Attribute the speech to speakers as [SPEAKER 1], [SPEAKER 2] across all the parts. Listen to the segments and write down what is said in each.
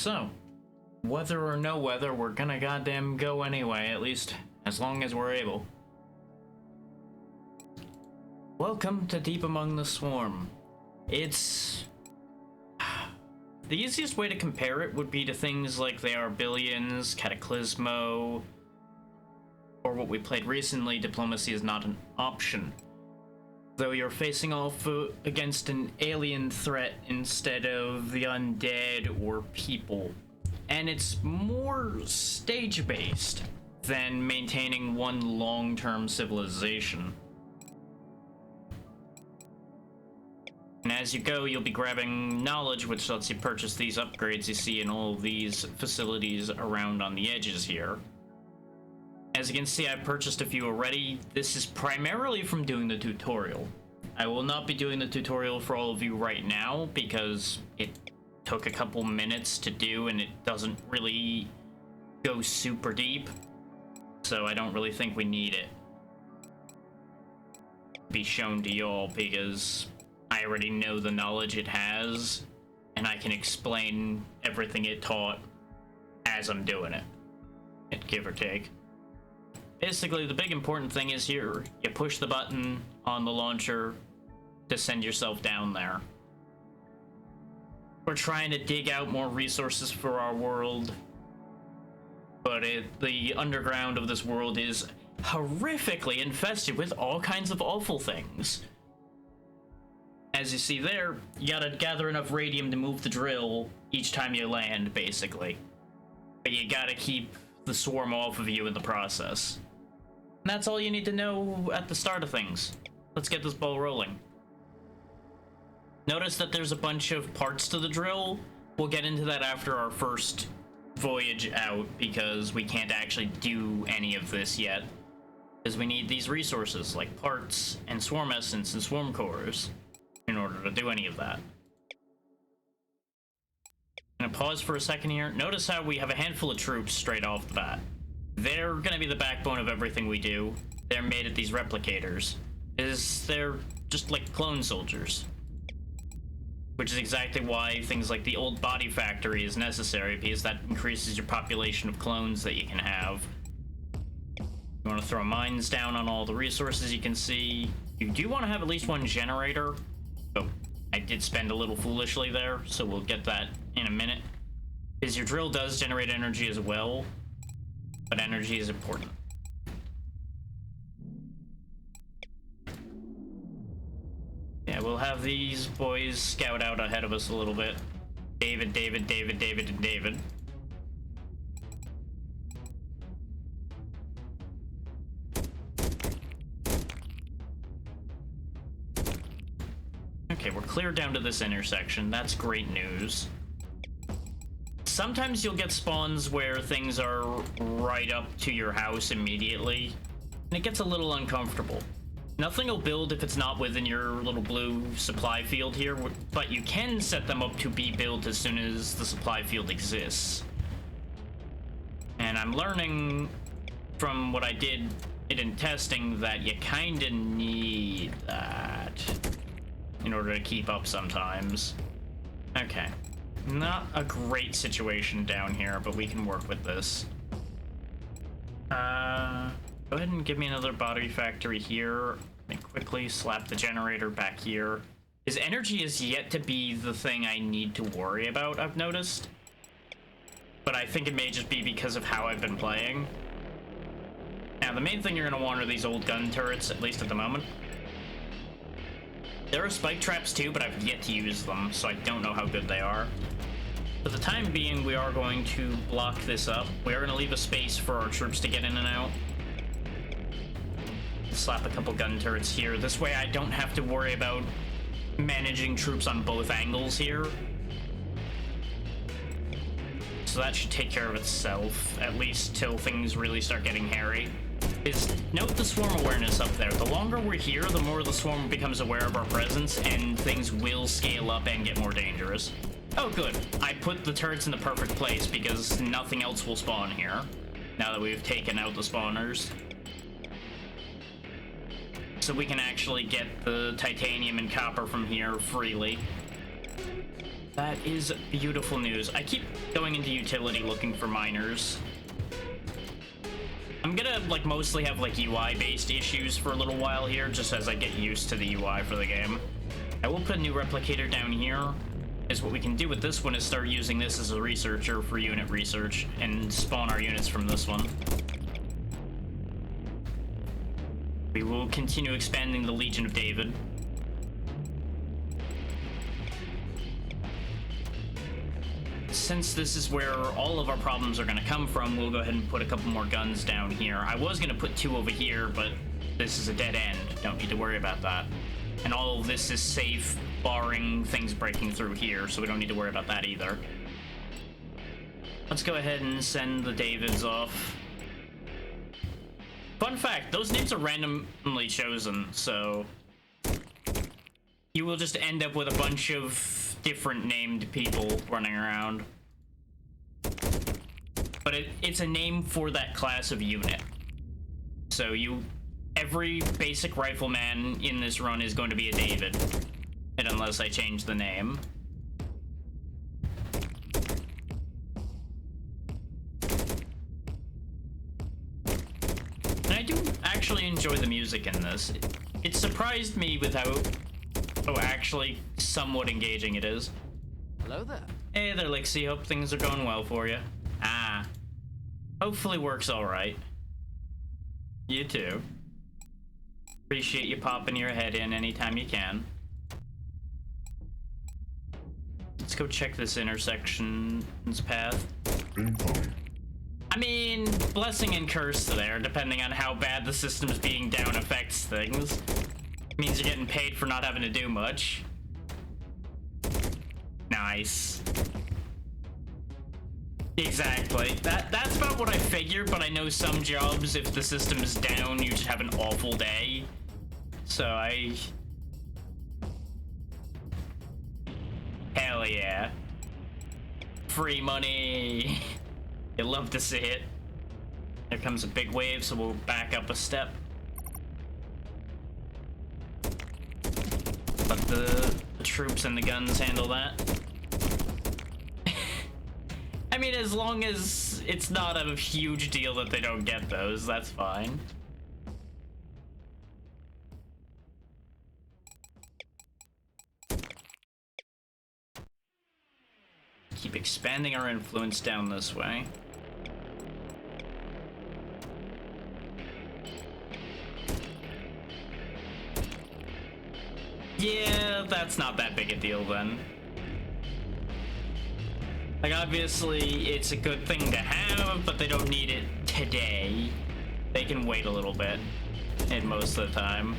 [SPEAKER 1] So, whether or no weather, we're gonna goddamn go anyway, at least as long as we're able. Welcome to Deep Among the Swarm. It's... The easiest way to compare it would be to things like They Are Billions, Cataclysmo, or what we played recently, Diplomacy is Not an Option. Though you're facing off against an alien threat instead of the undead or people. And it's more stage-based than maintaining one long-term civilization. And as you go, you'll be grabbing knowledge, which lets you purchase these upgrades you see in all of these facilities around on the edges here. As you can see, I've purchased a few already. This is primarily from doing the tutorial. I will not be doing the tutorial for all of you right now because it took a couple minutes to do and it doesn't really go super deep. So I don't really think we need it be shown to y'all because I already know the knowledge it has and I can explain everything it taught as I'm doing it, give or take. Basically, the big important thing is here, you push the button on the launcher to send yourself down there. We're trying to dig out more resources for our world, but the underground of this world is horrifically infested with all kinds of awful things. As you see there, you gotta gather enough radium to move the drill each time you land, basically. But you gotta keep the swarm off of you in the process. And that's all you need to know at the start of things. Let's get this ball rolling. Notice that there's a bunch of parts to the drill. We'll get into that after our first voyage out because we can't actually do any of this yet. Because we need these resources like parts and swarm essence and swarm cores in order to do any of that. I'm gonna pause for a second here. Notice how we have a handful of troops straight off the bat. They're gonna be the backbone of everything we do. They're made at these replicators. They're just like clone soldiers. Which is exactly why things like the old body factory is necessary, because that increases your population of clones that you can have. You want to throw mines down on all the resources you can see. You do want to have at least one generator. Oh, I did spend a little foolishly there, so we'll get that in a minute. Because your drill does generate energy as well, but energy is important. Yeah, we'll have these boys scout out ahead of us a little bit. David, and David. Okay, we're clear down to this intersection. That's great news. Sometimes you'll get spawns where things are right up to your house immediately, and it gets a little uncomfortable. Nothing will build if it's not within your little blue supply field here, but you can set them up to be built as soon as the supply field exists. And I'm learning from what I did in testing that you kinda need that in order to keep up sometimes. Okay. Not a great situation down here, but we can work with this. Go ahead and give me another body factory here. And quickly slap the generator back here. His energy is yet to be the thing I need to worry about, I've noticed. But I think it may just be because of how I've been playing. Now, the main thing you're going to want are these old gun turrets, at least at the moment. There are spike traps too, but I've yet to use them, so I don't know how good they are. For the time being, we are going to block this up. We are going to leave a space for our troops to get in and out. Slap a couple gun turrets here. This way I don't have to worry about managing troops on both angles here. So that should take care of itself, at least till things really start getting hairy. Note the swarm awareness up there. The longer we're here, the more the swarm becomes aware of our presence, and things will scale up and get more dangerous. Oh good, I put the turrets in the perfect place because nothing else will spawn here, now that we've taken out the spawners. So we can actually get the titanium and copper from here freely. That is beautiful news. I keep going into utility looking for miners. I'm gonna like mostly have like UI based issues for a little while here, just as I get used to the UI for the game. I will put a new replicator down here, is what we can do with this one is start using this as a researcher for unit research and spawn our units from this one. We will continue expanding the Legion of David. Since this is where all of our problems are going to come from, we'll go ahead and put a couple more guns down here. I was going to put 2 over here, but this is a dead end. Don't need to worry about that. And all of this is safe, barring things breaking through here, so we don't need to worry about that either. Let's go ahead and send the Davids off. Fun fact, those names are randomly chosen, so you will just end up with a bunch of different named people running around. But it's a name for that class of unit. So every basic rifleman in this run is going to be a David, and unless I change the name. And I do actually enjoy the music in this. It surprised me with how actually somewhat engaging it is.
[SPEAKER 2] Hello there.
[SPEAKER 1] Hey there, Lixie. Hope things are going well for you. Hopefully works all right. You too. Appreciate you popping your head in anytime you can. Let's go check this intersection's path. I mean, blessing and curse there, depending on how bad the system's being down affects things. It means you're getting paid for not having to do much. Nice. Exactly. That's about what I figured, but I know some jobs, if the system's down, you just have an awful day. So Hell yeah. Free money. You love to see it. There comes a big wave, so we'll back up a step. Let the troops and the guns handle that. I mean, as long as it's not a huge deal that they don't get those, that's fine. Keep expanding our influence down this way. Yeah, that's not that big a deal then. Like, obviously, it's a good thing to have, but they don't need it today. They can wait a little bit, and most of the time.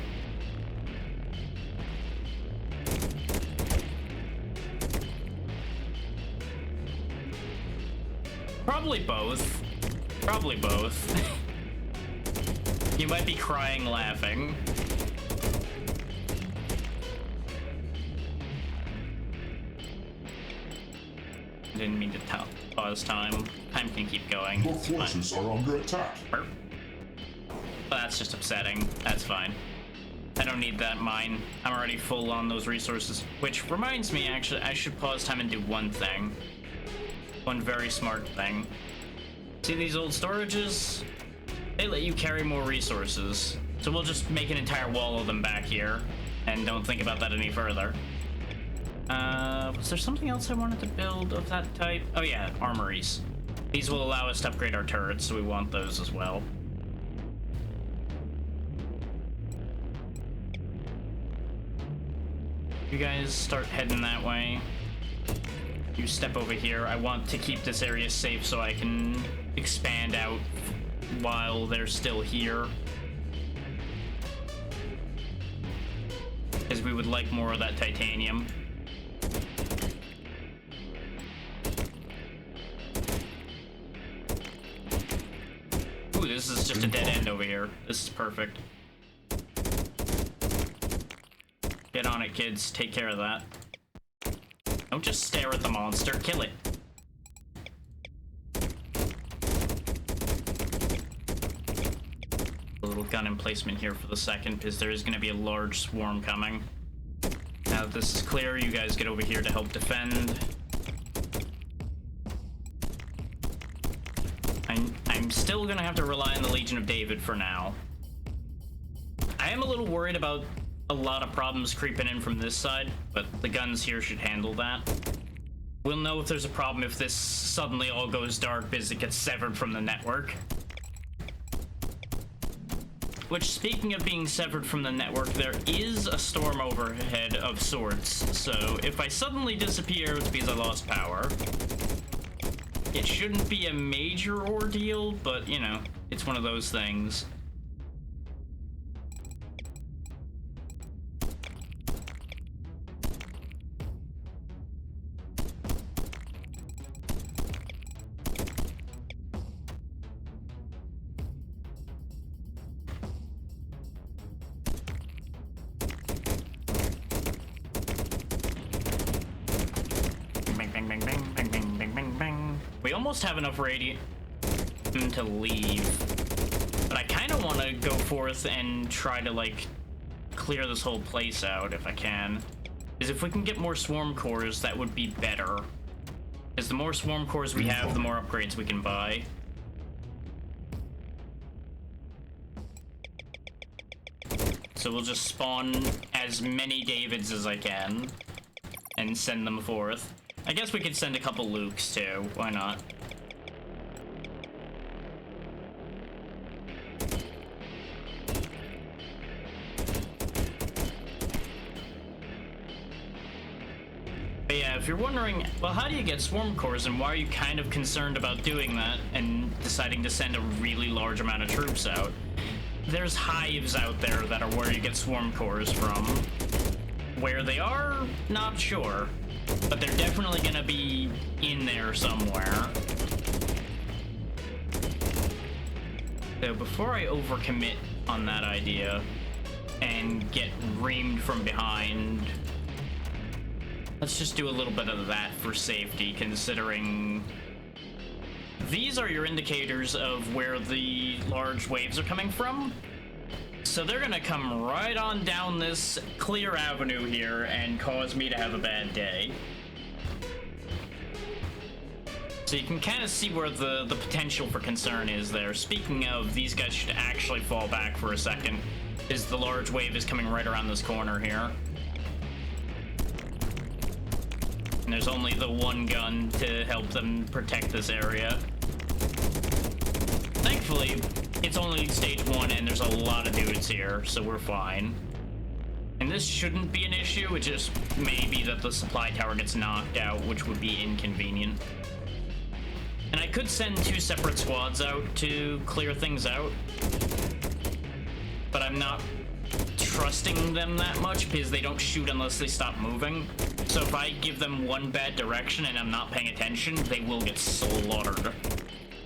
[SPEAKER 1] Probably both. Probably both. You might be crying laughing. Didn't mean to pause time. Time can keep going.
[SPEAKER 3] Your forces are under attack.
[SPEAKER 1] Well, that's just upsetting. That's fine. I don't need that mine. I'm already full on those resources. Which reminds me, actually, I should pause time and do one thing. One very smart thing. See these old storages? They let you carry more resources. So we'll just make an entire wall of them back here. And don't think about that any further. Was there something else I wanted to build of that type? Oh yeah, armories. These will allow us to upgrade our turrets, so we want those as well. You guys start heading that way. You step over here. I want to keep this area safe so I can expand out while they're still here. Because we would like more of that titanium. Ooh, this is just a dead end over here. This is perfect. Get on it, kids. Take care of that. Don't just stare at the monster. Kill it. A little gun emplacement here for the second, because there is going to be a large swarm coming. Now that this is clear, you guys get over here to help defend. I'm still gonna have to rely on the Legion of David for now. I am a little worried about a lot of problems creeping in from this side, but the guns here should handle that. We'll know if there's a problem if this suddenly all goes dark because it gets severed from the network. Which, speaking of being severed from the network, there is a storm overhead of sorts, so if I suddenly disappear it's because I lost power. It shouldn't be a major ordeal, but, you know, it's one of those things. We almost have enough radiant to leave, but I kind of want to go forth and try to, like, clear this whole place out if I can. Because if we can get more swarm cores, that would be better. Because the more swarm cores we have, the more upgrades we can buy. So we'll just spawn as many Davids as I can and send them forth. I guess we could send a couple Lukes too. Why not? But yeah, if you're wondering, well, how do you get swarm cores and why are you kind of concerned about doing that and deciding to send a really large amount of troops out? There's hives out there that are where you get swarm cores from. Where they are, not sure. But they're definitely gonna be in there somewhere. So before I overcommit on that idea and get reamed from behind, let's just do a little bit of that for safety, considering these are your indicators of where the large waves are coming from. So they're gonna come right on down this clear avenue here and cause me to have a bad day. So you can kind of see where the potential for concern is there. Speaking of, these guys should actually fall back for a second, because the large wave is coming right around this corner here. And there's only the one gun to help them protect this area. Thankfully, it's only stage 1 and there's a lot of dudes here, so we're fine. And this shouldn't be an issue, it just may be that the supply tower gets knocked out, which would be inconvenient. And I could send 2 separate squads out to clear things out, but I'm not trusting them that much because they don't shoot unless they stop moving. So if I give them one bad direction and I'm not paying attention, they will get slaughtered.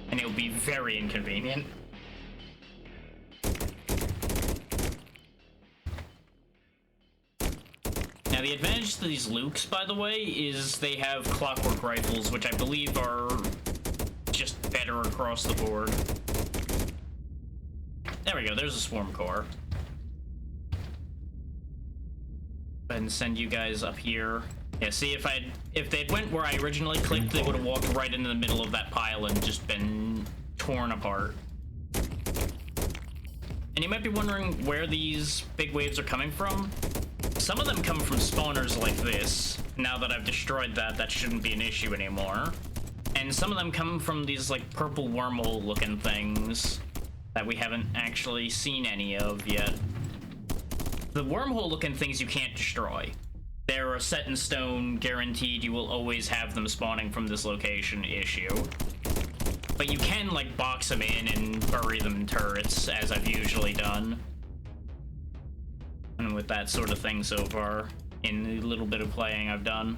[SPEAKER 1] And it'll be very inconvenient. Now the advantage to these Lukes, by the way, is they have clockwork rifles, which I believe are just better across the board. There we go, there's a swarm core. And send you guys up here. Yeah, see, if they'd went where I originally clicked, they would have walked right into the middle of that pile and just been torn apart. And you might be wondering where these big waves are coming from. Some of them come from spawners like this. Now that I've destroyed that, that shouldn't be an issue anymore. And some of them come from these, like, purple wormhole-looking things that we haven't actually seen any of yet. The wormhole-looking things you can't destroy. They're a set in stone, guaranteed you will always have them spawning from this location issue. But you can, like, box them in and bury them in turrets, as I've usually done. And with that sort of thing so far, in the little bit of playing I've done.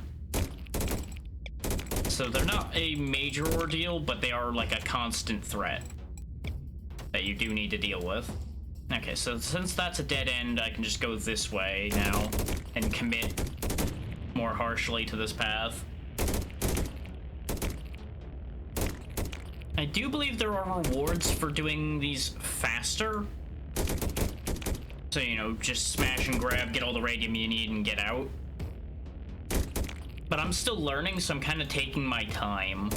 [SPEAKER 1] So they're not a major ordeal, but they are, like, a constant threat that you do need to deal with. Okay, so since that's a dead end, I can just go this way now and commit more harshly to this path. I do believe there are rewards for doing these faster. So, you know, just smash and grab, get all the radium you need, and get out. but I'm still learning, so I'm kind of taking my time.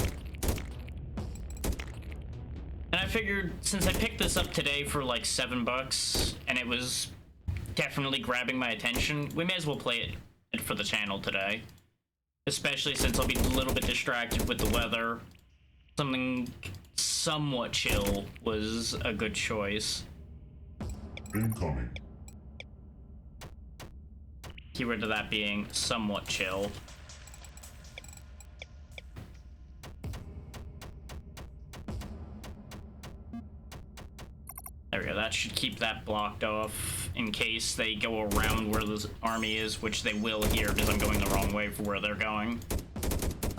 [SPEAKER 1] And I figured since I picked this up today for like $7 and it was definitely grabbing my attention, we may as well play it for the channel today. Especially since I'll be a little bit distracted with the weather. Something somewhat chill was a good choice.
[SPEAKER 3] Incoming.
[SPEAKER 1] Keyword to that being somewhat chill. There we go, that should keep that blocked off in case they go around where the army is, which they will here because I'm going the wrong way for where they're going.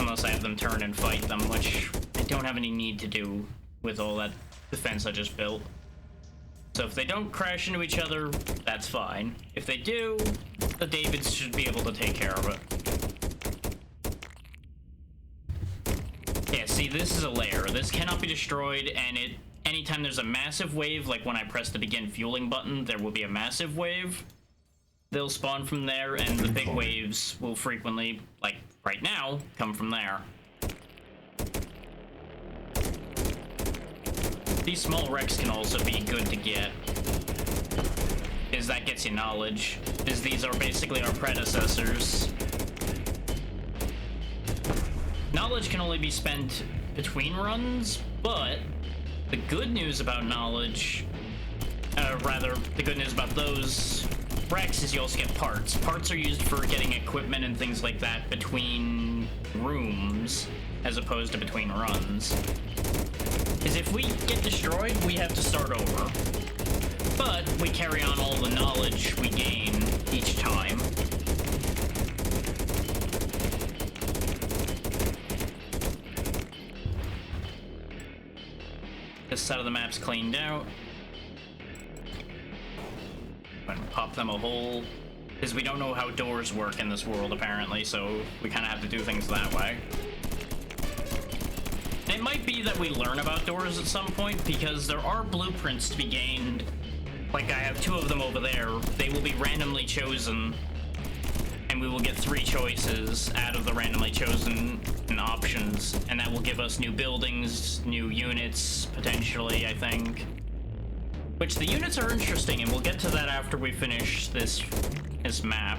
[SPEAKER 1] Unless I have them turn and fight them, which I don't have any need to do with all that defense I just built. So if they don't crash into each other, that's fine. If they do, the Davids should be able to take care of it. Yeah, see, this is a layer. This cannot be destroyed, and anytime there's a massive wave, like when I press the begin fueling button, there will be a massive wave. They'll spawn from there, and the big waves will frequently, like right now, come from there. These small wrecks can also be good to get, because that gets you knowledge, because these are basically our predecessors. Knowledge can only be spent between runs, but the good news about knowledge, rather, the good news about those wrecks is you also get parts. Parts are used for getting equipment and things like that between rooms, as opposed to between runs. Because if we get destroyed, we have to start over. But we carry on all the knowledge we gain each time. This side of the map's cleaned out. Pop them a hole. Because we don't know how doors work in this world, apparently, so we kind of have to do things that way. It might be that we learn about doors at some point, because there are blueprints to be gained. Like, I have 2 of them over there. They will be randomly chosen, and we will get 3 choices out of the randomly chosen options, and that will give us new buildings, new units, potentially, I think. Which, the units are interesting, and we'll get to that after we finish this map.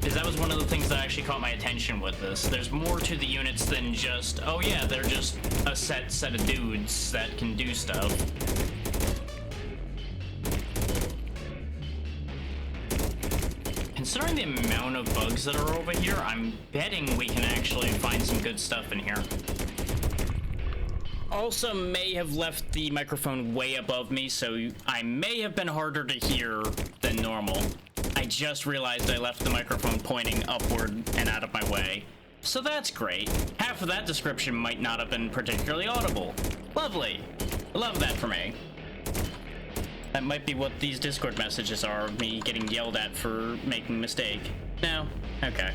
[SPEAKER 1] Because that was one of the things that actually caught my attention with this. There's more to the units than just, oh yeah, they're just a set of dudes that can do stuff. Considering the amount of bugs that are over here, I'm betting we can actually find some good stuff in here. Also may have left the microphone way above me, so I may have been harder to hear than normal. I just realized I left the microphone pointing upward and out of my way. So that's great. Half of that description might not have been particularly audible. Lovely. Love that for me. That might be what these Discord messages are, of me getting yelled at for making a mistake. No? Okay.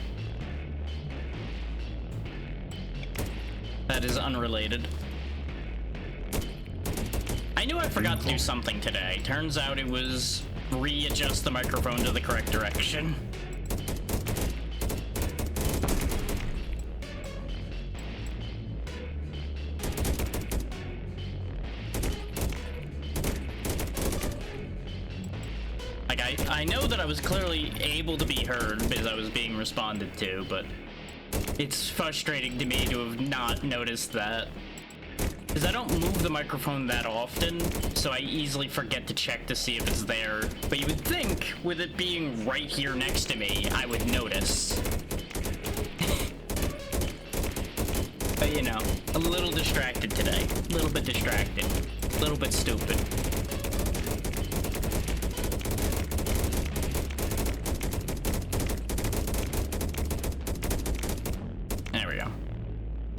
[SPEAKER 1] That is unrelated. I knew I forgot to do something today. Turns out it was readjust the microphone to the correct direction. Like, I know that I was clearly able to be heard because I was being responded to, but it's frustrating to me to have not noticed that. Because I don't move the microphone that often, so I easily forget to check to see if it's there. But you would think, with it being right here next to me, I would notice. But you know, a little distracted today. A little bit distracted. A little bit stupid.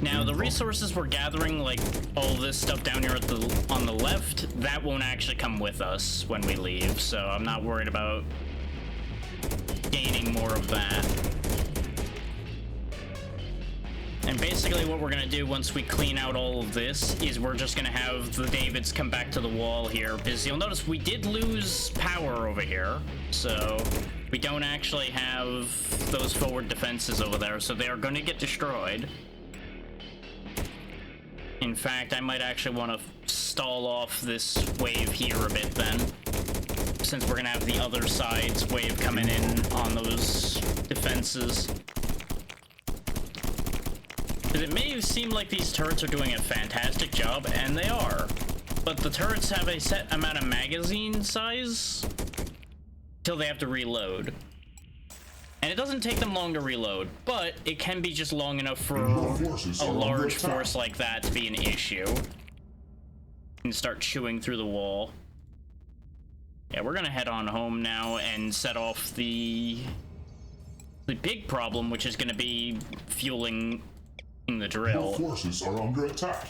[SPEAKER 1] Now, the resources we're gathering, like all this stuff down here on the left, that won't actually come with us when we leave, so I'm not worried about gaining more of that. And basically what we're going to do once we clean out all of this is we're just going to have the Davids come back to the wall here, because you'll notice we did lose power over here, so We don't actually have those forward defenses over there, so they are going to get destroyed. In fact, I might actually want to stall off this wave here a bit then, since we're going to have the other side's wave coming in on those defenses. Because it may seem like these turrets are doing a fantastic job, and they are. But the turrets have a set amount of magazine size till they have to reload. And it doesn't take them long to reload, but it can be just long enough for a large force like that to be an issue. And start chewing through the wall. Yeah, we're gonna head on home now and set off the big problem, which is gonna be fueling the drill.
[SPEAKER 3] Your forces are under attack.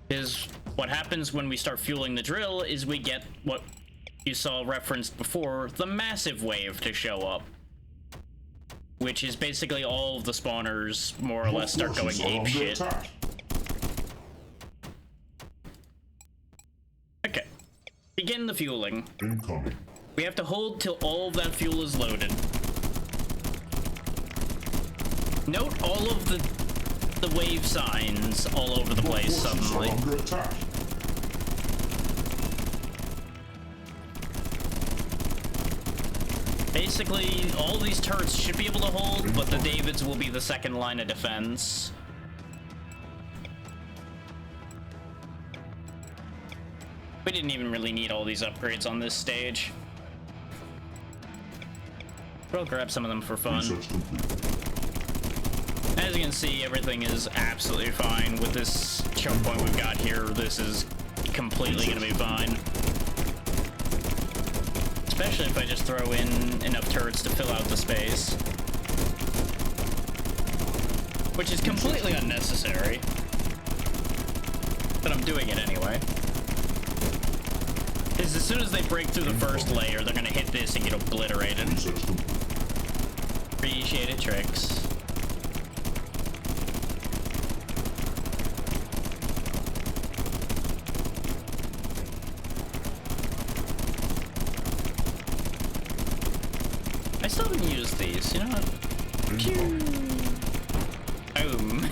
[SPEAKER 1] Is what happens when we start fueling the drill is we get what you saw referenced before, the massive wave to show up, which is basically all of the spawners more or less start going apeshit. Okay, begin the fueling.
[SPEAKER 3] Incoming.
[SPEAKER 1] We have to hold till all of that fuel is loaded. Note all of the wave signs all over the place suddenly. Basically, all these turrets should be able to hold, but the Davids will be the second line of defense. We didn't even really need all these upgrades on this stage. We'll grab some of them for fun. As you can see, everything is absolutely fine with this choke point we've got here. This is completely gonna be fine. Especially if I just throw in enough turrets to fill out the space. Which is completely unnecessary. But I'm doing it anyway. Because as soon as they break through the first layer, they're gonna hit this and get obliterated. Appreciate it, Tricks. I still haven't used these, you know what? Pew! Boom.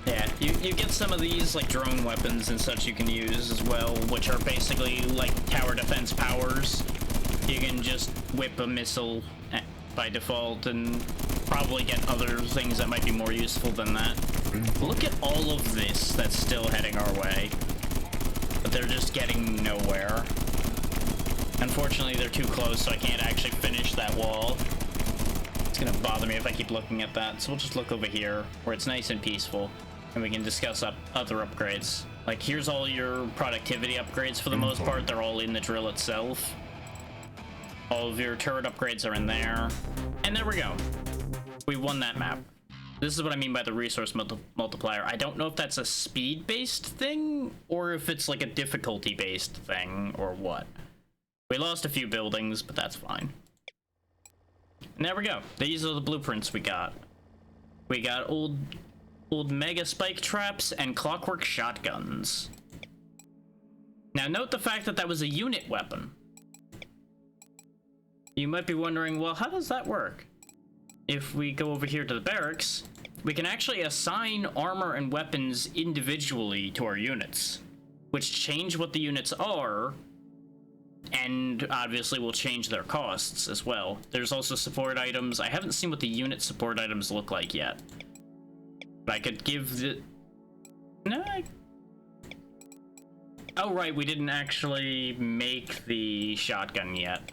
[SPEAKER 1] Yeah, you get some of these, like drone weapons and such you can use as well, which are basically like tower defense powers. You can just whip a missile by default and probably get other things that might be more useful than that. Look at all of this that's still heading our way. But they're just getting nowhere. Unfortunately, they're too close, so I can't actually finish that wall. It's gonna bother me if I keep looking at that, so we'll just look over here, where it's nice and peaceful, and we can discuss other upgrades. Like, here's all your productivity upgrades for the most part. They're all in the drill itself. All of your turret upgrades are in there. And there we go. We won that map. This is what I mean by the resource multiplier. I don't know if that's a speed-based thing, or if it's like a difficulty-based thing, or what. We lost a few buildings, but that's fine. And there we go. These are the blueprints we got. We got old mega spike traps and clockwork shotguns. Now note the fact that that was a unit weapon. You might be wondering, well, how does that work? If we go over here to the barracks, we can actually assign armor and weapons individually to our units, which change what the units are, and obviously will change their costs as well. There's also support items. I haven't seen what the unit support items look like yet. But I could give the... No, Oh, right, we didn't actually make the shotgun yet.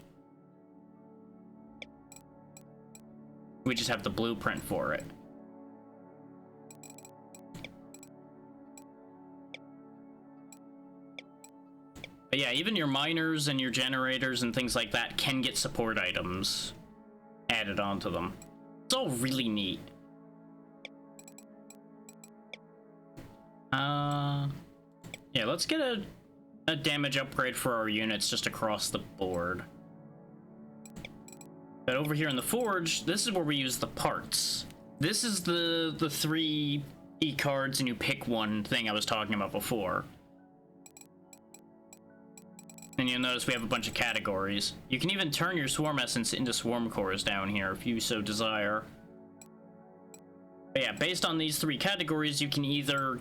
[SPEAKER 1] We just have the blueprint for it. But yeah, even your miners and your generators and things like that can get support items added onto them. It's all really neat. Yeah, let's get a damage upgrade for our units just across the board. But over here in the forge, this is where we use the parts. This is the 3 e-cards and you pick one thing I was talking about before. And you'll notice we have a bunch of categories. You can even turn your swarm essence into swarm cores down here if you so desire. But yeah, based on these 3 categories, you can either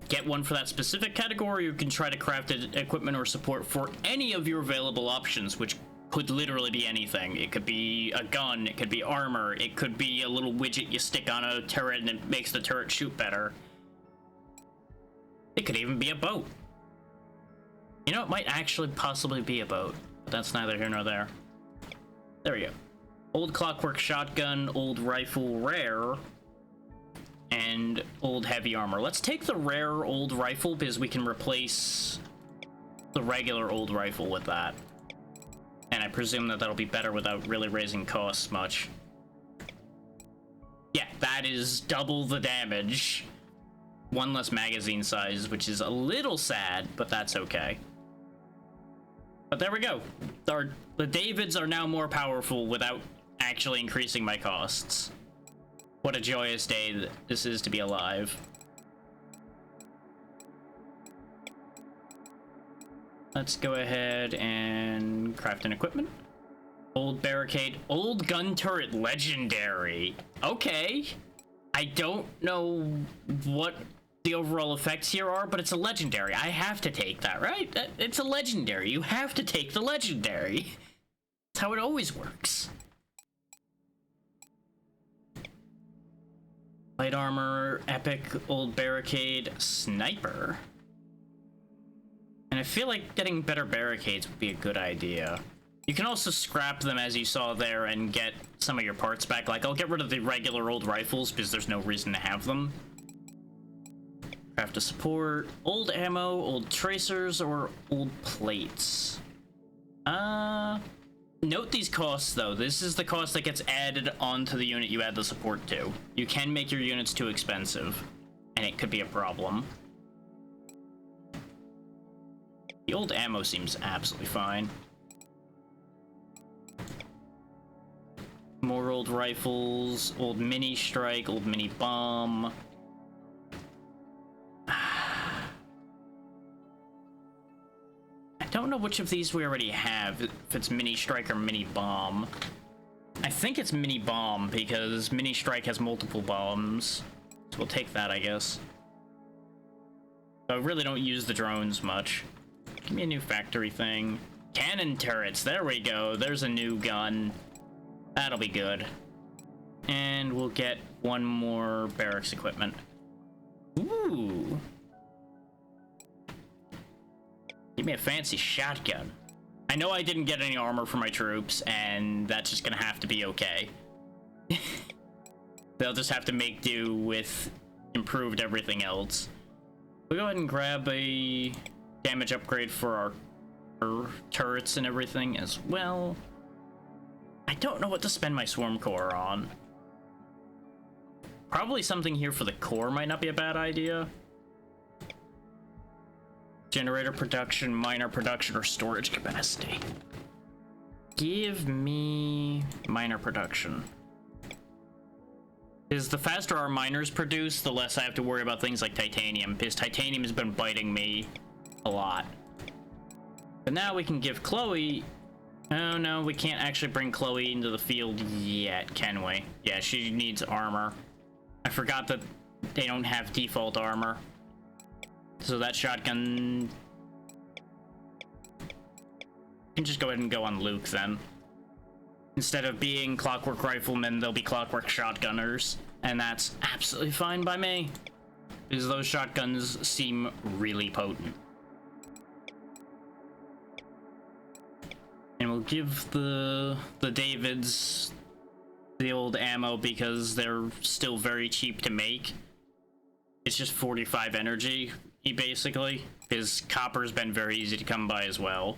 [SPEAKER 1] get one for that specific category, or you can try to craft equipment or support for any of your available options, which could literally be anything. It could be a gun, it could be armor, it could be a little widget you stick on a turret and it makes the turret shoot better. It could even be a boat. You know, it might actually possibly be a boat, but that's neither here nor there. There we go. Old clockwork shotgun, old rifle rare, and old heavy armor. Let's take the rare old rifle because we can replace the regular old rifle with that. And I presume that that'll be better without really raising costs much. Yeah, that is double the damage. 1 less magazine size, which is a little sad, but that's okay. But there we go. The Davids are now more powerful without actually increasing my costs. What a joyous day this is to be alive. Let's go ahead and craft an equipment. Old barricade, old gun turret legendary. Okay. I don't know what the overall effects here are, but it's a legendary. I have to take that, right? It's a legendary. You have to take the legendary. That's how it always works. Light armor, epic, old barricade, sniper. And I feel like getting better barricades would be a good idea. You can also scrap them, as you saw there, and get some of your parts back. Like, I'll get rid of the regular old rifles because there's no reason to have them. Craft a support, old ammo, old tracers, or old plates. Note these costs, though. This is the cost that gets added onto the unit you add the support to. You can make your units too expensive, and it could be a problem. The old ammo seems absolutely fine. More old rifles, old mini strike, old mini bomb. I don't know which of these we already have, if it's mini strike or mini bomb. I think it's mini bomb because mini strike has multiple bombs. So we'll take that, I guess. So I really don't use the drones much. Give me a new factory thing. Cannon turrets, there we go. There's a new gun. That'll be good. And we'll get 1 more barracks equipment. Ooh. Give me a fancy shotgun. I know I didn't get any armor for my troops, and that's just gonna have to be okay. They'll just have to make do with improved everything else. We'll go ahead and grab a damage upgrade for our turrets and everything as well. I don't know what to spend my swarm core on. Probably something here for the core might not be a bad idea. Generator production, miner production, or storage capacity. Give me miner production. Because the faster our miners produce, the less I have to worry about things like titanium, because titanium has been biting me a lot. But now we can give Chloe... Oh no, we can't actually bring Chloe into the field yet, can we? Yeah, she needs armor. I forgot that they don't have default armor. So that shotgun... You can just go ahead and go on Luke then. Instead of being clockwork riflemen, they'll be clockwork shotgunners. And that's absolutely fine by me. Because those shotguns seem really potent. And we'll give the Davids the old ammo because they're still very cheap to make. It's just 45 energy, basically, because copper's been very easy to come by as well.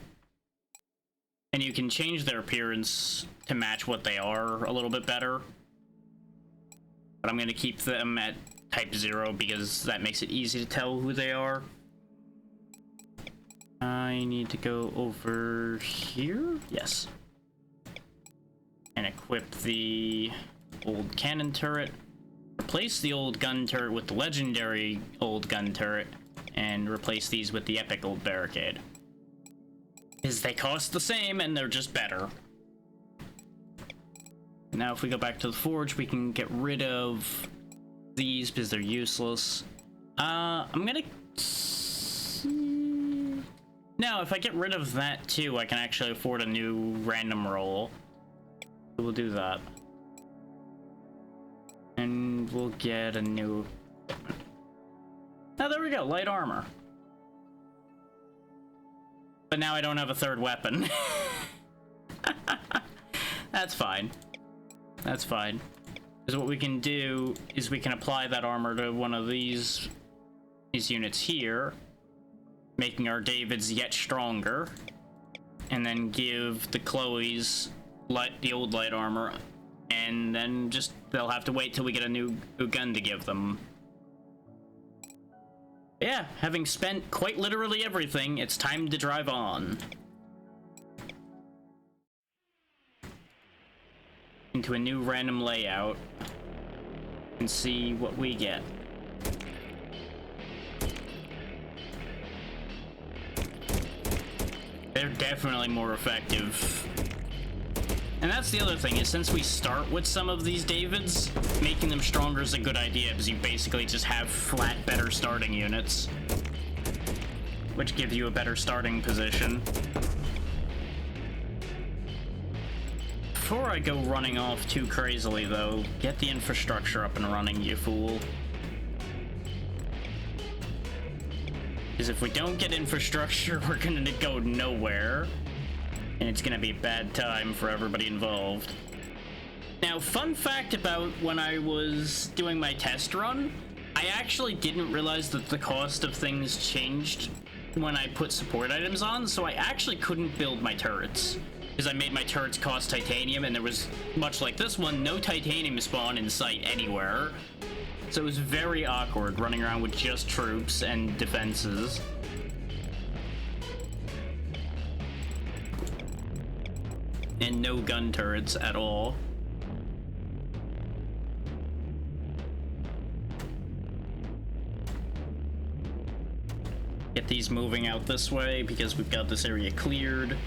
[SPEAKER 1] And you can change their appearance to match what they are a little bit better. But I'm going to keep them at type 0 because that makes it easy to tell who they are. I need to go over here. Yes. And equip the old cannon turret. Replace the old gun turret with the legendary old gun turret. And replace these with the epic old barricade. is they cost the same and they're just better. Now if we go back to the forge, we can get rid of these because they're useless. I'm gonna... No, if I get rid of that too, I can actually afford a new random roll. We'll do that. And we'll get a new... Oh, there we go, light armor. But now I don't have a third weapon. That's fine. That's fine. Because what we can do is we can apply that armor to one of these units here, making our Davids yet stronger, and then give the Chloes the old light armor, and then just they'll have to wait till we get a new gun to give them. Yeah, having spent quite literally everything, it's time to drive on. Into a new random layout and see what we get. They're definitely more effective. And that's the other thing, is since we start with some of these Davids, making them stronger is a good idea, because you basically just have flat, better starting units, which give you a better starting position. Before I go running off too crazily, though, get the infrastructure up and running, you fool. Because if we don't get infrastructure, we're gonna go nowhere. And it's gonna be a bad time for everybody involved. Now, fun fact about when I was doing my test run, I actually didn't realize that the cost of things changed when I put support items on, so I actually couldn't build my turrets. Because I made my turrets cost titanium, and there was, much like this one, no titanium spawn in sight anywhere. So it was very awkward running around with just troops and defenses. And no gun turrets at all. Get these moving out this way because we've got this area cleared.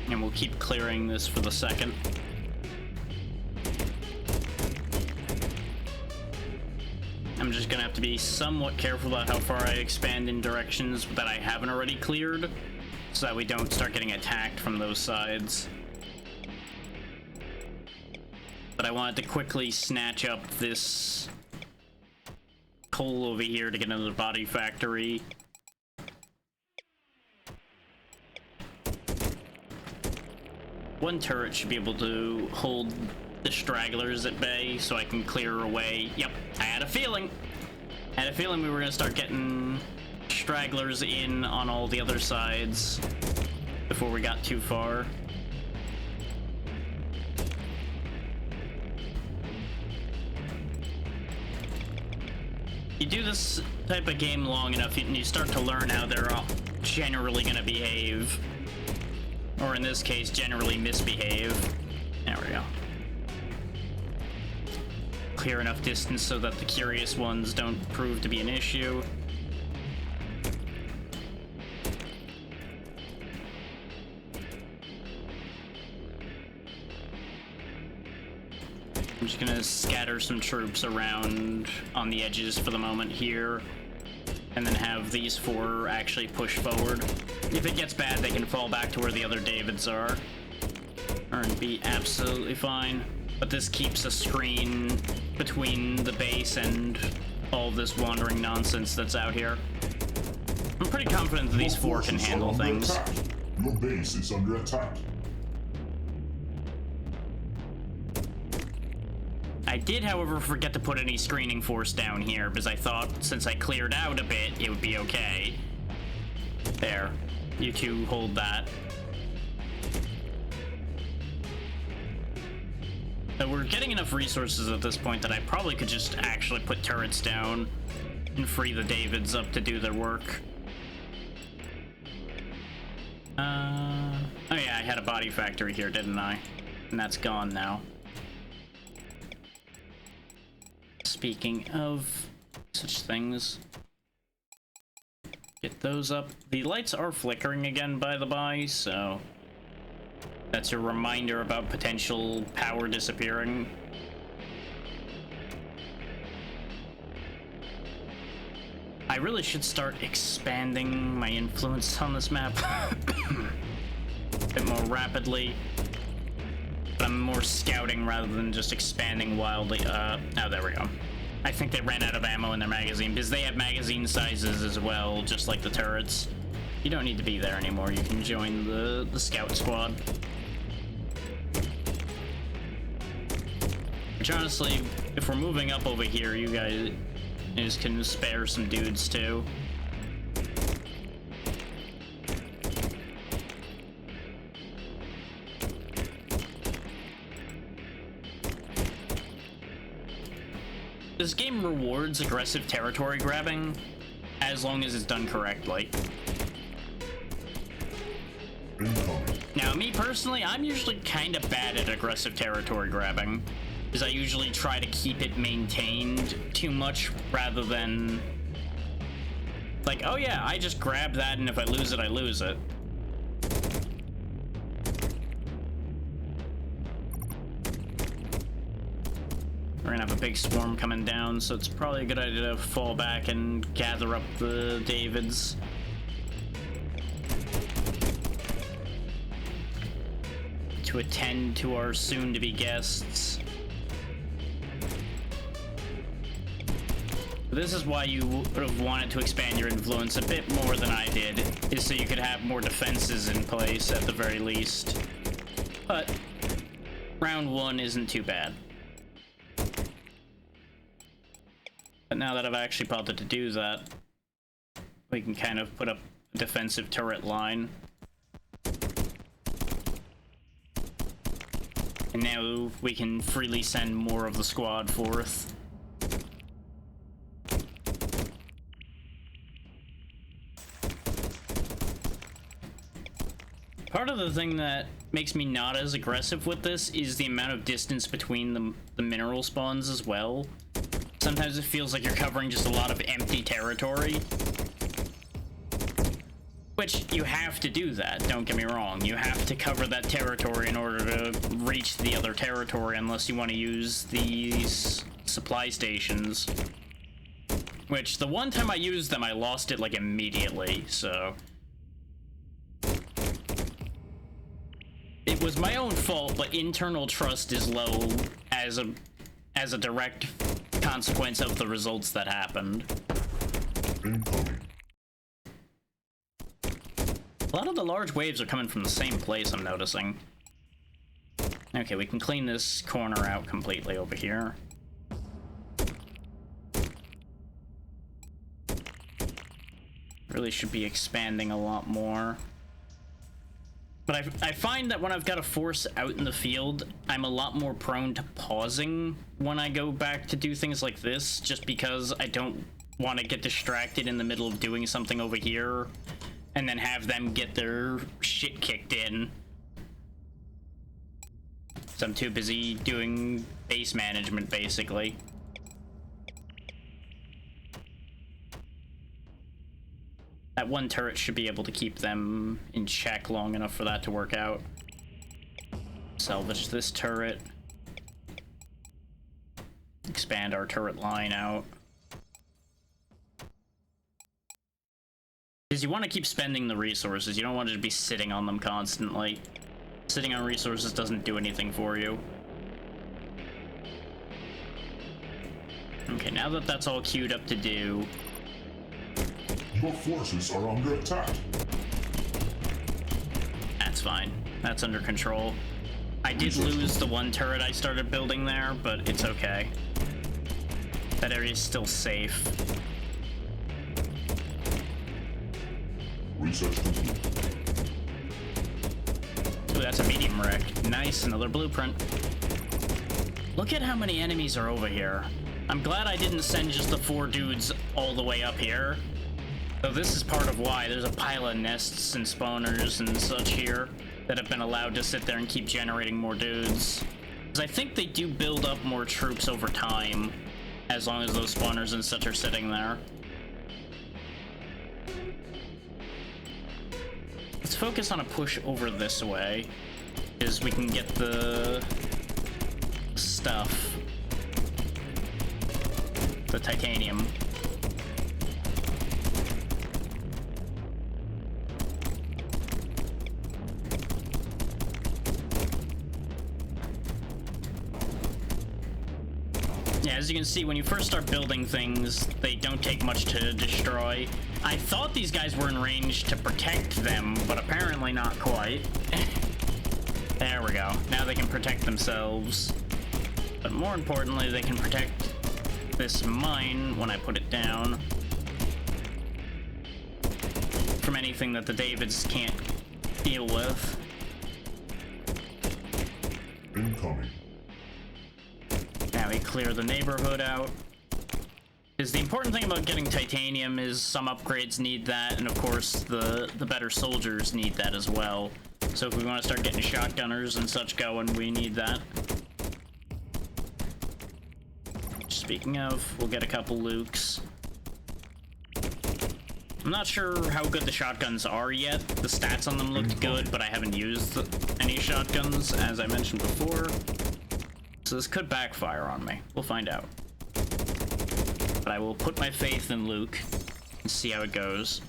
[SPEAKER 1] And we'll keep clearing this for the second. I'm just gonna have to be somewhat careful about how far I expand in directions that I haven't already cleared, so that we don't start getting attacked from those sides. But I wanted to quickly snatch up this coal over here to get into the body factory. One turret should be able to hold the stragglers at bay so I can clear away. Yep, I had a feeling. I had a feeling we were gonna start getting stragglers in on all the other sides before we got too far. You do this type of game long enough and you start to learn how they're all generally gonna behave. Or in this case, generally misbehave. There we go. Clear enough distance so that the curious ones don't prove to be an issue. I'm just gonna scatter some troops around on the edges for the moment here, and then have these four actually push forward. If it gets bad, they can fall back to where the other Davids are, and be absolutely fine. But this keeps a screen between the base and all this wandering nonsense that's out here. I'm pretty confident that these four can handle things.
[SPEAKER 3] Your base is under attack.
[SPEAKER 1] I did, however, forget to put any screening force down here, because I thought since I cleared out a bit, it would be okay. There. You two hold that. But we're getting enough resources at this point that I probably could just actually put turrets down and free the Davids up to do their work. Oh yeah, I had a body factory here, didn't I? And that's gone now. Speaking of such things, Get those up. The lights are flickering again, by the by, so that's a reminder about potential power disappearing. I really should start expanding my influence on this map a bit more rapidly. But I'm more scouting rather than just expanding wildly. Oh, there we go. I think they ran out of ammo in their magazine because they have magazine sizes as well, just like the turrets. You don't need to be there anymore. You can join the scout squad. Which honestly, if we're moving up over here, you guys can spare some dudes too. This game rewards aggressive territory grabbing as long as it's done correctly. Now, me personally, I'm usually kind of bad at aggressive territory grabbing, because I usually try to keep it maintained too much rather than like, oh yeah, I just grab that and if I lose it, I lose it. We're gonna have a big swarm coming down, so it's probably a good idea to fall back and gather up the Davids. To attend to our soon-to-be guests. This is why you would have wanted to expand your influence a bit more than I did, is so you could have more defenses in place at the very least. But round one isn't too bad. But now that I've actually bothered to do that, we can kind of put up a defensive turret line. And now we can freely send more of the squad forth. Part of the thing that makes me not as aggressive with this is the amount of distance between the mineral spawns as well. Sometimes it feels like you're covering just a lot of empty territory. Which, you have to do that, don't get me wrong. You have to cover that territory in order to reach the other territory unless you want to use these supply stations. Which, the one time I used them, I lost it like immediately, so it was my own fault, but internal trust is low as a direct consequence of the results that happened. A lot of the large waves are coming from the same place, I'm noticing. Okay, we can clean this corner out completely over here. Really should be expanding a lot more. But I find that when I've got a force out in the field, I'm a lot more prone to pausing when I go back to do things like this, just because I don't want to get distracted in the middle of doing something over here and then have them get their shit kicked in. So I'm too busy doing base management, basically. That one turret should be able to keep them in check long enough for that to work out. Salvage this turret. Expand our turret line out. Because you want to keep spending the resources. You don't want to be sitting on them constantly. Sitting on resources doesn't do anything for you. Okay, now that that's all queued up to do,
[SPEAKER 3] your forces are under attack.
[SPEAKER 1] that's fine. That's under control. I did lose the one turret I started building there, but it's okay. That area is still safe.
[SPEAKER 3] Research complete.
[SPEAKER 1] Ooh, that's a medium wreck. Nice, another blueprint. Look at how many enemies are over here. I'm glad I didn't send just the 4 dudes all the way up here. So this is part of why there's a pile of nests and spawners and such here that have been allowed to sit there and keep generating more dudes. Because I think they do build up more troops over time, as long as those spawners and such are sitting there. Let's focus on a push over this way, because we can get the stuff. The titanium. Yeah, as you can see, when you first start building things, they don't take much to destroy. I thought these guys were in range to protect them, but apparently not quite. There we go. Now they can protect themselves. But more importantly, they can protect this mine when I put it down from anything that the Davids can't deal with.
[SPEAKER 3] Incoming.
[SPEAKER 1] Now we clear the neighborhood out. Because the important thing about getting titanium is some upgrades need that, and of course the better soldiers need that as well. So if we want to start getting shotgunners and such going, we need that. Speaking of, we'll get a couple Lukes. I'm not sure how good the shotguns are yet. The stats on them looked good, but I haven't used any shotguns, as I mentioned before. So this could backfire on me. We'll find out. But I will put my faith in Luke and see how it goes.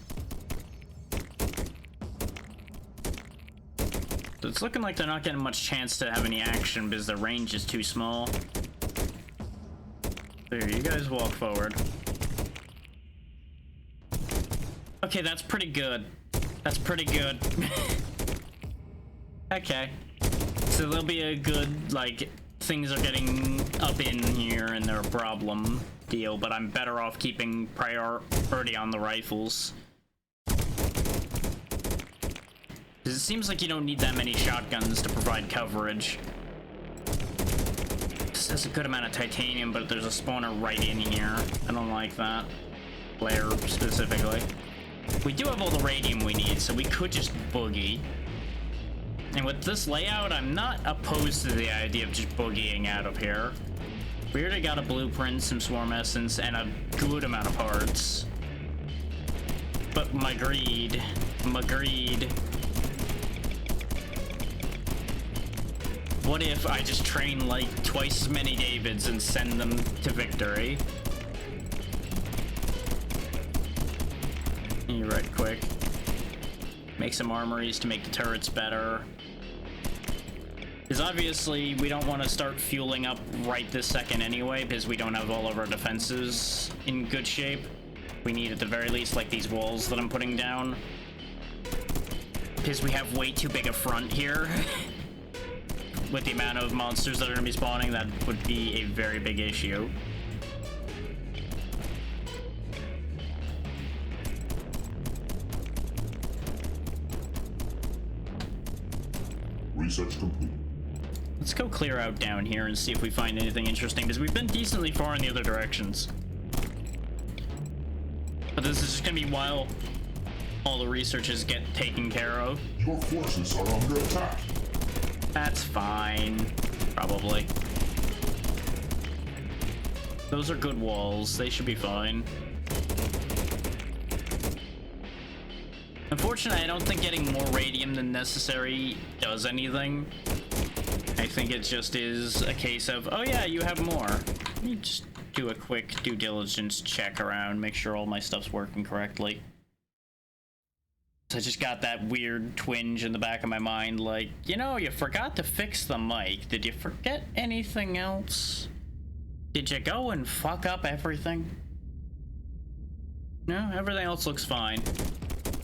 [SPEAKER 1] So it's looking like they're not getting much chance to have any action because their range is too small. There, you guys walk forward. Okay, that's pretty good. That's pretty good. Okay. So there'll be a good, like, things are getting up in here and they're a problem deal, but I'm better off keeping priority on the rifles. Because it seems like you don't need that many shotguns to provide coverage. This has a good amount of titanium, but there's a spawner right in here. I don't like that. Flare, specifically. We do have all the radium we need, so we could just boogie. And with this layout, I'm not opposed to the idea of just boogieing out of here. We already got a blueprint, some swarm essence, and a good amount of parts. But my greed. What if I just train like twice as many Davids and send them to victory? You right quick. Make some armories to make the turrets better. Because obviously we don't want to start fueling up right this second anyway, because we don't have all of our defenses in good shape. We need at the very least like these walls that I'm putting down. Because we have way too big a front here. With the amount of monsters that are going to be spawning, that would be a very big issue.
[SPEAKER 3] Research complete.
[SPEAKER 1] Let's go clear out down here and see if we find anything interesting, because we've been decently far in the other directions. But this is just going to be while all the researches get taken care of.
[SPEAKER 3] Your forces are under attack.
[SPEAKER 1] That's fine. Probably. Those are good walls. They should be fine. Unfortunately, I don't think getting more radium than necessary does anything. I think it just is a case of, oh yeah, you have more. Let me just do a quick due diligence check around, make sure all my stuff's working correctly. I just got that weird twinge in the back of my mind, like, you know, you forgot to fix the mic. Did you forget anything else? Did you go and fuck up everything? No, everything else looks fine.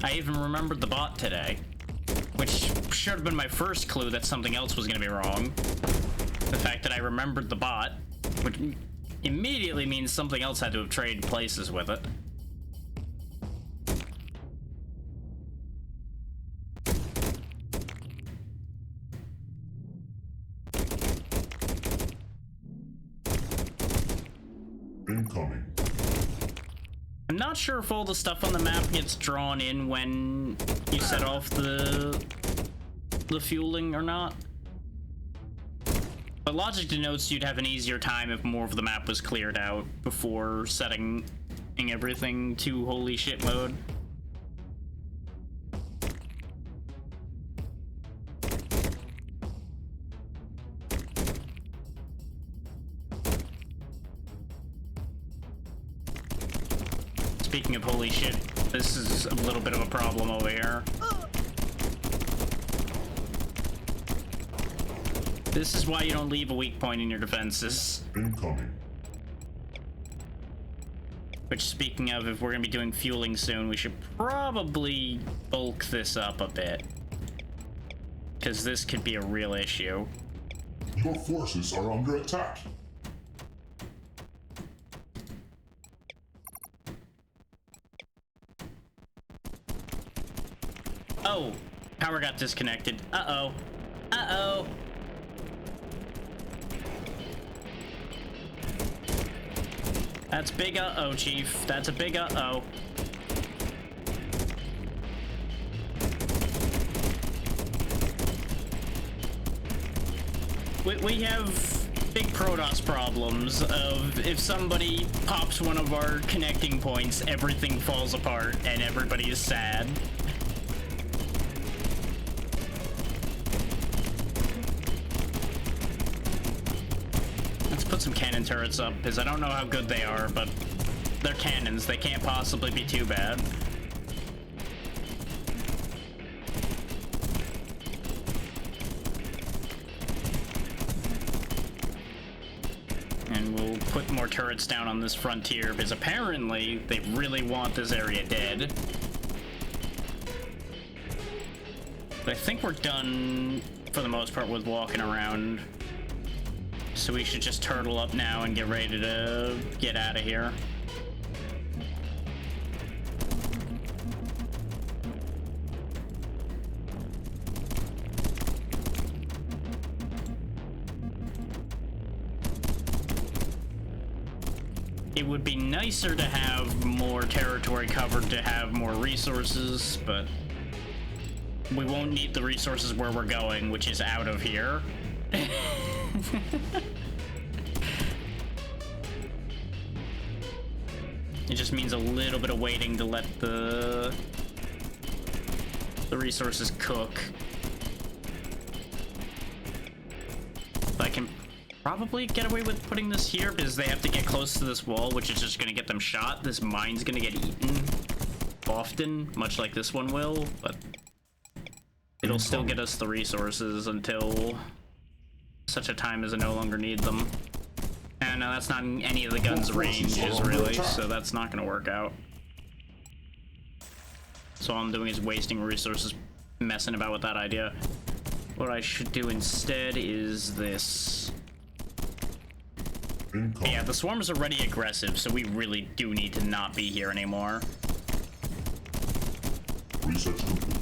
[SPEAKER 1] I even remembered the bot today, which should have been my first clue that something else was going to be wrong. The fact that I remembered the bot, which immediately means something else had to have traded places with it.
[SPEAKER 3] Incoming.
[SPEAKER 1] I'm not sure if all the stuff on the map gets drawn in when you set off the fueling or not. But logic denotes you'd have an easier time if more of the map was cleared out before setting everything to holy shit mode.
[SPEAKER 2] speaking of holy shit, this is a little bit of a problem over here. This is why you don't leave a weak point in your defenses.
[SPEAKER 3] Incoming.
[SPEAKER 2] Which, speaking of, if we're gonna be doing fueling soon, we should probably bulk this up a bit. Because this could be a real issue.
[SPEAKER 3] Your forces are under attack.
[SPEAKER 2] Oh, power got disconnected. Uh-oh. Uh-oh. That's big uh-oh, Chief. That's a big uh-oh. We have big Protoss problems of if somebody pops one of our connecting points, everything falls apart and everybody is sad. Let's put some cannon turrets up, because I don't know how good they are, but they're cannons. They can't possibly be too bad. And we'll put more turrets down on this frontier, because apparently they really want this area dead. But I think we're done, for the most part, with walking around. So we should just turtle up now and get ready to get out of here. It would be nicer to have more territory covered to have more resources, but we won't need the resources where we're going, which is out of here. It just means a little bit of waiting to let the resources cook. I can probably get away with putting this here because they have to get close to this wall, which is just gonna get them shot. This mine's gonna get eaten often, much like this one will, but it'll still get us the resources until such a time as I no longer need them. And no, that's not in any of the guns' ranges, really, so that's not gonna work out. So all I'm doing is wasting resources messing about with that idea. What I should do instead is this. Yeah, the swarm's already aggressive, so we really do need to not be here anymore.
[SPEAKER 3] Research complete.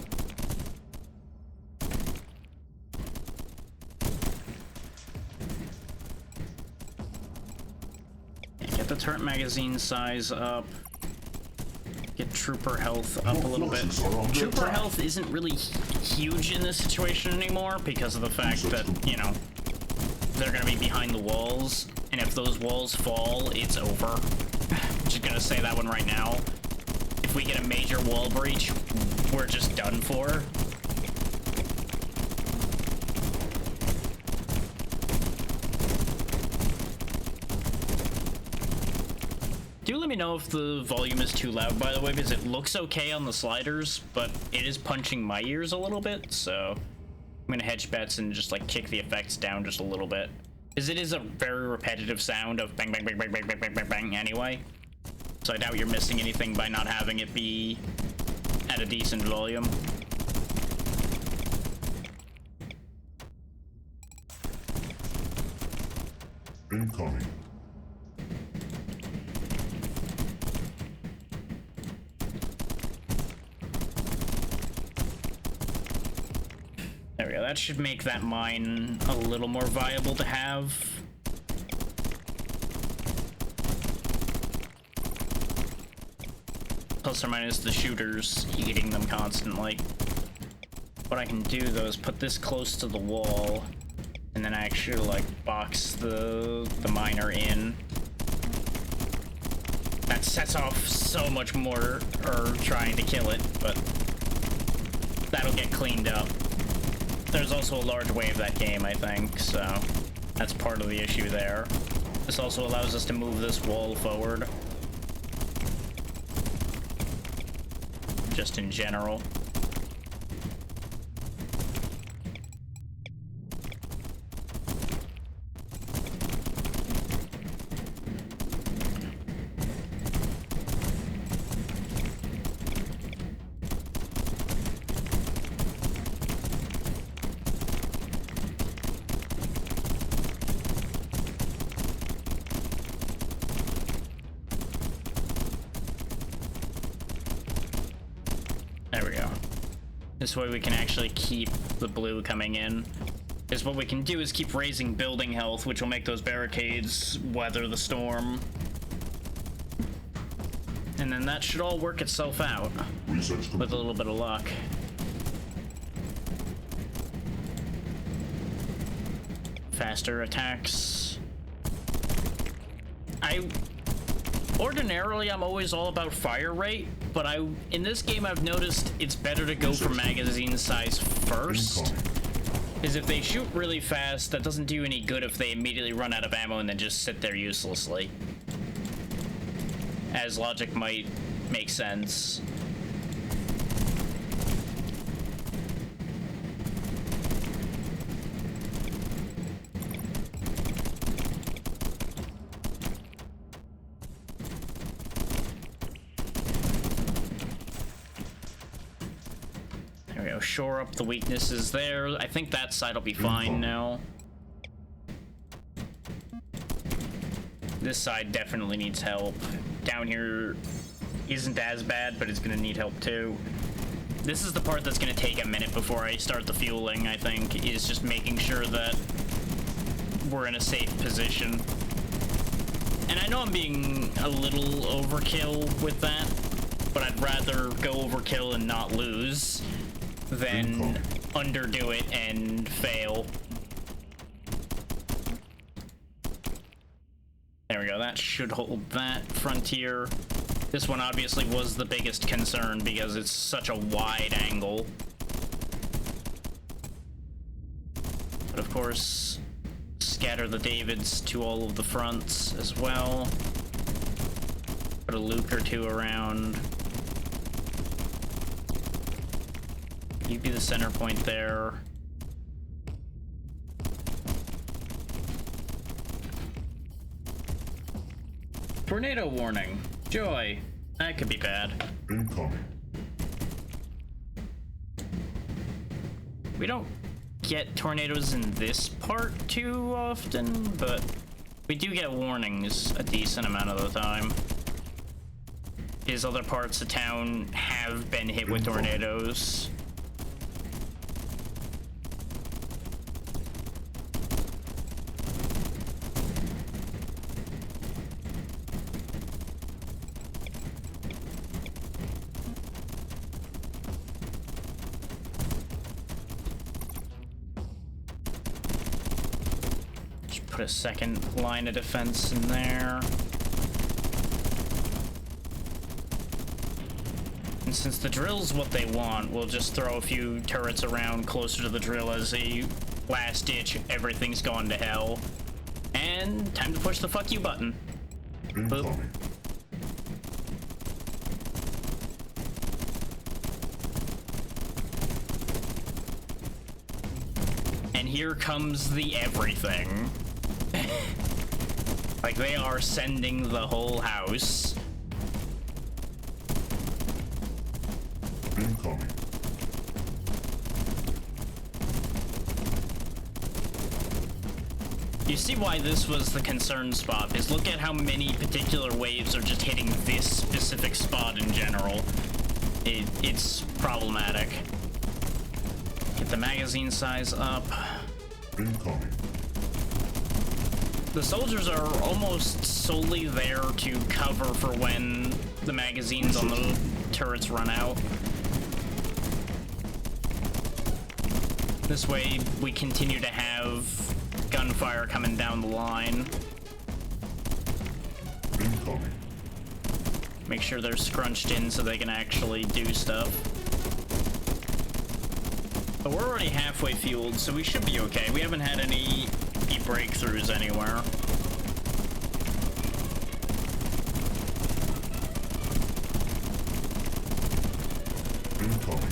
[SPEAKER 2] Get the turret magazine size up. Get trooper health up a little bit. Trooper health isn't really huge in this situation anymore because of the fact that, you know, they're gonna be behind the walls, and if those walls fall, it's over. Just gonna say that one right now. If we get a major wall breach, we're just done for. Do let me know if the volume is too loud, by the way, because it looks okay on the sliders, but it is punching my ears a little bit, so I'm gonna hedge bets and just like kick the effects down just a little bit. Because it is a very repetitive sound of bang, bang, bang, bang, bang, bang, bang, bang, bang anyway. So I doubt you're missing anything by not having it be at a decent volume.
[SPEAKER 3] Incoming.
[SPEAKER 2] There we go. That should make that mine a little more viable to have. Plus or minus the shooters eating them constantly. What I can do though is put this close to the wall, and then I actually like box the miner in. That sets off so much more trying to kill it, but that'll get cleaned up. There's also a large wave that game, I think, so that's part of the issue there. This also allows us to move this wall forward. just in general. There we go. This way we can actually keep the blue coming in. Because what we can do is keep raising building health, which will make those barricades weather the storm. And then that should all work itself out
[SPEAKER 3] Research
[SPEAKER 2] with a little bit of luck. Faster attacks. Ordinarily, I'm always all about fire rate, but in this game I've noticed it's better to go for magazine size first. Is if they shoot really fast, that doesn't do any good if they immediately run out of ammo and then just sit there uselessly. As logic might make sense. Shore up the weaknesses there. I think that side will be fine now. This side definitely needs help. Down here isn't as bad, but it's gonna need help too. This is the part that's gonna take a minute before I start the fueling, I think, is just making sure that we're in a safe position. And I know I'm being a little overkill with that, but I'd rather go overkill and not lose than underdo it and fail. There we go, that should hold that frontier. This one obviously was the biggest concern because it's such a wide angle. But of course, scatter the Davids to all of the fronts as well. Put a Luke or two around. You'd be the center point there. Tornado warning. Joy. That could be bad.
[SPEAKER 3] Incoming.
[SPEAKER 2] We don't get tornadoes in this part too often, but we do get warnings a decent amount of the time. Because other parts of town have been hit with tornadoes. Put a second line of defense in there. And since the drill's what they want, we'll just throw a few turrets around closer to the drill as a last ditch. Everything's gone to hell. And time to push the fuck you button.
[SPEAKER 3] Incoming.
[SPEAKER 2] And here comes the everything. Like, they are sending the whole house.
[SPEAKER 3] Incoming.
[SPEAKER 2] You see why this was the concern spot, is look at how many particular waves are just hitting this specific spot in general. It's problematic. Get the magazine size up.
[SPEAKER 3] Incoming.
[SPEAKER 2] The soldiers are almost solely there to cover for when the magazines on the turrets run out. This way, we continue to have gunfire coming down the line.
[SPEAKER 3] Incoming.
[SPEAKER 2] Make sure they're scrunched in so they can actually do stuff. But we're already halfway fueled, so we should be okay. We haven't had any breakthroughs anywhere.
[SPEAKER 3] Incoming.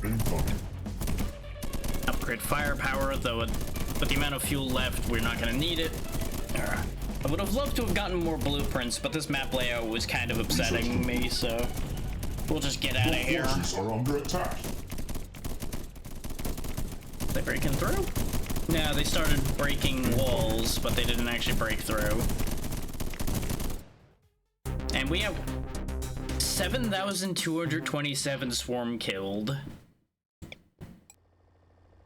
[SPEAKER 3] Incoming.
[SPEAKER 2] Upgrade firepower, though with the amount of fuel left, we're not gonna need it. I would have loved to have gotten more blueprints, but this map layout was kind of upsetting me, so we'll just get out of
[SPEAKER 3] Your
[SPEAKER 2] here.
[SPEAKER 3] forces are under attack.
[SPEAKER 2] They breaking through? No, they started breaking walls, but they didn't actually break through. And we have 7,227 swarm killed.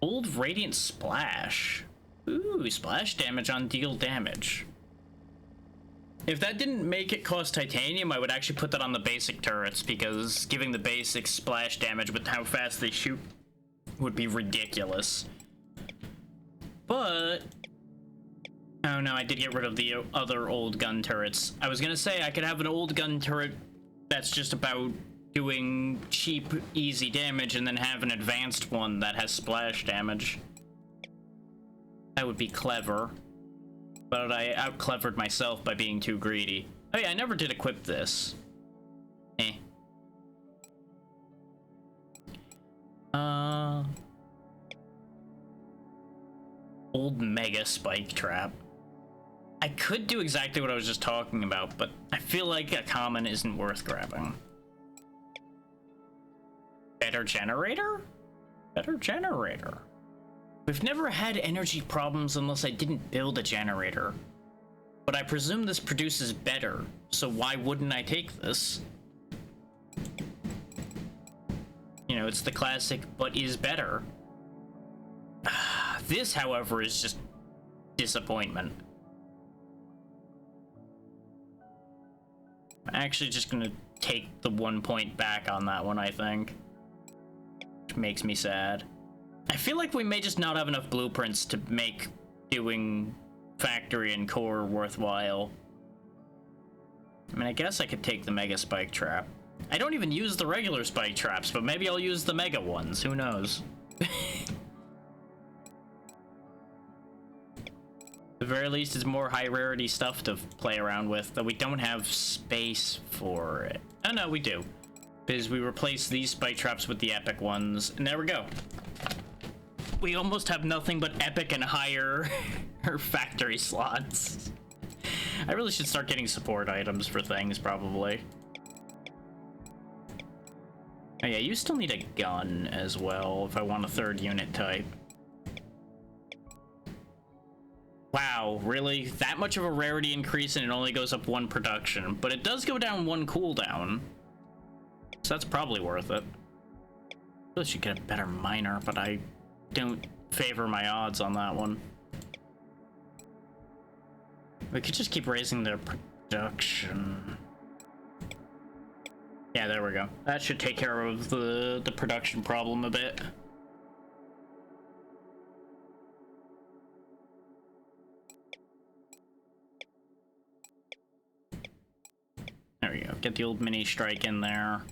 [SPEAKER 2] Old Radiant Splash. Ooh, splash damage on deal damage. If that didn't make it cost titanium, I would actually put that on the basic turrets, because giving the basic splash damage with how fast they shoot would be ridiculous. But oh no, I did get rid of the other old gun turrets. I was gonna say I could have an old gun turret that's just about doing cheap, easy damage, and then have an advanced one that has splash damage. That would be clever. But I out-clevered myself by being too greedy. Oh yeah, I never did equip this. Eh. Old Mega Spike Trap. I could do exactly what I was just talking about, but I feel like a common isn't worth grabbing. Better generator? Better generator. We've never had energy problems unless I didn't build a generator. But I presume this produces better, so why wouldn't I take this? You know, it's the classic, but is better. This, however, is just disappointment. I'm actually just gonna take the 1 point back on that one, I think. Which makes me sad. I feel like we may just not have enough blueprints to make doing factory and core worthwhile. I mean, I guess I could take the Mega Spike Trap. I don't even use the regular spike traps, but maybe I'll use the Mega ones. Who knows? At the very least, it's more high rarity stuff to play around with, though we don't have space for it. Oh no, we do. Because we replaced these spike traps with the epic ones, and there we go. We almost have nothing but epic and higher factory slots. I really should start getting support items for things, probably. Oh yeah, you still need a gun as well if I want a third unit type. Wow, really? That much of a rarity increase and it only goes up 1 production, but it does go down 1 cooldown. So that's probably worth it. Really should get a better miner, but I don't favor my odds on that one. We could just keep raising their production. Yeah, there we go. That should take care of the production problem a bit. There we go. Get the old mini strike in there.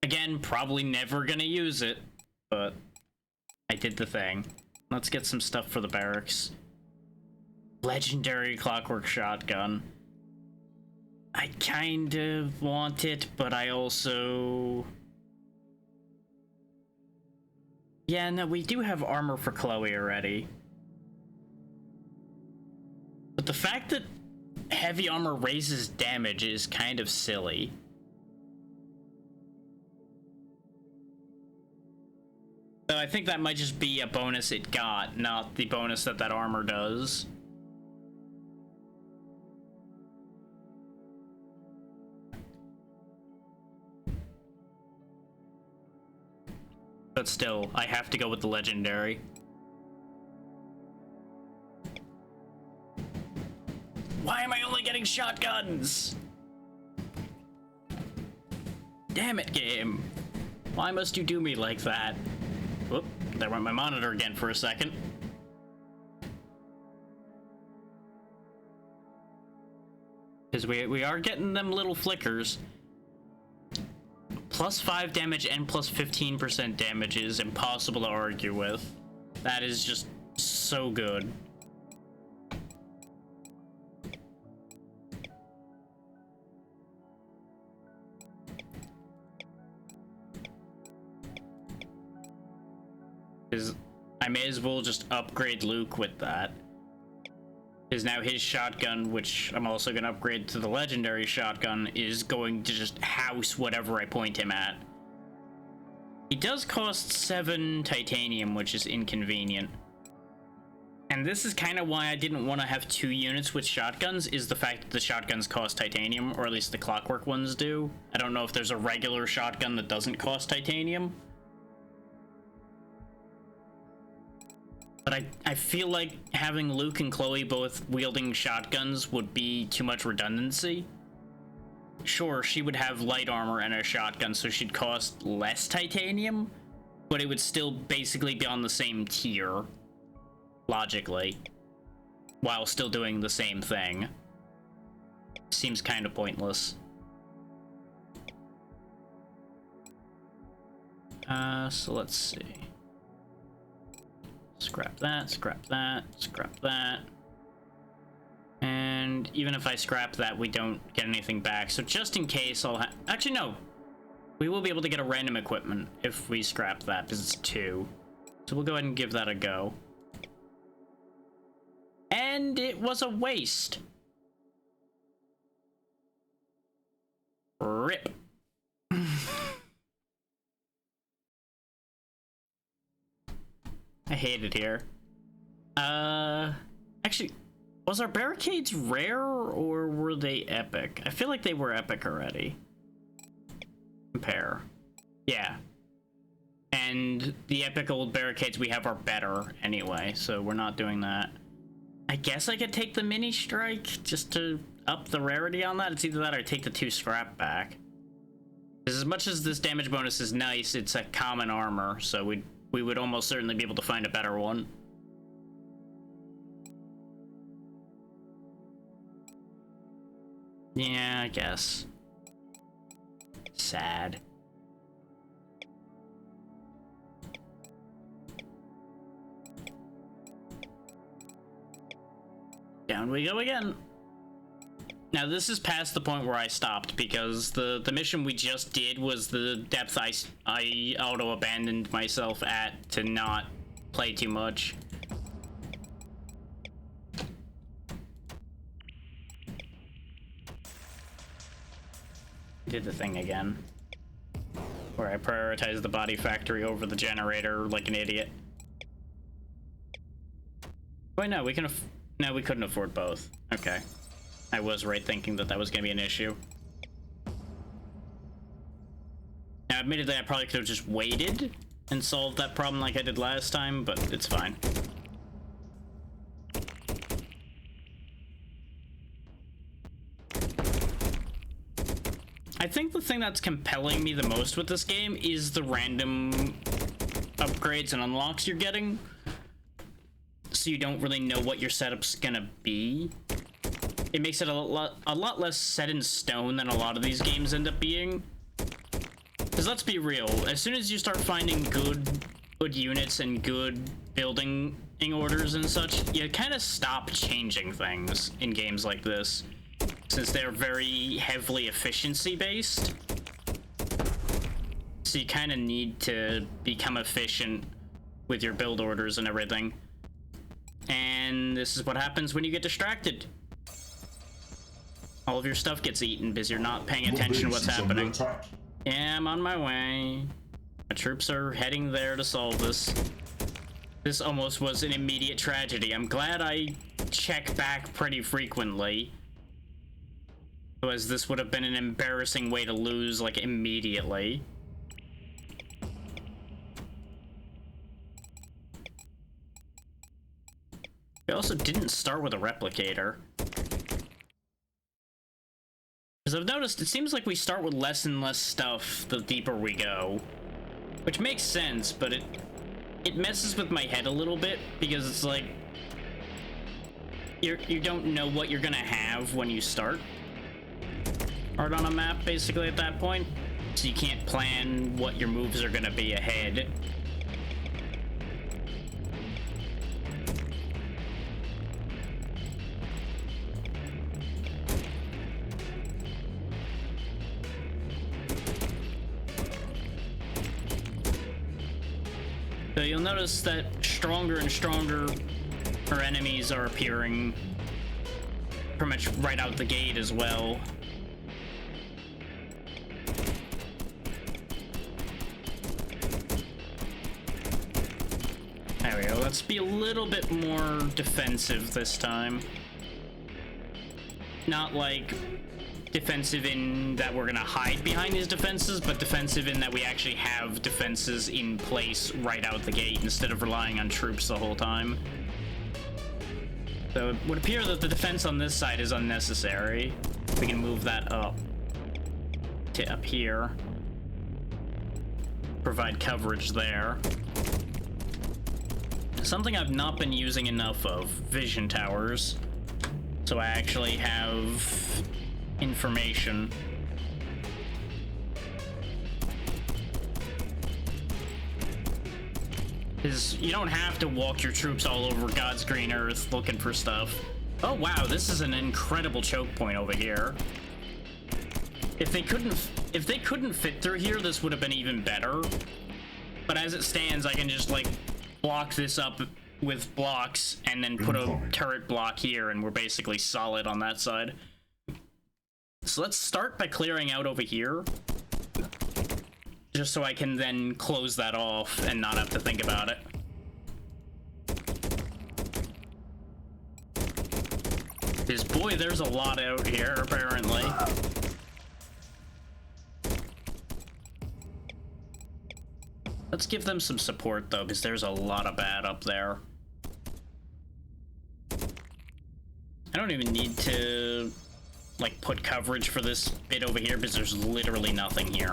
[SPEAKER 2] Again, probably never gonna use it, but I did the thing. Let's get some stuff for the barracks. Legendary clockwork shotgun. I kind of want it, but I also... Yeah, no, we do have armor for Chloe already. But the fact that heavy armor raises damage is kind of silly. So I think that might just be a bonus it got, not the bonus that that armor does. But still, I have to go with the legendary. Why am I only getting shotguns? Damn it, game. Why must you do me like that? Whoop, there went my monitor again for a second. Because we are getting them little flickers. Plus 5 damage and plus 15% damage is impossible to argue with. That is just so good. Because I may as well just upgrade Luke with that. Is now his shotgun, which I'm also going to upgrade to the legendary shotgun, is going to just house whatever I point him at. He does cost 7 titanium, which is inconvenient. And this is kind of why I didn't want to have 2 units with shotguns, is the fact that the shotguns cost titanium, or at least the clockwork ones do. I don't know if there's a regular shotgun that doesn't cost titanium. But I feel like having Luke and Chloe both wielding shotguns would be too much redundancy. Sure, she would have light armor and a shotgun, so she'd cost less titanium, but it would still basically be on the same tier, logically, while still doing the same thing. Seems kind of pointless. So let's see. Scrap that, scrap that, scrap that. And even if I scrap that, we don't get anything back. So just in case, I'll actually, no. We will be able to get a random equipment if we scrap that, because it's 2. So we'll go ahead and give that a go. And it was a waste. RIP. I hate it here. Actually, was our barricades rare or were they epic? I feel like they were epic already. Compare. Yeah. And the epic old barricades we have are better anyway, so we're not doing that. I guess I could take the mini strike just to up the rarity on that. It's either that or take the 2 scrap back. Because as much as this damage bonus is nice, it's a common armor, so we would almost certainly be able to find a better one. Yeah, I guess. Sad. Down we go again. Now this is past the point where I stopped, because the mission we just did was the depth I auto-abandoned myself at to not play too much. Did the thing again. Where I prioritized the body factory over the generator like an idiot. Wait, no, we couldn't afford both. Okay. I was right thinking that that was going to be an issue. Now, admittedly, I probably could have just waited and solved that problem like I did last time, but it's fine. I think the thing that's compelling me the most with this game is the random upgrades and unlocks you're getting. So you don't really know what your setup's gonna be. It makes it a lot less set in stone than a lot of these games end up being. Because let's be real, as soon as you start finding good units and good building orders and such, you kind of stop changing things in games like this, since they're very heavily efficiency based. So you kind of need to become efficient with your build orders and everything. And this is what happens when you get distracted. All of your stuff gets eaten because you're not paying attention to what's happening. Yeah, I'm on my way. My troops are heading there to solve this. This almost was an immediate tragedy. I'm glad I check back pretty frequently, otherwise this would have been an embarrassing way to lose, like, immediately. We also didn't start with a replicator. Because I've noticed it seems like we start with less and less stuff the deeper we go. Which makes sense, but it messes with my head a little bit, because it's like you don't know what you're gonna have when you start. art on a map, basically, at that point. So you can't plan what your moves are gonna be ahead. So you'll notice that stronger and stronger our enemies are appearing pretty much right out the gate as well. There we go. Let's be a little bit more defensive this time. Not like defensive in that we're gonna hide behind these defenses, but defensive in that we actually have defenses in place right out the gate instead of relying on troops the whole time. So it would appear that the defense on this side is unnecessary. We can move that up to up here. Provide coverage there. Something I've not been using enough of, vision towers. So I actually have information. Is you don't have to walk your troops all over God's green earth looking for stuff. Oh wow, this is an incredible choke point over here. If they couldn't fit through here, this would have been even better. But as it stands, I can just like block this up with blocks and then put a turret block here, and we're basically solid on that side. So let's start by clearing out over here, just so I can then close that off and not have to think about it. Because boy, there's a lot out here, apparently. Let's give them some support, though, because there's a lot of bad up there. I don't even need to like put coverage for this bit over here because there's literally nothing here.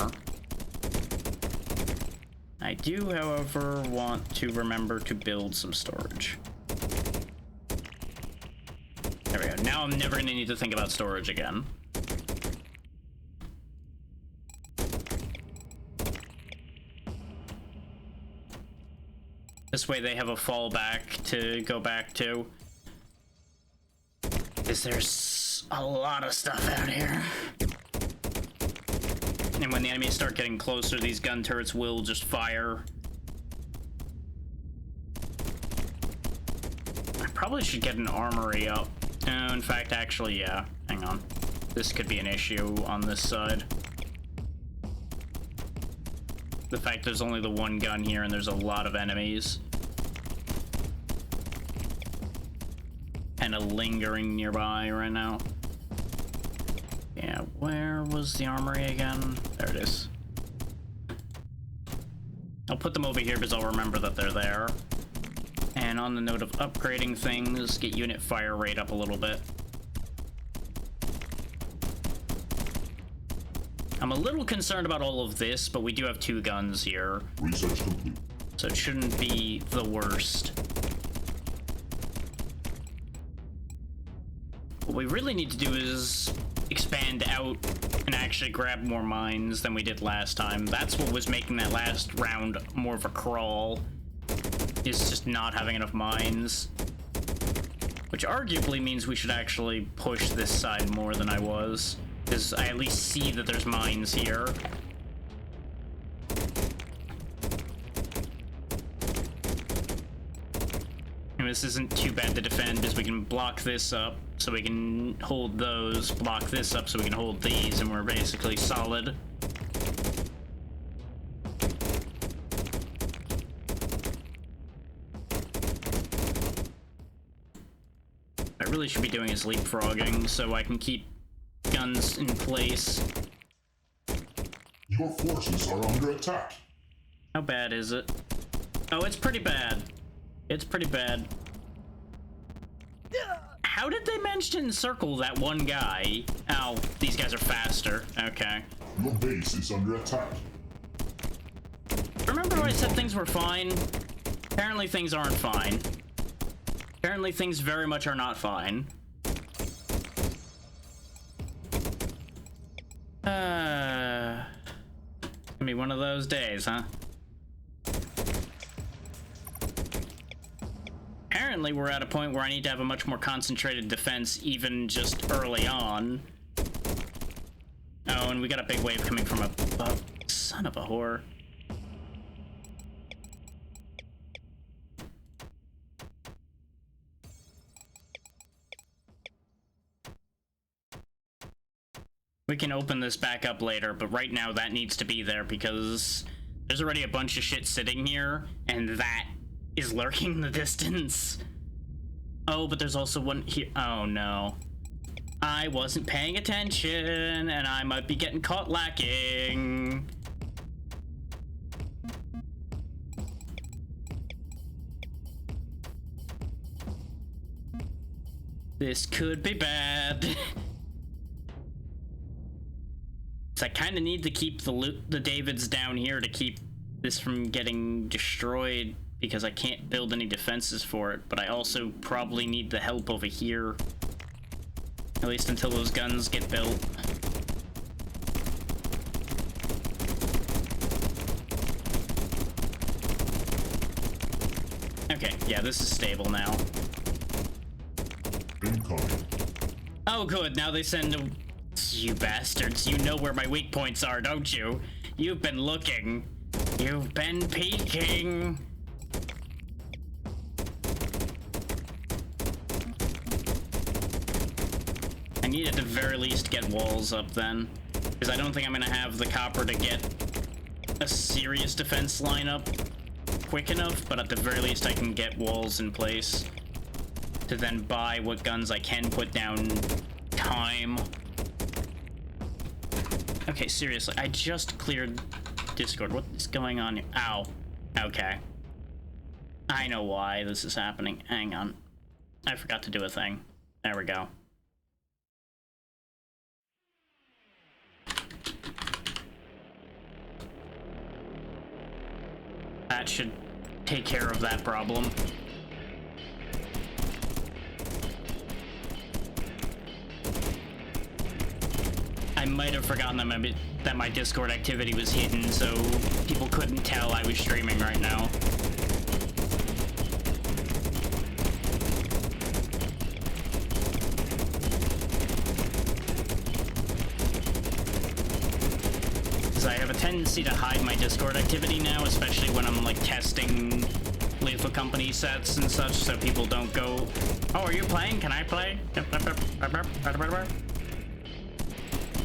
[SPEAKER 2] I do, however, want to remember to build some storage. There we go. Now I'm never going to need to think about storage again. This way they have a fallback to go back to. Because there's a lot of stuff out here. And when the enemies start getting closer, these gun turrets will just fire. I probably should get an armory up. No, in fact, actually, yeah. Hang on. This could be an issue on this side. The fact there's only the one gun here and there's a lot of enemies. Kind of lingering nearby right now. Yeah, where was the armory again? There it is. I'll put them over here because I'll remember that they're there. And on the note of upgrading things, get unit fire rate up a little bit. I'm a little concerned about all of this, but we do have 2 guns here.
[SPEAKER 3] Research complete.
[SPEAKER 2] So it shouldn't be the worst. What we really need to do is expand out and actually grab more mines than we did last time. That's what was making that last round more of a crawl, is just not having enough mines. Which arguably means we should actually push this side more than I was, because I at least see that there's mines here. And this isn't too bad to defend because we can block this up so we can hold those, block this up so we can hold these, and we're basically solid. What I really should be doing is leapfrogging so I can keep guns in place.
[SPEAKER 3] Your forces are under attack.
[SPEAKER 2] How bad is it? Oh, it's pretty bad. It's pretty bad. How did they manage to encircle that one guy? Oh, these guys are faster. Okay.
[SPEAKER 3] Your base is under attack.
[SPEAKER 2] Remember I said things were fine? Apparently things aren't fine. Apparently things very much are not fine. Gonna be one of those days, huh? Apparently, we're at a point where I need to have a much more concentrated defense, even just early on. Oh, and we got a big wave coming from above. Son of a whore. We can open this back up later, but right now that needs to be there because there's already a bunch of shit sitting here, and that is lurking in the distance. Oh, but there's also one here. Oh no. I wasn't paying attention, and I might be getting caught lacking. This could be bad. So I kind of need to keep the Davids down here to keep this from getting destroyed because I can't build any defenses for it, but I also probably need the help over here. At least until those guns get built. Okay, yeah, this is stable now.
[SPEAKER 3] Incoming.
[SPEAKER 2] Oh good, now they send you bastards, you know where my weak points are, don't you? You've been looking. You've been peeking. I need at the very least get walls up then, because I don't think I'm gonna have the copper to get a serious defense lineup quick enough, but at the very least I can get walls in place to then buy what guns I can put down time. Okay, seriously, I just cleared Discord. What is going on here? Ow. Okay. I know why this is happening. Hang on. I forgot to do a thing. There we go. That should take care of that problem. I might have forgotten that my Discord activity was hidden, so people couldn't tell I was streaming right now. Because I have a tendency to hide my Discord activity now, especially when I'm like testing Lethal Company sets and such, so people don't go, "Oh, are you playing? Can I play?"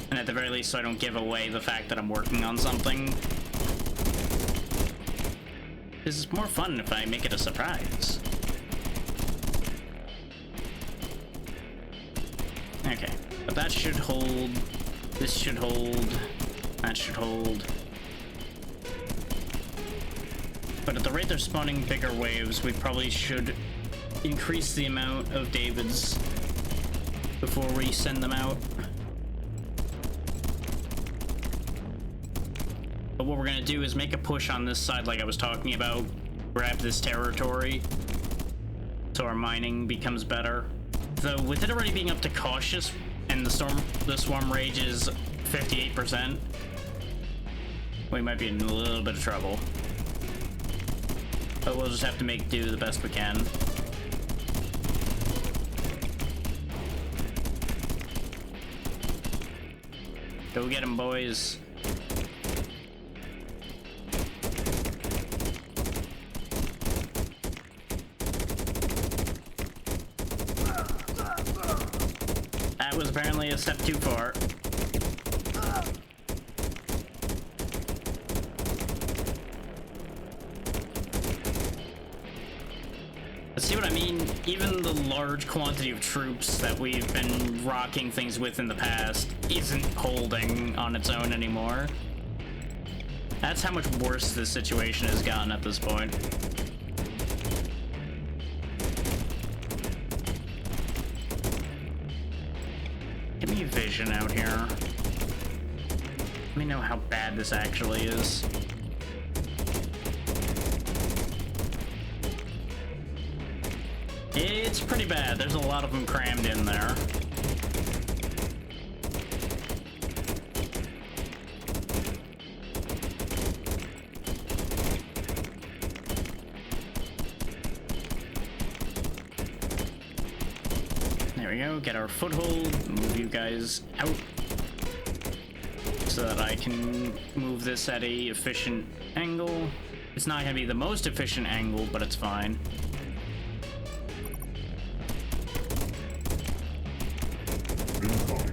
[SPEAKER 2] And at the very least, so I don't give away the fact that I'm working on something. This is more fun if I make it a surprise. Okay, but that should hold. This should hold. That should hold. But at the rate they're spawning bigger waves, we probably should increase the amount of Davids before we send them out. But what we're gonna do is make a push on this side like I was talking about, grab this territory so our mining becomes better. Though with it already being up to cautious and the swarm rage is 58%, we might be in a little bit of trouble. But we'll just have to make do the best we can. Go get him, boys. That was apparently a step too far. But see what I mean? Even the large quantity of troops that we've been rocking things with in the past isn't holding on its own anymore. That's how much worse this situation has gotten at this point. Give me a vision out here. Let me know how bad this actually is. It's pretty bad. There's a lot of them crammed in there. we go. Get our foothold. Move you guys out so that I can move this at a efficient angle. It's not going to be the most efficient angle, but it's fine.
[SPEAKER 3] Incoming.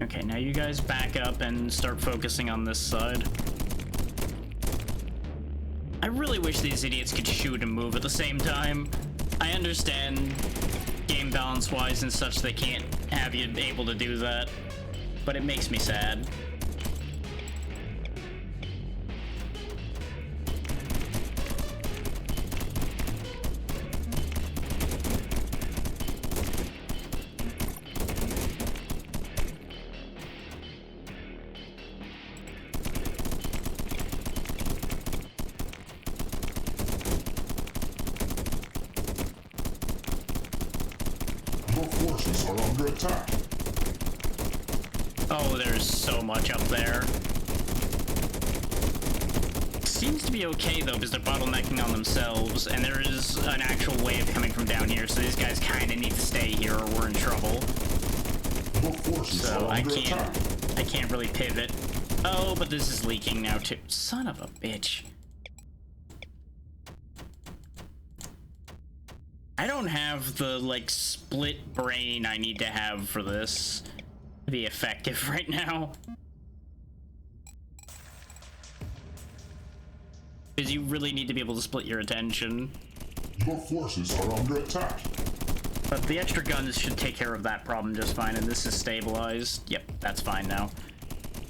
[SPEAKER 2] Okay, now you guys back up and start focusing on this side. I really wish these idiots could shoot and move at the same time. I understand game balance wise and such they can't have you able to do that, but it makes me sad.
[SPEAKER 3] Your forces are under attack.
[SPEAKER 2] Oh, there's so much up there. Seems to be okay though, because they're bottlenecking on themselves, and there is an actual wave coming from down here, so these guys kind of need to stay here or we're in trouble.
[SPEAKER 3] Your forces
[SPEAKER 2] So
[SPEAKER 3] are under attack.
[SPEAKER 2] I can't really pivot. Oh, but this is leaking now too. Son of a bitch. I don't have the, like, split brain I need to have for this to be effective right now. Because you really need to be able to split your attention.
[SPEAKER 3] Your forces are under attack.
[SPEAKER 2] But the extra guns should take care of that problem just fine, and this is stabilized. Yep, that's fine now.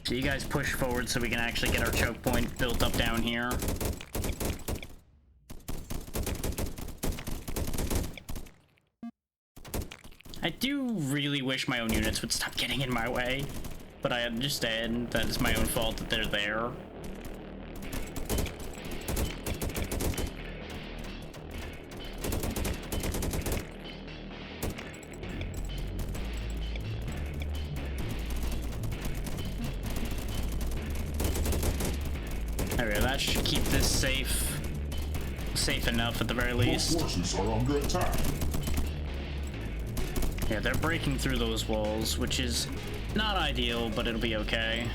[SPEAKER 2] So you guys push forward so we can actually get our choke point built up down here. I do really wish my own units would stop getting in my way, but I understand that it's my own fault that they're there. There we go, that should keep this safe enough at the very
[SPEAKER 3] Your
[SPEAKER 2] least.
[SPEAKER 3] forces are under attack.
[SPEAKER 2] Yeah, they're breaking through those walls, which is not ideal, but it'll be okay.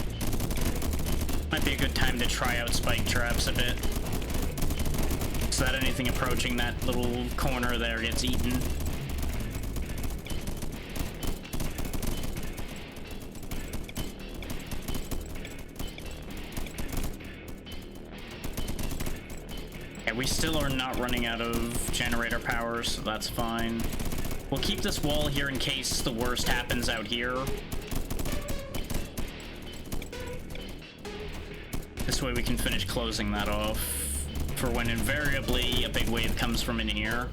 [SPEAKER 2] Might be a good time to try out spike traps a bit, so that anything approaching that little corner there gets eaten. Yeah, we still are not running out of generator power, so that's fine. We'll keep this wall here in case the worst happens out here. This way we can finish closing that off for when invariably a big wave comes from in here.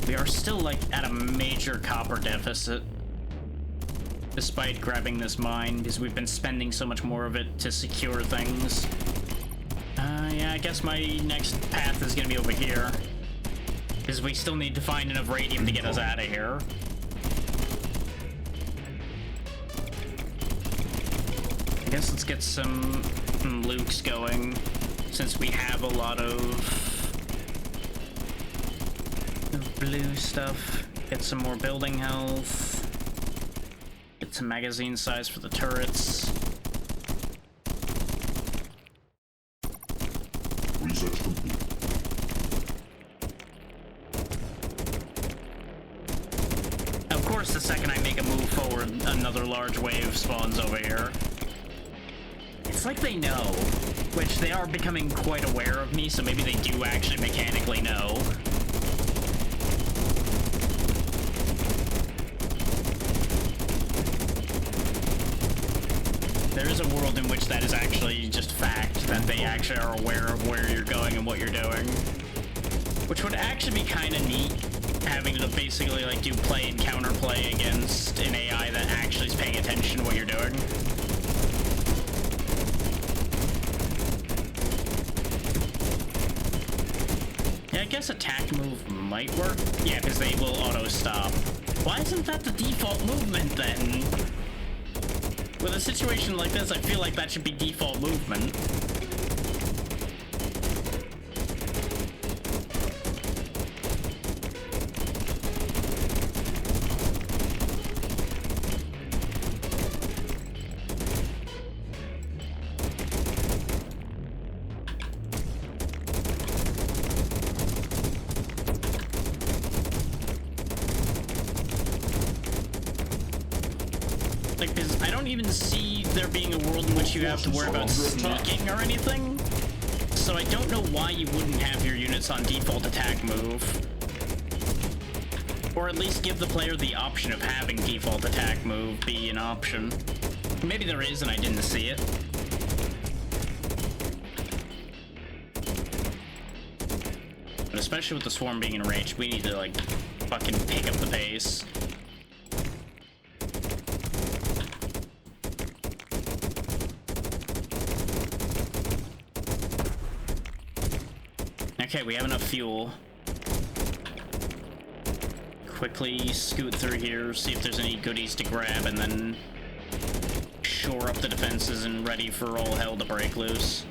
[SPEAKER 2] We are still like at a major copper deficit, despite grabbing this mine, because we've been spending so much more of it to secure things. Yeah, I guess my next path is gonna be over here, because we still need to find enough radium to get us out of here. I guess let's get some Lukes going, since we have a lot of blue stuff. Get some more building health. Get some magazine size for the turrets.
[SPEAKER 3] Research complete.
[SPEAKER 2] Of course, the second I make a move forward, another large wave spawns over here. It's like they know, which they are becoming quite aware of me, so maybe they do actually mechanically know. There is a world in which that is actually just fact, that they actually are aware of where you're going and what you're doing. Which would actually be kind of neat, having to basically like do play and counterplay against an AI that actually is paying attention to what you're doing. Yeah, I guess attack move might work. Yeah, because they will auto-stop. Why isn't that the default movement then? With a situation like this, I feel like that should be default movement. Like, because I don't even see there being a world in which you have to worry about sneaking or anything. So I don't know why you wouldn't have your units on default attack move. Or at least give the player the option of having default attack move be an option. Maybe there is and I didn't see it. But especially with the swarm being enraged, we need to, like, fucking pick up the pace. Okay, we have enough fuel. Quickly scoot through here, see if there's any goodies to grab, and then shore up the defenses and ready for all hell to break loose.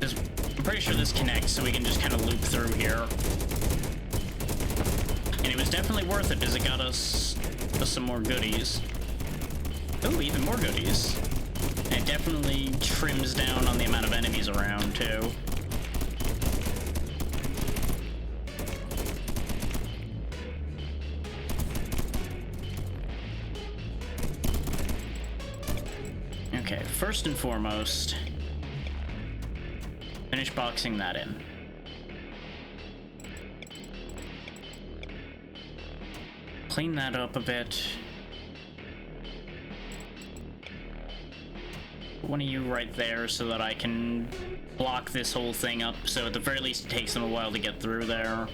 [SPEAKER 2] I'm pretty sure this connects, so we can just kind of loop through here. And it was definitely worth it because it got us some more goodies. Oh, even more goodies. And it definitely trims down on the amount of enemies around, too. Okay, first and foremost, finish boxing that in. Clean that up a bit. Put one of you right there so that I can block this whole thing up, so at the very least it takes them a while to get through there.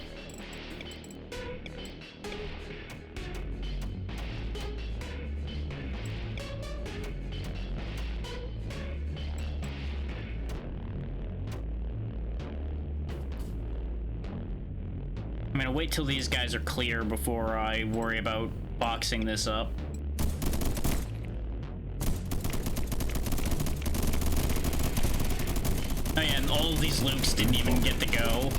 [SPEAKER 2] I'm gonna wait till these guys are clear before I worry about boxing this up. Oh yeah, and all of these Lukes didn't even get to go.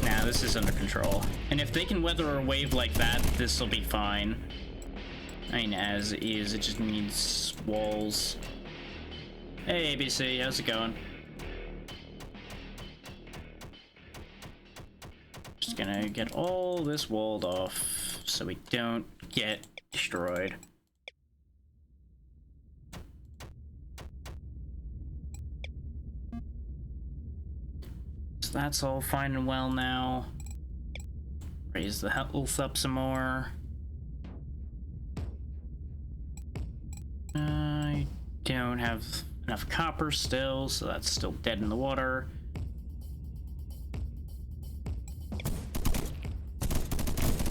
[SPEAKER 2] Nah, this is under control. And if they can weather a wave like that, this will be fine. I mean, as is, it just needs walls. Hey, ABC, how's it going? Just gonna get all this walled off so we don't get destroyed. So that's all fine and well now. Raise the health up some more. I don't have enough copper still, so that's still dead in the water.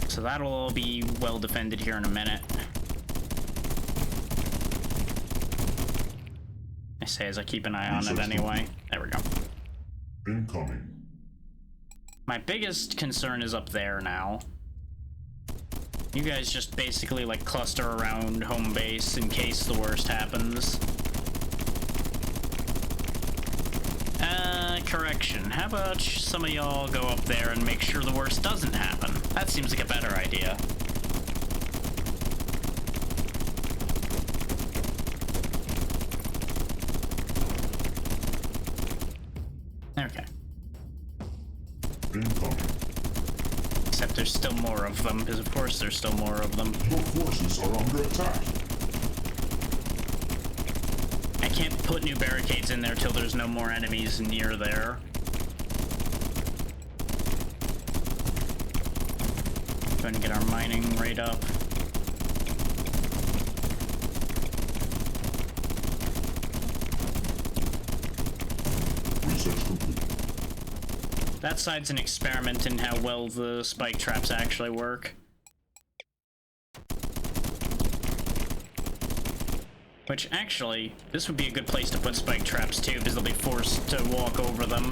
[SPEAKER 2] So that'll all be well defended here in a minute. I say as I keep an eye on it anyway. There we go.
[SPEAKER 3] Incoming.
[SPEAKER 2] My biggest concern is up there now. You guys just basically like cluster around home base in case the worst happens. Correction. How about some of y'all go up there and make sure the worst doesn't happen? That seems like a better idea. Okay.
[SPEAKER 3] Incoming.
[SPEAKER 2] Except there's still more of them, because of course there's still more of them.
[SPEAKER 3] Your forces are under attack.
[SPEAKER 2] I can't put new barricades in there till there's no more enemies near there. Going to get our mining rate up.
[SPEAKER 3] Research complete.
[SPEAKER 2] That side's an experiment in how well the spike traps actually work. Which, actually, this would be a good place to put spike traps too, because they'll be forced to walk over them.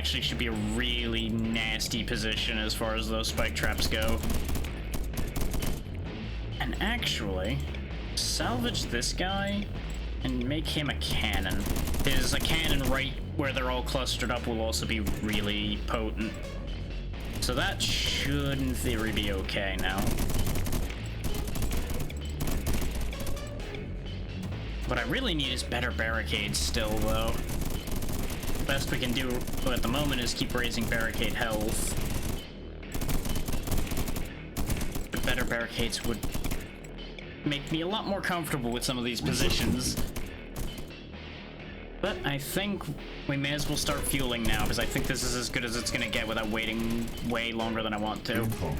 [SPEAKER 2] actually should be a really nasty position as far as those spike traps go. And actually, salvage this guy and make him a cannon. Because a cannon right where they're all clustered up will also be really potent. So that should, in theory, be okay now. What I really need is better barricades still, though. The best we can do at the moment is keep raising barricade health. But better barricades would make me a lot more comfortable with some of these positions. But I think we may as well start fueling now, because I think this is as good as it's gonna get without waiting way longer than I want to.
[SPEAKER 3] Incoming.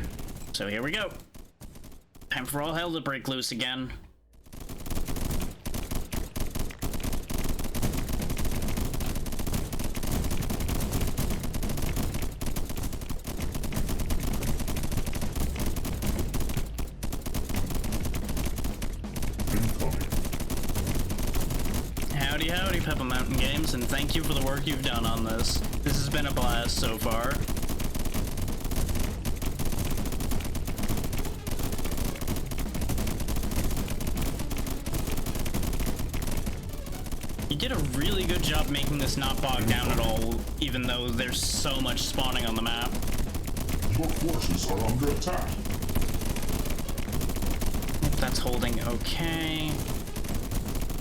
[SPEAKER 2] So here we go. Time for all hell to break loose again.
[SPEAKER 3] Incoming.
[SPEAKER 2] Howdy, howdy, Pebble Mountain Games, and thank you for the work you've done on this. This has been a blast so far. You did a really good job making this not bogged down at all, even though there's so much spawning on the map.
[SPEAKER 3] Your forces are under attack.
[SPEAKER 2] That's holding okay.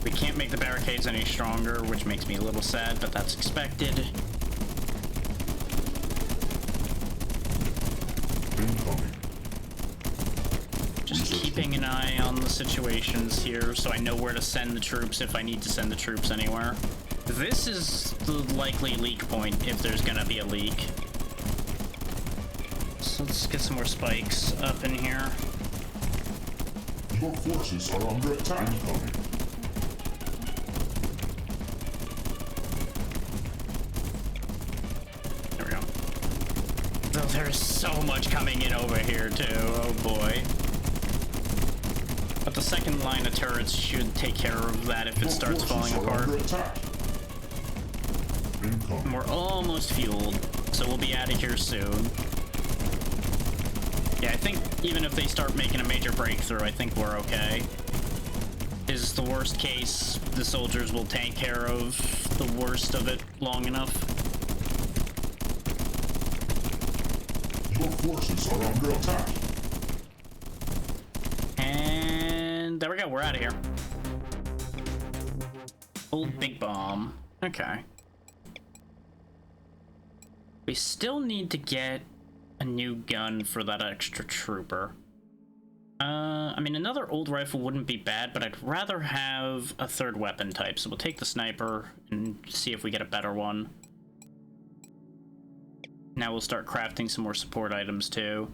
[SPEAKER 2] We can't make the barricades any stronger, which makes me a little sad, but that's expected.
[SPEAKER 3] Incoming.
[SPEAKER 2] Just keeping an eye on the situations here so I know where to send the troops if I need to send the troops anywhere. This is the likely leak point if there's gonna be a leak. So let's get some more spikes up in here.
[SPEAKER 3] Your forces are under attack. Incoming.
[SPEAKER 2] There we go. Though there's so much coming in over here too, oh boy. But the second line of turrets should take care of that if it
[SPEAKER 3] Your
[SPEAKER 2] starts falling
[SPEAKER 3] forces are
[SPEAKER 2] apart.
[SPEAKER 3] under attack. Incoming.
[SPEAKER 2] We're almost fueled, so we'll be out of here soon. Yeah, I think even if they start making a major breakthrough, I think we're okay. Is the worst case, the soldiers will take care of the worst of it long enough.
[SPEAKER 3] Your forces are under attack.
[SPEAKER 2] And there we go, we're out of here. Old big bomb. Okay. We still need to get a new gun for that extra trooper. I mean, another old rifle wouldn't be bad, but I'd rather have a third weapon type, so we'll take the sniper and see if we get a better one. Now we'll start crafting some more support items, too.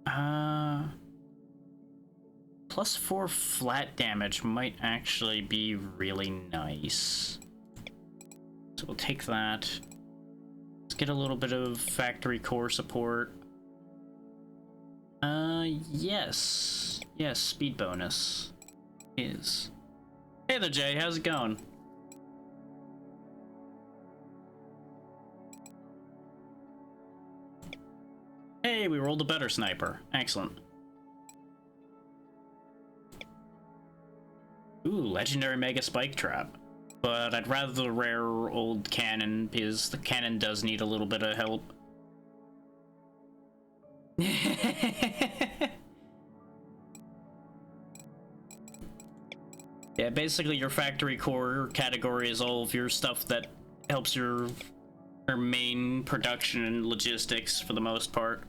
[SPEAKER 2] +4 flat damage might actually be really nice. So we'll take that. Let's get a little bit of factory core support. Yes. Yes, speed bonus is. Hey there, Jay, how's it going? Hey, we rolled a better sniper. Excellent. Ooh, legendary mega spike trap. But I'd rather the rare old cannon, because the cannon does need a little bit of help. Yeah, basically your factory core category is all of your stuff that helps your main production and logistics for the most part.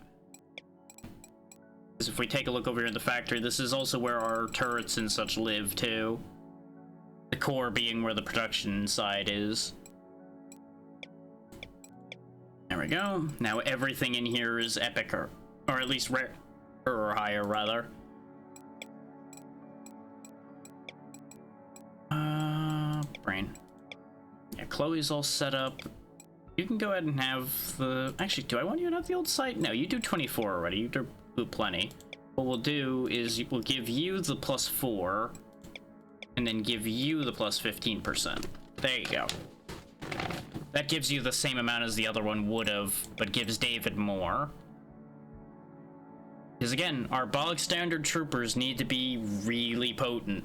[SPEAKER 2] Because if we take a look over here at the factory, this is also where our turrets and such live too. The core being where the production side is. There we go. Now everything in here is epic, or at least rare, or higher rather. Brain. Yeah, Chloe's all set up. You can go ahead and have the... Actually, do I want you to have the old site? No, you do 24 already. You do plenty. What we'll do is we'll give you the +4, and then give you the +15%. There you go. that gives you the same amount as the other one would have, but gives David more. Because again, our bog standard troopers need to be really potent.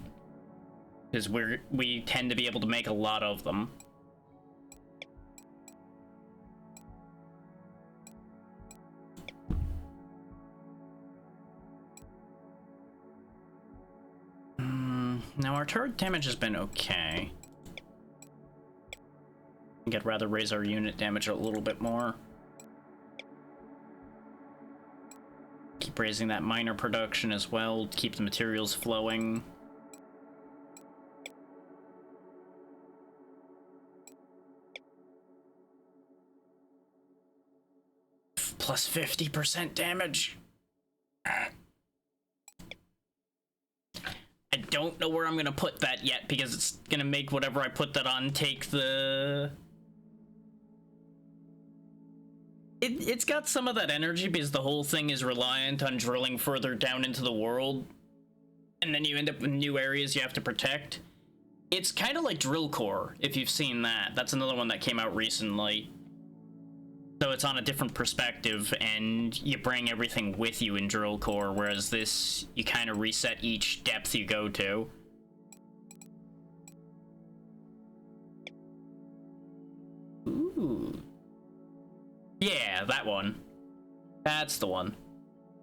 [SPEAKER 2] Because we tend to be able to make a lot of them. Now our turret damage has been okay. I think I'd rather raise our unit damage a little bit more. Keep raising that miner production as well, keep the materials flowing. Plus 50% damage. I don't know where I'm gonna put that yet because it's gonna make whatever I put that on take the... It's got some of that energy because the whole thing is reliant on drilling further down into the world. And then you end up with new areas you have to protect. It's kind of like Drill Core, if you've seen that. That's another one that came out recently. So it's on a different perspective, and you bring everything with you in Drill Core, whereas this, you kind of reset each depth you go to. Ooh. Yeah, that one. That's the one.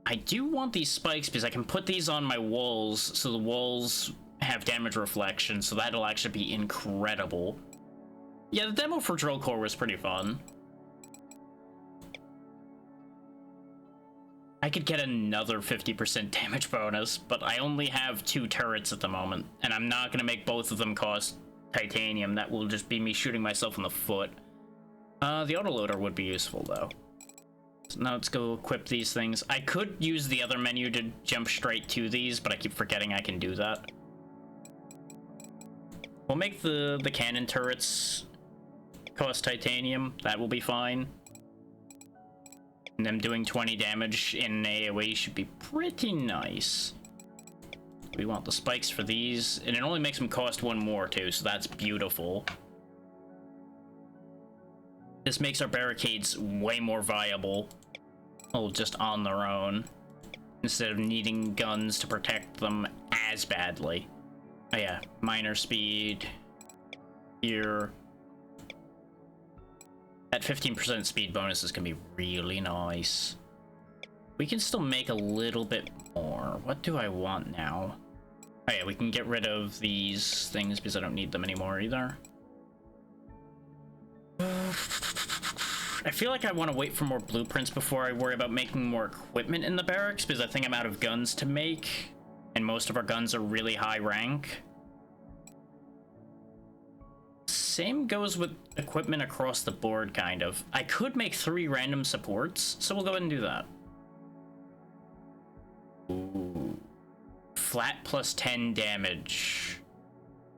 [SPEAKER 2] I do want these spikes because I can put these on my walls, so the walls have damage reflection, so that'll actually be incredible. Yeah, the demo for Drill Core was pretty fun. I could get another 50% damage bonus, but I only have 2 turrets at the moment, and I'm not going to make both of them cost titanium. That will just be me shooting myself in the foot. The autoloader would be useful, though. So now let's go equip these things. I could use the other menu to jump straight to these, but I keep forgetting I can do that. We'll make the cannon turrets cost titanium. That will be fine. And them doing 20 damage in AoE should be pretty nice. We want the spikes for these, and it only makes them cost 1 more too, so that's beautiful. This makes our barricades way more viable. Oh, just on their own, instead of needing guns to protect them as badly. Oh yeah, miner speed here. That 15% speed bonus is gonna be really nice. We can still make a little bit more. What do I want now? Oh yeah, we can get rid of these things because I don't need them anymore either. I feel like I want to wait for more blueprints before I worry about making more equipment in the barracks because I think I'm out of guns to make, and most of our guns are really high rank. Same goes with equipment across the board, kind of. I could make 3 random supports, so we'll go ahead and do that. Ooh. Flat plus 10 damage.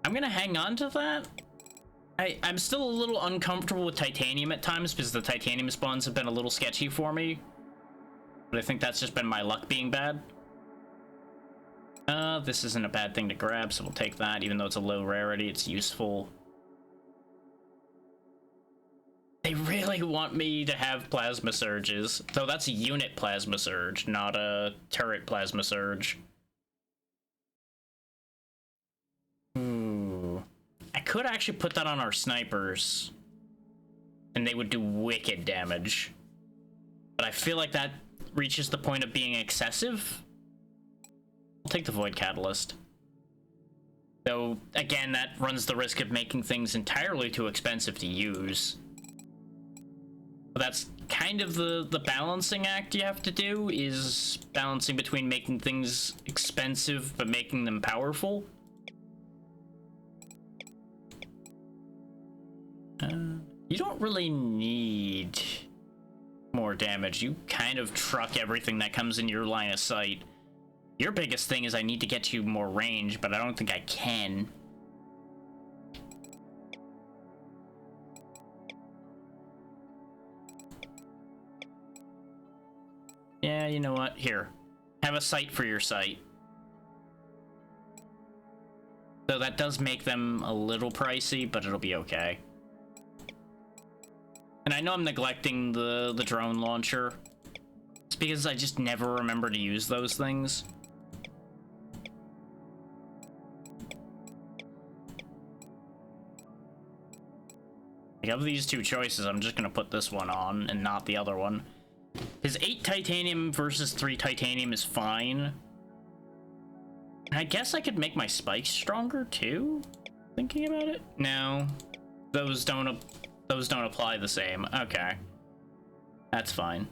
[SPEAKER 2] I'm gonna hang on to that. I'm still a little uncomfortable with titanium at times because the titanium spawns have been a little sketchy for me. But I think that's just been my luck being bad. This isn't a bad thing to grab, so we'll take that. Even though it's a low rarity, it's useful. They really want me to have plasma surges, though that's a unit plasma surge, not a turret plasma surge. Ooh. I could actually put that on our snipers, and they would do wicked damage. But I feel like that reaches the point of being excessive. I'll take the Void Catalyst. Though, again, that runs the risk of making things entirely too expensive to use. But that's kind of the balancing act you have to do, is balancing between making things expensive but making them powerful. You don't really need more damage. You kind of truck everything that comes in your line of sight. Your biggest thing is I need to get you more range, but I don't think I can. Yeah, you know what? Here. Have a sight for your sight. So that does make them a little pricey, but it'll be okay. And I know I'm neglecting the drone launcher. It's because I just never remember to use those things. Like, of these two choices, I'm just gonna put this one on and not the other one. His 8 titanium versus 3 titanium is fine. I guess I could make my spikes stronger too? Thinking about it? No. Those don't apply the same. Okay. That's fine.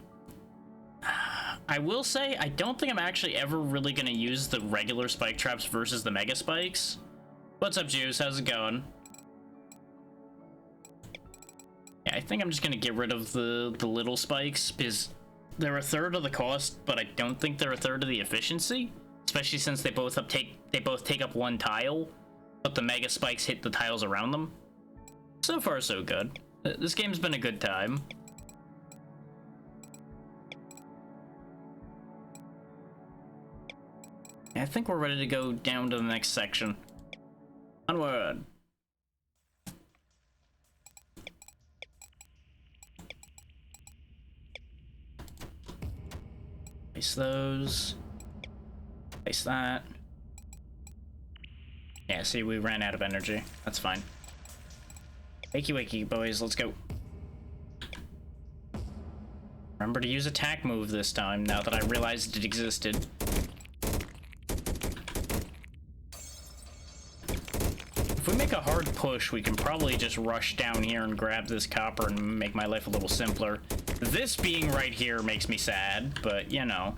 [SPEAKER 2] I will say, I don't think I'm actually ever really gonna use the regular spike traps versus the mega spikes. What's up, Juice? How's it going? Yeah, I think I'm just gonna get rid of the little spikes because they're a third of the cost, but I don't think they're a third of the efficiency. Especially since they both take up 1 tile, but the mega spikes hit the tiles around them. So far, so good. This game's been a good time. I think we're ready to go down to the next section. Onward. Place those. Place that. Yeah, see, we ran out of energy. That's fine. Wakey wakey, boys, let's go. Remember to use attack move this time, now that I realized it existed. If we make a hard push, we can probably just rush down here and grab this copper and make my life a little simpler. This being right here makes me sad, but, you know.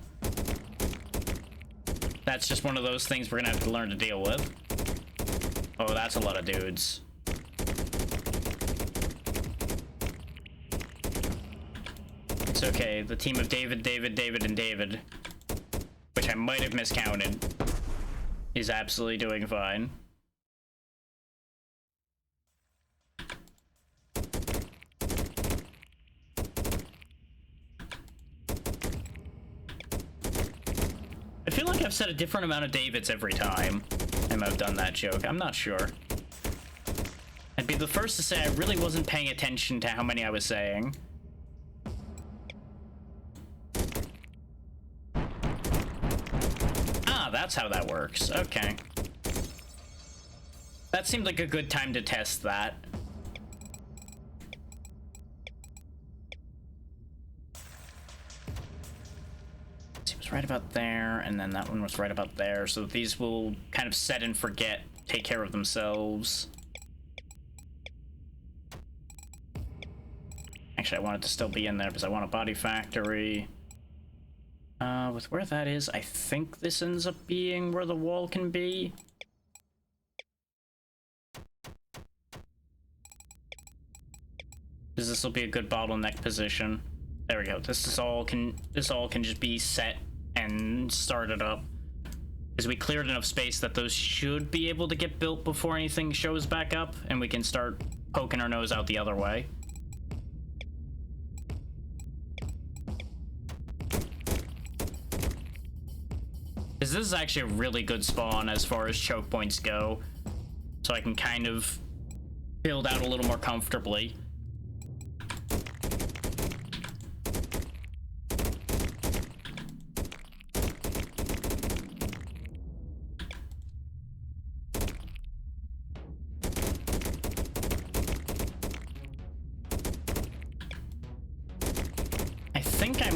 [SPEAKER 2] That's just one of those things we're gonna have to learn to deal with. Oh, that's a lot of dudes. It's okay, the team of David, and David, which I might have miscounted, is absolutely doing fine. I feel like I've said a different amount of Davids every time I've done that joke. I'm not sure. I'd be the first to say I really wasn't paying attention to how many I was saying. Ah, that's how that works. Okay. That seemed like a good time to test that. Right about there, and then that one was right about there, so these will kind of set and forget, take care of themselves. Actually, I want it to still be in there because I want a body factory. With where that is, I think this ends up being where the wall can be. Because this will be a good bottleneck position. There we go. This all can just be set and started up, because we cleared enough space that those should be able to get built before anything shows back up, and we can start poking our nose out the other way. Because this is actually a really good spawn as far as choke points go, so I can kind of build out a little more comfortably.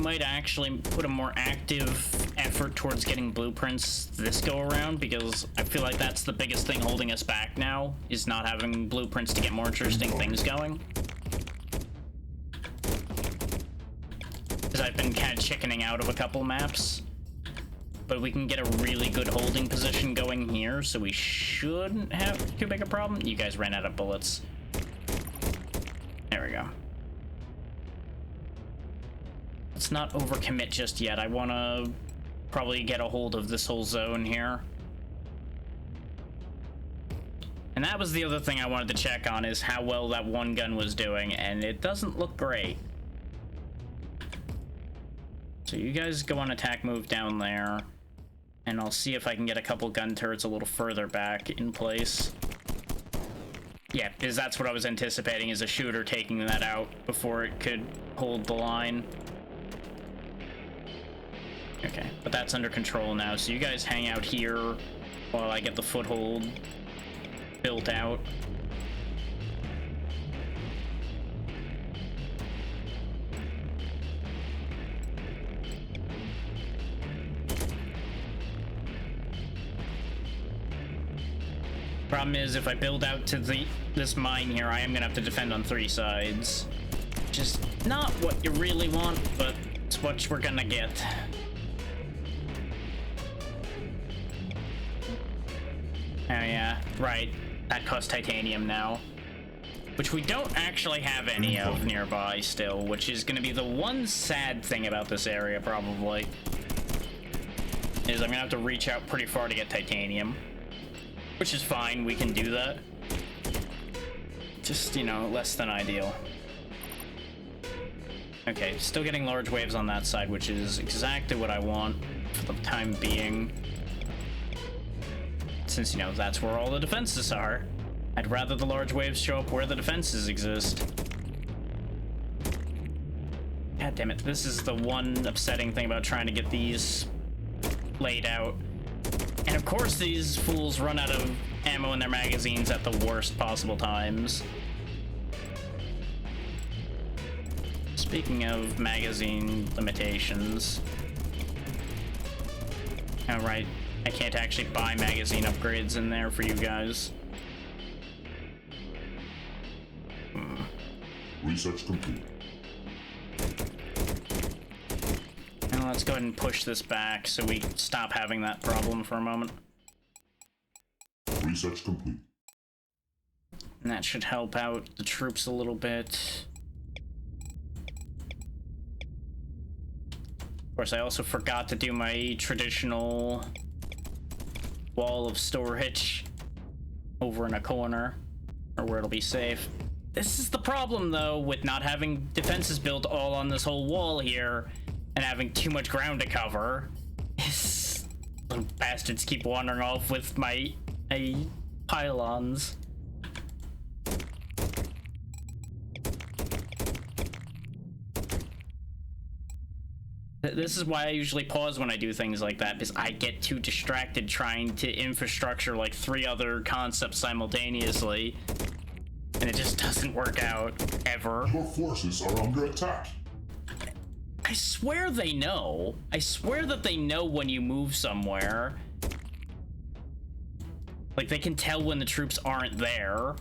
[SPEAKER 2] Might actually put a more active effort towards getting blueprints this go around, because I feel like that's the biggest thing holding us back now, is not having blueprints to get more interesting things going. Because I've been kind of chickening out of a couple maps, but we can get a really good holding position going here, so we shouldn't have too big a problem. You guys ran out of bullets. There we go. Let's not overcommit just yet. I want to probably get a hold of this whole zone here. And that was the other thing I wanted to check on, is how well that one gun was doing, and it doesn't look great. So you guys go on attack move down there, and I'll see if I can get a couple gun turrets a little further back in place. Yeah, because that's what I was anticipating, is a shooter taking that out before it could hold the line. Okay, but that's under control now, so you guys hang out here while I get the foothold built out. Problem is, if I build out to this mine here, I am gonna have to defend on 3 sides. Which is not what you really want, but it's what we're gonna get. Oh yeah, right. That costs titanium now. Which we don't actually have any of nearby still, which is gonna be the one sad thing about this area, probably. Is I'm gonna have to reach out pretty far to get titanium. Which is fine, we can do that. Just, you know, less than ideal. Okay, still getting large waves on that side, which is exactly what I want for the time being. Since, you know, that's where all the defenses are. I'd rather the large waves show up where the defenses exist. God damn it, this is the one upsetting thing about trying to get these laid out. And of course these fools run out of ammo in their magazines at the worst possible times. Speaking of magazine limitations... Oh right, I can't actually buy magazine upgrades in there for you guys.
[SPEAKER 3] Research complete.
[SPEAKER 2] Now let's go ahead and push this back so we stop having that problem for a moment.
[SPEAKER 3] Research complete.
[SPEAKER 2] And that should help out the troops a little bit. Of course, I also forgot to do my traditional wall of storage over in a corner, or where it'll be safe. This is the problem, though, with not having defenses built all on this whole wall here, and having too much ground to cover. Little bastards keep wandering off with my pylons. This is why I usually pause when I do things like that, because I get too distracted trying to infrastructure like 3 other concepts simultaneously, and it just doesn't work out, ever.
[SPEAKER 3] Your forces are under attack.
[SPEAKER 2] I swear they know. I swear that they know when you move somewhere. Like, they can tell when the troops aren't there.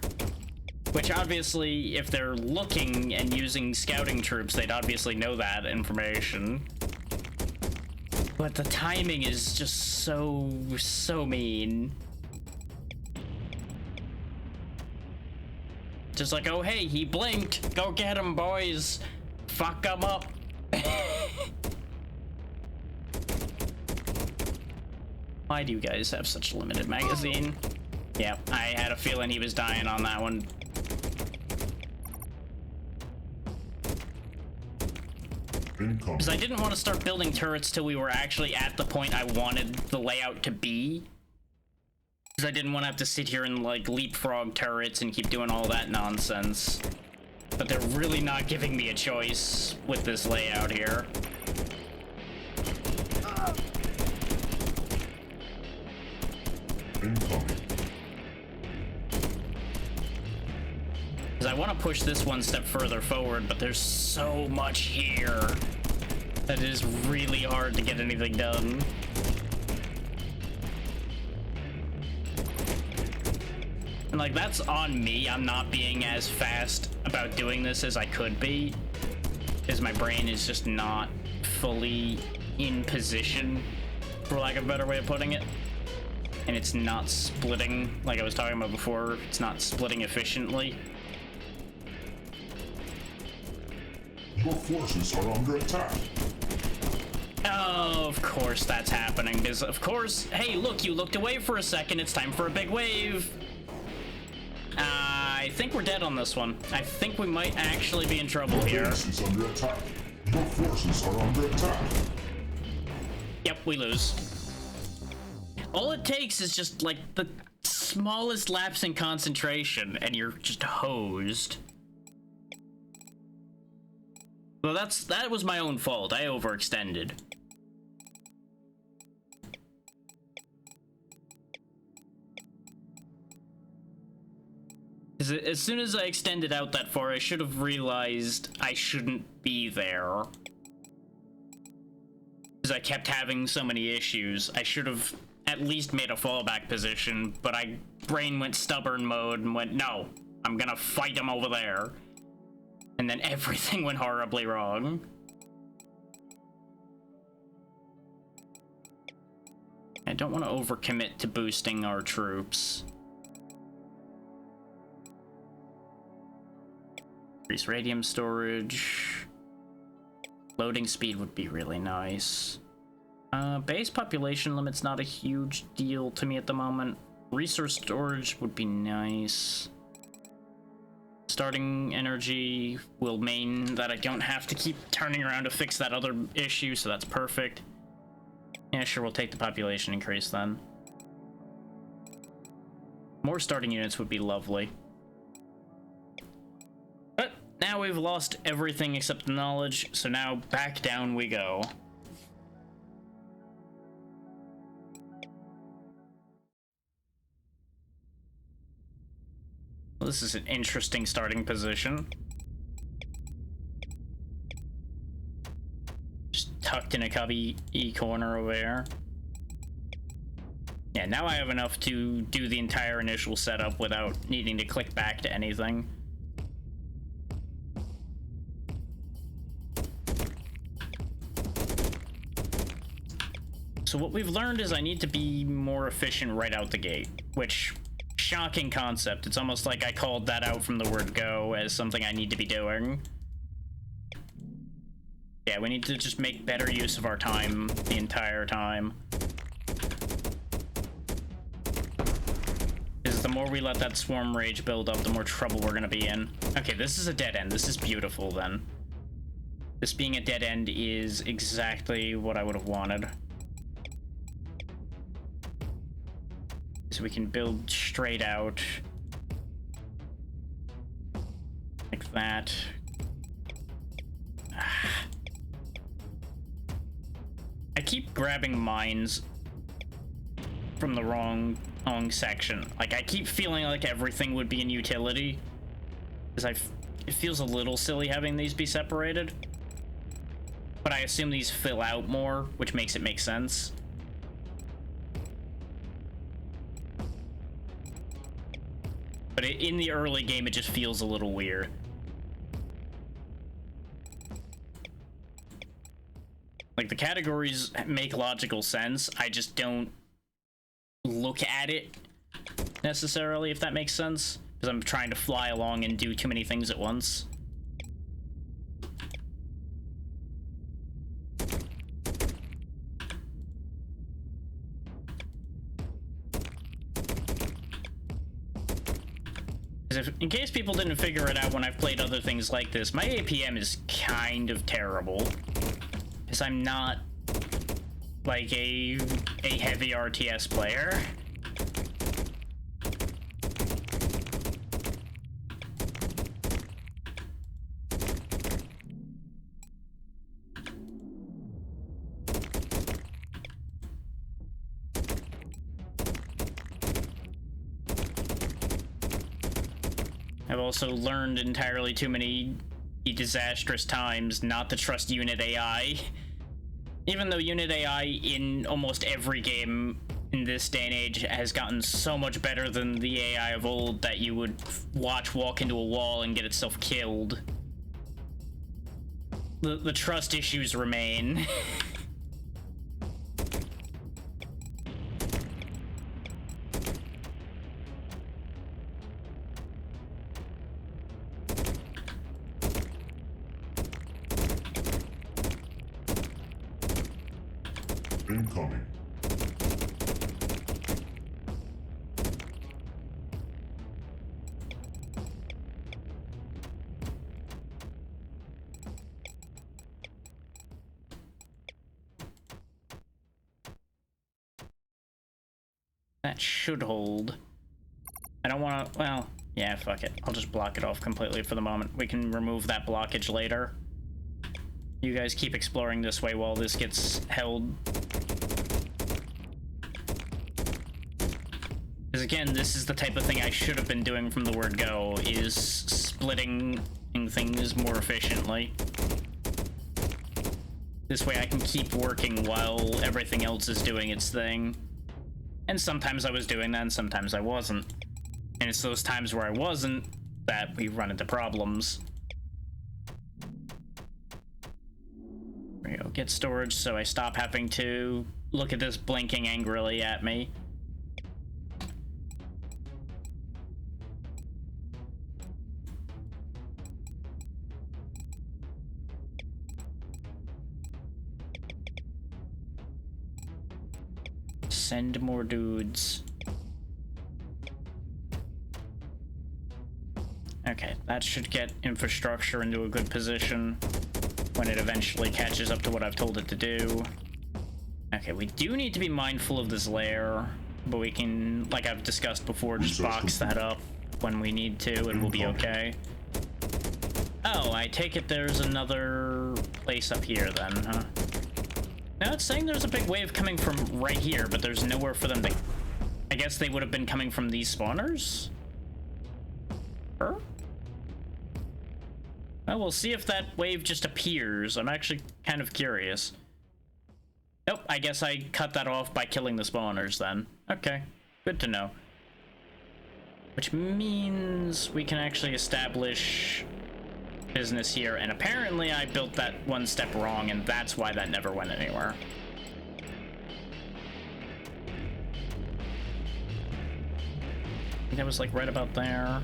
[SPEAKER 2] Which, obviously, if they're looking and using scouting troops, they'd obviously know that information. But the timing is just so mean. Just like, oh hey, he blinked. Go get him, boys. Fuck him up. Why do you guys have such a limited magazine? Yeah, I had a feeling he was dying on that one. Because I didn't want to start building turrets till we were actually at the point I wanted the layout to be. Because I didn't want to have to sit here and like leapfrog turrets and keep doing all that nonsense. But they're really not giving me a choice with this layout here.
[SPEAKER 3] Incoming.
[SPEAKER 2] Because I want to push this one step further forward, but there's so much here that it is really hard to get anything done. And like, that's on me. I'm not being as fast about doing this as I could be, because my brain is just not fully in position, for lack of a better way of putting it. And it's not splitting, like I was talking about before, it's not splitting efficiently.
[SPEAKER 3] Your forces are under attack.
[SPEAKER 2] Oh, of course that's happening, because of course, hey look, you looked away for a second, it's time for a big wave. I think we're dead on this one. I think we might actually be in trouble here.
[SPEAKER 3] Your base is under attack. Your forces are under attack.
[SPEAKER 2] Yep, we lose. All it takes is just like the smallest lapse in concentration and you're just hosed. Well, that was my own fault. I overextended. 'Cause as soon as I extended out that far, I should have realized I shouldn't be there. Because I kept having so many issues. I should have at least made a fallback position, but brain went stubborn mode and went, no, I'm gonna fight him over there. And then everything went horribly wrong. I don't want to overcommit to boosting our troops. Increase radium storage. Loading speed would be really nice. Base population limit's not a huge deal to me at the moment. Resource storage would be nice. Starting energy will mean that I don't have to keep turning around to fix that other issue, so that's perfect. Yeah, sure, we'll take the population increase then. More starting units would be lovely. But now we've lost everything except the knowledge, so now back down we go. Well, this is an interesting starting position. Just tucked in a cubby corner over there. Yeah, now I have enough to do the entire initial setup without needing to click back to anything. So what we've learned is I need to be more efficient right out the gate, which, shocking concept. It's almost like I called that out from the word go as something I need to be doing. Yeah, we need to just make better use of our time the entire time. Because the more we let that swarm rage build up, the more trouble we're gonna be in. Okay, this is a dead end. This is beautiful then. This being a dead end is exactly what I would have wanted. So we can build straight out. Like that. I keep grabbing mines from the wrong section. Like, I keep feeling like everything would be in utility. Because it feels a little silly having these be separated. But I assume these fill out more, which makes it make sense. But in the early game, it just feels a little weird. Like, the categories make logical sense. I just don't look at it necessarily, if that makes sense. Because I'm trying to fly along and do too many things at once. In case people didn't figure it out when I've played other things like this, my APM is kind of terrible. Because I'm not like a heavy RTS player. I've also learned entirely too many disastrous times not to trust unit AI. Even though unit AI in almost every game in this day and age has gotten so much better than the AI of old that you would watch walk into a wall and get itself killed. The trust issues remain.
[SPEAKER 3] Incoming.
[SPEAKER 2] That should hold. I don't want to, well, yeah, fuck it. I'll just block it off completely for the moment. We can remove that blockage later. You guys keep exploring this way while this gets held. Because again, this is the type of thing I should have been doing from the word go, is splitting things more efficiently. This way I can keep working while everything else is doing its thing. And sometimes I was doing that and sometimes I wasn't. And it's those times where I wasn't that we run into problems. There we go. Get storage so I stop having to look at this blinking angrily at me. Send more dudes. Okay, that should get infrastructure into a good position when it eventually catches up to what I've told it to do. Okay, we do need to be mindful of this layer, but we can, like I've discussed before, just box that up when we need to and we'll be okay. Oh, I take it there's another place up here then, huh? Now it's saying there's a big wave coming from right here, but there's nowhere for them to... I guess they would have been coming from these spawners? Well, we'll see if that wave just appears. I'm actually kind of curious. Nope, I guess I cut that off by killing the spawners then. Okay, good to know. Which means we can actually establish business here, and apparently I built that one step wrong, and that's why that never went anywhere. I think that was like right about there.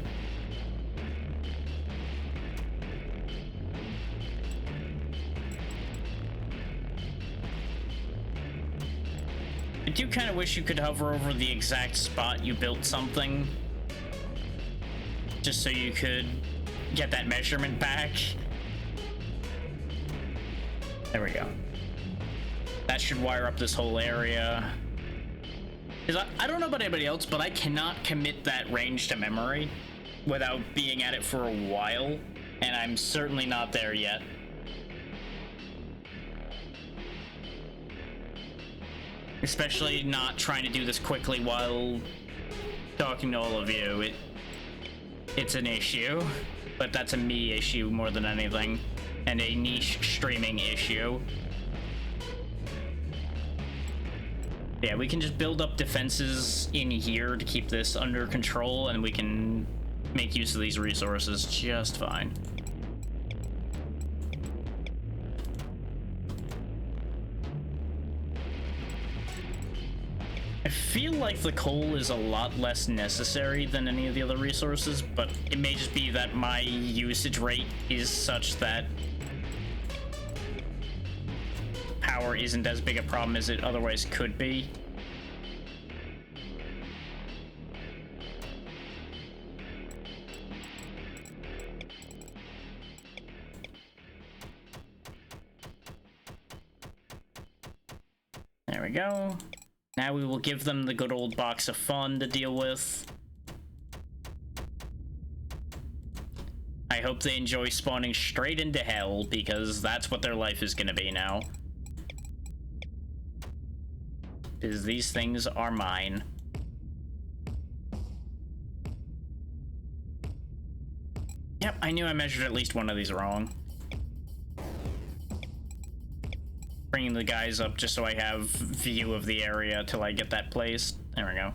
[SPEAKER 2] I do kind of wish you could hover over the exact spot you built something, just so you could get that measurement back. There we go. That should wire up this whole area. Because I don't know about anybody else, but I cannot commit that range to memory without being at it for a while, and I'm certainly not there yet. Especially not trying to do this quickly while talking to all of you. It's an issue, but that's a me issue more than anything, and a niche streaming issue. Yeah, we can just build up defenses in here to keep this under control, and we can make use of these resources just fine. I feel like the coal is a lot less necessary than any of the other resources, but it may just be that my usage rate is such that power isn't as big a problem as it otherwise could be. There we go. Now we will give them the good old box of fun to deal with. I hope they enjoy spawning straight into hell, because that's what their life is gonna be now. Because these things are mine. Yep, I knew I measured at least one of these wrong. Bringing the guys up just so I have view of the area till I get that placed. There we go.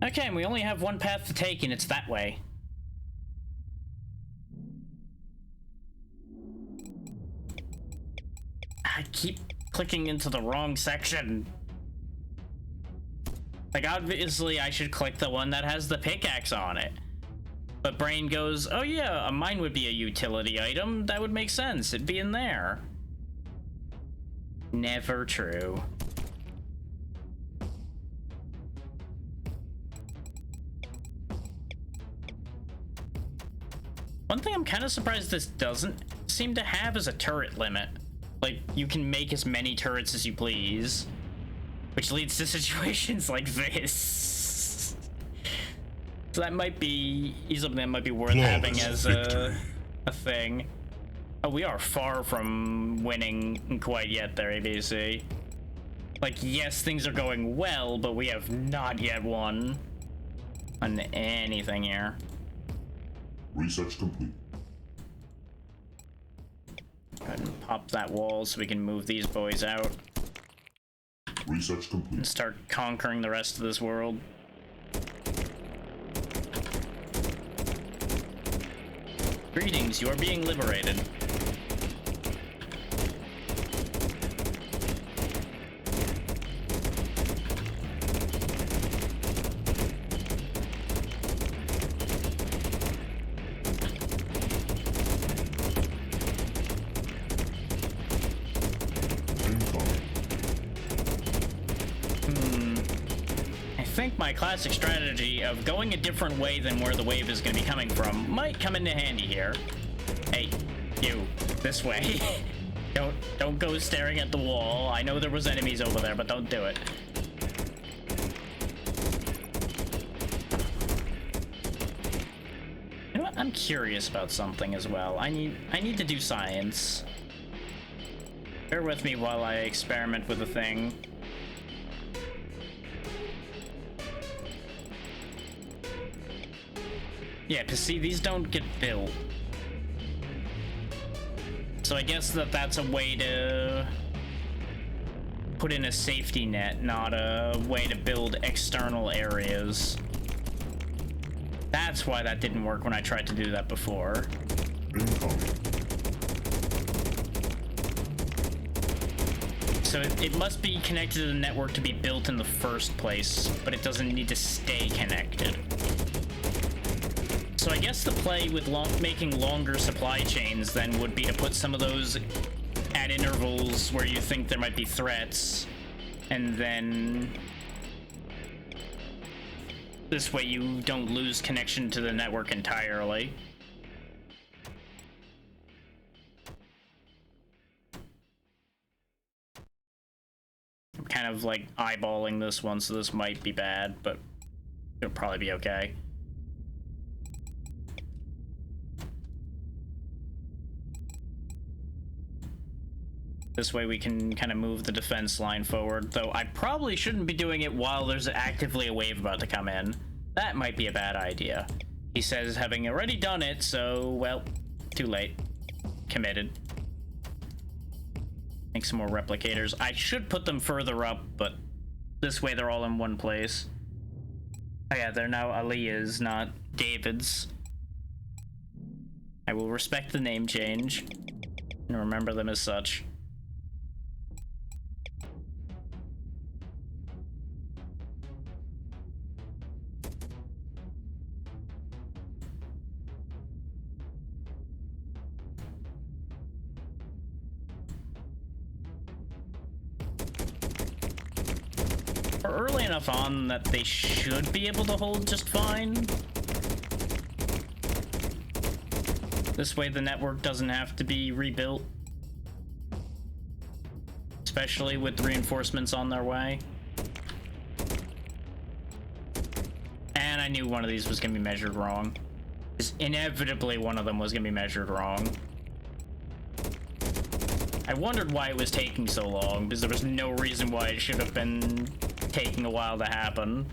[SPEAKER 2] Okay, and we only have one path to take, and it's that way. I keep clicking into the wrong section. Like, obviously I should click the one that has the pickaxe on it. But brain goes, oh yeah, a mine would be a utility item. That would make sense. It'd be in there. Never true. One thing I'm kind of surprised this doesn't seem to have is a turret limit. Like, you can make as many turrets as you please, which leads to situations like this. So that might be something that might be worth
[SPEAKER 3] Flawless
[SPEAKER 2] having as
[SPEAKER 3] victory.
[SPEAKER 2] a thing. Oh, we are far from winning quite yet there, ABC. Like, yes, things are going well, but we have not yet won on anything here.
[SPEAKER 3] Research complete.
[SPEAKER 2] Go ahead and pop that wall so we can move these boys out
[SPEAKER 3] Research
[SPEAKER 2] and
[SPEAKER 3] complete.
[SPEAKER 2] start conquering the rest of this world. Greetings, you are being liberated.
[SPEAKER 3] Incoming.
[SPEAKER 2] I think my classic strategy of going a different way than where the wave is going to be coming from might come into handy here. Hey, you, this way. Don't go staring at the wall. I know there was enemies over there, but don't do it. You know what? I'm curious about something as well. I need to do science. Bear with me while I experiment with the thing. Yeah, cause see, these don't get built. So I guess that's a way to put in a safety net, not a way to build external areas. That's why that didn't work when I tried to do that before.
[SPEAKER 3] Incoming.
[SPEAKER 2] So it must be connected to the network to be built in the first place, but it doesn't need to stay connected. So I guess the play with making longer supply chains then would be to put some of those at intervals where you think there might be threats, and then this way you don't lose connection to the network entirely. I'm kind of like eyeballing this one, so this might be bad, but it'll probably be okay. This way we can kind of move the defense line forward, though I probably shouldn't be doing it while there's actively a wave about to come in. That might be a bad idea. He says having already done it, so, well, too late. Committed. Make some more replicators. I should put them further up, but this way they're all in one place. Oh yeah, they're now Aaliyah's, not David's. I will respect the name change and remember them as such. We're early enough on that they should be able to hold just fine. This way the network doesn't have to be rebuilt. Especially with reinforcements on their way. And I knew one of these was going to be measured wrong. Because inevitably one of them was going to be measured wrong. I wondered why it was taking so long, because there was no reason why it should have been taking a while to happen.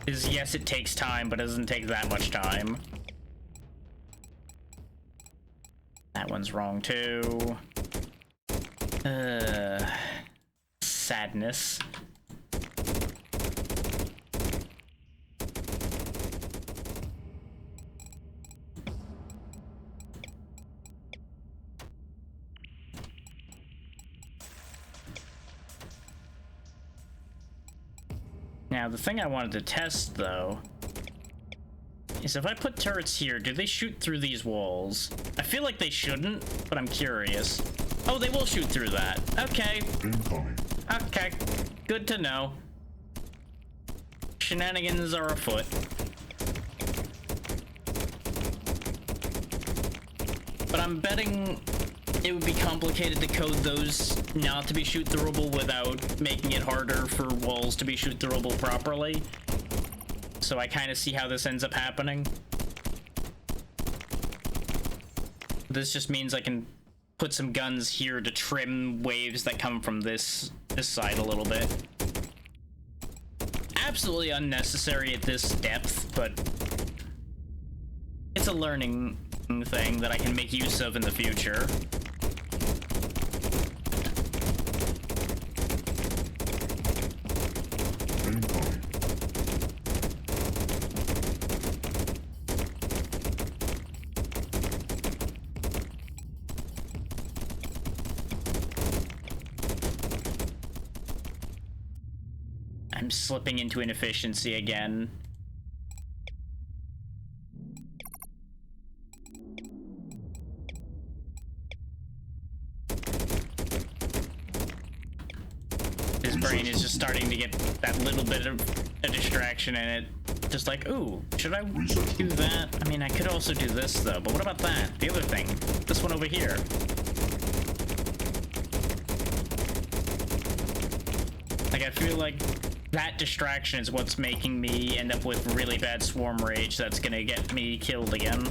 [SPEAKER 2] Because yes, it takes time, but it doesn't take that much time. That one's wrong too. Sadness. Now, the thing I wanted to test, though, is if I put turrets here, do they shoot through these walls? I feel like they shouldn't, but I'm curious. Oh, they will shoot through that. Okay.
[SPEAKER 3] Incoming.
[SPEAKER 2] Okay. Good to know. Shenanigans are afoot. But I'm betting it would be complicated to code those not to be shoot-throughable without making it harder for walls to be shoot-throughable properly. so I kind of see how this ends up happening. This just means I can put some guns here to trim waves that come from this side a little bit. Absolutely unnecessary at this depth, but it's a learning thing that I can make use of in the future.
[SPEAKER 3] Incoming.
[SPEAKER 2] I'm slipping into inefficiency again. His brain is just starting to get that little bit of a distraction in it. Just like, ooh, should I do that? I mean, I could also do this though, but what about that? The other thing, this one over here. Like, I feel like that distraction is what's making me end up with really bad swarm rage that's gonna get me killed again.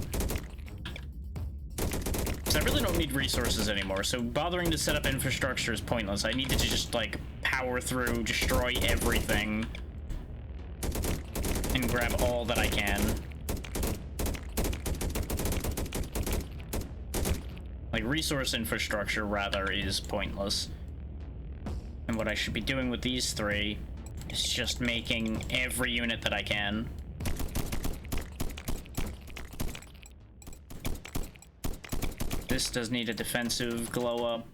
[SPEAKER 2] So I really don't need resources anymore, so bothering to set up infrastructure is pointless. I need to just, like, power through, destroy everything, and grab all that I can. Like, resource infrastructure, rather, is pointless. And what I should be doing with these three is just making every unit that I can. This does need a defensive glow up.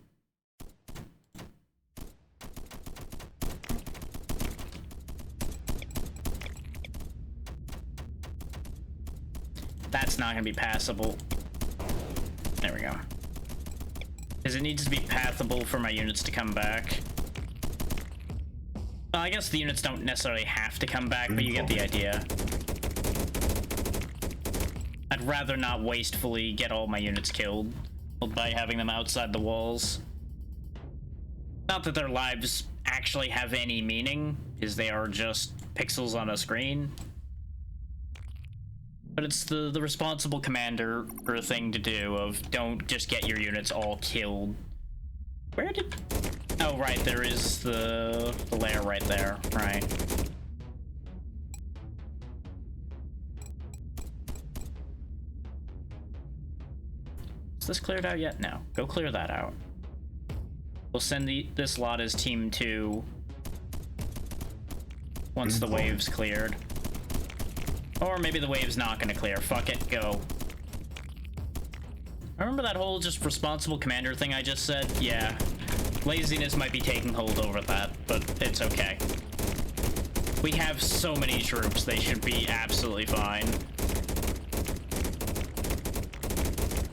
[SPEAKER 2] That's not gonna be passable. There we go. Because it needs to be pathable for my units to come back. Well, I guess the units don't necessarily have to come back, but you get the idea. I'd rather not wastefully get all my units killed by having them outside the walls. Not that their lives actually have any meaning, because they are just pixels on a screen. But it's the responsible commander thing to do of don't just get your units all killed. Where did... Oh, right, there is the lair right there, right. Is this cleared out yet? No. Go clear that out. We'll send this lot as Team 2 once the wave's cleared. Or maybe the wave's not gonna clear. Fuck it, go. Remember that whole just responsible commander thing I just said? Yeah. Laziness might be taking hold over that, but it's okay. We have so many troops, they should be absolutely fine.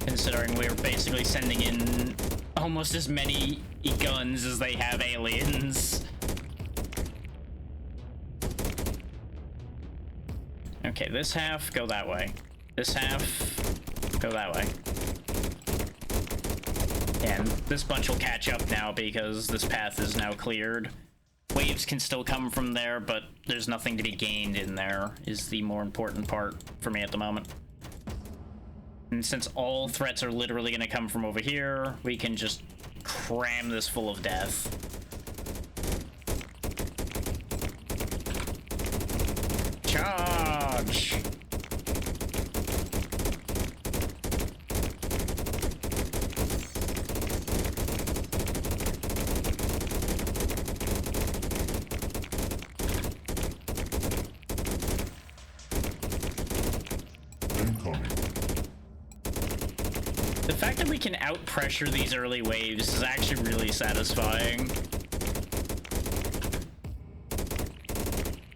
[SPEAKER 2] Considering we're basically sending in almost as many guns as they have aliens. Okay, this half, go that way. This half, go that way. And this bunch will catch up now because this path is now cleared. Waves can still come from there, but there's nothing to be gained in there, is the more important part for me at the moment. And since all threats are literally going to come from over here, we can just cram this full of death. Charge! The fact that we can out-pressure these early waves is actually really satisfying.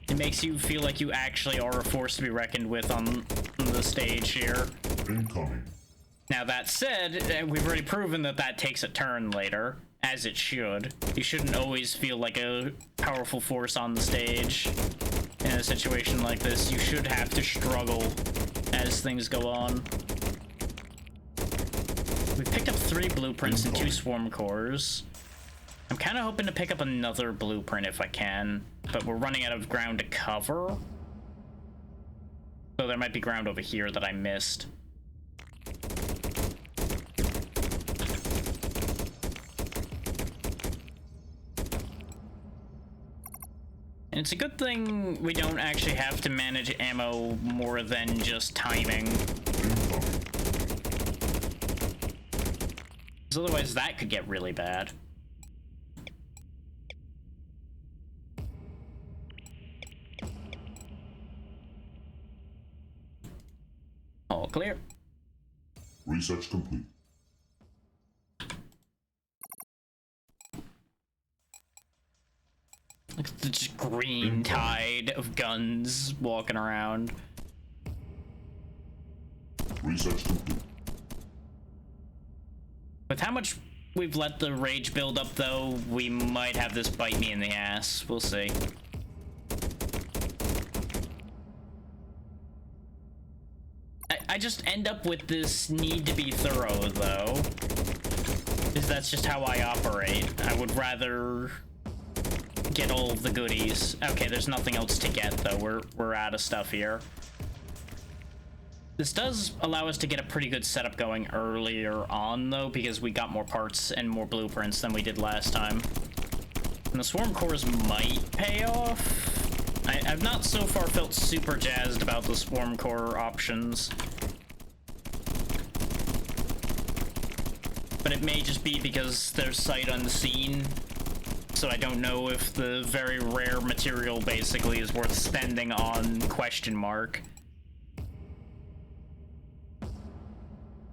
[SPEAKER 2] It makes you feel like you actually are a force to be reckoned with on the stage here.
[SPEAKER 3] Incoming.
[SPEAKER 2] Now that said, we've already proven that that takes a turn later, as it should. You shouldn't always feel like a powerful force on the stage. In a situation like this, you should have to struggle as things go on. We picked up 3 blueprints and 2 swarm cores. I'm kind of hoping to pick up another blueprint if I can, but we're running out of ground to cover. So there might be ground over here that I missed. And it's a good thing we don't actually have to manage ammo more than just timing. Because otherwise that could get really bad. All clear.
[SPEAKER 3] Research complete.
[SPEAKER 2] Look at the just green tide of guns walking around.
[SPEAKER 3] Research complete.
[SPEAKER 2] With how much we've let the rage build up, though, we might have this bite me in the ass. We'll see. I just end up with this need to be thorough, though. Because that's just how I operate. I would rather get all of the goodies. Okay, there's nothing else to get, though. We're out of stuff here. This does allow us to get a pretty good setup going earlier on, though, because we got more parts and more blueprints than we did last time. And the swarm cores might pay off. I've not so far felt super jazzed about the swarm core options. But it may just be because they're sight unseen. So I don't know if the very rare material basically is worth spending on question mark.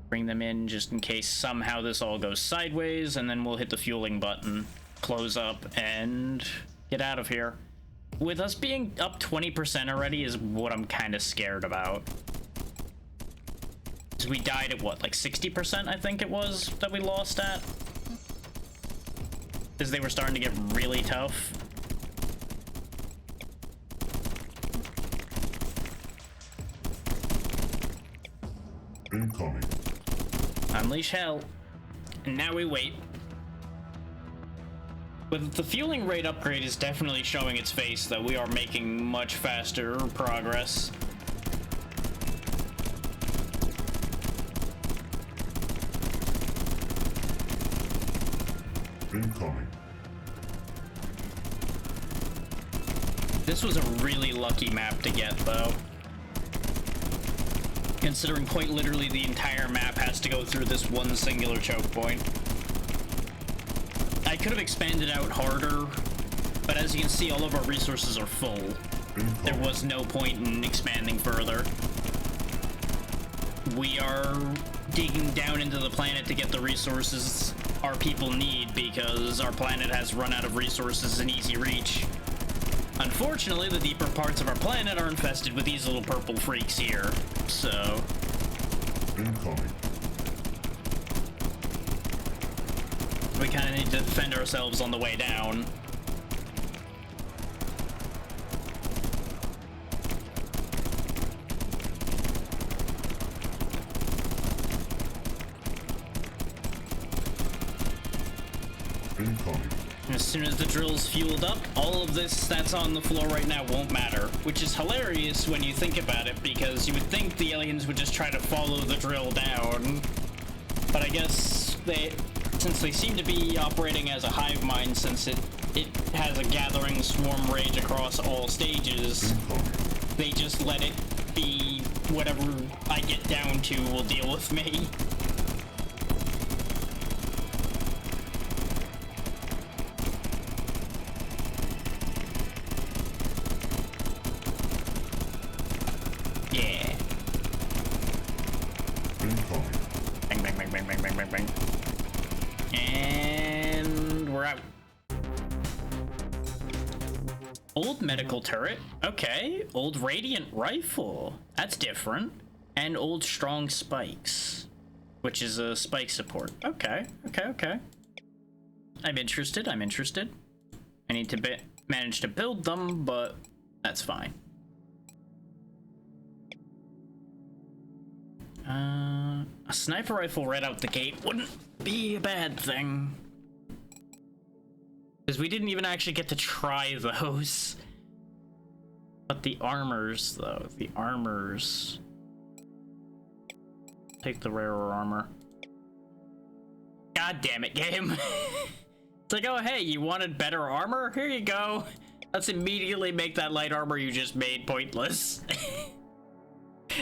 [SPEAKER 2] Bring them in just in case somehow this all goes sideways, and then we'll hit the fueling button, close up, and get out of here. With us being up 20% already is what I'm kind of scared about. Because we died at what, like 60% I think it was that we lost at? Because they were starting to get really tough.
[SPEAKER 3] Incoming.
[SPEAKER 2] Unleash hell. And now we wait. But the fueling rate upgrade is definitely showing its face, though. We are making much faster progress.
[SPEAKER 3] Incoming.
[SPEAKER 2] This was a really lucky map to get, though. Considering quite literally the entire map has to go through this one singular choke point. I could have expanded out harder, but as you can see, all of our resources are full. There was no point in expanding further. We are digging down into the planet to get the resources our people need because our planet has run out of resources in easy reach. Unfortunately, the deeper parts of our planet are infested with these little purple freaks here, so...
[SPEAKER 3] Incoming.
[SPEAKER 2] We kind of need to defend ourselves on the way down.
[SPEAKER 3] Incoming.
[SPEAKER 2] As soon as the drill's fueled up, all of this that's on the floor right now won't matter, which is hilarious when you think about it, because you would think the aliens would just try to follow the drill down. But I guess since they seem to be operating as a hive mind, since it has a gathering swarm rage across all stages, they just let it be whatever I get down to will deal with me. Yeah.
[SPEAKER 3] Incoming.
[SPEAKER 2] Bang, bang, bang, bang, bang, bang, bang, bang. And we're out. Old medical turret. Okay. Old radiant rifle. That's different. And old strong spikes, which is a spike support. Okay. Okay. Okay. I'm interested. I'm interested. I need to manage to build them, but that's fine. A sniper rifle right out the gate wouldn't be a bad thing. Because we didn't even actually get to try those. But the armors, though, the armors. Take the rarer armor. God damn it, game. It's like, oh hey, you wanted better armor? Here you go. Let's immediately make that light armor you just made pointless.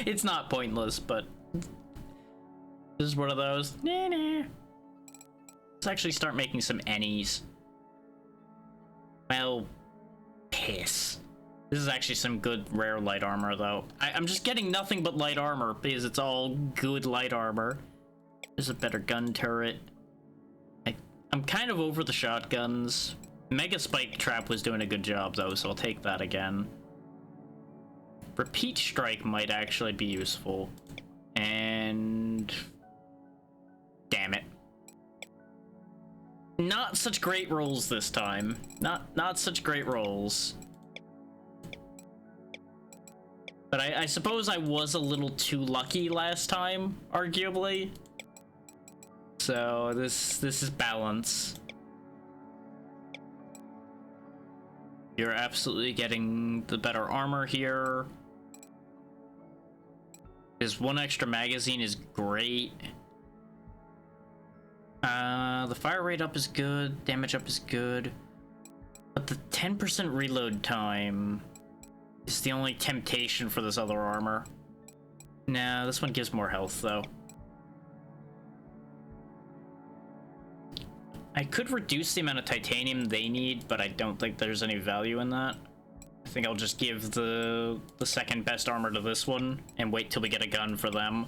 [SPEAKER 2] It's not pointless, but this is one of those. Nah, nah. Let's actually start making some ennies. Well, piss. This is actually some good rare light armor, though. I'm just getting nothing but light armor because it's all good light armor. There's a better gun turret. I'm kind of over the shotguns. Mega Spike Trap was doing a good job, though, so I'll take that again. Repeat Strike might actually be useful. And... damn it. Not such great rolls this time. Not such great rolls. But I suppose I was a little too lucky last time, arguably. So this is balance. You're absolutely getting the better armor here. This one extra magazine is great. The fire rate up is good, damage up is good. But the 10% reload time is the only temptation for this other armor. Nah, this one gives more health, though. I could reduce the amount of titanium they need, but I don't think there's any value in that. I think I'll just give the second best armor to this one and wait till we get a gun for them.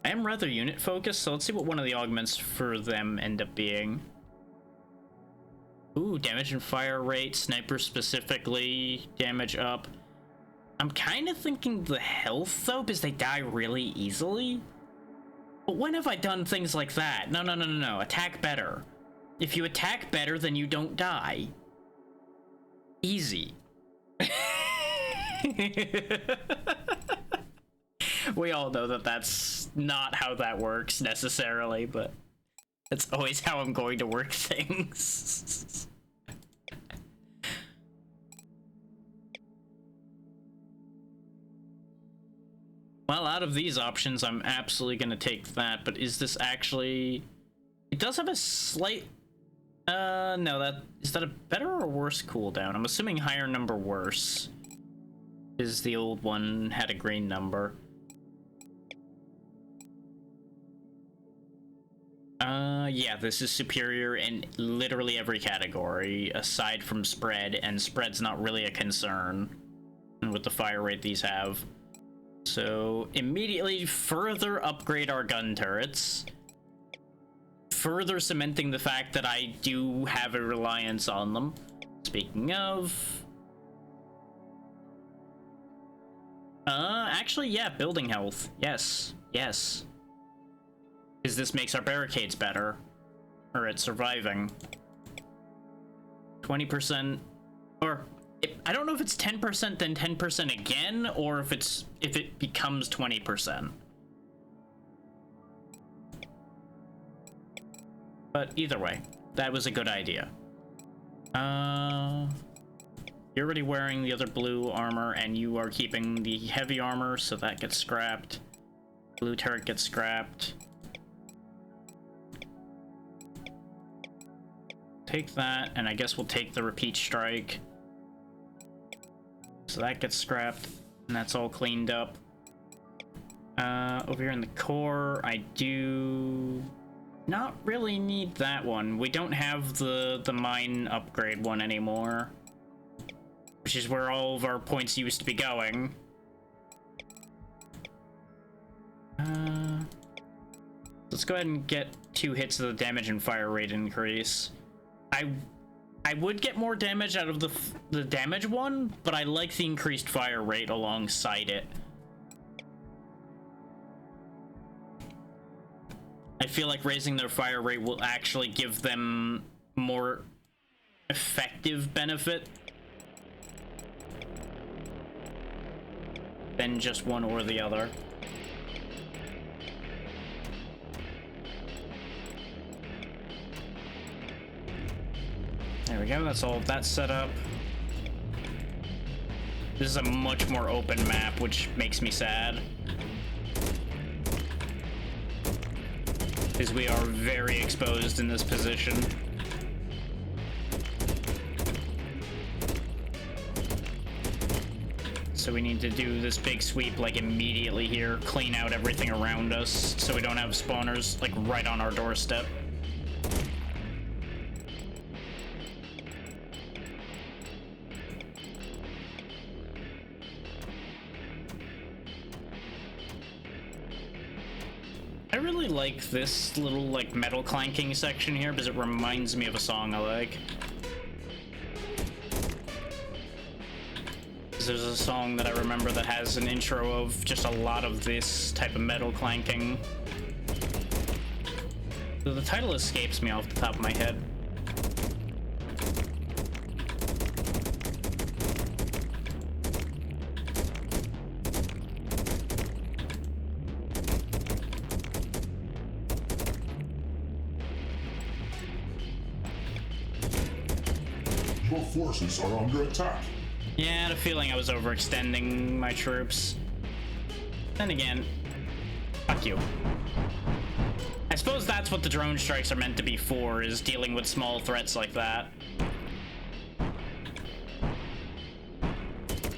[SPEAKER 2] I am rather unit focused, so let's see what one of the augments for them end up being. Ooh, damage and fire rate, sniper specifically, damage up. I'm kind of thinking the health, though, because they die really easily. But when have I done things like that? No. Attack better. If you attack better, then you don't die. Easy. We all know that that's not how that works, necessarily, but that's always how I'm going to work things. Well, out of these options, I'm absolutely gonna take that, but is this actually... It does have a slight... no, is that a better or worse cooldown? I'm assuming higher number worse. Is the old one had a green number. Yeah, this is superior in literally every category, aside from spread, and spread's not really a concern with the fire rate these have. So, immediately further upgrade our gun turrets, further cementing the fact that I do have a reliance on them. Speaking of... actually, yeah, building health. Yes. Because this makes our barricades better. Or at surviving. 20%... Or... I don't know if it's 10% then 10% again, or if it becomes 20%. But either way, that was a good idea. You're already wearing the other blue armor, and you are keeping the heavy armor, so that gets scrapped. Blue turret gets scrapped. Take that, and I guess we'll take the repeat strike. So that gets scrapped, and that's all cleaned up. Over here in the core, I do not really need that one. We don't have the mine upgrade one anymore, which is where all of our points used to be going. Let's go ahead and get 2 hits of the damage and fire rate increase. I would get more damage out of the damage one, but I like the increased fire rate alongside it. I feel like raising their fire rate will actually give them more effective benefit than just one or the other. There we go, that's all of that set up. This is a much more open map, which makes me sad. Because we are very exposed in this position. So we need to do this big sweep like immediately here, clean out everything around us so we don't have spawners like right on our doorstep. I really like this little like metal clanking section here because it reminds me of a song I like. There's a song that I remember that has an intro of just a lot of this type of metal clanking. The title escapes me off the top of my head.
[SPEAKER 3] Your forces are under attack.
[SPEAKER 2] Yeah, I had a feeling I was overextending my troops. Then again, fuck you. I suppose that's what the drone strikes are meant to be for, is dealing with small threats like that.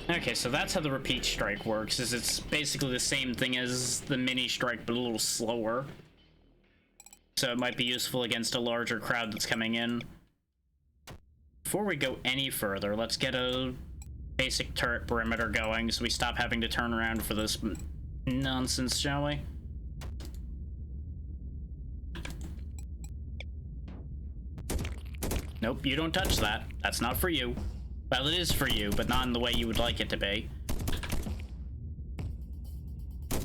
[SPEAKER 2] Okay, so that's how the repeat strike works, is it's basically the same thing as the mini strike, but a little slower. So it might be useful against a larger crowd that's coming in. Before we go any further, let's get a basic turret perimeter going so we stop having to turn around for this nonsense, shall we? Nope, you don't touch that. That's not for you. Well, it is for you, but not in the way you would like it to be.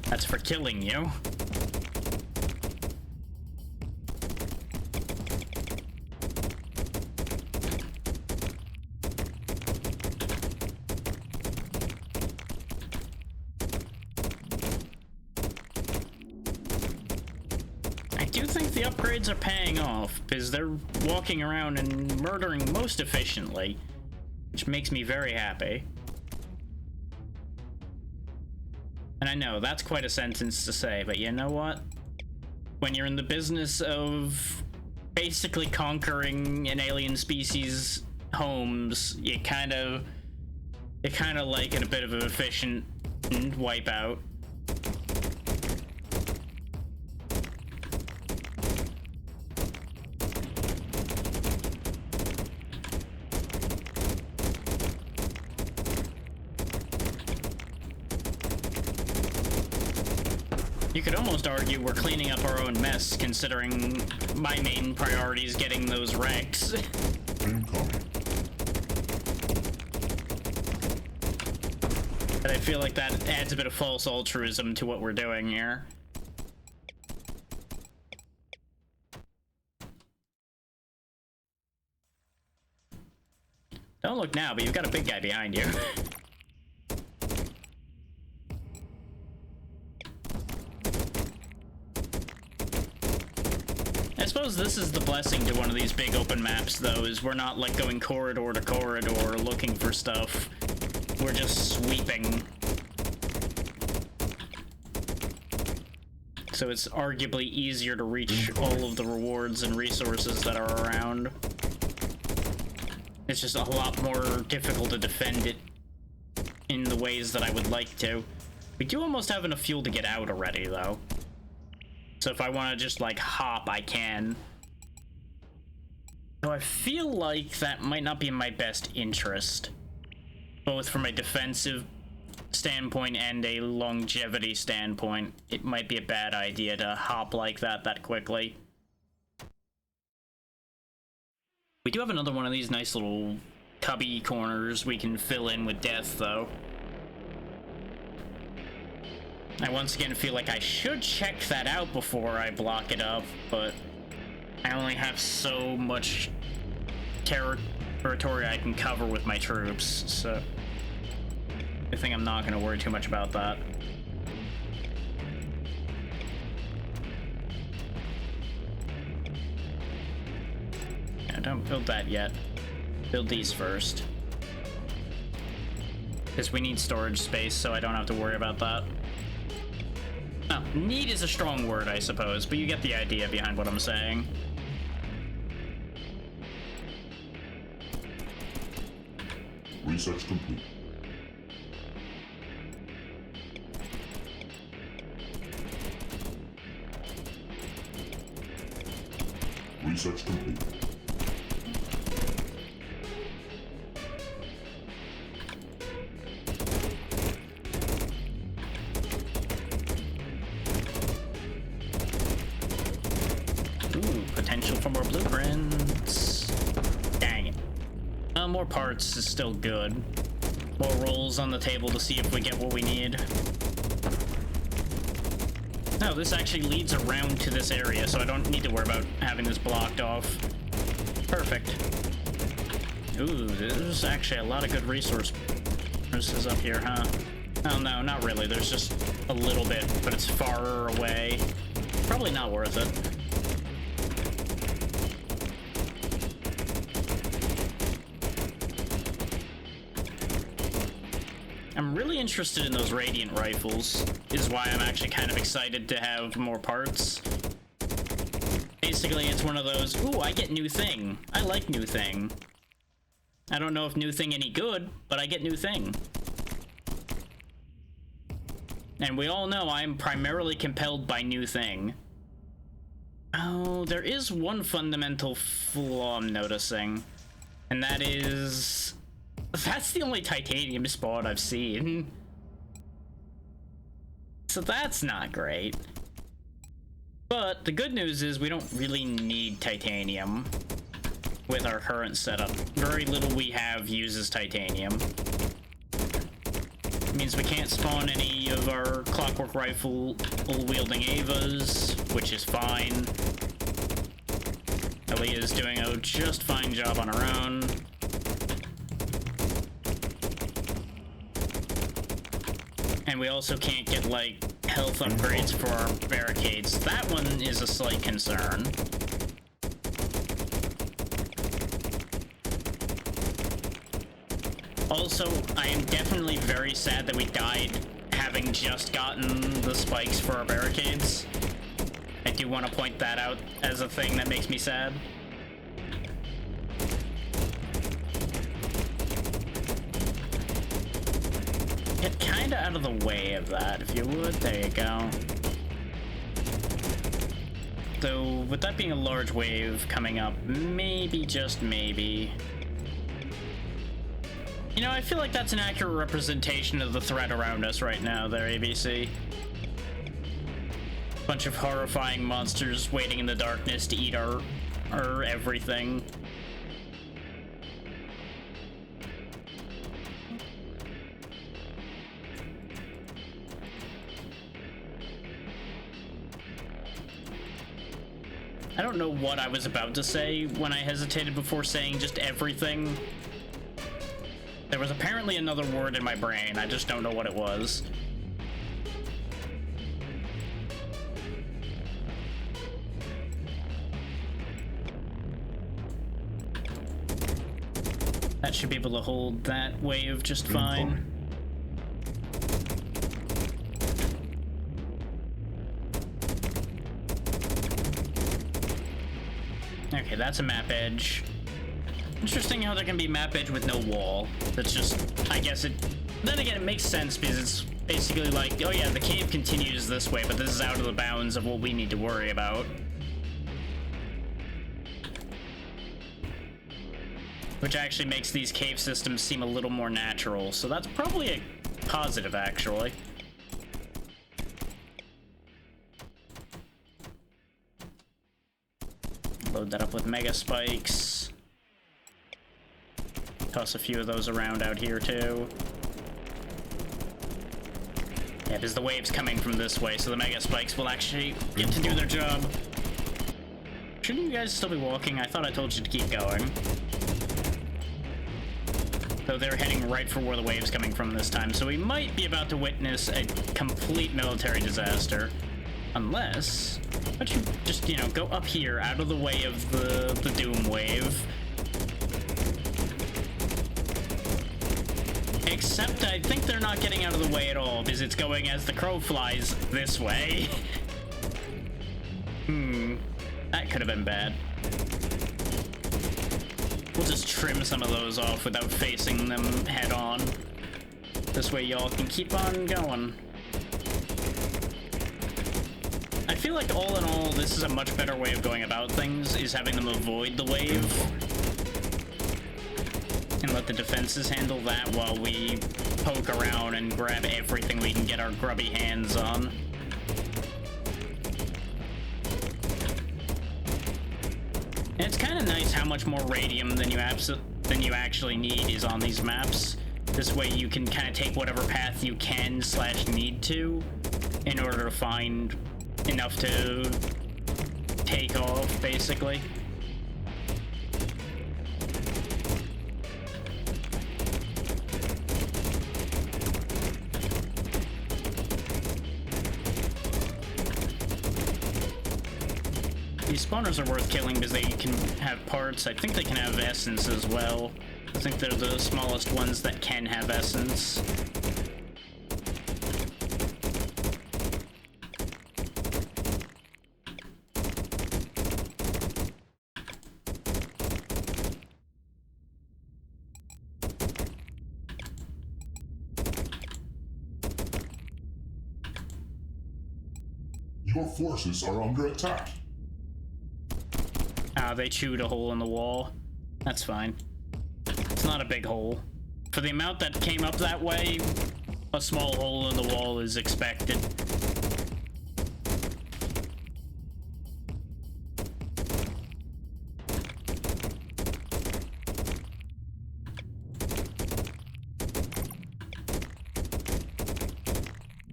[SPEAKER 2] That's for killing you. The upgrades are paying off because they're walking around and murdering most efficiently, which makes me very happy. And I know that's quite a sentence to say, but you know what? When you're in the business of basically conquering an alien species' homes, you kind of like a bit of an efficient wipeout. You could almost argue we're cleaning up our own mess, considering my main priority is getting those wrecks.
[SPEAKER 3] Incoming.
[SPEAKER 2] And I feel like that adds a bit of false altruism to what we're doing here. Don't look now, but you've got a big guy behind you. I suppose this is the blessing to one of these big open maps, though, is we're not like going corridor to corridor looking for stuff. We're just sweeping. So it's arguably easier to reach all of the rewards and resources that are around. It's just a lot more difficult to defend it in the ways that I would like to. We do almost have enough fuel to get out already, though. So if I want to just, like, hop, I can. So I feel like that might not be in my best interest. Both from a defensive standpoint and a longevity standpoint. It might be a bad idea to hop like that quickly. We do have another one of these nice little cubby corners we can fill in with death, though. I once again feel like I should check that out before I block it up, but I only have so much territory I can cover with my troops, so I think I'm not going to worry too much about that. Yeah, don't build that yet. Build these first. Because we need storage space, so I don't have to worry about that. Oh, need is a strong word, I suppose, but you get the idea behind what I'm saying.
[SPEAKER 3] Research complete. Research complete.
[SPEAKER 2] Ooh, potential for more blueprints. Dang it. More parts is still good. More rolls on the table to see if we get what we need. No, this actually leads around to this area, so I don't need to worry about having this blocked off. Perfect. Ooh, there's actually a lot of good resources up here, huh? Oh no, not really. There's just a little bit, but it's far away. Probably not worth it. I'm really interested in those Radiant rifles, is why I'm actually kind of excited to have more parts. Basically, it's one of those, ooh, I get new thing. I like new thing. I don't know if new thing any good, but I get new thing. And we all know I'm primarily compelled by new thing. Oh, there is one fundamental flaw I'm noticing. And that is... that's the only titanium spawn I've seen. So that's not great. But the good news is we don't really need titanium with our current setup. Very little we have uses titanium. It means we can't spawn any of our clockwork rifle wielding Avas, which is fine. Aaliyah's doing a just fine job on her own. And we also can't get, like, health upgrades for our barricades. That one is a slight concern. Also, I am definitely very sad that we died having just gotten the spikes for our barricades. I do want to point that out as a thing that makes me sad. Get kinda out of the way of that, if you would. There you go. Though, with that being a large wave coming up, maybe, just maybe... you know, I feel like that's an accurate representation of the threat around us right now there, ABC. Bunch of horrifying monsters waiting in the darkness to eat our everything. I don't know what I was about to say when I hesitated before saying just everything. There was apparently another word in my brain, I just don't know what it was. That should be able to hold that wave just fine. Okay, that's a map edge. Interesting how there can be map edge with no wall. That's just, I guess it... then again, it makes sense because it's basically like, oh yeah, the cave continues this way, but this is out of the bounds of what we need to worry about. Which actually makes these cave systems seem a little more natural, so that's probably a positive, actually. Load that up with mega spikes. Toss a few of those around out here, too. Yeah, because the wave's coming from this way, so the mega spikes will actually get to do their job. Shouldn't you guys still be walking? I thought I told you to keep going. Though they're heading right for where the wave's coming from this time, so we might be about to witness a complete military disaster. Unless... why don't you just, you know, go up here, out of the way of the Doom wave. Except I think they're not getting out of the way at all, because it's going as the crow flies this way. That could have been bad. We'll just trim some of those off without facing them head on. This way y'all can keep on going. I feel like all in all, this is a much better way of going about things, is having them avoid the wave. And let the defenses handle that while we poke around and grab everything we can get our grubby hands on. And it's kind of nice how much more radium than you actually need is on these maps. This way you can kind of take whatever path you can / need to in order to find enough to take off, basically. These spawners are worth killing because they can have parts. I think they can have essence as well. I think they're the smallest ones that can have essence.
[SPEAKER 3] Your forces are under attack.
[SPEAKER 2] They chewed a hole in the wall. That's fine. It's not a big hole. For the amount that came up that way, a small hole in the wall is expected.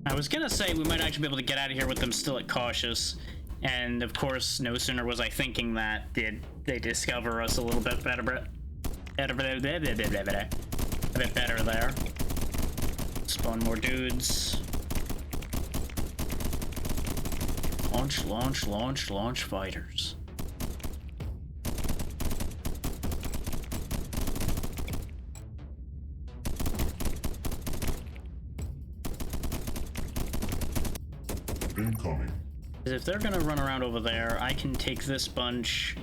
[SPEAKER 2] I was gonna say we might actually be able to get out of here with them still at cautious. And of course, no sooner was I thinking that did they discover us a little bit better, a bit better there. Spawn more dudes. Launch, launch, launch, launch fighters.
[SPEAKER 3] Incoming.
[SPEAKER 2] If they're gonna run around over there, I can take this bunch,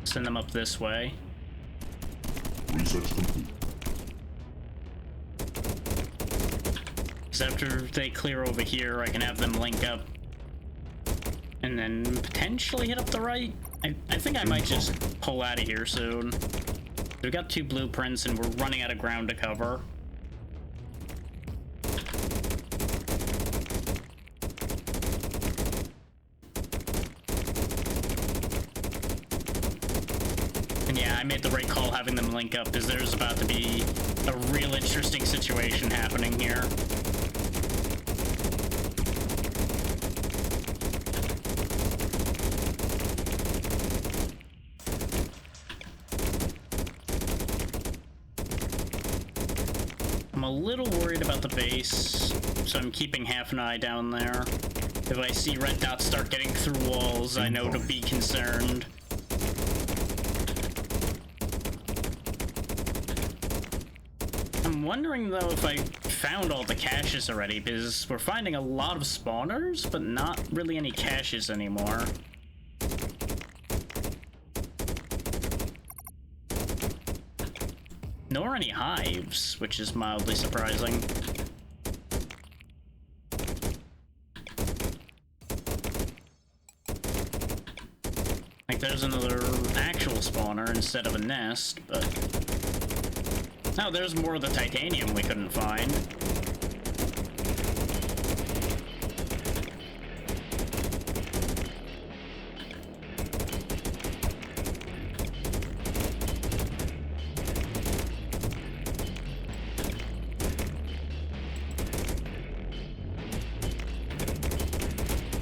[SPEAKER 2] send them up this way.
[SPEAKER 3] Research complete.
[SPEAKER 2] Because after they clear over here, I can have them link up. And then potentially hit up the right. I think I might just pull out of here soon. We've got 2 blueprints and we're running out of ground to cover. And yeah, I made the right call having them link up because there's about to be a real interesting situation happening here. I'm a little worried about the base, so I'm keeping half an eye down there. If I see red dots start getting through walls, I know to be concerned. I'm wondering though if I found all the caches already, because we're finding a lot of spawners, but not really any caches anymore. Nor any hives, which is mildly surprising. Like there's another actual spawner instead of a nest, but... Oh, there's more of the titanium we couldn't find.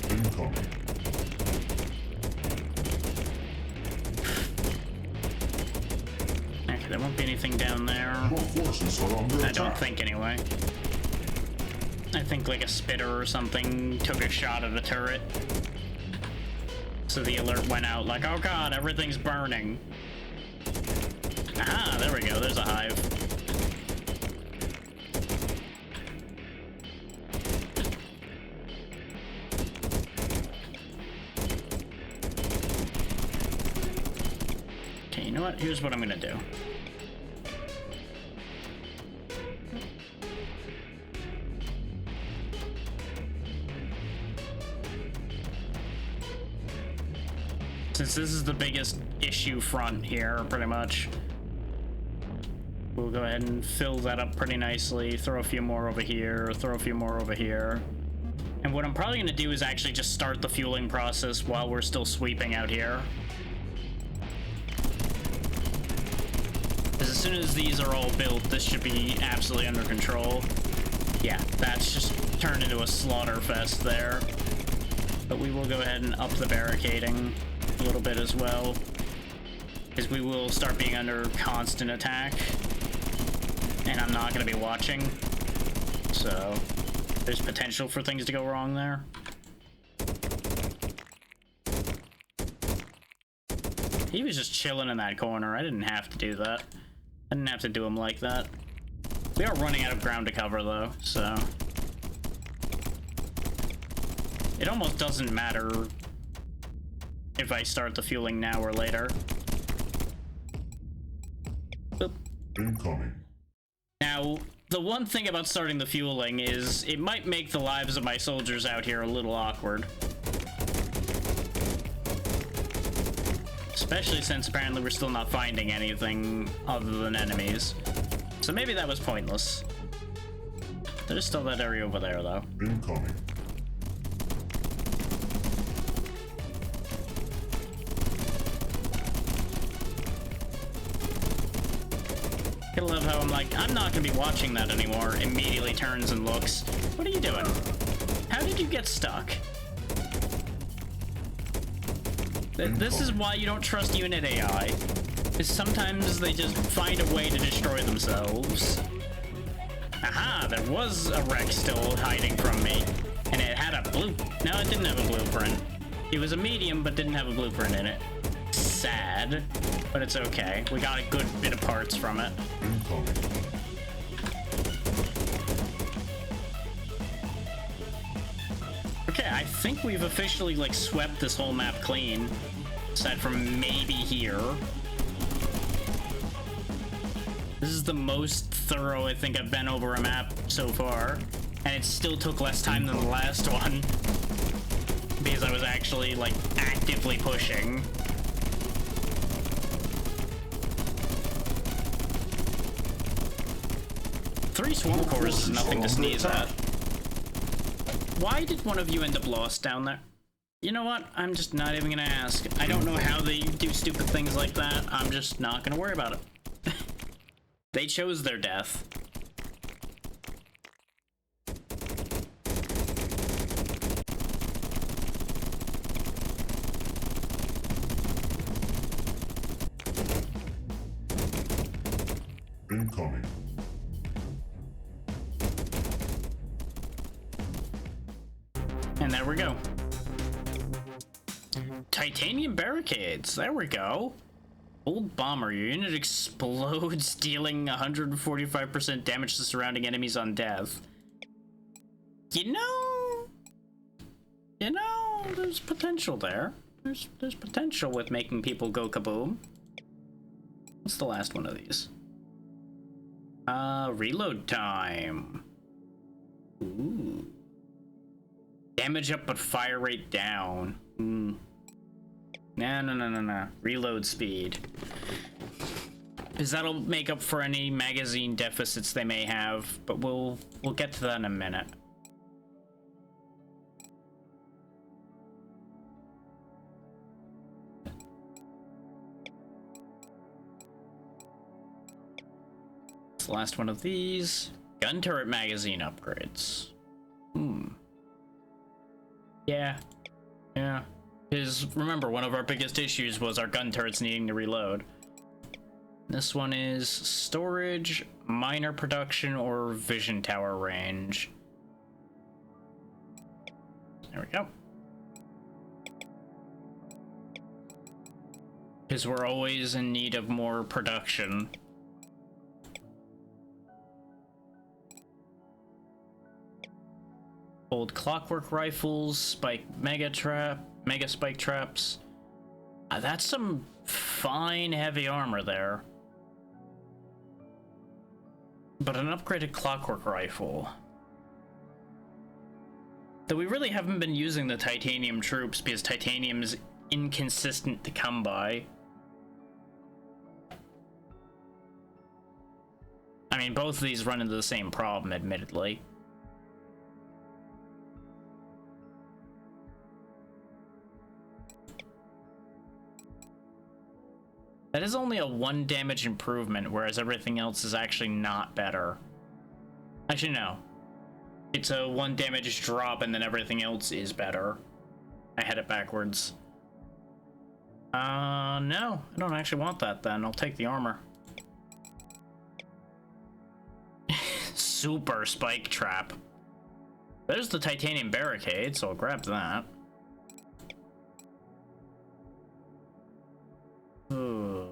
[SPEAKER 3] Incoming.
[SPEAKER 2] Okay, there won't be anything down there.
[SPEAKER 3] Your forces are under
[SPEAKER 2] I
[SPEAKER 3] attack.
[SPEAKER 2] don't think, anyway. I think like a spitter or something took a shot at the turret. So the alert went out like, oh god, everything's burning. Ah, there we go, there's a hive. what? Here's what I'm gonna do. Since this is the biggest issue front here, pretty much, we'll go ahead and fill that up pretty nicely. Throw a few more over here, throw a few more over here. And what I'm probably going to do is actually just start the fueling process while we're still sweeping out here. Because as soon as these are all built, this should be absolutely under control. Yeah, that's just turned into a slaughter fest there. But we will go ahead and up the barricading a little bit as well, because we will start being under constant attack, and I'm not going to be watching, so there's potential for things to go wrong there. He was just chilling in that corner. I didn't have to do that. I didn't have to do him like that. We are running out of ground to cover though, so it almost doesn't matter if I start the fueling now or later. Oop.
[SPEAKER 3] Incoming.
[SPEAKER 2] Now, the one thing about starting the fueling is it might make the lives of my soldiers out here a little awkward. Especially since apparently we're still not finding anything other than enemies. So maybe that was pointless. There's still that area over there, though.
[SPEAKER 3] Incoming.
[SPEAKER 2] I love how I'm like, I'm not gonna be watching that anymore. Immediately turns and looks. What are you doing? How did you get stuck? This is why you don't trust unit AI. Because sometimes they just find a way to destroy themselves. Aha, there was a wreck still hiding from me. And it had a no, it didn't have a blueprint. It was a medium, but didn't have a blueprint in it. Sad, but it's okay. We got a good bit of parts from it.
[SPEAKER 3] Incoming.
[SPEAKER 2] Okay, I think we've officially like swept this whole map clean, aside from maybe here. This is the most thorough I think I've been over a map so far, and it still took less time than the last one because I was actually like actively pushing. Three swarm cores is nothing to sneeze at. Why did one of you end up lost down there? You know what? I'm just not even gonna ask. I don't know how they do stupid things like that. I'm just not gonna worry about it. They chose their death.
[SPEAKER 3] Incoming.
[SPEAKER 2] And there we go. Titanium barricades. There we go. Old bomber. Your unit explodes, dealing 145% damage to surrounding enemies on death. You know, there's potential there. There's potential with making people go kaboom. What's the last one of these? Reload time. Ooh. Damage up, but fire rate down. No. Reload speed. Because that'll make up for any magazine deficits they may have, but we'll get to that in a minute. It's the last one of these. Gun turret magazine upgrades. Yeah. Because remember, one of our biggest issues was our gun turrets needing to reload. This one is storage, minor production, or vision tower range. There we go. Because we're always in need of more production. Old clockwork rifles, mega spike traps. That's some fine heavy armor there. But an upgraded clockwork rifle. Though we really haven't been using the titanium troops because titanium is inconsistent to come by. I mean, both of these run into the same problem, admittedly. That is only a 1 damage improvement, whereas everything else is actually not better. Actually, no. It's a 1 damage drop and then everything else is better. I had it backwards. No. I don't actually want that then. I'll take the armor. Super spike trap. There's the titanium barricade, so I'll grab that. Ooh.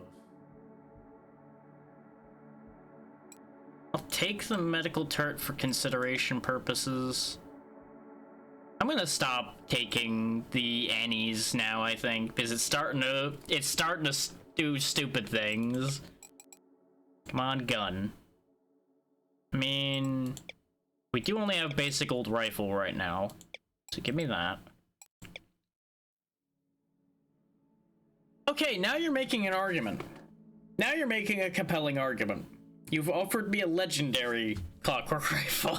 [SPEAKER 2] I'll take the medical turret for consideration purposes. I'm gonna stop taking the Annies now, I think, because it's starting to do stupid things. Come on, gun. I mean, we do only have basic old rifle right now, so give me that. Okay, now you're making an argument. Now you're making a compelling argument. You've offered me a legendary clockwork rifle.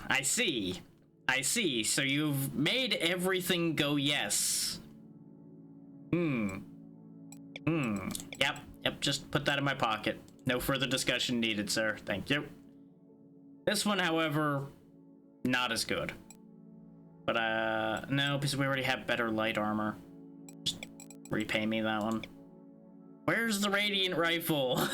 [SPEAKER 2] I see. I see. So you've made everything go yes. Yep, just put that in my pocket. No further discussion needed, sir. Thank you. This one, however, not as good. But, no, because we already have better light armor. Just repay me that one. Where's the radiant rifle?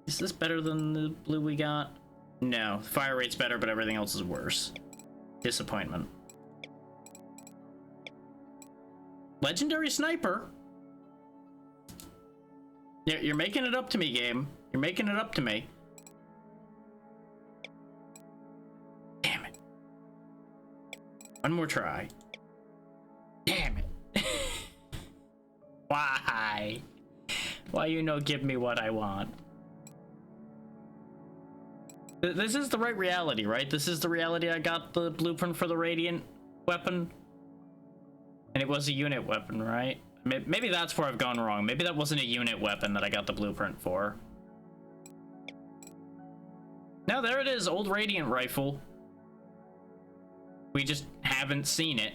[SPEAKER 2] Is this better than the blue we got? No, fire rate's better, but everything else is worse. Disappointment. Legendary sniper? You're making it up to me, game. You're making it up to me. Damn it. One more try. Damn it. Why? Why you no give me what I want? This is the right reality, right? This is the reality I got the blueprint for the radiant weapon. And it was a unit weapon, right? Maybe that's where I've gone wrong. Maybe that wasn't a unit weapon that I got the blueprint for. No, there it is, old radiant rifle. We just haven't seen it.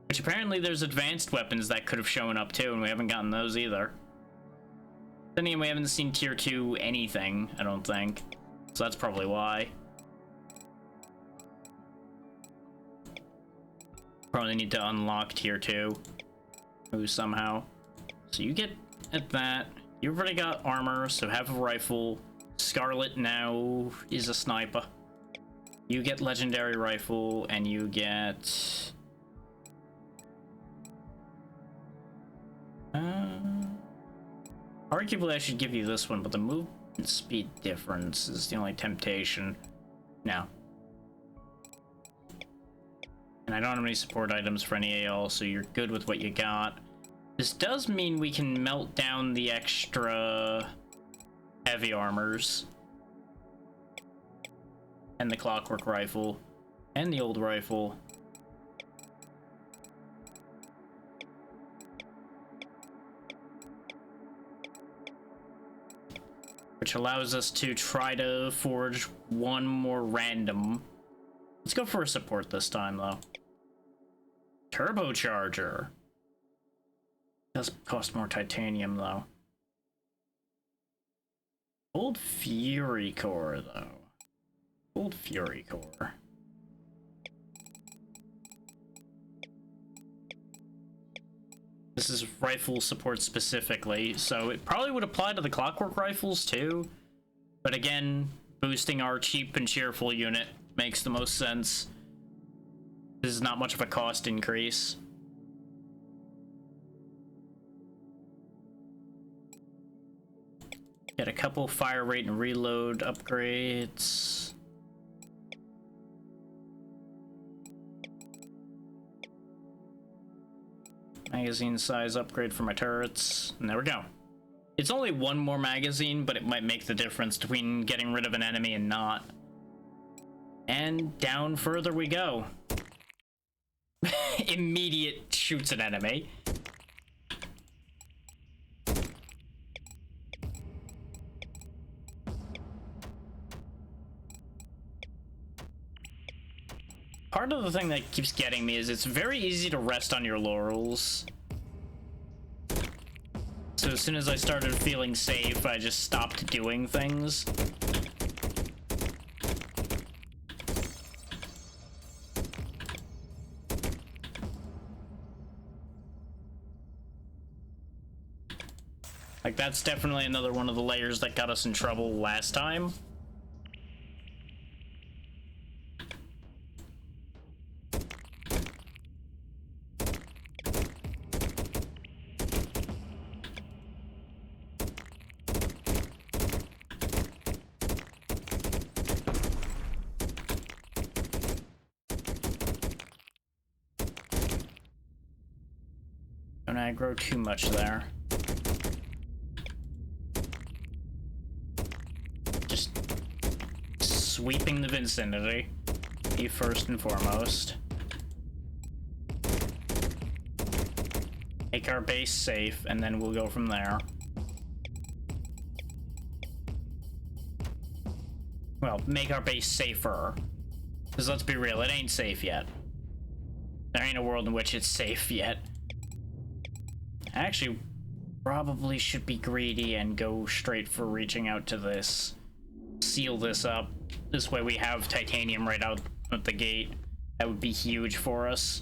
[SPEAKER 2] Which apparently there's advanced weapons that could have shown up too, and we haven't gotten those either. Then again, we haven't seen tier 2 anything, I don't think. So that's probably why. Probably need to unlock tier 2. Ooh, somehow. So you get at that. You've already got armor, so have a rifle. Scarlet now is a sniper. You get legendary rifle, and you get... arguably I should give you this one, but the movement speed difference is the only temptation. No. And I don't have any support items for any AL, so you're good with what you got. This does mean we can melt down the extra heavy armors. And the clockwork rifle. And the old rifle. Which allows us to try to forge one more random. Let's go for a support this time, though. Turbocharger. Does cost more titanium, though. Old Fury Core, though. Old Fury Core. This is rifle support specifically, so it probably would apply to the clockwork rifles too. But again, boosting our cheap and cheerful unit makes the most sense. This is not much of a cost increase. Get a couple fire rate and reload upgrades. Magazine size upgrade for my turrets. And there we go. It's only one more magazine, but it might make the difference between getting rid of an enemy and not. And down further we go. Immediate shoots an enemy. Part of the thing that keeps getting me is it's very easy to rest on your laurels. So as soon as I started feeling safe, I just stopped doing things. Like, that's definitely another one of the layers that got us in trouble last time. Don't aggro too much there. Just sweeping the vicinity, be first and foremost. Make our base safe, and then we'll go from there. Well, make our base safer. Because let's be real, it ain't safe yet. There ain't a world in which it's safe yet. I actually probably should be greedy and go straight for reaching out to this. Seal this up. This way we have titanium right out at the gate. That would be huge for us.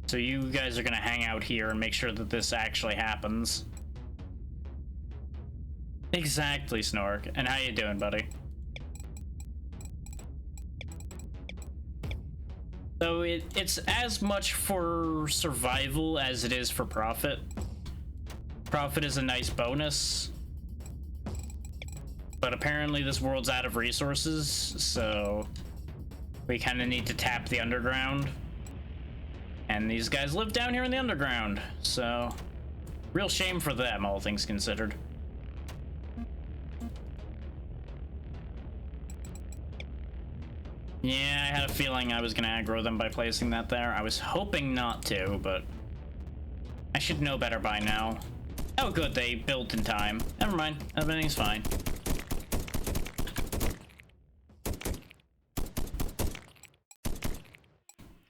[SPEAKER 2] So you guys are gonna hang out here and make sure that this actually happens. Exactly, Snork. And how you doing, buddy? So it's as much for survival as it is for profit. Profit is a nice bonus. But apparently this world's out of resources, so we kind of need to tap the underground. And these guys live down here in the underground, so real shame for them, all things considered. Yeah, I had a feeling I was gonna aggro them by placing that there. I was hoping not to, but I should know better by now. Oh good, they built in time. Never mind, everything's fine.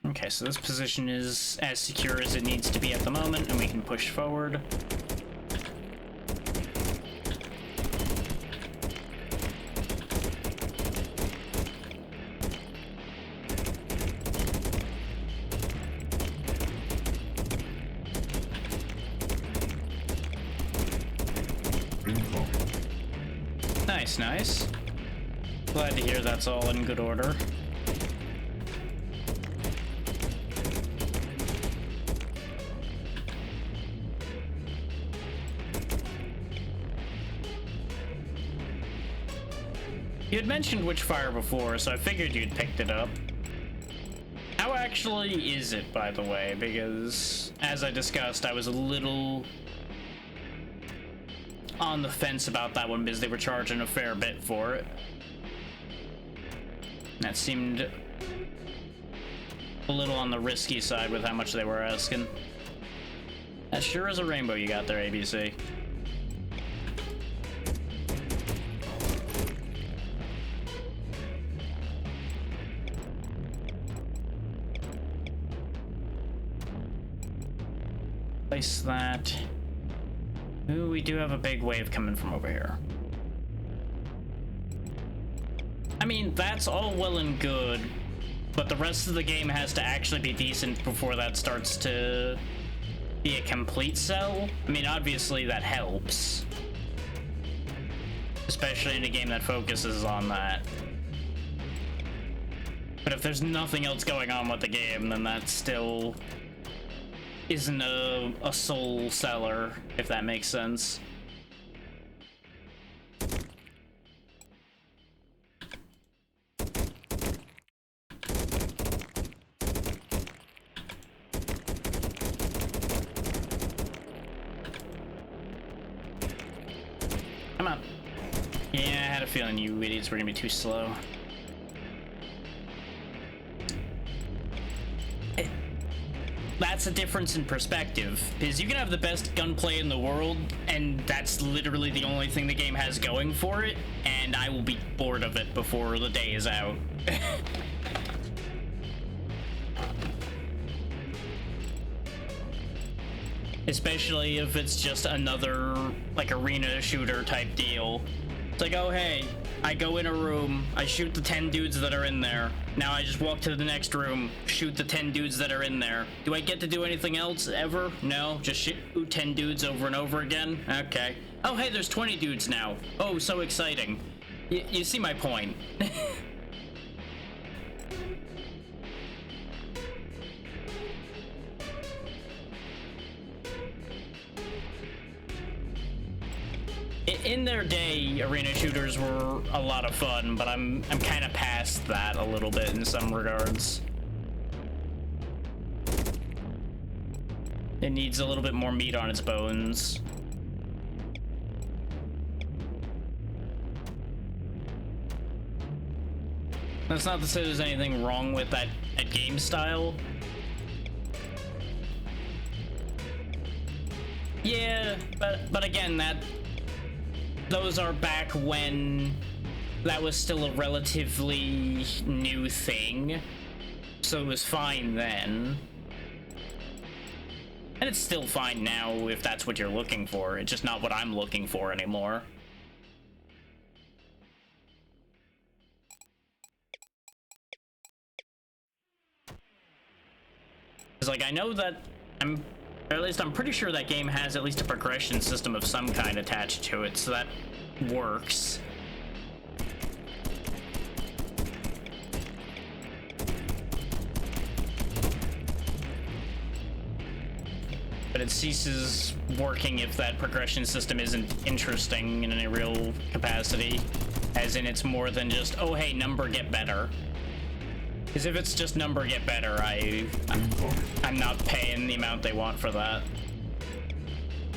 [SPEAKER 2] Okay, so this position is as secure as it needs to be at the moment, and we can push forward. Nice, nice. Glad to hear that's all in good order. You had mentioned Witchfire before, so I figured you'd picked it up. How actually is it, by the way? Because, as I discussed, I was a little on the fence about that one because they were charging a fair bit for it. That seemed a little on the risky side with how much they were asking. That sure is a rainbow you got there, ABC. Place that. Ooh, we do have a big wave coming from over here. I mean, that's all well and good, but the rest of the game has to actually be decent before that starts to be a complete sell. I mean, obviously that helps, especially in a game that focuses on that. But if there's nothing else going on with the game, then that still isn't a soul seller, if that makes sense. Come on. Yeah, I had a feeling you idiots were gonna be too slow. That's a difference in perspective, because you can have the best gunplay in the world, and that's literally the only thing the game has going for it, and I will be bored of it before the day is out. Especially if it's just another, like, arena shooter type deal. It's like, oh hey, I go in a room, I shoot the 10 dudes that are in there. Now I just walk to the next room, shoot the 10 dudes that are in there. Do I get to do anything else ever? No, just shoot 10 dudes over and over again? Okay. Oh hey, there's 20 dudes now. Oh, so exciting. You see my point. In their day, arena shooters were a lot of fun, but I'm kind of past that a little bit in some regards. It needs a little bit more meat on its bones. That's not to say there's anything wrong with that game style. Yeah, but again, those are back when that was still a relatively new thing, so it was fine then. And it's still fine now if that's what you're looking for. It's just not what I'm looking for anymore. Because, like, I know that or at least I'm pretty sure that game has at least a progression system of some kind attached to it, so that works. But it ceases working if that progression system isn't interesting in any real capacity. As in, it's more than just, oh hey, number get better. Because if it's just number get better, I'm not paying the amount they want for that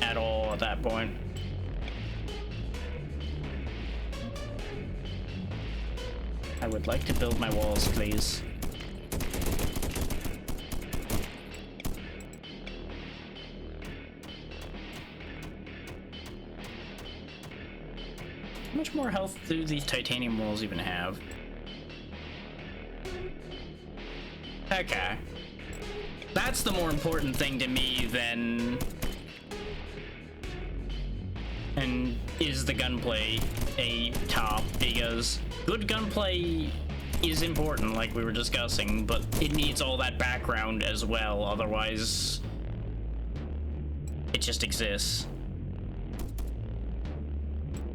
[SPEAKER 2] at all at that point. I would like to build my walls, please. How much more health do these titanium walls even have? Okay. That's the more important thing to me than... And is the gunplay a top? Because good gunplay is important, like we were discussing, but it needs all that background as well, otherwise it just exists.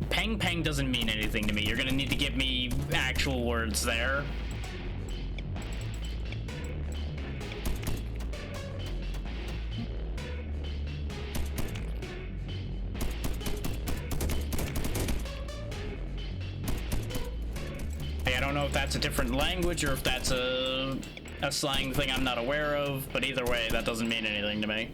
[SPEAKER 2] Peng peng doesn't mean anything to me. You're gonna need to give me actual words there. I don't know if that's a different language or if that's a slang thing I'm not aware of, but either way, that doesn't mean anything to me.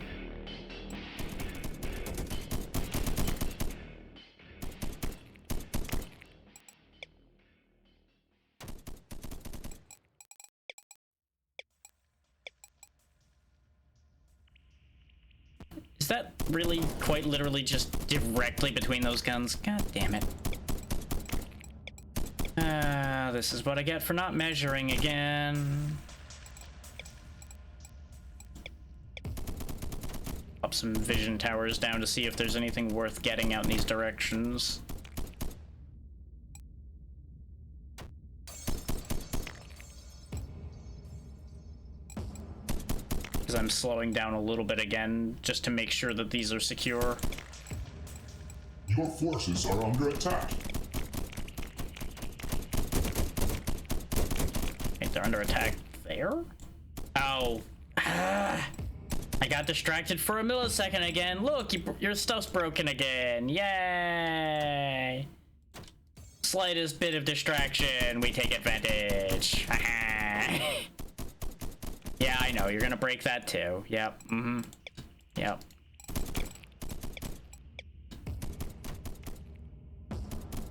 [SPEAKER 2] Is that really quite literally just directly between those guns? God damn it. This is what I get for not measuring again. Pop some vision towers down to see if there's anything worth getting out in these directions. Because I'm slowing down a little bit again, just to make sure that these are secure.
[SPEAKER 3] Your forces are under attack.
[SPEAKER 2] They're under attack there? Oh. I got distracted for a millisecond again. Look, your stuff's broken again. Yay! Slightest bit of distraction, we take advantage. Yeah, I know, you're gonna break that too. Yep, Yep.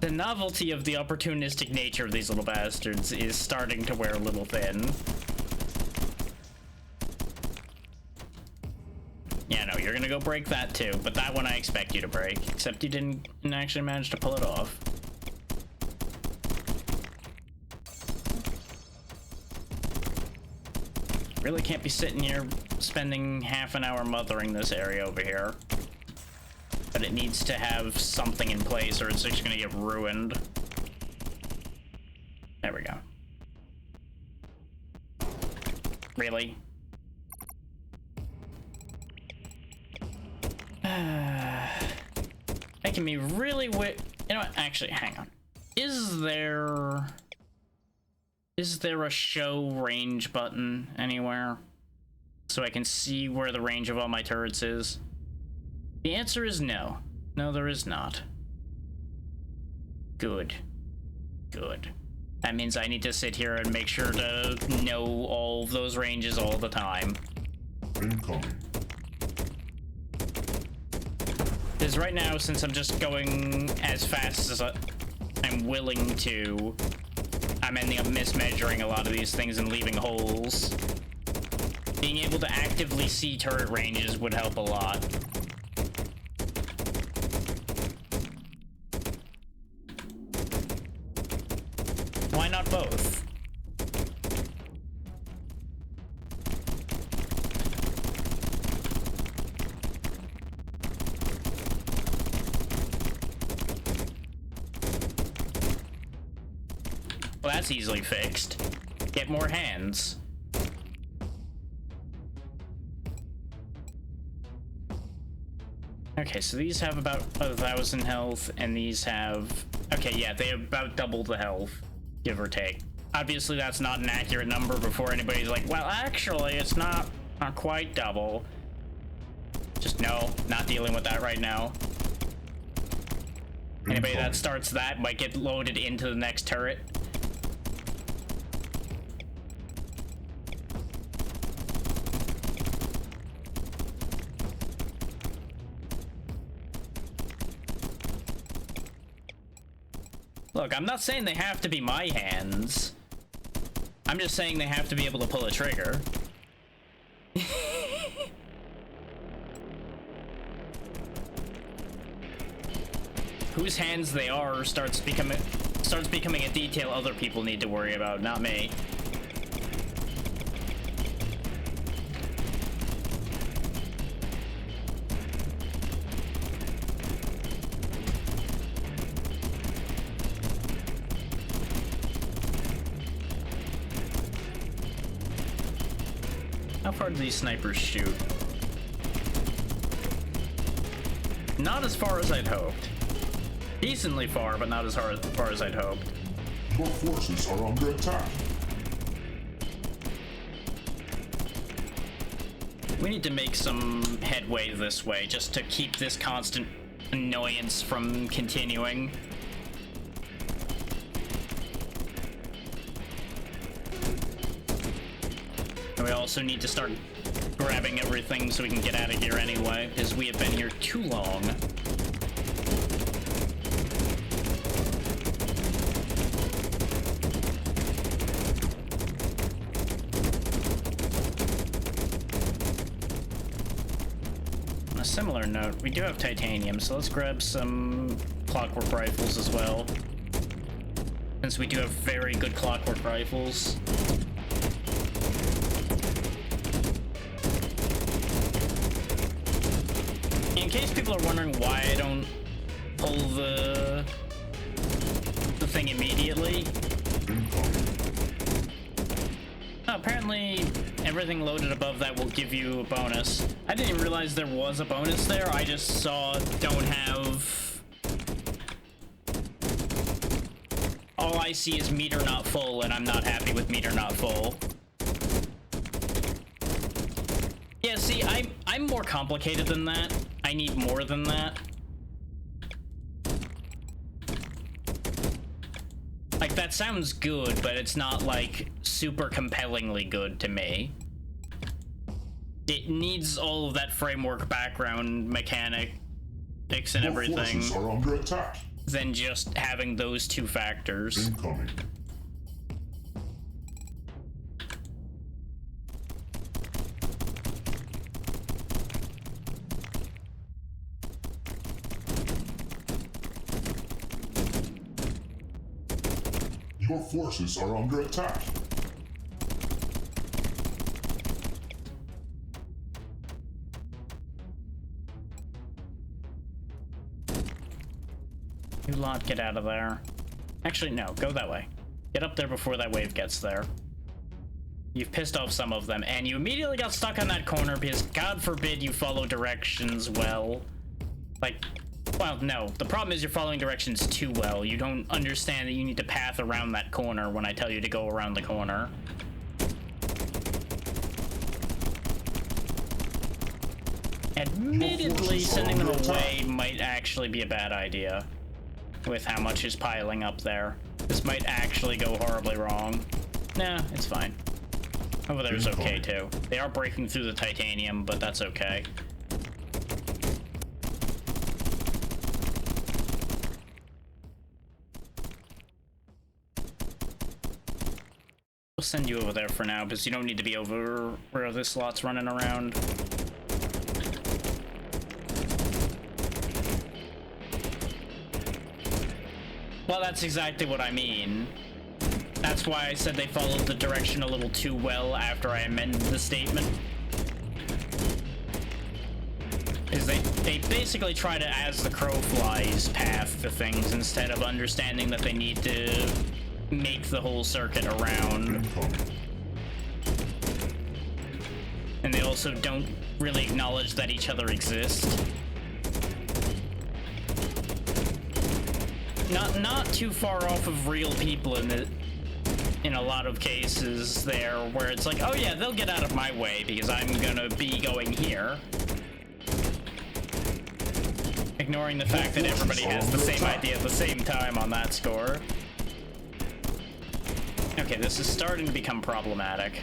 [SPEAKER 2] The novelty of the opportunistic nature of these little bastards is starting to wear a little thin. Yeah, no, you're gonna go break that too, but that one I expect you to break, except you didn't actually manage to pull it off. Really can't be sitting here spending half an hour mothering this area over here. But it needs to have something in place or it's just gonna get ruined. There we go. Really? Making me really you know what? Actually, hang on. Is there a show range button anywhere? So I can see where the range of all my turrets is? The answer is no. No, there is not. Good. Good. That means I need to sit here and make sure to know all of those ranges all the time.
[SPEAKER 3] Incoming.
[SPEAKER 2] Because right now, since I'm just going as fast as I'm willing to, I'm ending up mismeasuring a lot of these things and leaving holes. Being able to actively see turret ranges would help a lot. Why not both? Well, that's easily fixed. Get more hands. Okay, so these have about 1,000 health, and these have... Okay, yeah, they have about double the health, give or take. Obviously, that's not an accurate number before anybody's like, well, actually, it's not quite double. Just no, not dealing with that right now. Anybody that starts that might get loaded into the next turret. Look, I'm not saying they have to be my hands. I'm just saying they have to be able to pull a trigger. Whose hands they are starts becoming a detail other people need to worry about, not me. How far do these snipers shoot? Not as far as I'd hoped. Decently far, but not as far as I'd hoped.
[SPEAKER 3] Your forces are under attack.
[SPEAKER 2] We need to make some headway this way, just to keep this constant annoyance from continuing. And we also need to start grabbing everything so we can get out of here anyway, because we have been here too long. On a similar note, we do have titanium, so let's grab some clockwork rifles as well. Since we do have very good clockwork rifles. In case people are wondering why I don't pull the thing immediately. Oh, apparently everything loaded above that will give you a bonus. I didn't even realize there was a bonus there. I just saw don't have... All I see is meter not full, and I'm not happy with meter not full. Yeah, see, I'm more complicated than that. I need more than that. Like, that sounds good, but it's not, like, super compellingly good to me. It needs all of that framework background mechanics and everything.
[SPEAKER 3] Your forces are under attack.
[SPEAKER 2] than just having those two factors.
[SPEAKER 3] Incoming. Your forces are under attack.
[SPEAKER 2] You lot, get out of there. Actually, no, go that way. Get up there before that wave gets there. You've pissed off some of them, and you immediately got stuck on that corner because God forbid you follow directions well. Like, well, no. The problem is you're following directions too well. You don't understand that you need to path around that corner when I tell you to go around the corner. Admittedly, sending them away might actually be a bad idea with how much is piling up there. This might actually go horribly wrong. Nah, it's fine. Over there's okay too. They are breaking through the titanium, but that's okay. We'll send you over there for now because you don't need to be over where this lot's running around. Well, that's exactly what I mean. That's why I said they followed the direction a little too well after I amended the statement. Is they basically try to, as the crow flies, path to things instead of understanding that they need to make the whole circuit around. And they also don't really acknowledge that each other exist. Not too far off of real people in a lot of cases there, where it's like, oh yeah, they'll get out of my way because I'm gonna be going here. Ignoring the fact that everybody has the same idea at the same time on that score. Okay, this is starting to become problematic.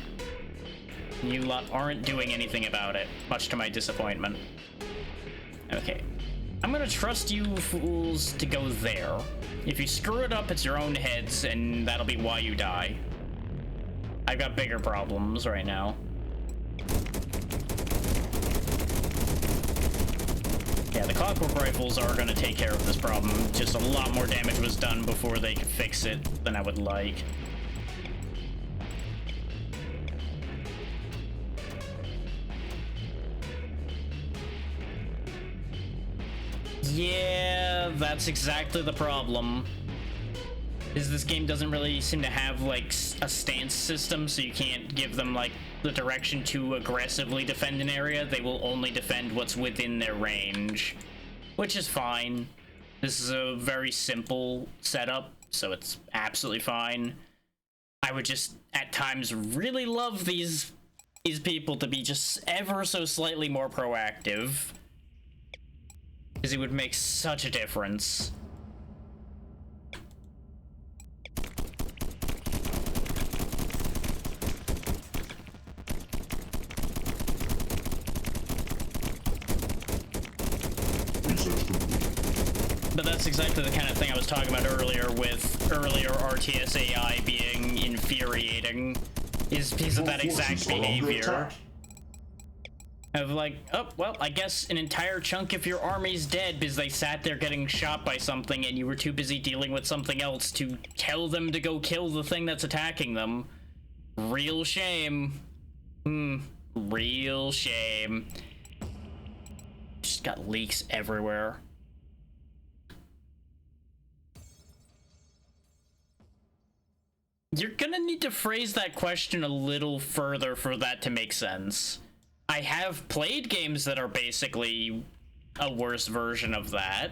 [SPEAKER 2] You lot aren't doing anything about it, much to my disappointment. Okay. I'm gonna trust you fools to go there. If you screw it up, it's your own heads, and that'll be why you die. I've got bigger problems right now. Yeah, the clockwork rifles are gonna take care of this problem. Just a lot more damage was done before they could fix it than I would like. Yeah, that's exactly the problem. Is this game doesn't really seem to have like a stance system, so you can't give them like the direction to aggressively defend an area. They will only defend what's within their range, which is fine. This is a very simple setup, so it's absolutely fine. I would just at times really love these people to be just ever so slightly more proactive, because it would make such a difference. But that's exactly the kind of thing I was talking about earlier with earlier RTS AI being infuriating, is because of that exact behavior. Of like, oh, well, I guess an entire chunk of your army's dead because they sat there getting shot by something and you were too busy dealing with something else to tell them to go kill the thing that's attacking them. Real shame. Real shame. Just got leaks everywhere. You're gonna need to phrase that question a little further for that to make sense. I have played games that are basically a worse version of that.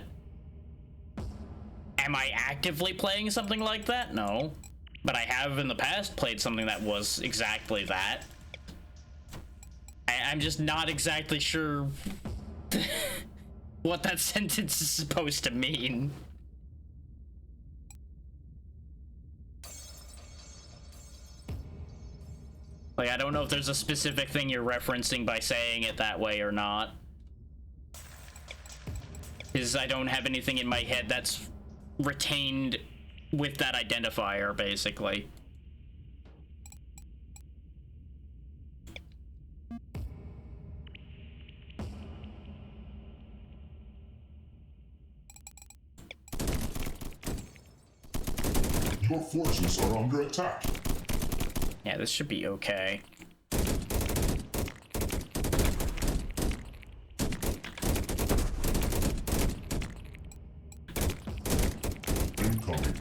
[SPEAKER 2] Am I actively playing something like that? No. But I have in the past played something that was exactly that. I'm just not exactly sure what that sentence is supposed to mean. Like, I don't know if there's a specific thing you're referencing by saying it that way or not. Because I don't have anything in my head that's retained with that identifier, basically.
[SPEAKER 3] Your forces are under attack.
[SPEAKER 2] Yeah, this should be okay.
[SPEAKER 3] Incoming.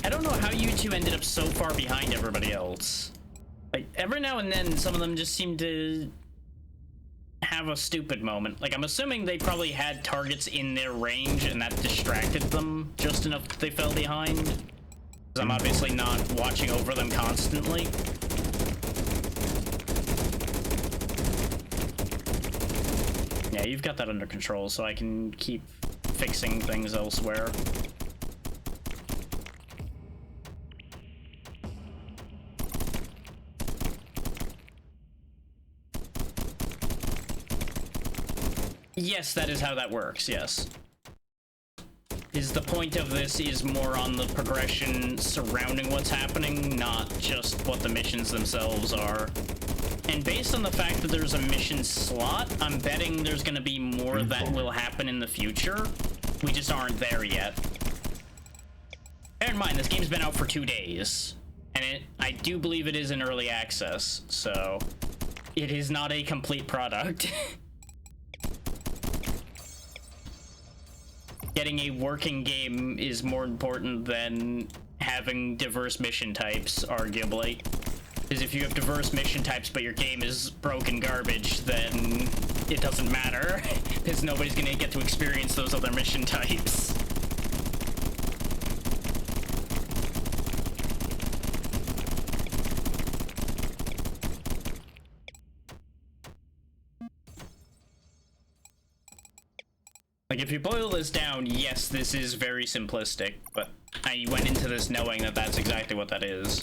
[SPEAKER 2] I don't know how you two ended up so far behind everybody else. Like, every now and then, some of them just seem to have a stupid moment. Like, I'm assuming they probably had targets in their range and that distracted them just enough that they fell behind. Because I'm obviously not watching over them constantly. Yeah, you've got that under control, so I can keep fixing things elsewhere. Yes, that is how that works, yes. The point of this is more on the progression surrounding what's happening, not just what the missions themselves are. And based on the fact that there's a mission slot, I'm betting there's gonna be more that will happen in the future. We just aren't there yet. Bear in mind, this game's been out for 2 days. And I do believe it is in early access, so it is not a complete product. Getting a working game is more important than having diverse mission types, arguably. Because if you have diverse mission types but your game is broken garbage, then it doesn't matter, because nobody's gonna get to experience those other mission types. Like, if you boil this down, yes, this is very simplistic, but I went into this knowing that that's exactly what that is.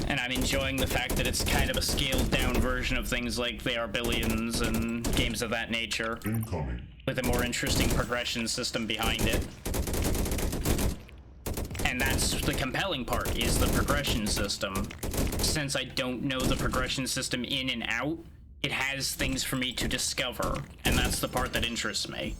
[SPEAKER 2] And I'm enjoying the fact that it's kind of a scaled-down version of things like They Are Billions and games of that nature.
[SPEAKER 3] Incoming.
[SPEAKER 2] With a more interesting progression system behind it. And that's the compelling part, is the progression system. Since I don't know the progression system in and out, it has things for me to discover, and that's the part that interests me.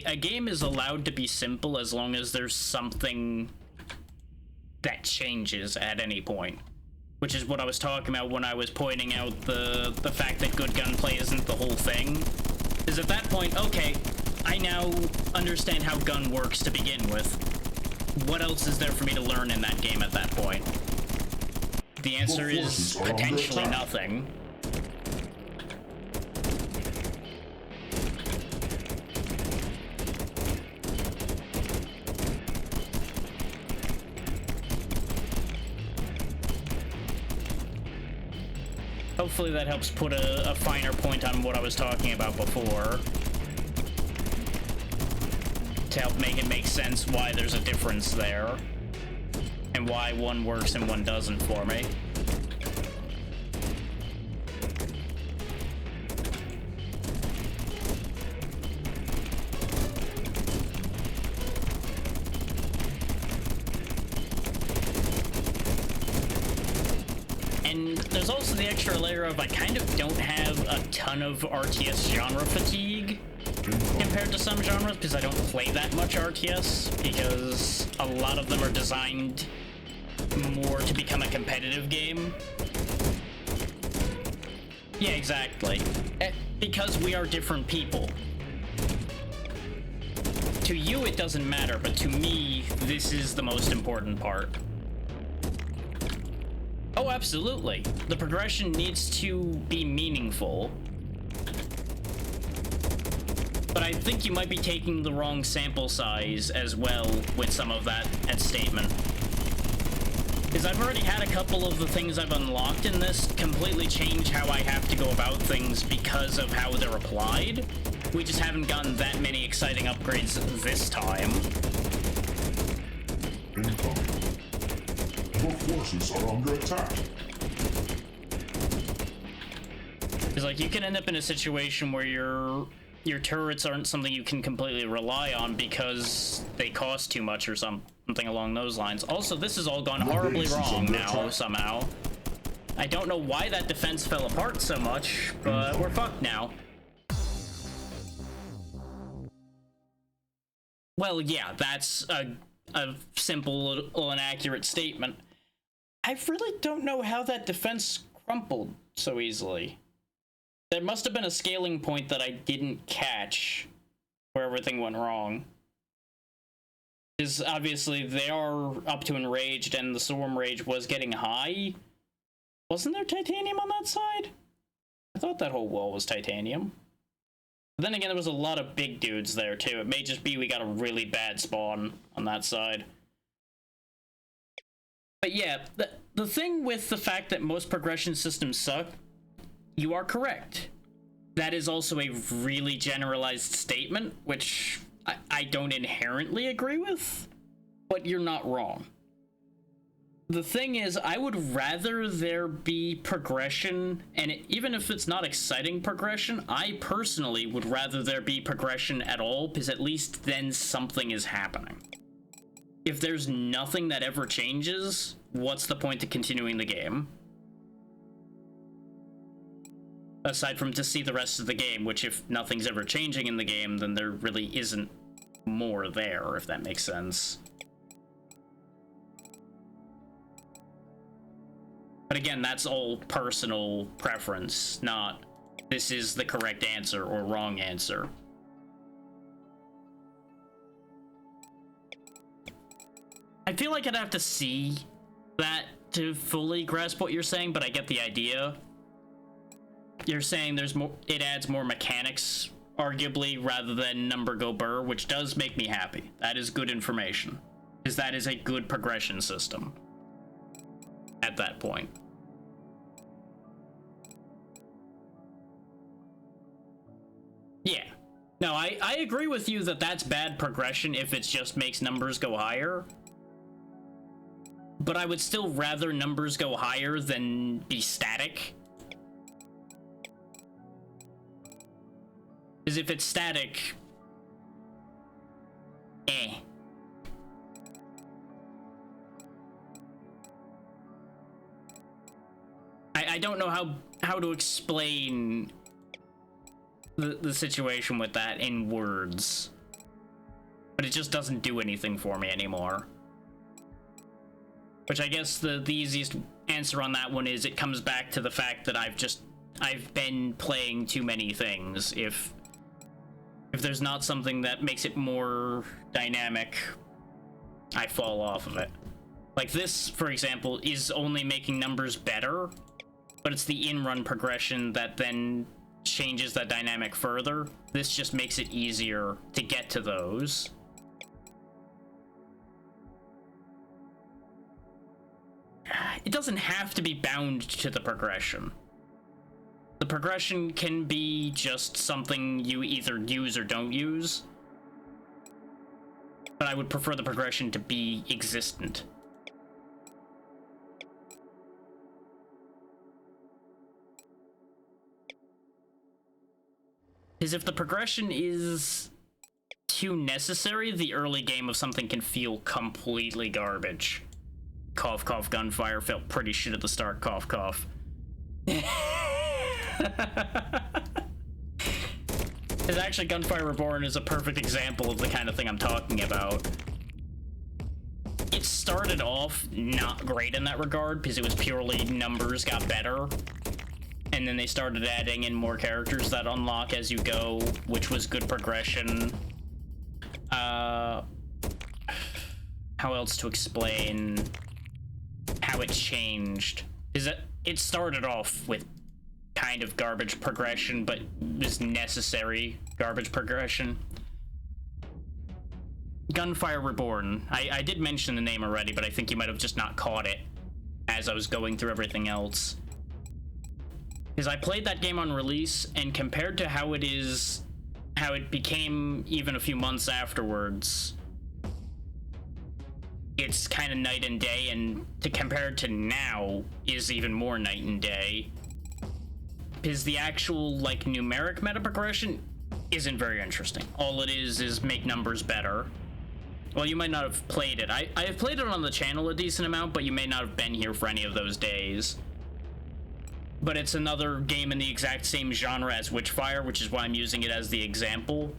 [SPEAKER 2] A game is allowed to be simple as long as there's something that changes at any point. Which is what I was talking about when I was pointing out the fact that good gunplay isn't the whole thing. Is at that point, okay, I now understand how gun works to begin with. What else is there for me to learn in that game at that point? The answer is potentially nothing. Hopefully that helps put a finer point on what I was talking about before. To help make it make sense why there's a difference there. And why one works and one doesn't for me. And there's also the extra layer of I kind of don't have a ton of RTS genre fatigue compared to some genres, because I don't play that much RTS, because a lot of them are designed more to become a competitive game. Yeah, exactly. Because we are different people. To you it doesn't matter, but to me, this is the most important part. Oh, absolutely. The progression needs to be meaningful. But I think you might be taking the wrong sample size as well with some of that statement. Because I've already had a couple of the things I've unlocked in this completely change how I have to go about things because of how they're applied. We just haven't gotten that many exciting upgrades this time.
[SPEAKER 3] Incoming. Your forces are under attack.
[SPEAKER 2] Because, like, you can end up in a situation where your turrets aren't something you can completely rely on because they cost too much or something along those lines. Also, this has all gone horribly wrong now, somehow. I don't know why that defense fell apart so much, but we're fucked now. Well, yeah, that's a simple and accurate statement. I really don't know how that defense crumpled so easily. There must have been a scaling point that I didn't catch where everything went wrong. Because obviously they are up to enraged and the Swarm Rage was getting high. Wasn't there titanium on that side? I thought that whole wall was titanium. But then again, there was a lot of big dudes there too. It may just be we got a really bad spawn on that side. But yeah, the thing with the fact that most progression systems suck, you are correct. That is also a really generalized statement, which I don't inherently agree with, but you're not wrong. The thing is, I would rather there be progression, and even if it's not exciting progression, I personally would rather there be progression at all, because at least then something is happening. If there's nothing that ever changes, what's the point of continuing the game? Aside from to see the rest of the game, which if nothing's ever changing in the game, then there really isn't more there, if that makes sense. But again, that's all personal preference, not this is the correct answer or wrong answer. I feel like I'd have to see that to fully grasp what you're saying, but I get the idea. You're saying there's more, it adds more mechanics, arguably, rather than number go burr, which does make me happy. That is good information, because that is a good progression system at that point. Yeah. No, I agree with you that that's bad progression if it just makes numbers go higher. But I would still rather numbers go higher than be static. Because if it's static, I don't know how to explain the situation with that in words. But it just doesn't do anything for me anymore. Which I guess the easiest answer on that one is it comes back to the fact that I've been playing too many things. If there's not something that makes it more dynamic, I fall off of it. Like this, for example, is only making numbers better, but it's the in-run progression that then changes that dynamic further. This just makes it easier to get to those. It doesn't have to be bound to the progression. The progression can be just something you either use or don't use. But I would prefer the progression to be existent. Because if the progression is too necessary, the early game of something can feel completely garbage. Cough, cough, gunfire felt pretty shit at the start, cough, cough. Because actually, Gunfire Reborn is a perfect example of the kind of thing I'm talking about. It started off not great in that regard, because it was purely numbers got better. And then they started adding in more characters that unlock as you go, which was good progression. How else to explain how it changed? Is it started off with kind of garbage progression, but was necessary garbage progression. Gunfire Reborn. I did mention the name already, but I think you might have just not caught it as I was going through everything else. Because I played that game on release, and compared to how how it became even a few months afterwards. It's kind of night and day, and to compare it to now is even more night and day. Because the actual, like, numeric meta progression isn't very interesting. All it is make numbers better. Well, you might not have played it. I have played it on the channel a decent amount, but you may not have been here for any of those days. But it's another game in the exact same genre as Witchfire, which is why I'm using it as the example.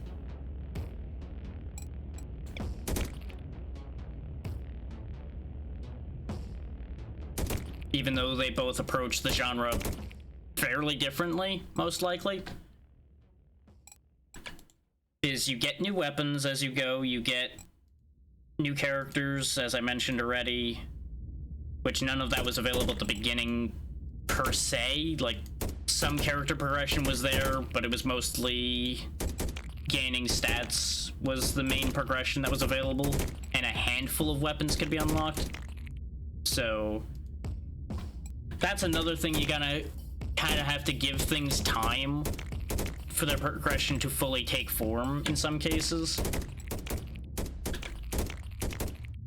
[SPEAKER 2] Even though they both approach the genre fairly differently, most likely. Is you get new weapons as you go, you get new characters, as I mentioned already, which none of that was available at the beginning per se. Like, some character progression was there, but it was mostly gaining stats was the main progression that was available, and a handful of weapons could be unlocked. So that's another thing, you gotta kind of have to give things time for their progression to fully take form in some cases.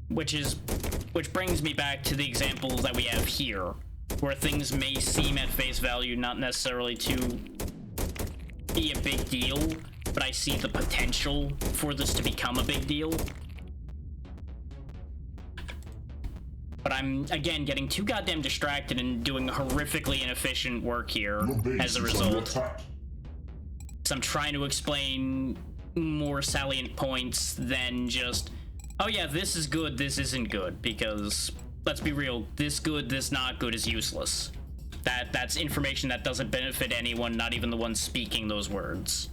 [SPEAKER 2] Which brings me back to the examples that we have here, where things may seem at face value not necessarily to be a big deal, but I see the potential for this to become a big deal. But I'm, again, getting too goddamn distracted and doing horrifically inefficient work here as a result. So I'm trying to explain more salient points than just, oh yeah, this is good, this isn't good, because, let's be real, this good, this not good is useless. That's information that doesn't benefit anyone, not even the one speaking those words.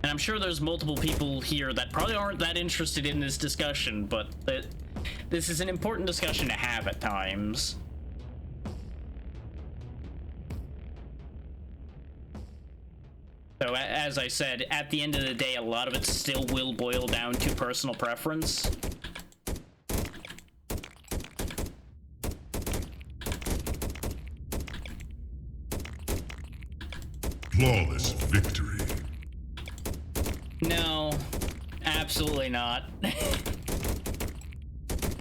[SPEAKER 2] And I'm sure there's multiple people here that probably aren't that interested in this discussion, but this is an important discussion to have at times. So, as I said, at the end of the day, a lot of it still will boil down to personal preference.
[SPEAKER 3] Flawless victory.
[SPEAKER 2] No, absolutely not.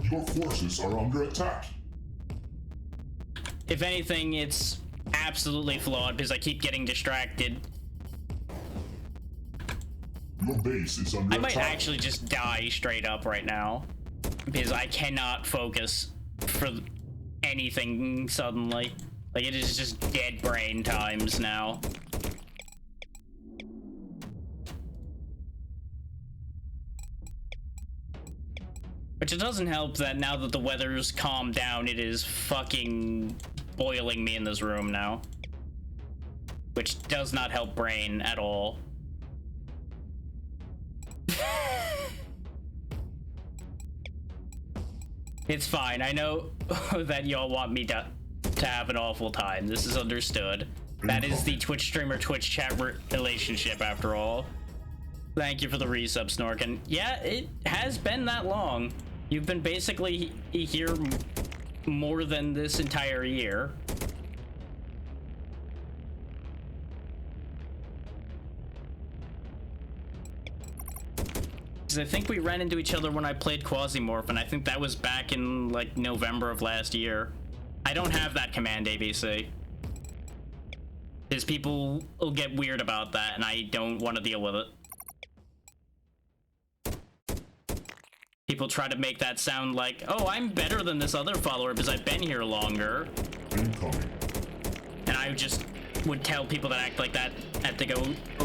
[SPEAKER 3] Your forces are under attack.
[SPEAKER 2] If anything, it's absolutely flawed because I keep getting distracted.
[SPEAKER 3] Your base is under
[SPEAKER 2] I might
[SPEAKER 3] attack.
[SPEAKER 2] actually just die straight up right now because I cannot focus for anything suddenly. Like, it is just dead brain times now. Which it doesn't help that now that the weather's calmed down, it is fucking boiling me in this room now. Which does not help brain at all. It's fine. I know that y'all want me to have an awful time. This is understood. That is the Twitch streamer Twitch chat relationship after all. Thank you for the resub, Snork. And yeah, it has been that long. You've been basically here more than this entire year. Because I think we ran into each other when I played Quasimorph, and I think that was back in, like, November of last year. I don't have that command, ABC. Because people will get weird about that, and I don't want to deal with it. People try to make that sound like, oh, I'm better than this other follower because I've been here longer.
[SPEAKER 3] Incoming.
[SPEAKER 2] And I just would tell people that act like that had to go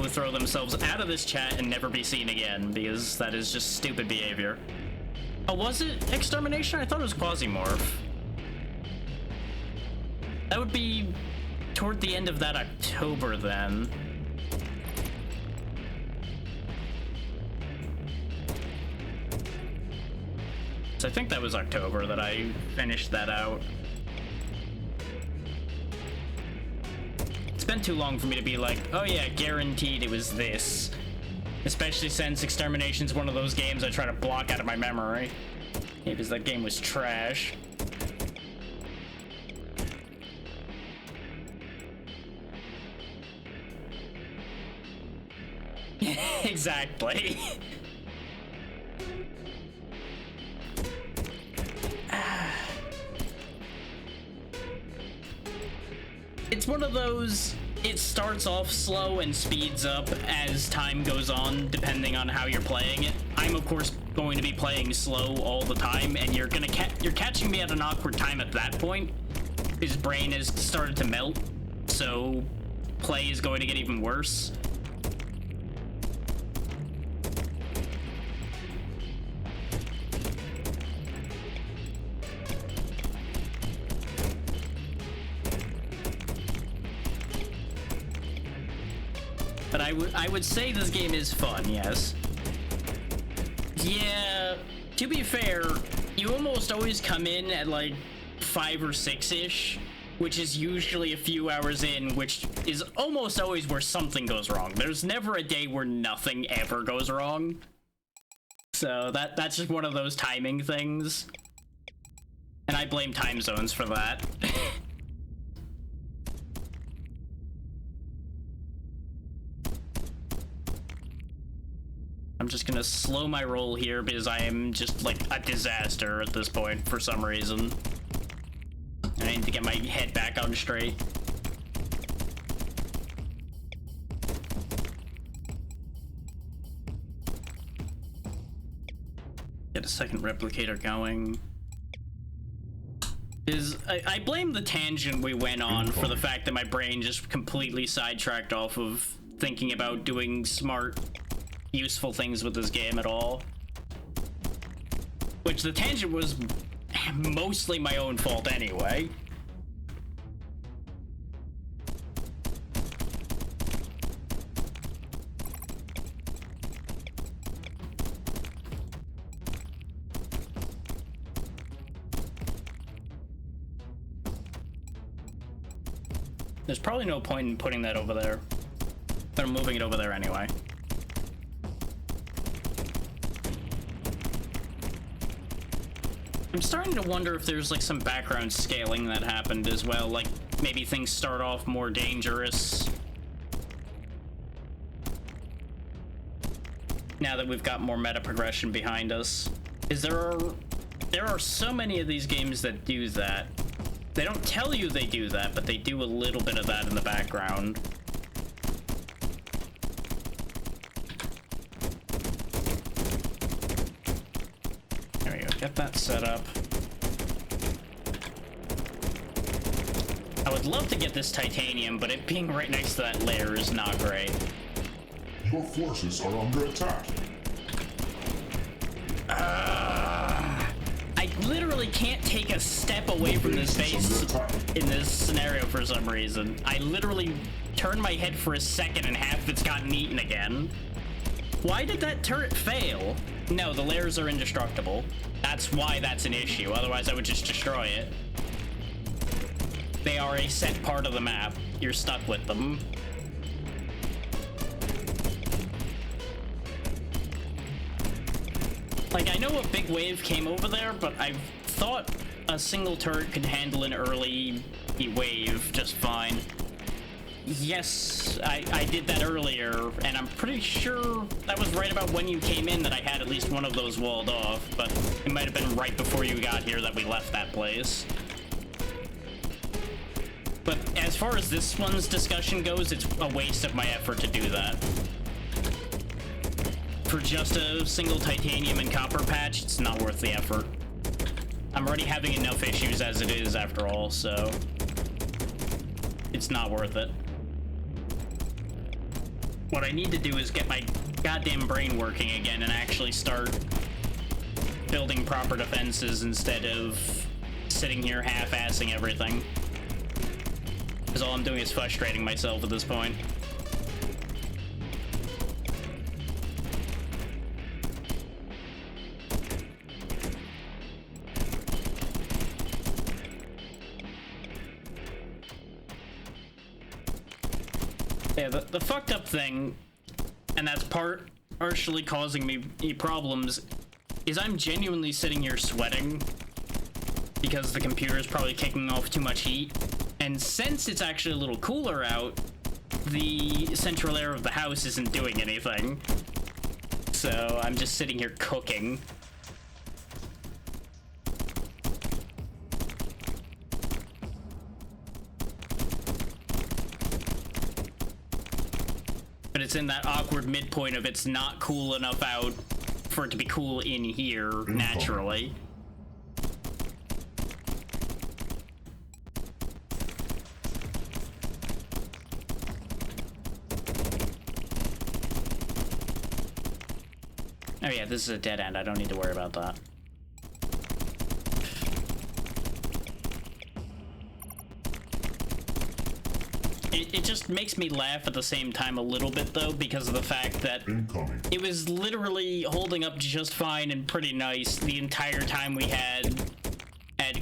[SPEAKER 2] throw themselves out of this chat and never be seen again, because that is just stupid behavior. Oh, was it Extermination? I thought it was Quasimorph. That would be toward the end of that October then. So I think that was October that I finished that out. It's been too long for me to be like, oh yeah, guaranteed it was this. Especially since Extermination's one of those games I try to block out of my memory. Because that game was trash. Exactly. It's one of those, it starts off slow and speeds up as time goes on, depending on how you're playing it. I'm of course going to be playing slow all the time, and you're catching me at an awkward time at that point. His brain has started to melt, so play is going to get even worse. But I would say this game is fun, yes. Yeah, to be fair, you almost always come in at like 5 or 6-ish, which is usually a few hours in, which is almost always where something goes wrong. There's never a day where nothing ever goes wrong. So that's just one of those timing things. And I blame time zones for that. I'm just gonna slow my roll here because I am just like a disaster at this point for some reason. I need to get my head back on straight. Get a second replicator going. I blame the tangent we went on for the fact that my brain just completely sidetracked off of thinking about doing smart, useful things with this game at all. Which the tangent was mostly my own fault anyway. There's probably no point in putting that over there, but I'm moving it over there anyway. I'm starting to wonder if there's like some background scaling that happened as well, like maybe things start off more dangerous now that we've got more meta progression behind us. Is there are so many of these games that do that. They don't tell you they do that, but they do a little bit of that in the background. There we go, get that set up. I would love to get this titanium, but it being right next to that layer is not great.
[SPEAKER 3] Your forces are under attack.
[SPEAKER 2] I literally can't take a step away from this base in this scenario for some reason. I literally turned my head for a second and half of it's gotten eaten again. Why did that turret fail? No, the layers are indestructible. That's why that's an issue. Otherwise, I would just destroy it. They are a set part of the map. You're stuck with them. Like, I know a big wave came over there, but I thought a single turret could handle an early wave just fine. Yes, I did that earlier, and I'm pretty sure that was right about when you came in that I had at least one of those walled off, but it might have been right before you got here that we left that place. But as far as this one's discussion goes, it's a waste of my effort to do that. For just a single titanium and copper patch, it's not worth the effort. I'm already having enough issues as it is after all, so it's not worth it. What I need to do is get my goddamn brain working again and actually start building proper defenses instead of sitting here half-assing everything. Because all I'm doing is frustrating myself at this point. Yeah, the fucked up thing, and that's part partially causing me problems is I'm genuinely sitting here sweating because the computer is probably kicking off too much heat. And since it's actually a little cooler out, the central air of the house isn't doing anything. So I'm just sitting here cooking. But it's in that awkward midpoint of it's not cool enough out for it to be cool in here naturally. Oh yeah, this is a dead end. I don't need to worry about that. It just makes me laugh at the same time a little bit, though, because of the fact that it was literally holding up just fine and pretty nice the entire time we had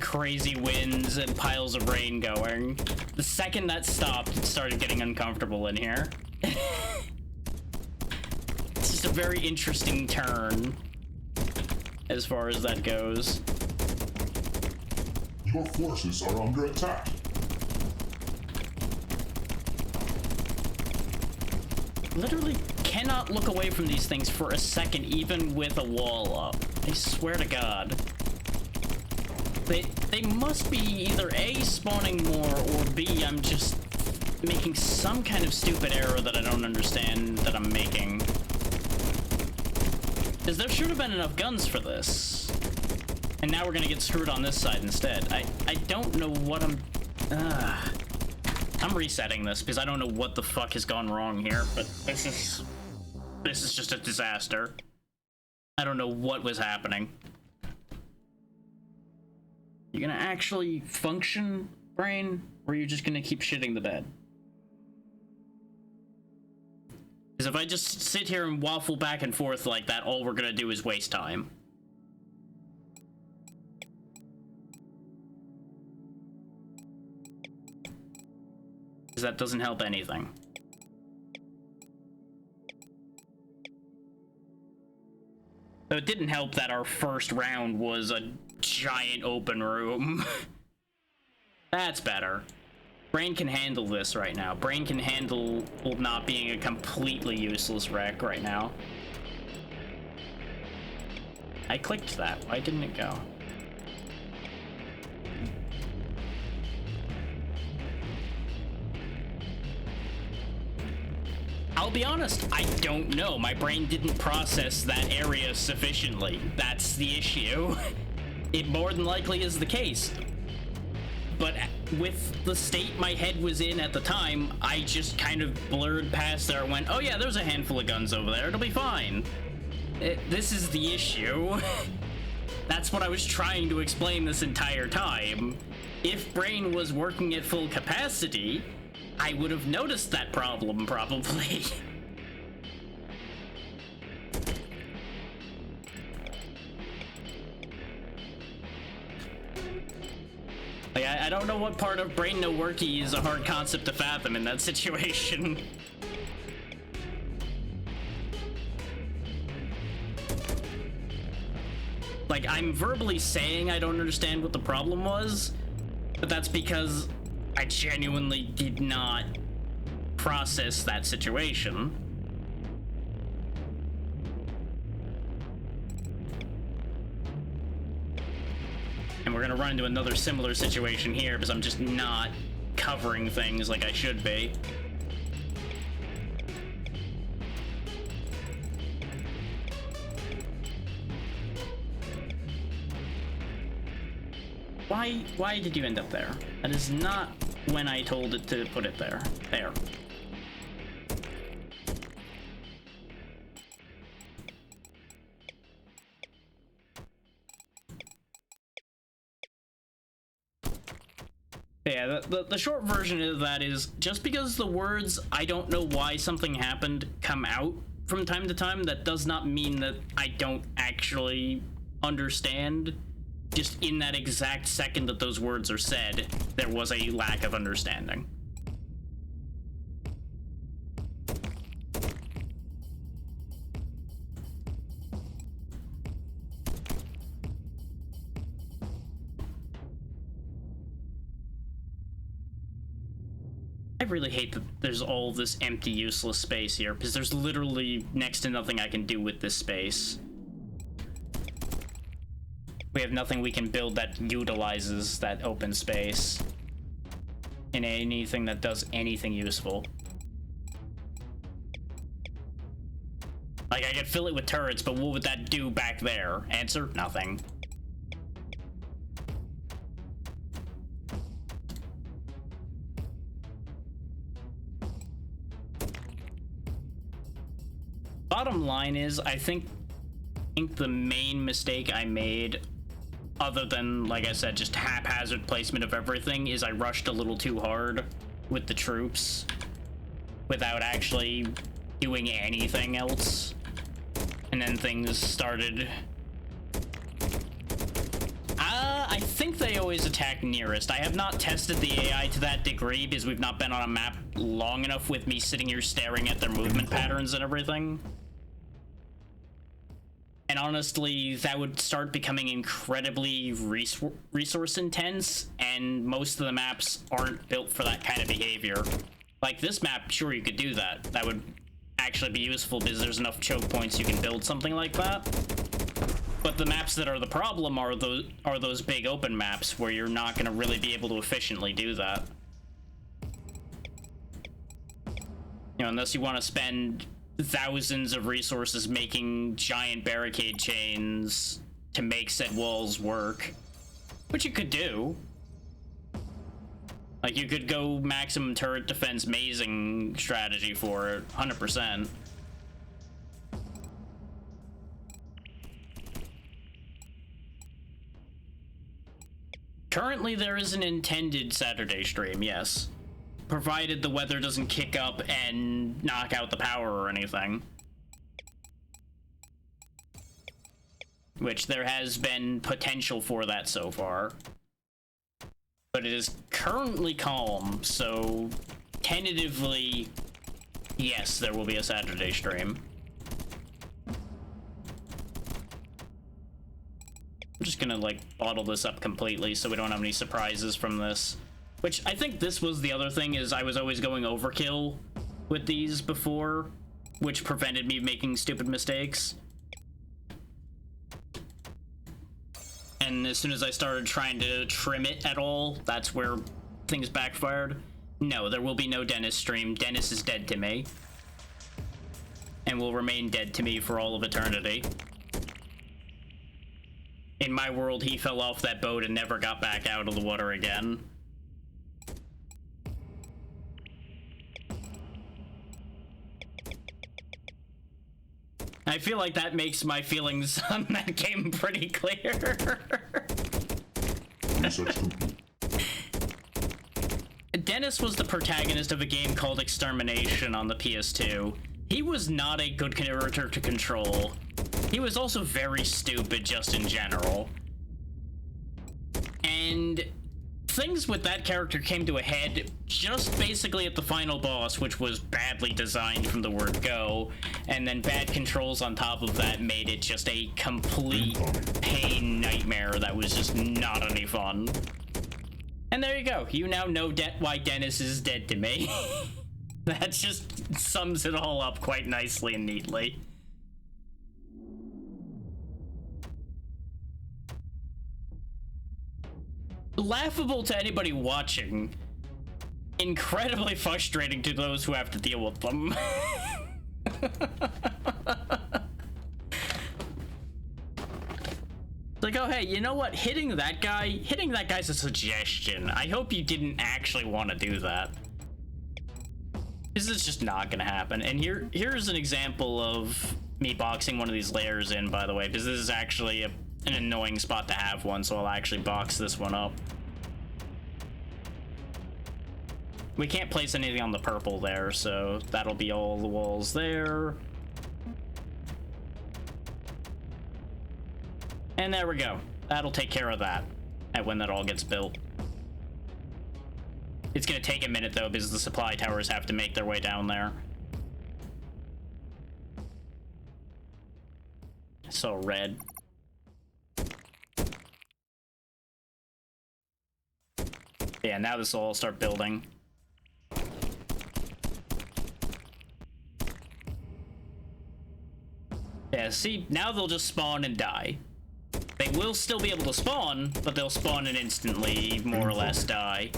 [SPEAKER 2] crazy winds and piles of rain going. The second that stopped, it started getting uncomfortable in here. It's just a very interesting turn as far as that goes.
[SPEAKER 3] Your forces are under attack.
[SPEAKER 2] Literally cannot look away from these things for a second, even with a wall up. I swear to God. They must be either A, spawning more, or B, I'm just making some kind of stupid error that I don't understand that I'm making. Because there should have been enough guns for this. And now we're gonna get screwed on this side instead. I don't know what I'm resetting this because I don't know what the fuck has gone wrong here, but this is just a disaster. I don't know what was happening. You gonna actually function, brain, or are you just gonna keep shitting the bed? Because if I just sit here and waffle back and forth like that, all we're gonna do is waste time. Because that doesn't help anything. So it didn't help that our first round was a giant open room. That's better. Brain can handle this right now. Brain can handle not being a completely useless wreck right now. I clicked that. Why didn't it go? I'll be honest, I don't know. My brain didn't process that area sufficiently. That's the issue. It more than likely is the case. But with the state my head was in at the time, I just kind of blurred past there and went, oh yeah, there's a handful of guns over there. It'll be fine. This is the issue. That's what I was trying to explain this entire time. If Brain was working at full capacity, I would have noticed that problem, probably. Like, I don't know what part of Brain No Worky is a hard concept to fathom in that situation. Like, I'm verbally saying I don't understand what the problem was, but that's because I genuinely did not process that situation. And we're gonna run into another similar situation here because I'm just not covering things like I should be. Why did you end up there? That is not when I told it to put it there. There. Yeah, the short version of that is, just because the words "I don't know why something happened" come out from time to time, that does not mean that I don't actually understand. Just in that exact second that those words are said, there was a lack of understanding. I really hate that there's all this empty, useless space here, because there's literally next to nothing I can do with this space. We have nothing we can build that utilizes that open space in anything that does anything useful. Like, I could fill it with turrets, but what would that do back there? Answer, nothing. Bottom line is, I think the main mistake I made, other than, like I said, just haphazard placement of everything, is I rushed a little too hard with the troops without actually doing anything else. And then things started... I think they always attack nearest. I have not tested the AI to that degree because we've not been on a map long enough with me sitting here staring at their movement patterns and everything. And honestly, that would start becoming incredibly resource intense, and most of the maps aren't built for that kind of behavior. Like this map, sure, you could do that. That would actually be useful because there's enough choke points you can build something like that. But the maps that are the problem are those big open maps where you're not going to really be able to efficiently do that. You know, unless you want to spend thousands of resources making giant barricade chains to make said walls work, which you could do. Like, you could go maximum turret defense mazing strategy for it, 100%. Currently, there is an intended Saturday stream, yes. Provided the weather doesn't kick up and knock out the power or anything. Which there has been potential for that so far. But it is currently calm, so tentatively, yes, there will be a Saturday stream. I'm just gonna, like, bottle this up completely so we don't have any surprises from this. Which, I think this was the other thing, is I was always going overkill with these before, which prevented me making stupid mistakes. And as soon as I started trying to trim it at all, that's where things backfired. No, there will be no Dennis stream. Dennis is dead to me. And will remain dead to me for all of eternity. In my world, he fell off that boat and never got back out of the water again. I feel like that makes my feelings on that game pretty clear. Dennis was the protagonist of a game called Extermination on the PS2. He was not a good character to control. He was also very stupid just in general. And things with that character came to a head just basically at the final boss, which was badly designed from the word go, and then bad controls on top of that made it just a complete pain nightmare that was just not any fun. And there you go. You now know why Dennis is dead to me. That just sums it all up quite nicely and neatly. Laughable to anybody watching. Incredibly frustrating to those who have to deal with them. Like, oh hey, you know what? Hitting that guy's a suggestion. I hope you didn't actually want to do that. This is just not gonna happen. And here's an example of me boxing one of these layers in, by the way, because this is actually an annoying spot to have one, so I'll actually box this one up. We can't place anything on the purple there, so that'll be all the walls there. And there we go. That'll take care of that when that all gets built. It's gonna take a minute though, because the supply towers have to make their way down there. So red. Yeah, now this will all start building. Yeah, see, now they'll just spawn and die. They will still be able to spawn, but they'll spawn and instantly, more or less, die.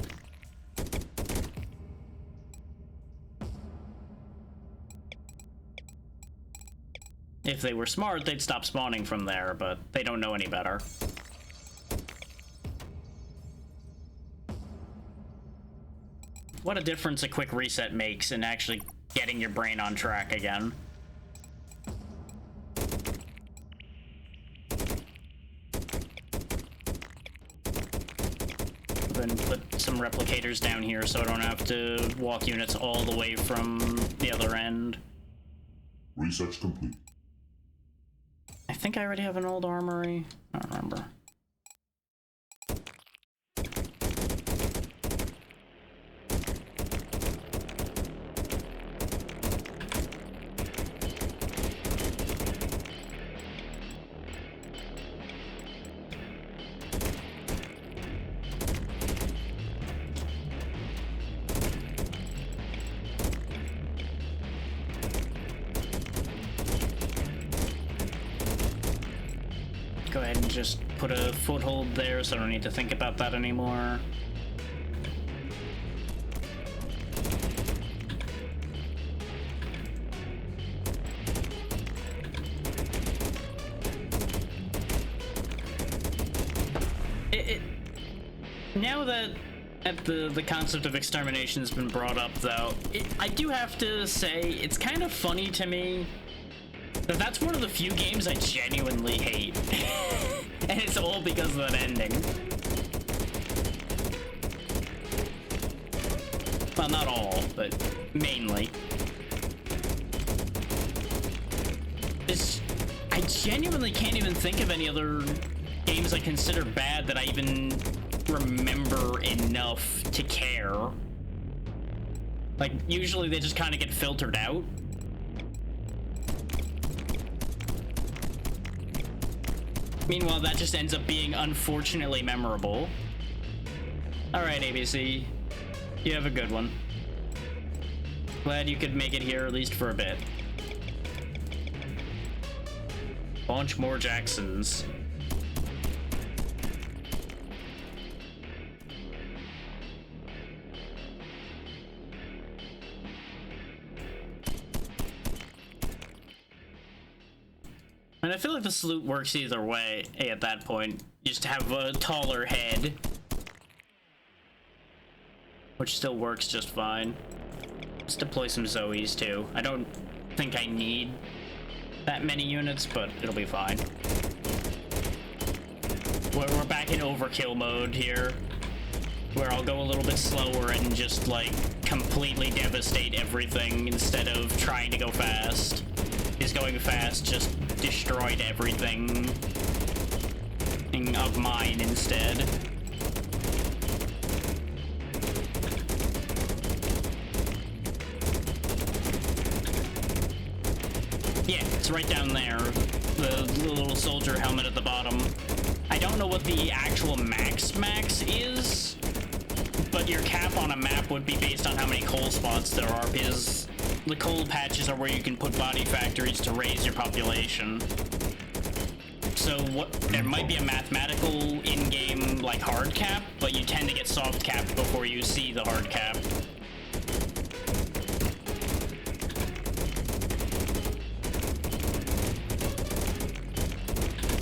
[SPEAKER 2] If they were smart, they'd stop spawning from there, but they don't know any better. What a difference a quick reset makes in actually getting your brain on track again. Then put some replicators down here so I don't have to walk units all the way from the other end.
[SPEAKER 3] Research complete.
[SPEAKER 2] I think I already have an old armory. I don't remember. Go ahead and just put a foothold there so I don't need to think about that anymore. Now that the concept of extermination has been brought up, though, I do have to say it's kind of funny to me that that's one of the few games I genuinely hate. And it's all because of that ending. Well, not all, but mainly. I genuinely can't even think of any other games I consider bad that I even remember enough to care. Like, usually they just kind of get filtered out. Meanwhile, that just ends up being unfortunately memorable. Alright, ABC. You have a good one. Glad you could make it here, at least for a bit. Launch more Jacksons. And I feel like the salute works either way at that point. You just have a taller head. Which still works just fine. Let's deploy some Zoes too. I don't think I need that many units, but it'll be fine. We're back in overkill mode here. Where I'll go a little bit slower and just, like, completely devastate everything instead of trying to go fast. Because going fast just destroyed everything of mine instead. Yeah, it's right down there. The little soldier helmet at the bottom. I don't know what the actual max is, but your cap on a map would be based on how many coal spots there are, because the coal patches are where you can put body factories to raise your population. So there might be a mathematical in-game, like, hard cap, but you tend to get soft capped before you see the hard cap.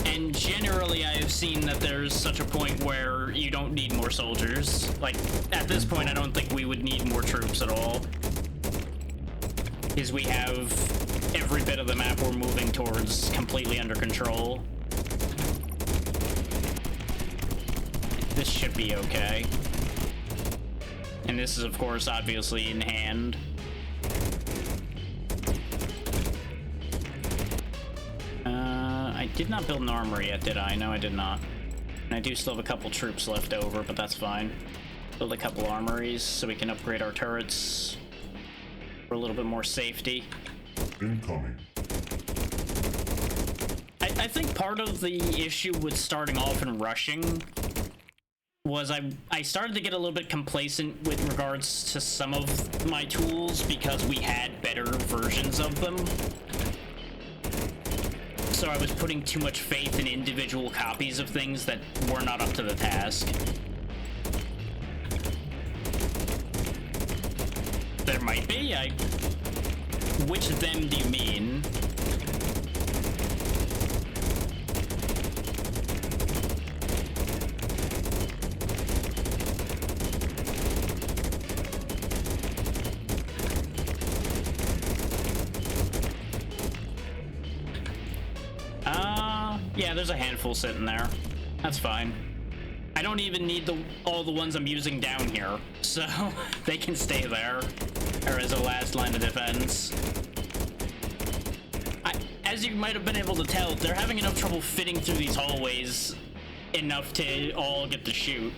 [SPEAKER 2] And generally, I have seen that there's such a point where you don't need more soldiers. Like, at this point, I don't think we would need more troops at all. Because we have every bit of the map we're moving towards completely under control. This should be okay. And this is, of course, obviously in hand. I did not build an armory yet, did I? No, I did not. And I do still have a couple troops left over, but that's fine. Build a couple armories so we can upgrade our turrets for a little bit more safety.
[SPEAKER 3] Incoming.
[SPEAKER 2] I think part of the issue with starting off and rushing was I started to get a little bit complacent with regards to some of my tools because we had better versions of them. So I was putting too much faith in individual copies of things that were not up to the task. There might be. Which of them do you mean? Yeah, there's a handful sitting there. That's fine. I don't even need all the ones I'm using down here, so they can stay there, or as a last line of defense. As you might have been able to tell, they're having enough trouble fitting through these hallways enough to all get to shoot.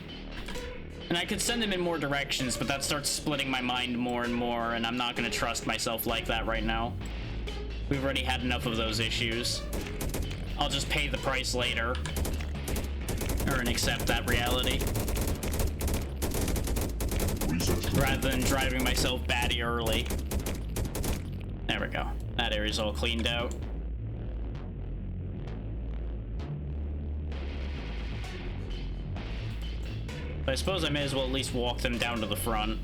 [SPEAKER 2] And I could send them in more directions, but that starts splitting my mind more and more, and I'm not going to trust myself like that right now. We've already had enough of those issues. I'll just pay the price later. And accept that reality. Rather than driving myself batty early. There we go. That area's all cleaned out. But I suppose I may as well at least walk them down to the front.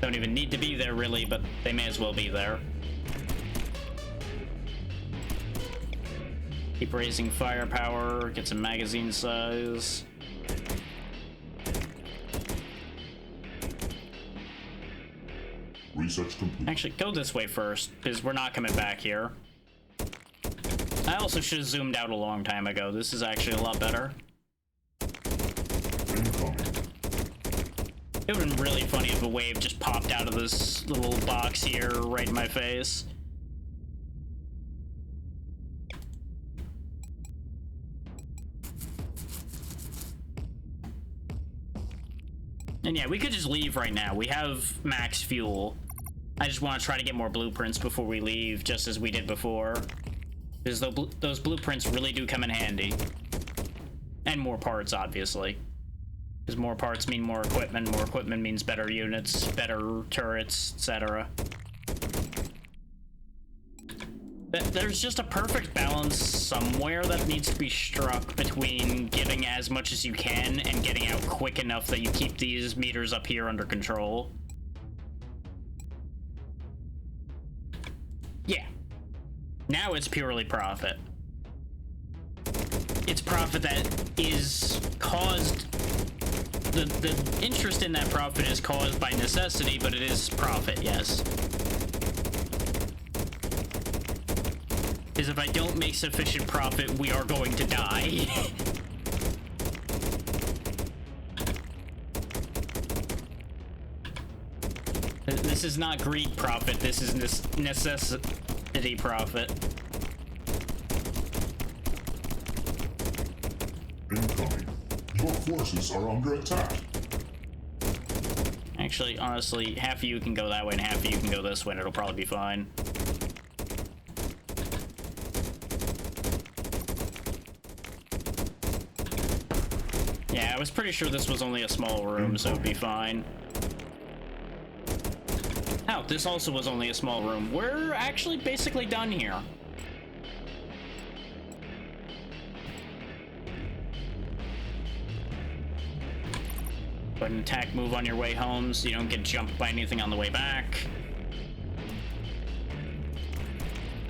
[SPEAKER 2] Don't even need to be there really, but they may as well be there. Keep raising firepower, get some magazine size.
[SPEAKER 3] Research complete.
[SPEAKER 2] Actually, go this way first, because we're not coming back here. I also should have zoomed out a long time ago. This is actually a lot better.
[SPEAKER 3] Incoming.
[SPEAKER 2] It would have been really funny if a wave just popped out of this little box here right in my face. And yeah, we could just leave right now. We have max fuel. I just want to try to get more blueprints before we leave, just as we did before. Because those blueprints really do come in handy. And more parts, obviously. Because more parts mean more equipment means better units, better turrets, etc. There's just a perfect balance somewhere that needs to be struck between getting as much as you can and getting out quick enough that you keep these meters up here under control. Yeah. Now it's purely profit. It's profit that is caused... The interest in that profit is caused by necessity, but it is profit, yes. Is if I don't make sufficient profit, we are going to die. This is not greed profit, this is necessity profit.
[SPEAKER 3] Incoming. Your forces are under attack.
[SPEAKER 2] Actually, honestly, half of you can go that way and half of you can go this way and it'll probably be fine. Yeah, I was pretty sure this was only a small room, so it'd be fine. Oh, this also was only a small room. We're actually basically done here. Go ahead and attack move on your way home so you don't get jumped by anything on the way back.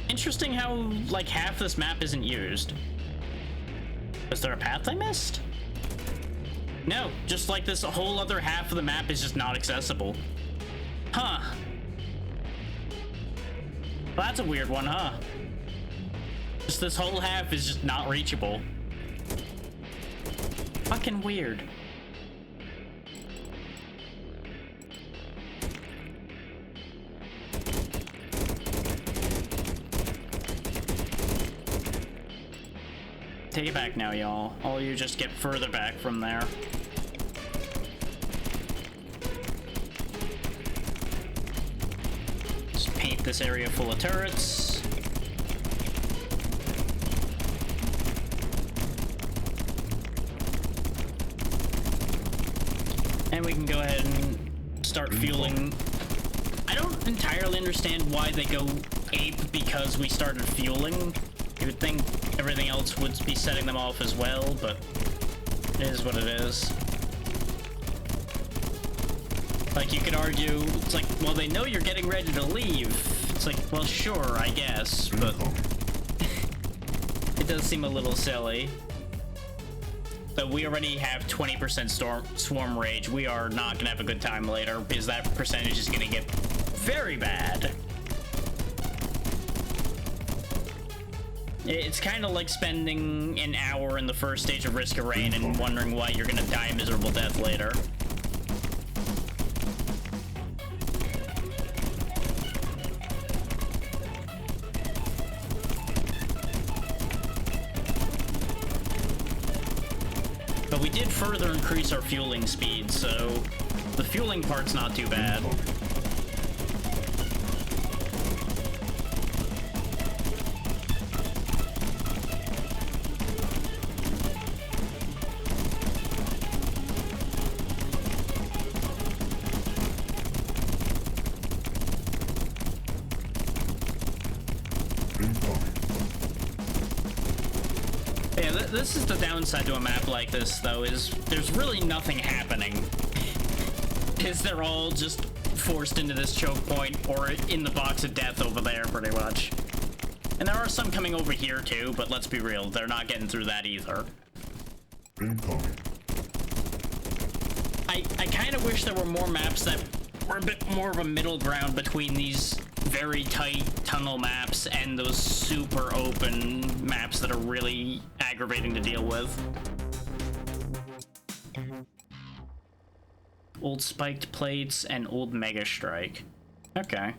[SPEAKER 2] Interesting how, like, half this map isn't used. Was there a path I missed? No, just like this whole other half of the map is just not accessible. Huh. Well, that's a weird one, huh? Just this whole half is just not reachable. Fucking weird. Take it back now, y'all. All you just get further back from there. Just paint this area full of turrets. And we can go ahead and start fueling. I don't entirely understand why they go ape because we started fueling. You would think everything else would be setting them off as well, but it is what it is. Like, you could argue, it's like, well, they know you're getting ready to leave. It's like, well, sure, I guess, but it does seem a little silly. So we already have 20% swarm rage. We are not gonna have a good time later because that percentage is gonna get very bad. It's kind of like spending an hour in the first stage of Risk of Rain and wondering why you're gonna die a miserable death later. But we did further increase our fueling speed, so the fueling part's not too bad. Yeah, this is the downside to a map like this, though, is there's really nothing happening. Because they're all just forced into this choke point or in the box of death over there, pretty much. And there are some coming over here, too, but let's be real, they're not getting through that either. I kind of wish there were more maps that were a bit more of a middle ground between these very tight tunnel maps and those super open maps that are really aggravating to deal with. Old spiked plates and old Mega Strike. Okay.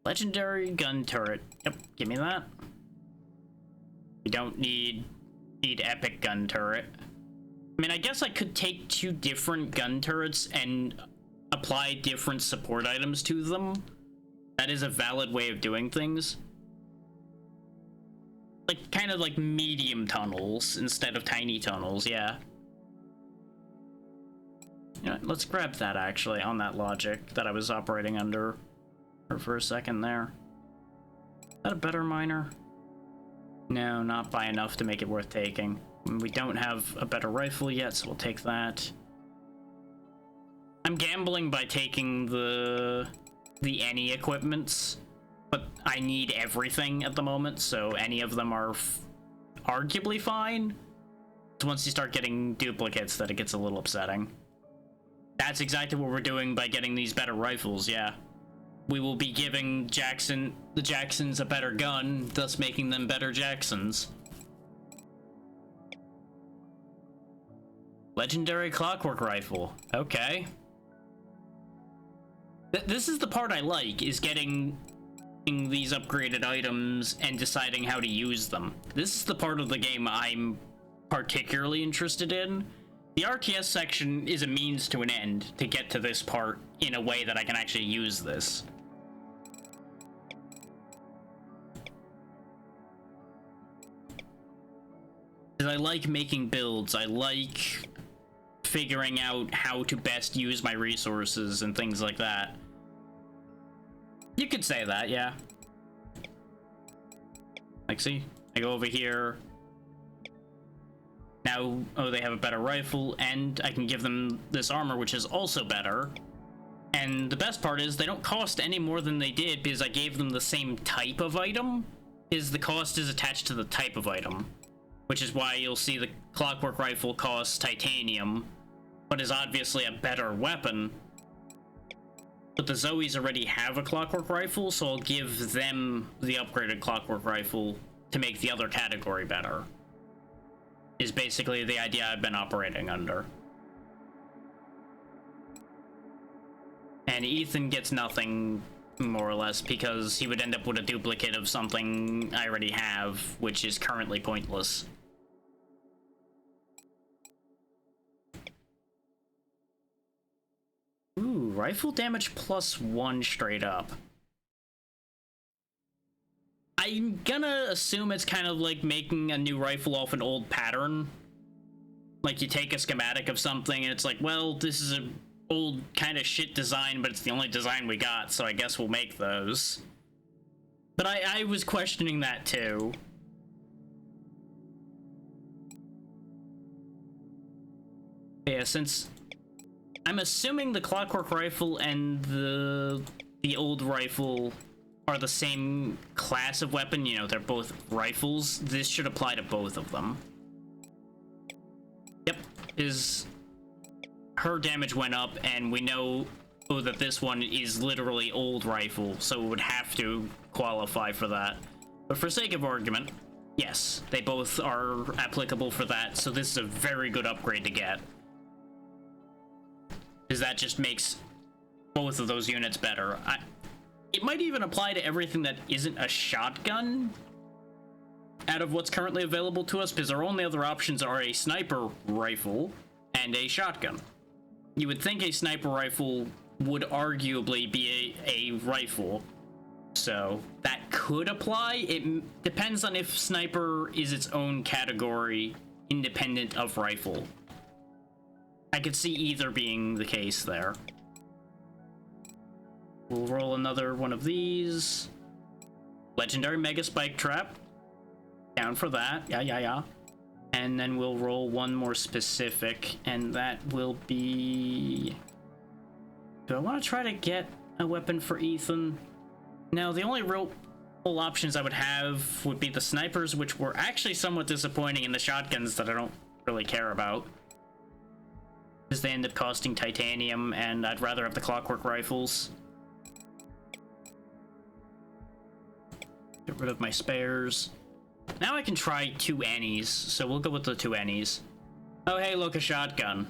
[SPEAKER 2] Legendary gun turret. Yep, give me that. We don't need epic gun turret. I mean, I guess I could take two different gun turrets and apply different support items to them. That is a valid way of doing things. Like, kind of like medium tunnels instead of tiny tunnels, yeah. You know, let's grab that, actually, on that logic that I was operating under for a second there. Is that a better miner? No, not by enough to make it worth taking. We don't have a better rifle yet, so we'll take that. I'm gambling by taking the any equipments, but I need everything at the moment, so any of them are arguably fine. It's once you start getting duplicates that it gets a little upsetting. That's exactly what we're doing by getting these better rifles, yeah. We will be giving the Jacksons a better gun, thus making them better Jacksons. Legendary clockwork rifle. Okay. This is the part I like, is getting these upgraded items and deciding how to use them. This is the part of the game I'm particularly interested in. The RTS section is a means to an end to get to this part in a way that I can actually use this. I like making builds. I like figuring out how to best use my resources and things like that. You could say that, yeah. Like, see? I go over here. Now, oh, they have a better rifle, and I can give them this armor, which is also better. And the best part is, they don't cost any more than they did because I gave them the same type of item. The cost is attached to the type of item. Which is why you'll see the clockwork rifle costs titanium, but is obviously a better weapon. But the Zoes already have a clockwork rifle, so I'll give them the upgraded clockwork rifle to make the other category better. Is basically the idea I've been operating under. And Ethan gets nothing, more or less, because he would end up with a duplicate of something I already have, which is currently pointless. Ooh, rifle damage +1 straight up. I'm gonna assume it's kind of like making a new rifle off an old pattern. Like, you take a schematic of something and it's like, well, this is an old kind of shit design, but it's the only design we got, so I guess we'll make those. But I was questioning that too. Yeah, since I'm assuming the Clockwork Rifle and the old rifle are the same class of weapon, you know, they're both rifles, this should apply to both of them. Yep, her damage went up, and we know that this one is literally old rifle, so it would have to qualify for that. But for sake of argument, yes, they both are applicable for that, so this is a very good upgrade to get. Because that just makes both of those units better. It might even apply to everything that isn't a shotgun out of what's currently available to us, because our only other options are a sniper rifle and a shotgun. You would think a sniper rifle would arguably be a rifle, so that could apply. It depends on if sniper is its own category independent of rifle. I could see either being the case there. We'll roll another one of these. Legendary Mega Spike Trap. Down for that. Yeah. And then we'll roll one more specific, and that will be... Do I want to try to get a weapon for Ethan? No, the only real options I would have would be the snipers, which were actually somewhat disappointing, and the shotguns that I don't really care about, because they end up costing titanium, and I'd rather have the Clockwork Rifles. Get rid of my spares. Now I can try 2 Annies, so we'll go with the 2 Annies. Oh hey, look, a shotgun.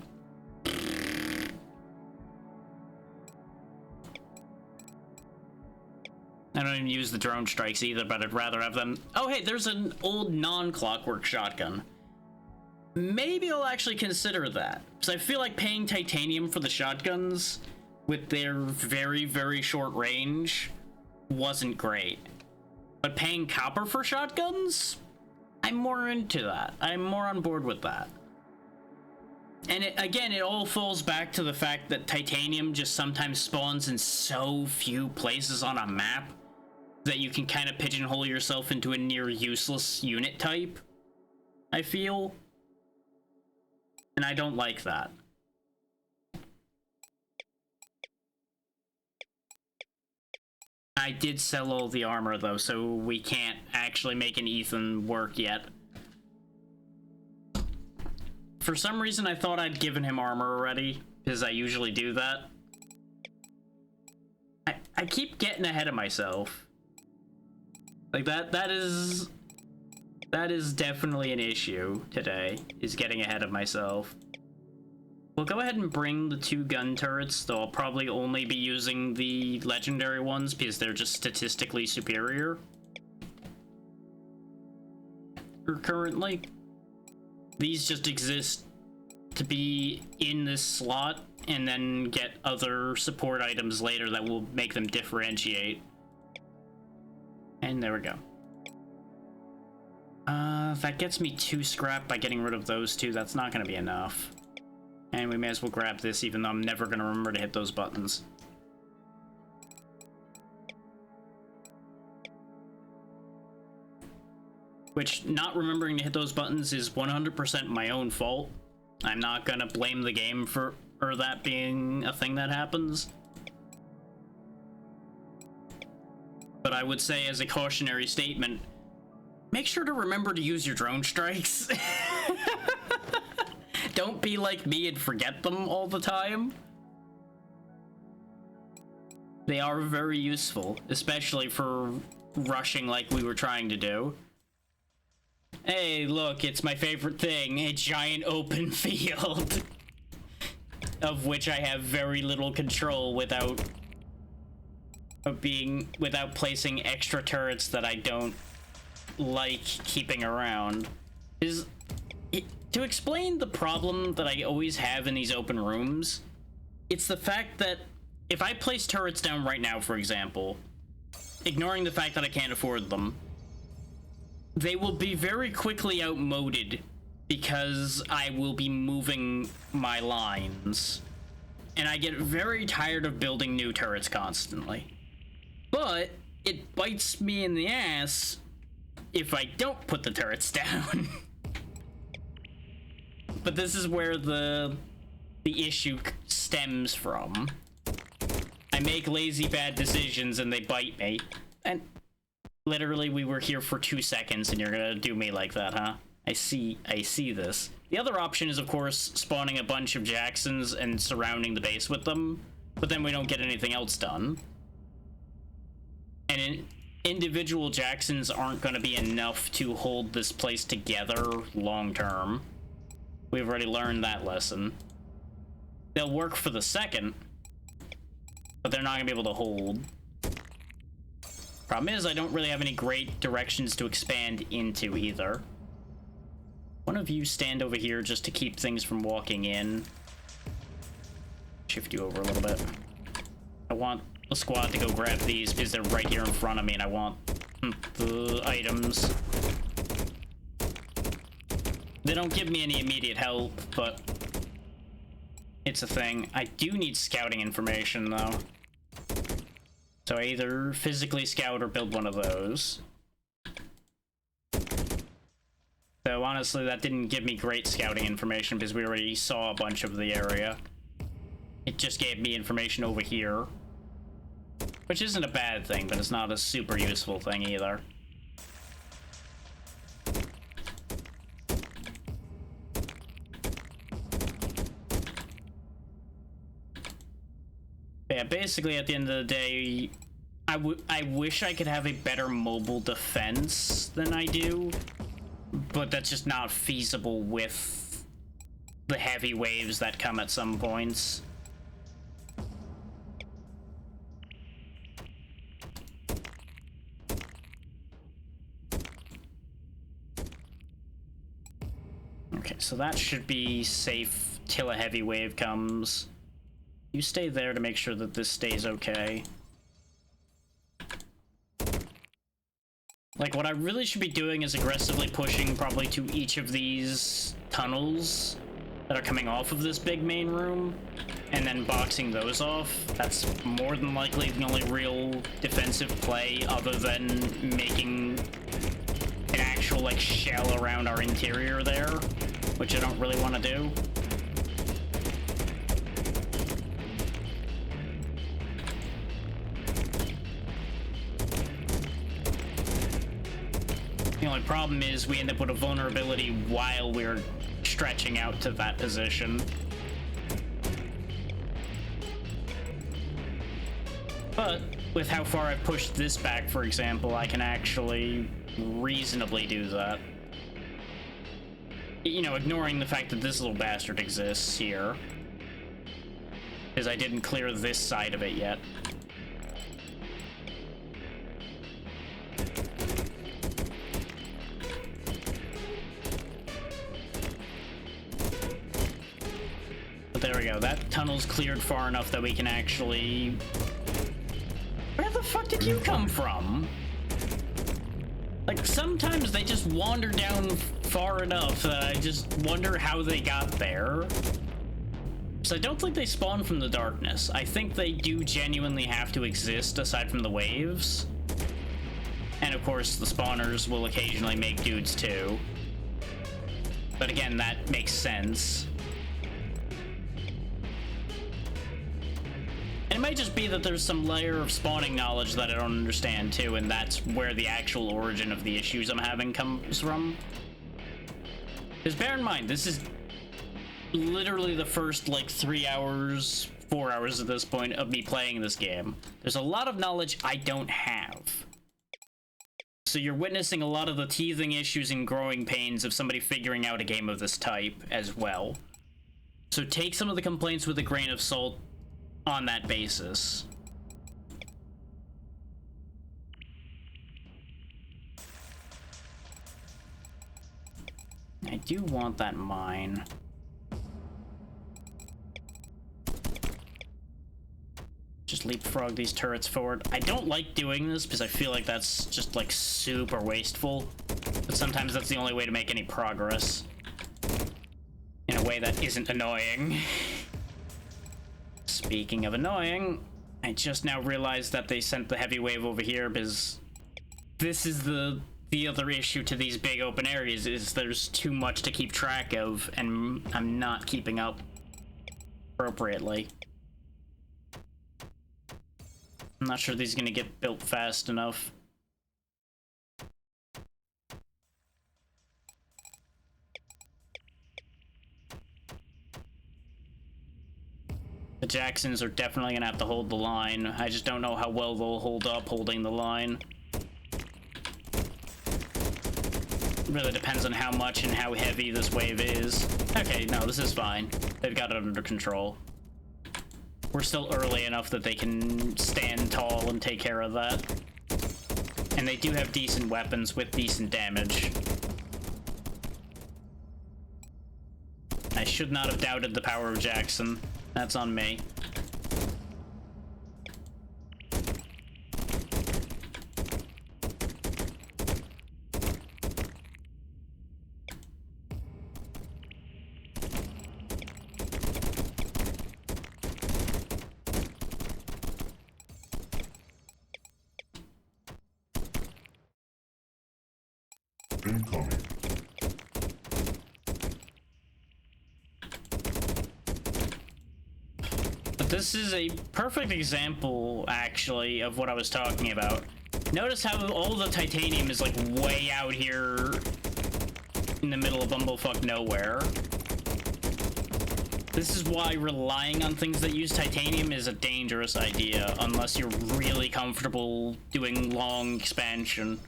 [SPEAKER 2] I don't even use the drone strikes either, but I'd rather have them. Oh hey, there's an old non-clockwork shotgun. Maybe I'll actually consider that, because I feel like paying titanium for the shotguns with their very, very short range wasn't great. But paying copper for shotguns? I'm more into that. I'm more on board with that. And again, it all falls back to the fact that titanium just sometimes spawns in so few places on a map that you can kind of pigeonhole yourself into a near useless unit type, I feel. And I don't like that. I did sell all the armor though, so we can't actually make an Ethan work yet. For some reason I thought I'd given him armor already, because I usually do that. I keep getting ahead of myself. Like that is definitely an issue today, is getting ahead of myself. We'll go ahead and bring the 2 gun turrets, though I'll probably only be using the legendary ones because they're just statistically superior. Currently, these just exist to be in this slot and then get other support items later that will make them differentiate. And there we go. That gets me 2 scrap by getting rid of those 2. That's not going to be enough. And we may as well grab this, even though I'm never going to remember to hit those buttons. Which, not remembering to hit those buttons is 100% my own fault. I'm not going to blame the game for that being a thing that happens. But I would say, as a cautionary statement, make sure to remember to use your drone strikes. Don't be like me and forget them all the time. They are very useful, especially for rushing like we were trying to do. Hey, look, it's my favorite thing, a giant open field. Of which I have very little control without placing extra turrets that I don't like keeping around. To explain the problem that I always have in these open rooms, it's the fact that if I place turrets down right now, for example, ignoring the fact that I can't afford them, they will be very quickly outmoded because I will be moving my lines. And I get very tired of building new turrets constantly. But it bites me in the ass if I don't put the turrets down. But this is where the issue stems from. I make lazy bad decisions and they bite me. And literally we were here for 2 seconds and you're gonna do me like that, huh? I see this. The other option is, of course, spawning a bunch of Jacksons and surrounding the base with them, but then we don't get anything else done. And individual Jacksons aren't going to be enough to hold this place together long term. We've already learned that lesson. They'll work for the second, but they're not going to be able to hold. Problem is, I don't really have any great directions to expand into either. One of you stand over here just to keep things from walking in. Shift you over a little bit. I want the squad to go grab these because they're right here in front of me and I want the items. They don't give me any immediate help, but it's a thing. I do need scouting information though. So I either physically scout or build one of those. So honestly, that didn't give me great scouting information because we already saw a bunch of the area. It just gave me information over here. Which isn't a bad thing, but it's not a super useful thing either. Yeah, basically at the end of the day, I wish I could have a better mobile defense than I do. But that's just not feasible with the heavy waves that come at some points. Okay, so that should be safe till a heavy wave comes. You stay there to make sure that this stays okay. Like, what I really should be doing is aggressively pushing probably to each of these tunnels that are coming off of this big main room, and then boxing those off. That's more than likely the only real defensive play other than making an actual, like, shell around our interior there, which I don't really want to do. The only problem is we end up with a vulnerability while we're stretching out to that position. But with how far I've pushed this back, for example, I can actually reasonably do that. You know, ignoring the fact that this little bastard exists here. Because I didn't clear this side of it yet. There we go. That tunnel's cleared far enough that we can actually... Where the fuck did you come from? Like, sometimes they just wander down far enough that I just wonder how they got there. So I don't think they spawn from the darkness. I think they do genuinely have to exist aside from the waves. And of course, the spawners will occasionally make dudes too. But again, that makes sense. And it might just be that there's some layer of spawning knowledge that I don't understand too, and that's where the actual origin of the issues I'm having comes from. Because bear in mind, this is literally the first, like, 3 hours, 4 hours at this point of me playing this game. There's a lot of knowledge I don't have. So you're witnessing a lot of the teething issues and growing pains of somebody figuring out a game of this type as well. So take some of the complaints with a grain of salt on that basis. I do want that mine. Just leapfrog these turrets forward. I don't like doing this because I feel like that's just, like, super wasteful. But sometimes that's the only way to make any progress. way that isn't annoying. Speaking of annoying, I just now realized that they sent the heavy wave over here because this is the other issue to these big open areas is there's too much to keep track of, and I'm not keeping up appropriately. I'm not sure these are gonna get built fast enough. The Jacksons are definitely gonna have to hold the line. I just don't know how well they'll hold up holding the line. Really depends on how much and how heavy this wave is. Okay, no, this is fine. They've got it under control. We're still early enough that they can stand tall and take care of that. And they do have decent weapons with decent damage. I should not have doubted the power of Jackson. That's on me.
[SPEAKER 3] Incoming.
[SPEAKER 2] But this is a perfect example, actually, of what I was talking about. Notice how all the titanium is, like, way out here in the middle of bumblefuck nowhere. This is why relying on things that use titanium is a dangerous idea, unless you're really comfortable doing long expansion.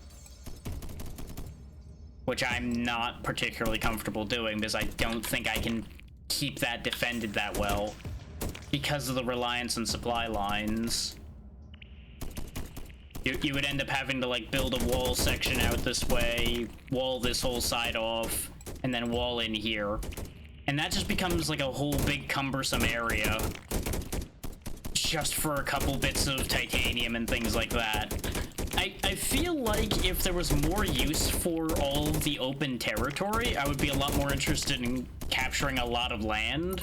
[SPEAKER 2] Which I'm not particularly comfortable doing, because I don't think I can keep that defended that well because of the reliance on supply lines. You would end up having to, like, build a wall section out this way, wall this whole side off, and then wall in here. And that just becomes, like, a whole big cumbersome area just for a couple bits of titanium and things like that. I feel like if there was more use for all of the open territory, I would be a lot more interested in capturing a lot of land.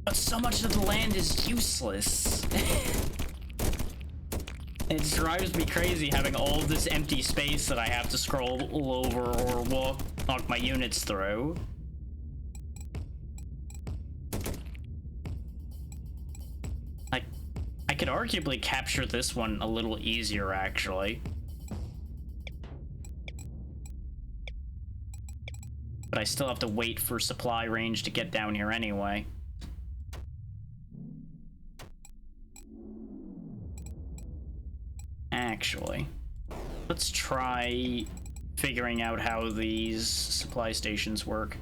[SPEAKER 2] But so much of the land is useless. It drives me crazy having all of this empty space that I have to scroll over or walk my units through. I could arguably capture this one a little easier, actually. But I still have to wait for supply range to get down here anyway. Actually, let's try figuring out how these supply stations work.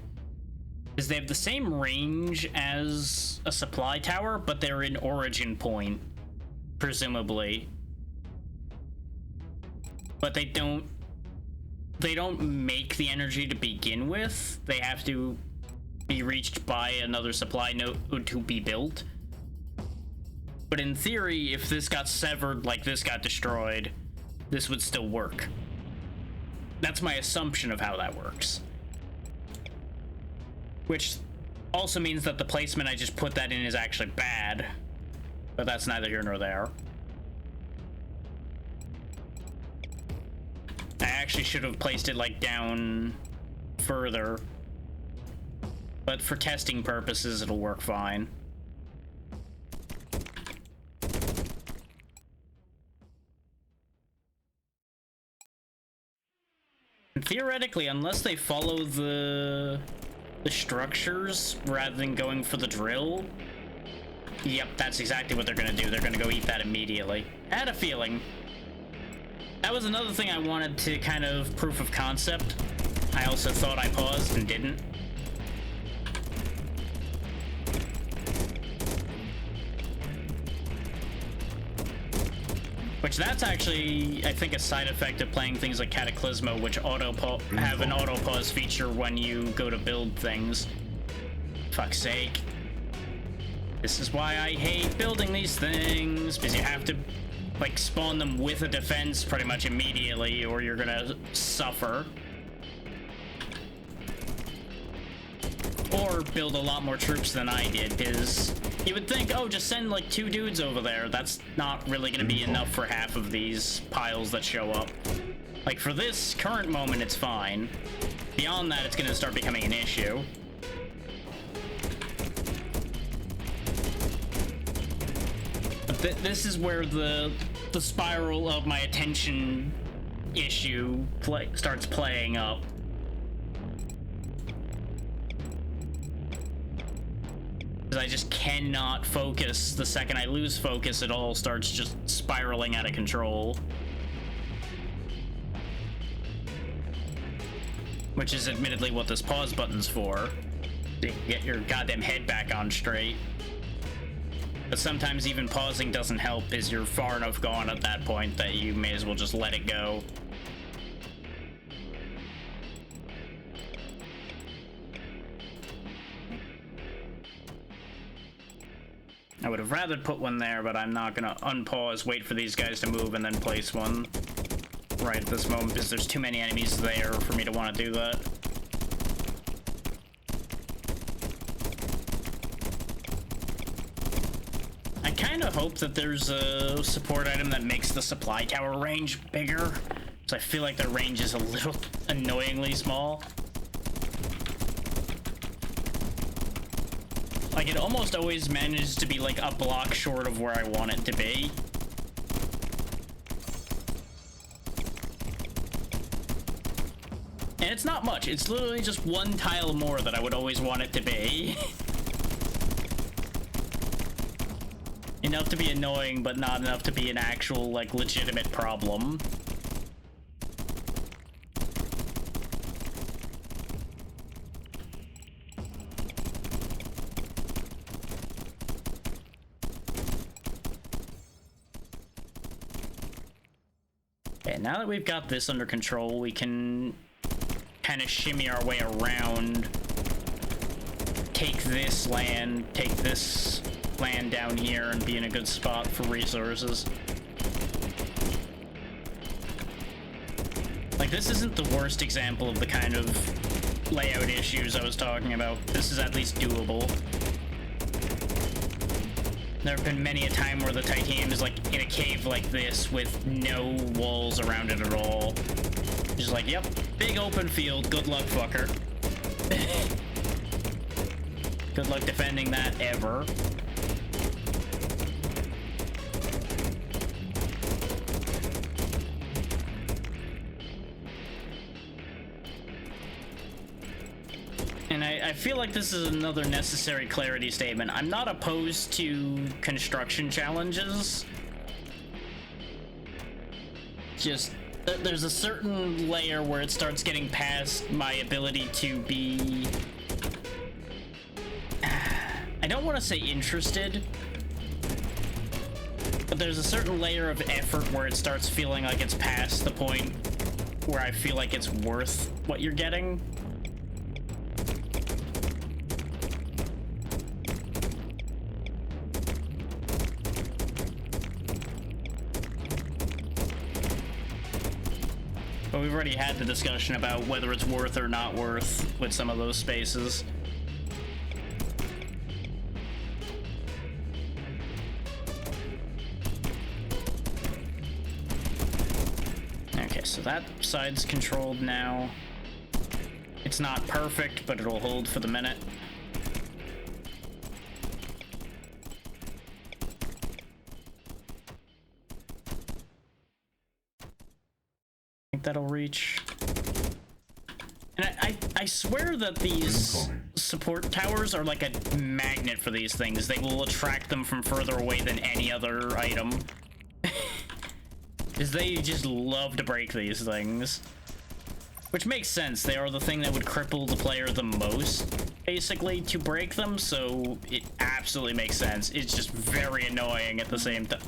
[SPEAKER 2] Because they have the same range as a supply tower, but they're in origin point, presumably. But they don't make the energy to begin with. They have to be reached by another supply node to be built. But in theory, if this got severed like this got destroyed, this would still work. That's my assumption of how that works. Which also means that the placement I just put that in is actually bad. But that's neither here nor there. I actually should have placed it, like, down further. But for testing purposes, it'll work fine. And theoretically, unless they follow the structures rather than going for the drill, yep, that's exactly what they're gonna do. They're gonna go eat that immediately. I had a feeling. That was another thing I wanted to kind of proof of concept. I also thought I paused and didn't. Which that's actually, I think, a side effect of playing things like Cataclysmo, which have an auto pause feature when you go to build things. Fuck's sake. This is why I hate building these things, because you have to, like, spawn them with a defense pretty much immediately, or you're gonna suffer. or build a lot more troops than I did, because you would think, oh, just send like 2 dudes over there. That's not really going to be enough for half of these piles that show up. Like, for this current moment, it's fine. Beyond that, it's going to start becoming an issue. But this is where the spiral of my attention issue starts playing up. Because I just cannot focus. The second I lose focus, it all starts just spiraling out of control. Which is admittedly what this pause button's for. To get your goddamn head back on straight. But sometimes even pausing doesn't help, as you're far enough gone at that point that you may as well just let it go. I would have rather put one there, but I'm not gonna unpause, wait for these guys to move, and then place one right at this moment, because there's too many enemies there for me to want to do that. I kind of hope that there's a support item that makes the supply tower range bigger, because I feel like the range is a little annoyingly small. Like, it almost always manages to be like a block short of where I want it to be. And it's not much. It's literally just 1 tile more that I would always want it to be. Enough to be annoying, but not enough to be an actual, like, legitimate problem. Okay, now that we've got this under control, we can kind of shimmy our way around, take this land down here, and be in a good spot for resources. Like, this isn't the worst example of the kind of layout issues I was talking about. This is at least doable. There have been many a time where the titanium is like in a cave like this with no walls around it at all. Just like, yep, big open field, good luck, fucker. Good luck defending that ever. And I feel like this is another necessary clarity statement. I'm not opposed to construction challenges. Just, there's a certain layer where it starts getting past my ability to be... I don't want to say interested, but there's a certain layer of effort where it starts feeling like it's past the point where I feel like it's worth what you're getting. But we've already had the discussion about whether it's worth or not worth with some of those spaces. Okay, so that side's controlled now. It's not perfect, but it'll hold for the minute. That'll reach. And I swear that these support towers are like a magnet for these things. They will attract them from further away than any other item. Because they just love to break these things. Which makes sense. They are the thing that would cripple the player the most, basically, to break them, so it absolutely makes sense. It's just very annoying at the same time.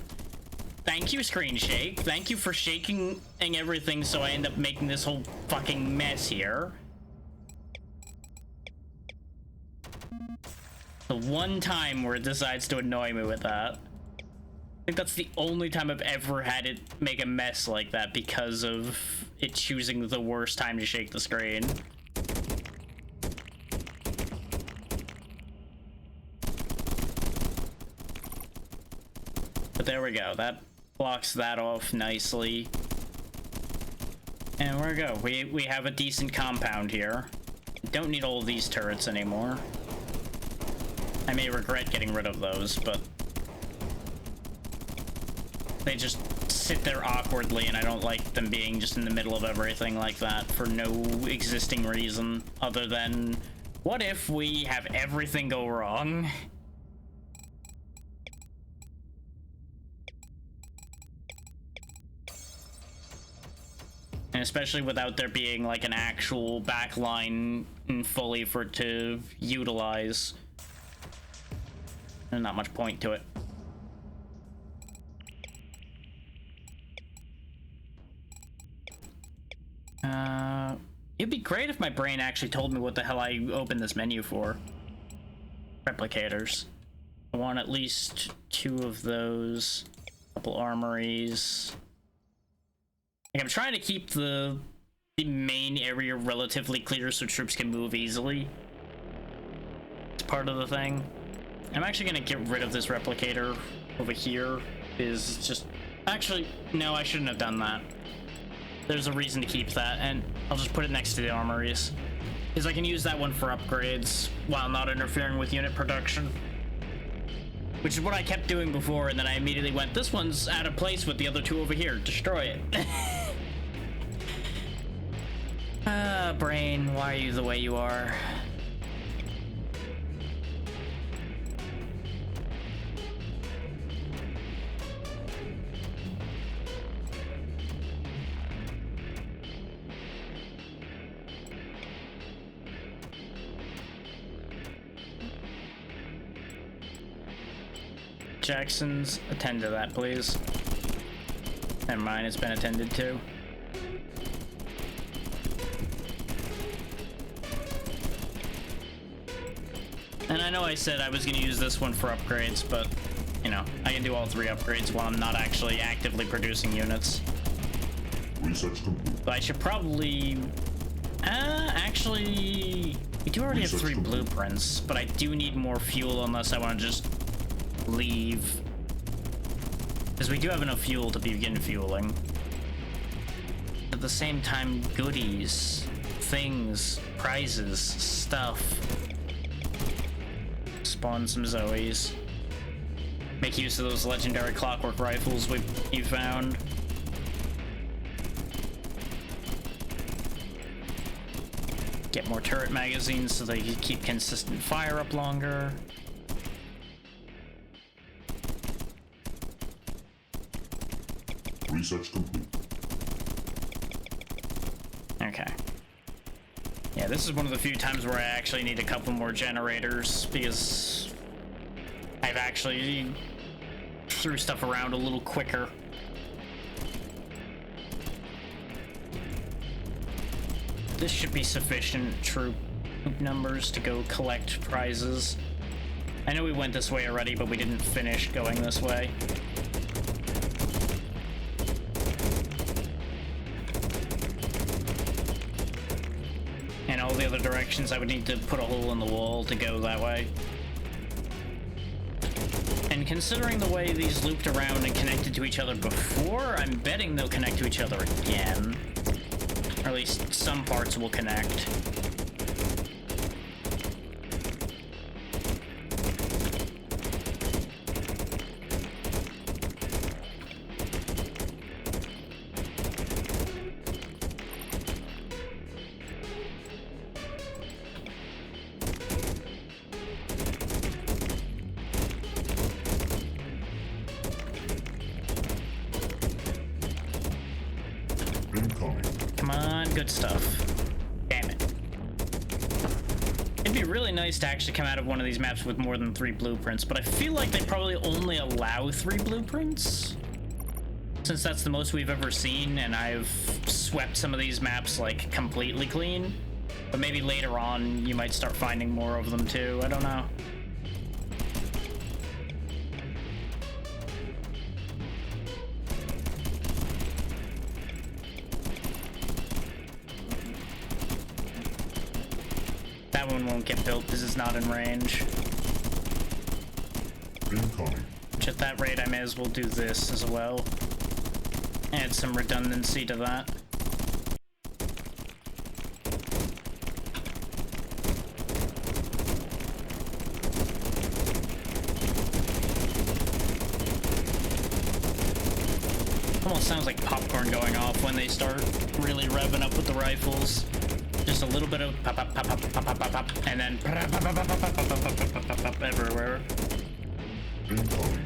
[SPEAKER 2] Thank you, Screen Shake. Thank you for shaking everything so I end up making this whole fucking mess here. The one time where it decides to annoy me with that. I think that's the only time I've ever had it make a mess like that because of it choosing the worst time to shake the screen. But there we go. That blocks that off nicely. And there we go. We have a decent compound here. Don't need all of these turrets anymore. I may regret getting rid of those, but they just sit there awkwardly, and I don't like them being just in the middle of everything like that for no existing reason other than, what if we have everything go wrong? And especially without there being like an actual backline fully for it to utilize. There's not much point to it. It'd be great if my brain actually told me what the hell I opened this menu for. Replicators. I want at least 2 of those. Couple armories. Like, I'm trying to keep the main area relatively clear so troops can move easily. It's part of the thing. I'm actually gonna get rid of this replicator over here. Is just... Actually, no, I shouldn't have done that. There's a reason to keep that, and I'll just put it next to the armories. Because I can use that one for upgrades while not interfering with unit production. Which is what I kept doing before, and then I immediately went, this one's out of place with the other 2 over here. Destroy it. Brain, why are you the way you are? Jackson's, attend to that, please. And mine has been attended to. And I know I said I was going to use this one for upgrades, but, you know, I can do all 3 upgrades while I'm not actually actively producing units.
[SPEAKER 3] Research complete.
[SPEAKER 2] So I should probably... actually... We do already have 3 blueprints, but I do need more fuel unless I want to just leave. Because we do have enough fuel to begin fueling. At the same time, goodies, things, prizes, stuff. Spawn some Zoes. Make use of those legendary clockwork rifles you found. Get more turret magazines so they can keep consistent fire up longer.
[SPEAKER 3] Research complete.
[SPEAKER 2] Okay. Yeah, this is one of the few times where I actually need a couple more generators because I've actually threw stuff around a little quicker. This should be sufficient troop numbers to go collect prizes. I know we went this way already, but we didn't finish going this way. And all the other directions, I would need to put a hole in the wall to go that way. And considering the way these looped around and connected to each other before, I'm betting they'll connect to each other again. Or at least some parts will connect.
[SPEAKER 3] Incoming.
[SPEAKER 2] Come on, good stuff. Damn it. It'd be really nice to actually come out of one of these maps with more than 3 blueprints, but I feel like they probably only allow 3 blueprints. Since that's the most we've ever seen, and I've swept some of these maps, like, completely clean. But maybe later on, you might start finding more of them too, I don't know. That one won't get built because it's not in range.
[SPEAKER 3] Incoming.
[SPEAKER 2] which at that rate I may as well do this as well. Add some redundancy to that. Almost sounds like popcorn going off when they start really revving up with the rifles. Just a little bit of pop, pop, pop, pop, pop, pop, pop, pop, and then pop, pop, pop, pop, pop, pop, pop, pop, pop, pop, pop, everywhere.
[SPEAKER 3] Incoming.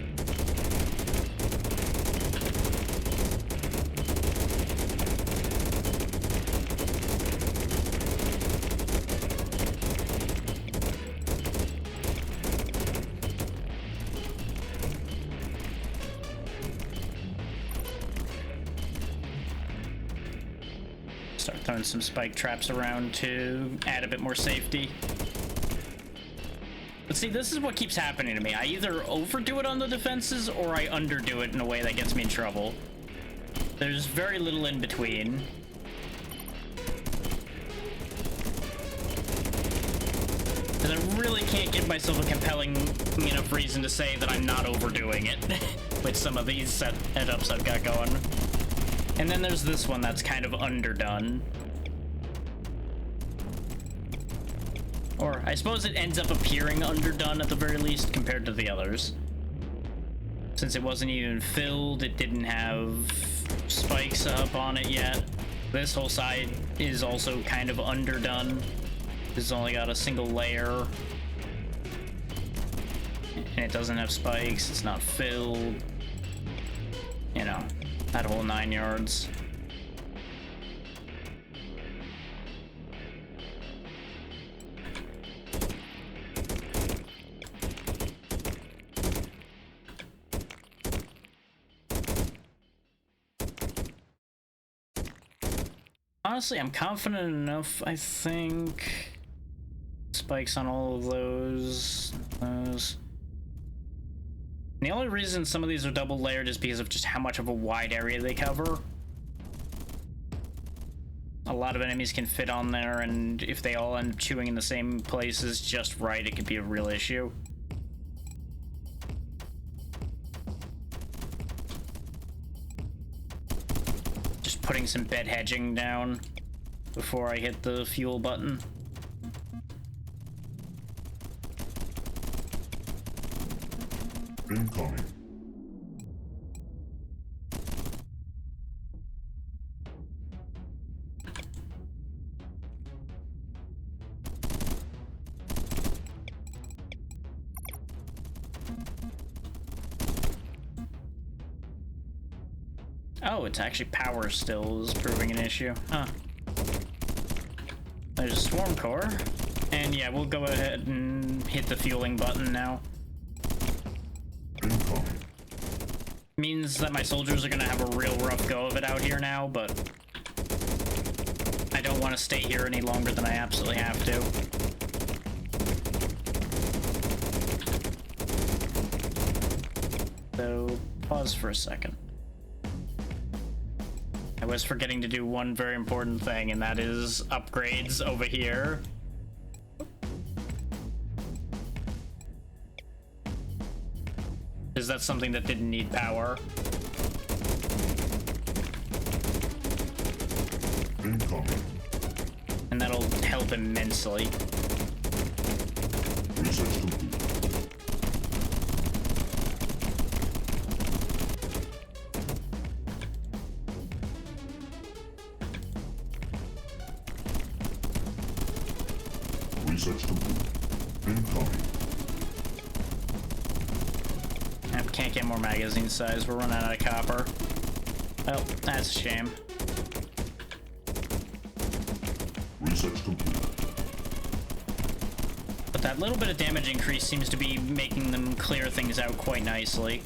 [SPEAKER 2] Start throwing some spike traps around to add a bit more safety. But see, this is what keeps happening to me. I either overdo it on the defenses or I underdo it in a way that gets me in trouble. There's very little in between. And I really can't give myself a compelling enough reason to say that I'm not overdoing it with some of these setups I've got going. And then there's this one that's kind of underdone. Or I suppose it ends up appearing underdone at the very least compared to the others. Since it wasn't even filled, it didn't have spikes up on it yet. This whole side is also kind of underdone. It's only got a single layer. And it doesn't have spikes, it's not filled. You know, that whole 9 yards. Honestly, I'm confident enough, I think. Spikes on all of those. The only reason some of these are double layered is because of just how much of a wide area they cover. A lot of enemies can fit on there, and if they all end up chewing in the same places just right, it could be a real issue. Just putting some bed hedging down before I hit the fuel button.
[SPEAKER 3] Incoming.
[SPEAKER 2] Oh, it's actually power still is proving an issue. Huh. There's a swarm core. And yeah, we'll go ahead and hit the fueling button now.
[SPEAKER 3] Incoming.
[SPEAKER 2] Means that my soldiers are gonna have a real rough go of it out here now, but I don't want to stay here any longer than I absolutely have to. So, pause for a second. I was forgetting to do one very important thing, and that is upgrades over here. Because that's something that didn't need power.
[SPEAKER 3] Incoming.
[SPEAKER 2] And that'll help immensely.
[SPEAKER 3] Research complete. Research complete. Incoming.
[SPEAKER 2] Can't get more magazine size. We're running out of copper. Oh, that's a shame.
[SPEAKER 3] Research complete.
[SPEAKER 2] But that little bit of damage increase seems to be making them clear things out quite nicely.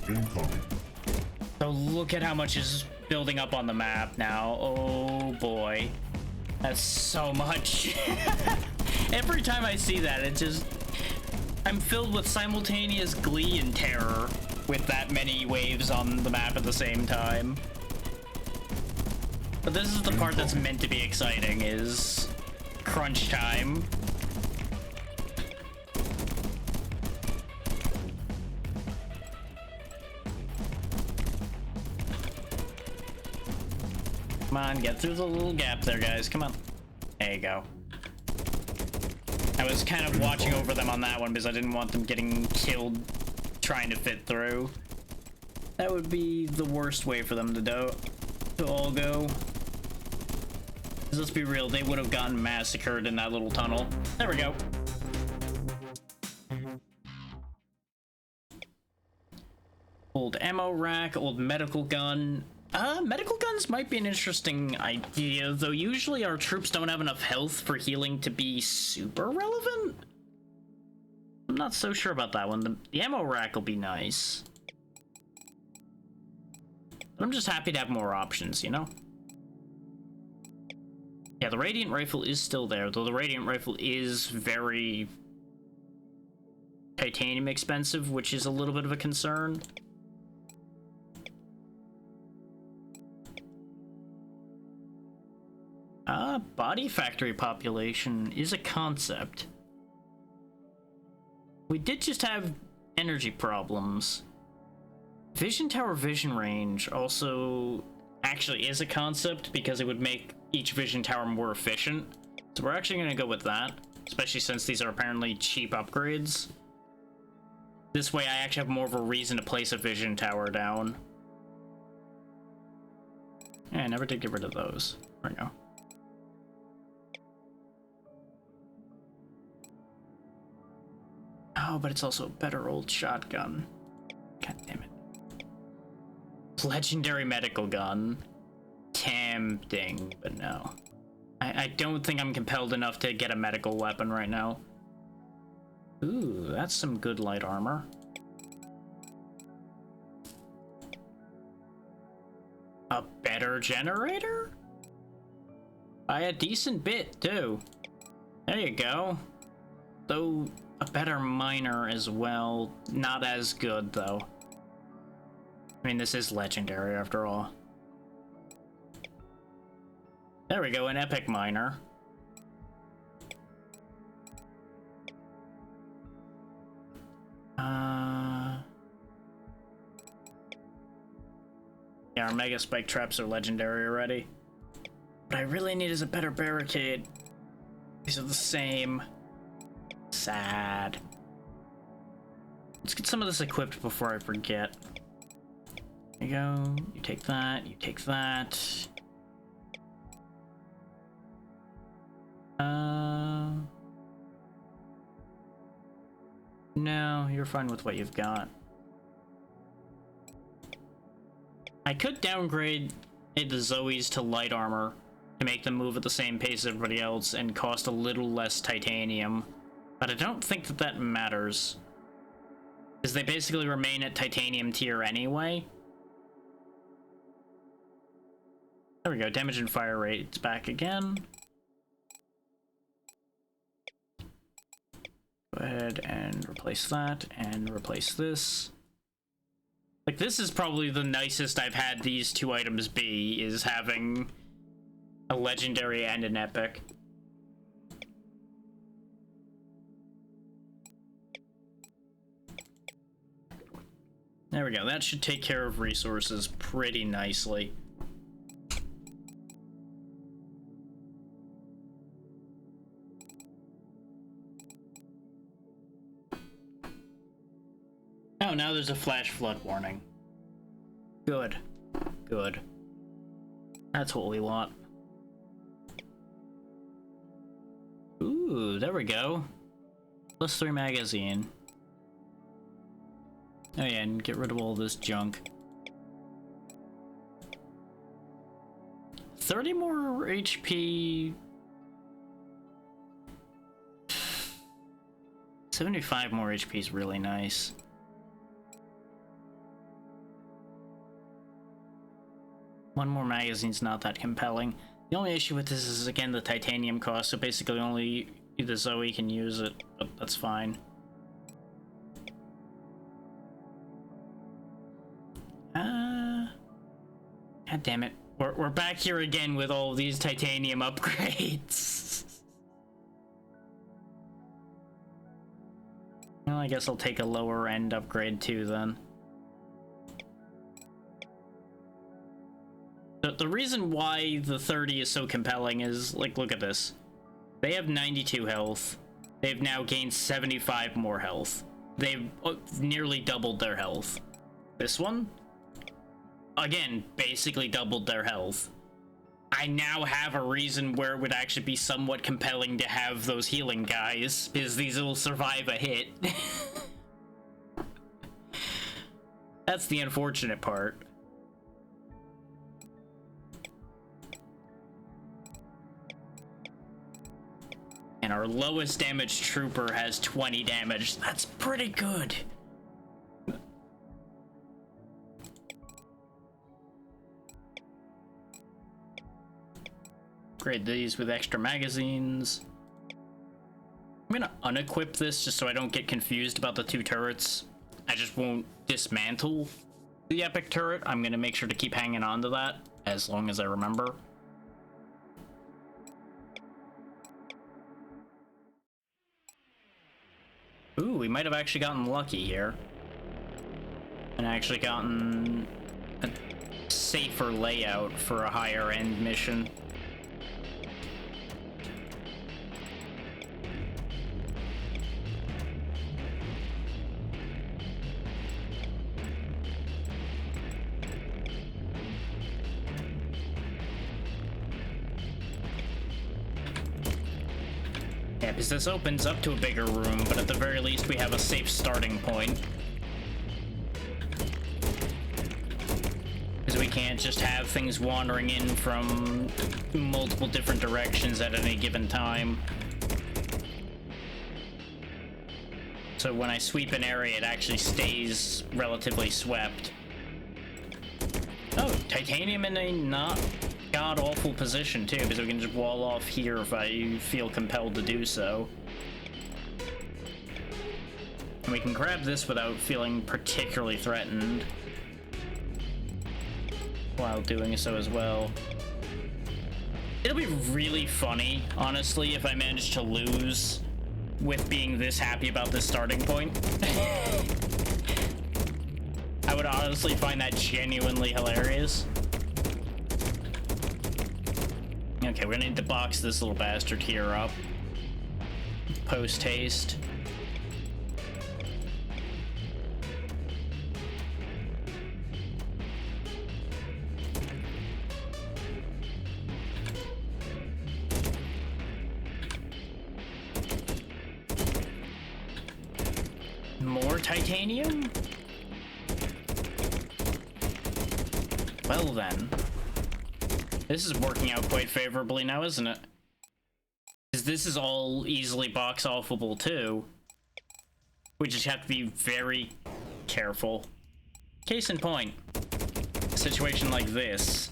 [SPEAKER 3] Incoming.
[SPEAKER 2] So look at how much is building up on the map now. Oh boy. That's so much. Every time I see that, it just... I'm filled with simultaneous glee and terror with that many waves on the map at the same time. But this is the part that's meant to be exciting, is crunch time. Come on, get through the little gap there, guys. Come on. There you go. I was kind of watching over them on that one because I didn't want them getting killed trying to fit through. That would be the worst way for them to all go. 'Cause let's be real, they would have gotten massacred in that little tunnel. There we go. Old ammo rack, old medical gun. Medical guns might be an interesting idea, though usually our troops don't have enough health for healing to be super relevant. I'm not so sure about that one. The ammo rack will be nice. But I'm just happy to have more options, you know? Yeah, the Radiant Rifle is still there, though the Radiant Rifle is very titanium expensive, which is a little bit of a concern. Body factory population is a concept. We did just have energy problems. Vision tower vision range also actually is a concept because it would make each vision tower more efficient. So we're actually going to go with that, especially since these are apparently cheap upgrades. This way I actually have more of a reason to place a vision tower down. Yeah, I never did get rid of those. There we go. Oh, but it's also a better old shotgun. God damn it. Legendary medical gun. Tempting, but no. I don't think I'm compelled enough to get a medical weapon right now. Ooh, that's some good light armor. A better generator? By a decent bit, too. There you go. Though, a better miner as well. Not as good, though. I mean, this is legendary, after all. There we go, an epic miner. Yeah, our Mega Spike traps are legendary already. What I really need is a better barricade. These are the same. Sad. Let's get some of this equipped before I forget. There you go. You take that. You take that. No, you're fine with what you've got. I could downgrade the Zoes to light armor to make them move at the same pace as everybody else and cost a little less titanium, but I don't think that that matters, because they basically remain at titanium tier anyway. There we go, damage and fire rate's back again. Go ahead and replace that, and replace this. Like, this is probably the nicest I've had these two items be, is having a legendary and an epic. There we go, that should take care of resources pretty nicely. Oh, now there's a flash flood warning. Good. Good. That's what we want. Ooh, there we go. +3 magazine. Oh yeah, and get rid of all this junk. 30 more HP. 75 more HP is really nice. One more magazine's not that compelling. The only issue with this is, again, the titanium cost, so basically only the Zoe can use it, but that's fine. God damn it. We're back here again with all these titanium upgrades. Well, I guess I'll take a lower end upgrade too then. The reason why the 30 is so compelling is, like, look at this. They have 92 health. They've now gained 75 more health. They've nearly doubled their health. This one, again, basically doubled their health. I now have a reason where it would actually be somewhat compelling to have those healing guys, because these will survive a hit. That's the unfortunate part. And our lowest damage trooper has 20 damage. That's pretty good. Upgrade these with extra magazines. I'm gonna unequip this just so I don't get confused about the two turrets. I just won't dismantle the epic turret. I'm gonna make sure to keep hanging on to that as long as I remember. Ooh, we might have actually gotten lucky here. And actually gotten a safer layout for a higher end mission. Yeah, because this opens up to a bigger room, but at the very least we have a safe starting point. Because we can't just have things wandering in from multiple different directions at any given time. So when I sweep an area, it actually stays relatively swept. Oh, titanium in a not god-awful position too, because we can just wall off here if I feel compelled to do so. And we can grab this without feeling particularly threatened while doing so as well. It'll be really funny, honestly, if I manage to lose with being this happy about this starting point. I would honestly find that genuinely hilarious. Okay, we're gonna need to box this little bastard here up. Post haste. More titanium? Well then. This is working out quite favorably now, isn't it? Because this is all easily box offable too. We just have to be very careful. Case in point, a situation like this.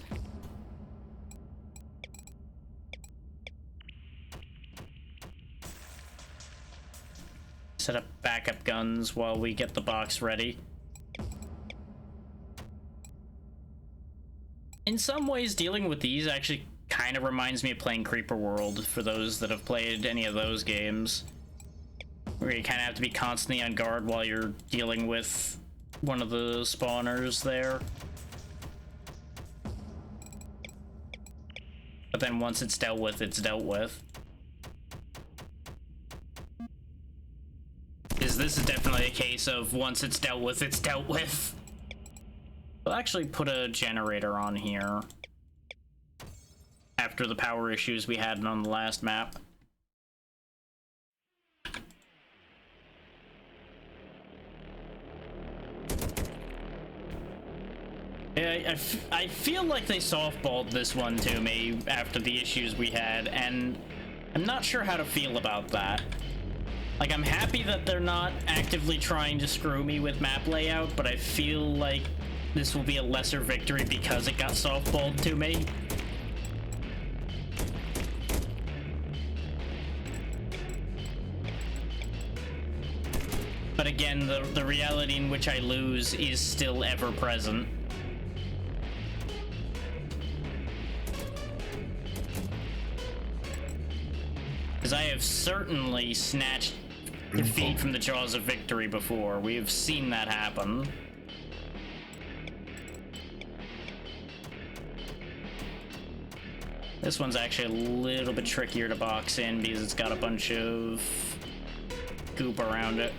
[SPEAKER 2] Set up backup guns while we get the box ready. In some ways, dealing with these actually kind of reminds me of playing Creeper World, for those that have played any of those games. Where you kind of have to be constantly on guard while you're dealing with one of the spawners there. But then once it's dealt with, it's dealt with. Because this is definitely a case of once it's dealt with, it's dealt with. We'll actually put a generator on here after the power issues we had on the last map. Yeah, I feel like they softballed this one to me after the issues we had, and I'm not sure how to feel about that. Like, I'm happy that they're not actively trying to screw me with map layout, but I feel like this will be a lesser victory because it got softballed to me. But again, the reality in which I lose is still ever present. Because I have certainly snatched defeat from the jaws of victory before. We have seen that happen. This one's actually a little bit trickier to box in because it's got a bunch of goop around it.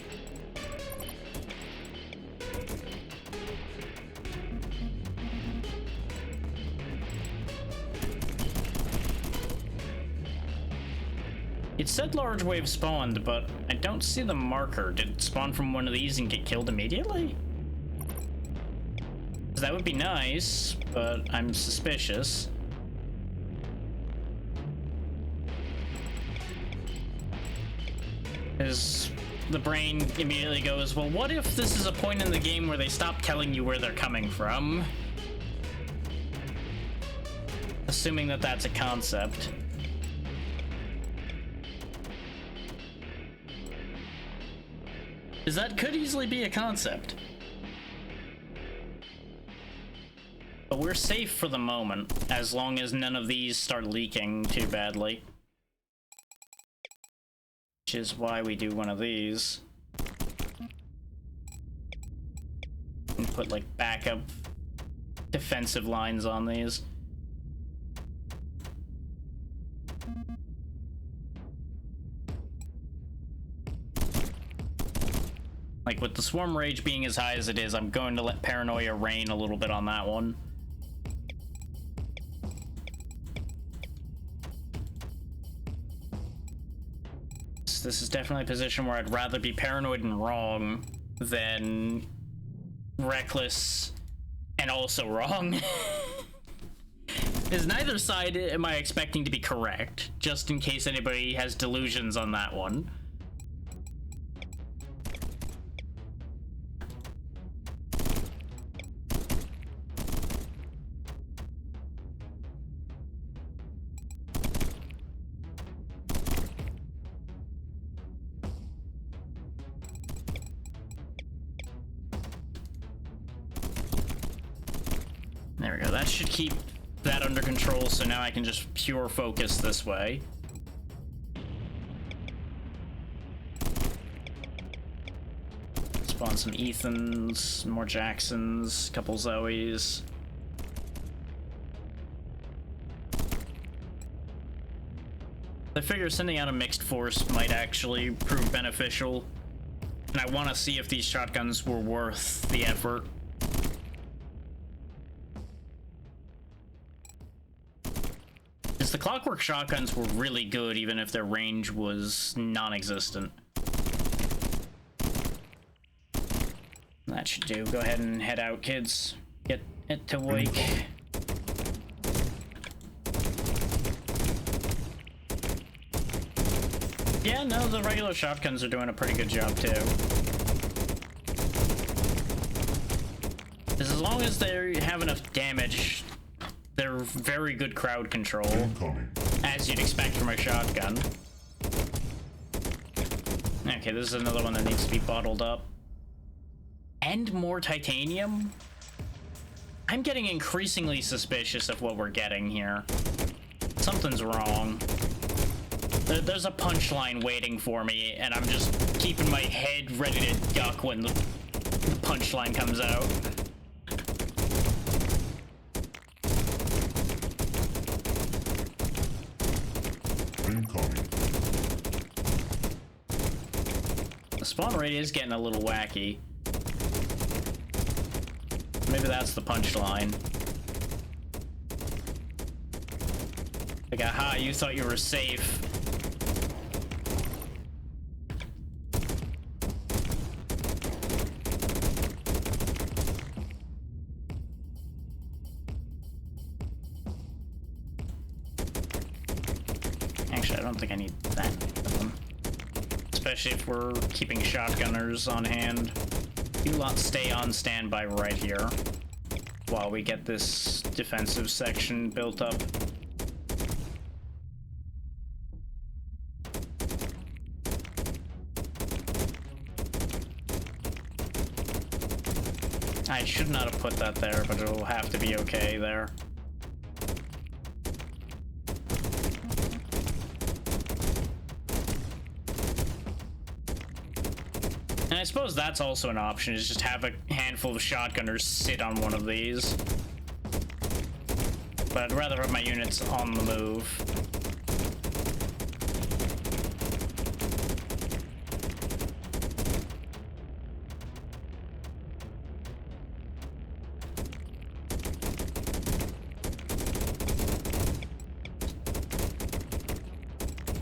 [SPEAKER 2] It said large wave spawned, but I don't see the marker. Did it spawn from one of these and get killed immediately? 'Cause that would be nice, but I'm suspicious. Because the brain immediately goes, well, what if this is a point in the game where they stop telling you where they're coming from? Assuming that that's a concept. Because that could easily be a concept. But we're safe for the moment, as long as none of these start leaking too badly. Which is why we do one of these. And put, like, backup defensive lines on these. Like, with the Swarm Rage being as high as it is, I'm going to let Paranoia reign a little bit on that one. This is definitely a position where I'd rather be paranoid and wrong than reckless and also wrong. Because neither side am I expecting to be correct, just in case anybody has delusions on that one. There we go, that should keep that under control, so now I can just pure focus this way. Spawn some Ethans, more Jacksons, couple Zoes. I figure sending out a mixed force might actually prove beneficial, and I want to see if these shotguns were worth the effort. Because the Clockwork shotguns were really good, even if their range was non-existent. That should do. Go ahead and head out, kids. Get it to wake. Yeah, no, the regular shotguns are doing a pretty good job, too. Because as long as they have enough damage, they're very good crowd control, as you'd expect from a shotgun. Okay, this is another one that needs to be bottled up. And more titanium? I'm getting increasingly suspicious of what we're getting here. Something's wrong. There's a punchline waiting for me, and I'm just keeping my head ready to duck when the punchline comes out. The spawn rate is getting a little wacky. Maybe that's the punchline. Like, aha, you thought you were safe. Actually, I don't think I need that of them. Especially if we're keeping shotgunners on hand. You lot stay on standby right here while we get this defensive section built up. I should not have put that there, but it'll have to be okay there. And I suppose that's also an option, is just have a handful of shotgunners sit on one of these. but I'd rather have my units on the move.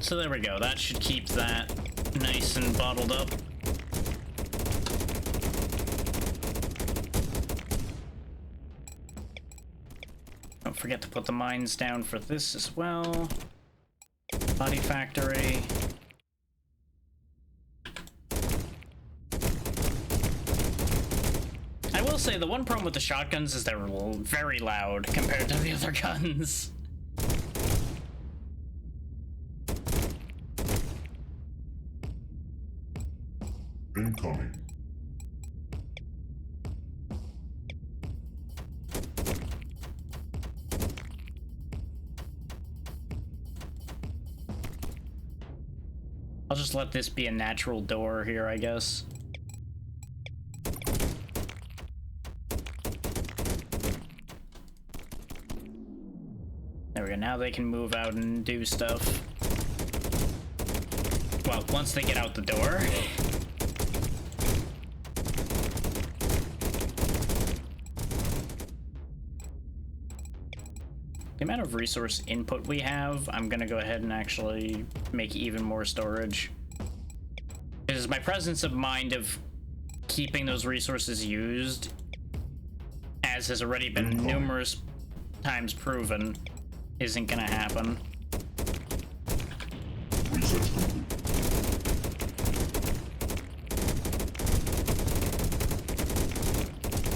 [SPEAKER 2] So there we go, that should keep that nice and bottled up. Don't forget to put the mines down for this as well. Body factory. I will say the one problem with the shotguns is they're very loud compared to the other guns.
[SPEAKER 3] Incoming.
[SPEAKER 2] I'll just let this be a natural door here, I guess. There we go, now they can move out and do stuff. Well, once they get out the door. The amount of resource input we have, I'm gonna go ahead and actually make even more storage. Because my presence of mind of keeping those resources used, as has already been numerous times proven, isn't gonna happen.
[SPEAKER 3] Research complete.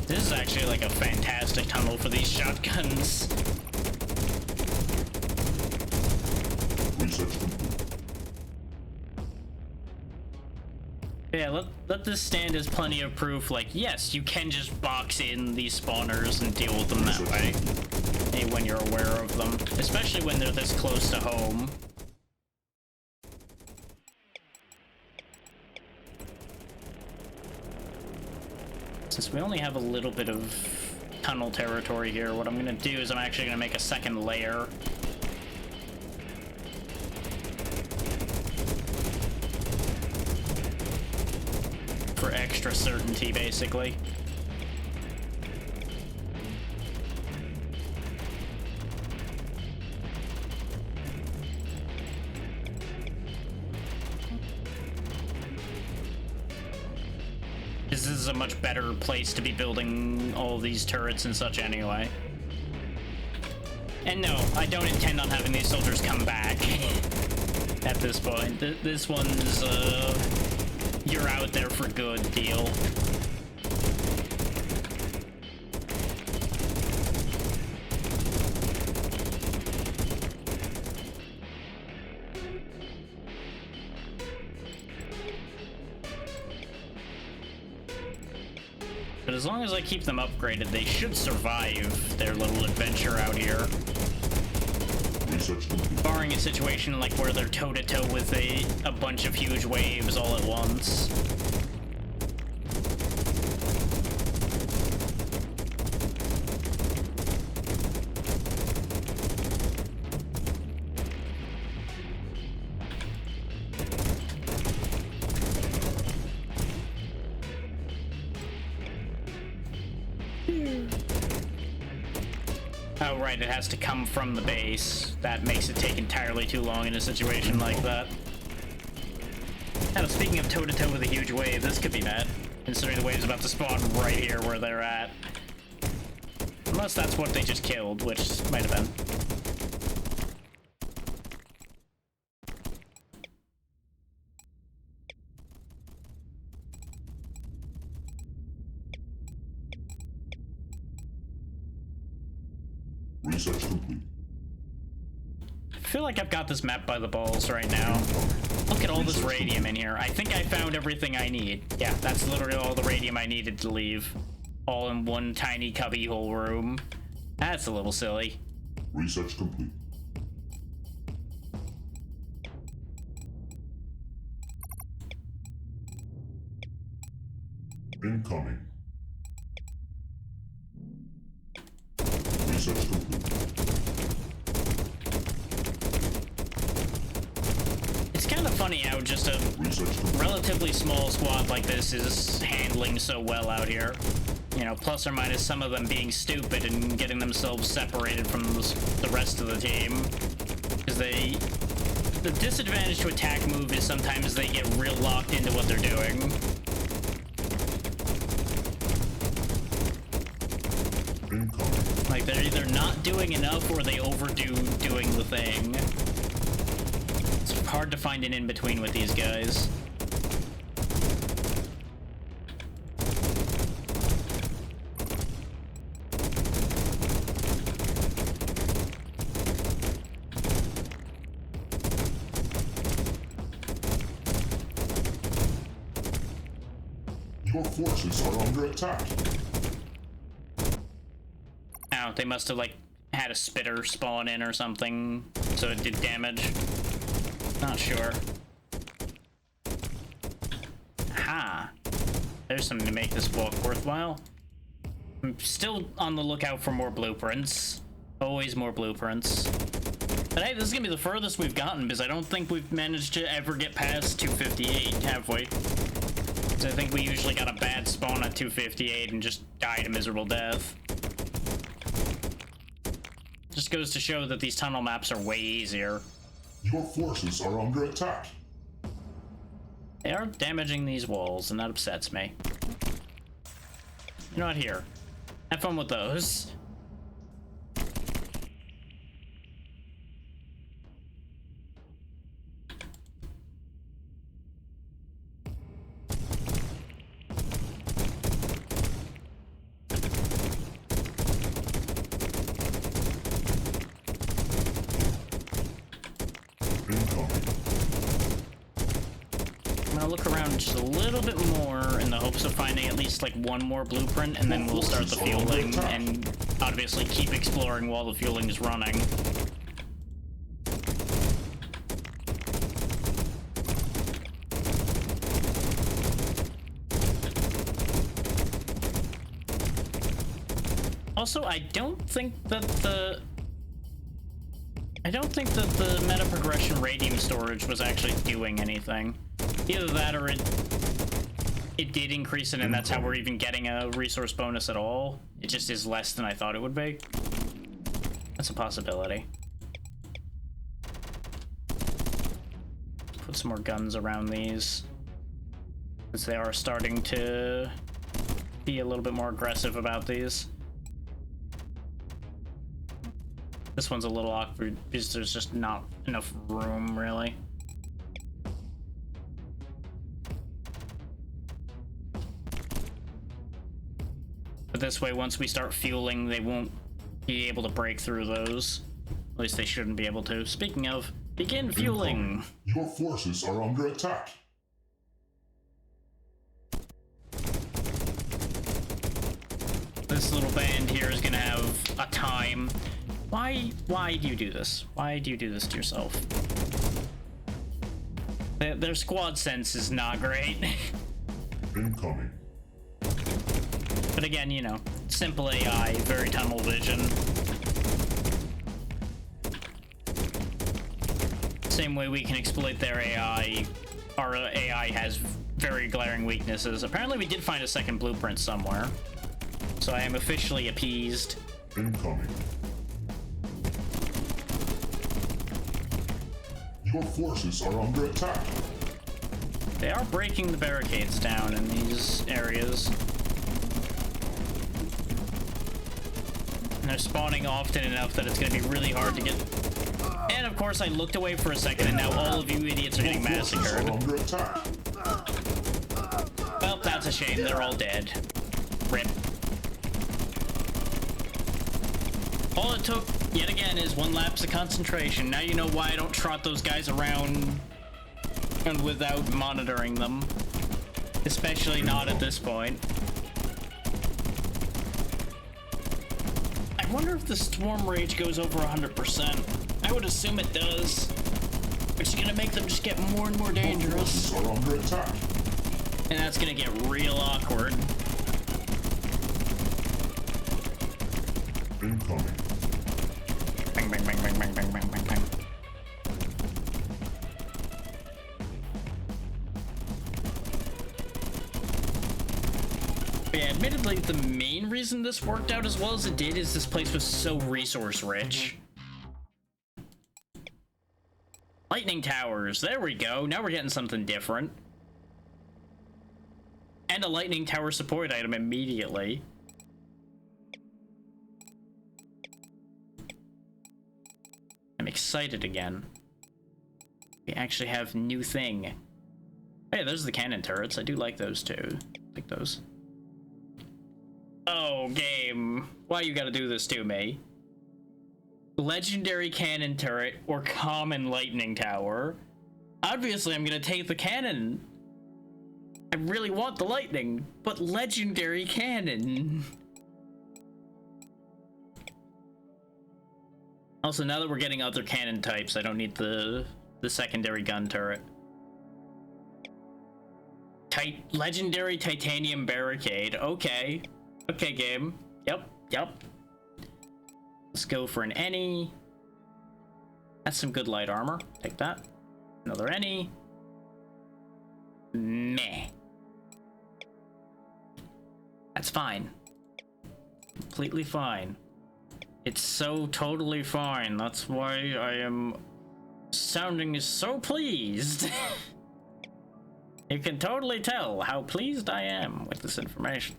[SPEAKER 2] This is actually like a fantastic tunnel for these shotguns.
[SPEAKER 3] Research complete.
[SPEAKER 2] Yeah, let this stand as plenty of proof, like, yes, you can just box in these spawners and deal with them that way. Hey, when you're aware of them. Especially when they're this close to home. Since we only have a little bit of tunnel territory here, what I'm gonna do is I'm actually gonna make a second layer. For extra certainty, basically. This is a much better place to be building all these turrets and such anyway. And no, I don't intend on having these soldiers come back at this point. This one's, you're out there for good deal. But as long as I keep them upgraded, they should survive their little adventure out here.
[SPEAKER 3] Research complete.
[SPEAKER 2] Barring a situation like where they're toe-to-toe with a bunch of huge waves all at once. Oh, right, it has to come from the base. That makes it take entirely too long in a situation like that. Now, speaking of toe-to-toe with a huge wave, this could be bad, considering the wave's about to spawn right here where they're at. Unless that's what they just killed, which might have been.
[SPEAKER 3] Research complete.
[SPEAKER 2] I feel like I've got this map by the balls right now. Look at all this radium in here. I think I found everything I need. Yeah, that's literally all the radium I needed to leave. All in one tiny cubbyhole room. That's a little silly.
[SPEAKER 3] Research complete. Incoming. Research complete.
[SPEAKER 2] kind of funny how just a
[SPEAKER 3] Research complete.
[SPEAKER 2] relatively small squad like this is handling so well out here. You know, plus or minus some of them being stupid and getting themselves separated from the rest of the team. Because the disadvantage to attack move is sometimes they get real locked into what they're doing.
[SPEAKER 3] Incoming.
[SPEAKER 2] Like, they're either not doing enough or they overdo doing the thing. It's hard to find an in-between with these guys.
[SPEAKER 3] Your forces are under attack.
[SPEAKER 2] Oh, they must have, like, had a spitter spawn in or something, so it did damage. Not sure. Aha! There's something to make this walk worthwhile. I'm still on the lookout for more blueprints. Always more blueprints. But hey, this is gonna be the furthest we've gotten, because I don't think we've managed to ever get past 258, have we? 'Cause I think we usually got a bad spawn at 258 and just died a miserable death. Just goes to show that these tunnel maps are way easier.
[SPEAKER 3] Your forces are under attack.
[SPEAKER 2] They are damaging these walls, and that upsets me. You're not here. Have fun with those.
[SPEAKER 3] Incoming.
[SPEAKER 2] I'm gonna look around just a little bit more in the hopes of finding at least like one more blueprint, and then we'll start the fueling and obviously keep exploring while the fueling is running. Also, I don't think that the meta progression radium storage was actually doing anything. Either that or it did increase it, and that's how we're even getting a resource bonus at all. It just is less than I thought it would be. That's a possibility. Put some more guns around these, since they are starting to be a little bit more aggressive about these. This one's a little awkward because there's just not enough room, really. But this way, once we start fueling, they won't be able to break through those. At least they shouldn't be able to. Speaking of, begin fueling!
[SPEAKER 3] Your forces are under attack.
[SPEAKER 2] This little band here is gonna have a time. Why do you do this? Why do you do this to yourself? Their squad sense is not great.
[SPEAKER 3] Incoming.
[SPEAKER 2] But again, you know, simple AI, very tunnel vision. Same way we can exploit their AI, our AI has very glaring weaknesses. Apparently we did find a second blueprint somewhere, so I am officially appeased.
[SPEAKER 3] Incoming. Your forces are under attack.
[SPEAKER 2] They are breaking the barricades down in these areas. And they're spawning often enough that it's going to be really hard to get... And of course I looked away for a second, and now all of you idiots are getting massacred.
[SPEAKER 3] Are under attack.
[SPEAKER 2] Well, that's a shame. They're all dead. RIP. All it took, yet again, is one lapse of concentration. Now you know why I don't trot those guys around and without monitoring them. Especially not at this point. I wonder if the Storm Rage goes over 100%. I would assume it does. Which is gonna make them just get more and more dangerous.
[SPEAKER 3] Your forces are under attack.
[SPEAKER 2] And that's gonna get real awkward.
[SPEAKER 3] Incoming.
[SPEAKER 2] Bang, bang, bang, bang, bang, bang, bang, bang, bang. the main reason this worked out as well as it did is this place was so resource rich. Lightning towers, there we go. Now we're getting something different. And a lightning tower support item immediately. I'm excited again. We actually have new thing. Hey, those are the cannon turrets. I do like those too. Like those. Oh, game. Why you gotta do this to me? Legendary cannon turret or common lightning tower. Obviously, I'm gonna take the cannon. I really want the lightning, but legendary cannon. Also, now that we're getting other cannon types, I don't need the secondary gun turret. Legendary titanium barricade. Okay. Okay, game. Yep. Let's go for an any. That's some good light armor. Take that. Another any. Meh. That's fine. Completely fine. It's so totally fine. That's why I am sounding so pleased. You can totally tell how pleased I am with this information.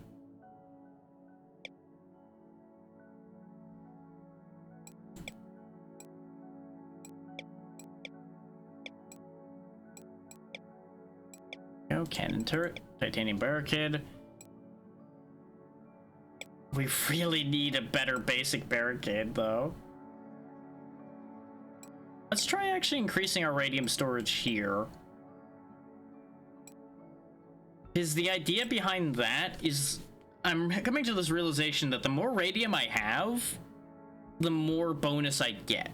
[SPEAKER 2] Go, cannon turret, titanium barricade. We really need a better basic barricade, though. Let's try actually increasing our radium storage here. Because the idea behind that is, I'm coming to this realization that the more radium I have, the more bonus I get.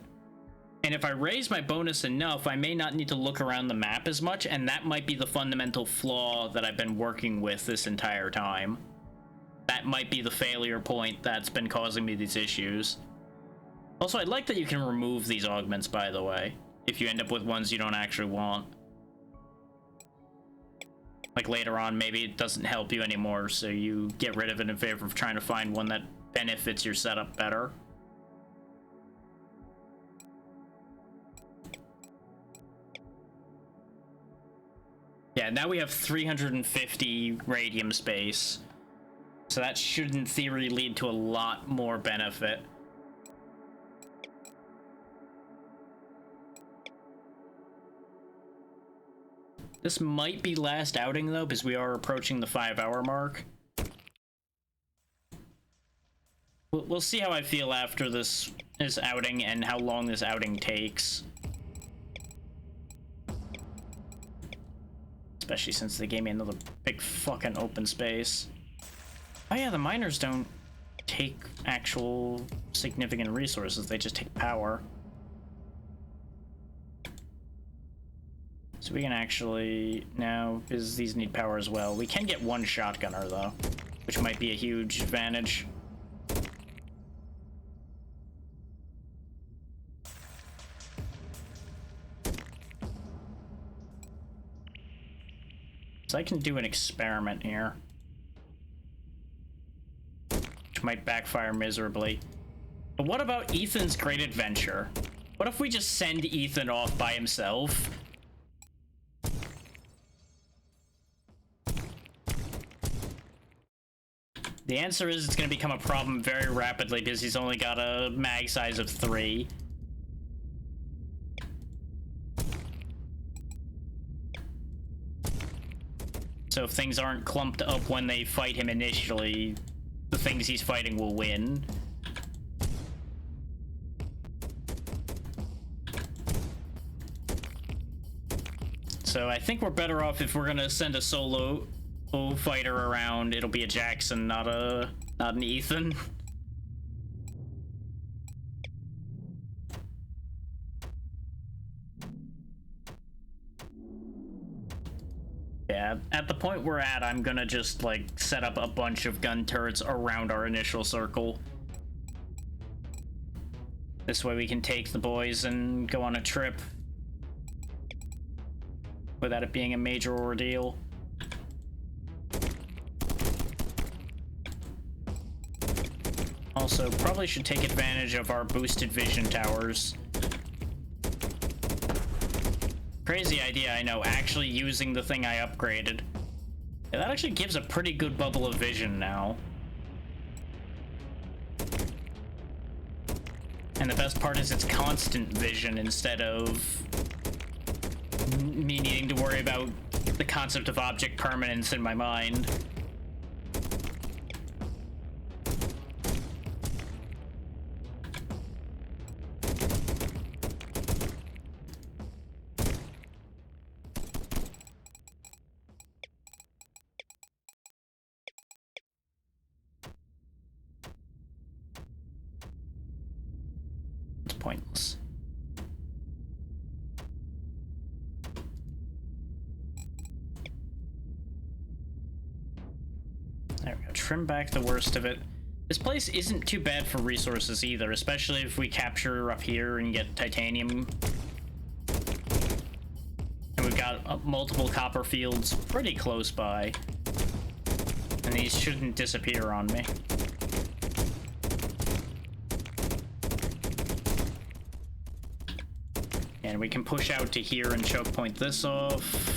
[SPEAKER 2] And if I raise my bonus enough, I may not need to look around the map as much, and that might be the fundamental flaw that I've been working with this entire time. That might be the failure point that's been causing me these issues. Also, I like that you can remove these augments, by the way, if you end up with ones you don't actually want. Like later on, maybe it doesn't help you anymore, so you get rid of it in favor of trying to find one that benefits your setup better. Yeah, now we have 350 radium space. So that should, in theory, lead to a lot more benefit. This might be last outing, though, because we are approaching the 5-hour mark. We'll see how I feel after this outing and how long this outing takes. Especially since they gave me another big fucking open space. Oh yeah, the miners don't take actual significant resources, they just take power. So we can actually, now, because these need power as well, we can get one shotgunner though, which might be a huge advantage. So I can do an experiment here, which might backfire miserably. But what about Ethan's great adventure? What if we just send Ethan off by himself? The answer is it's going to become a problem very rapidly because he's only got a mag size of 3. So if things aren't clumped up when they fight him initially, the things he's fighting will win. So I think we're better off if we're gonna send a solo fighter around, it'll be a Jackson, not an Ethan. Yeah, at the point we're at, I'm gonna just, like, set up a bunch of gun turrets around our initial circle. This way we can take the boys and go on a trip without it being a major ordeal. Also, probably should take advantage of our boosted vision towers. Crazy idea, I know, actually using the thing I upgraded. Yeah, that actually gives a pretty good bubble of vision now. And the best part is it's constant vision instead of me needing to worry about the concept of object permanence in my mind. It's pointless. There we go. Trim back the worst of it. This place isn't too bad for resources either, especially if we capture up here and get titanium. And we've got multiple copper fields pretty close by. And these shouldn't disappear on me. And we can push out to here and choke point this off.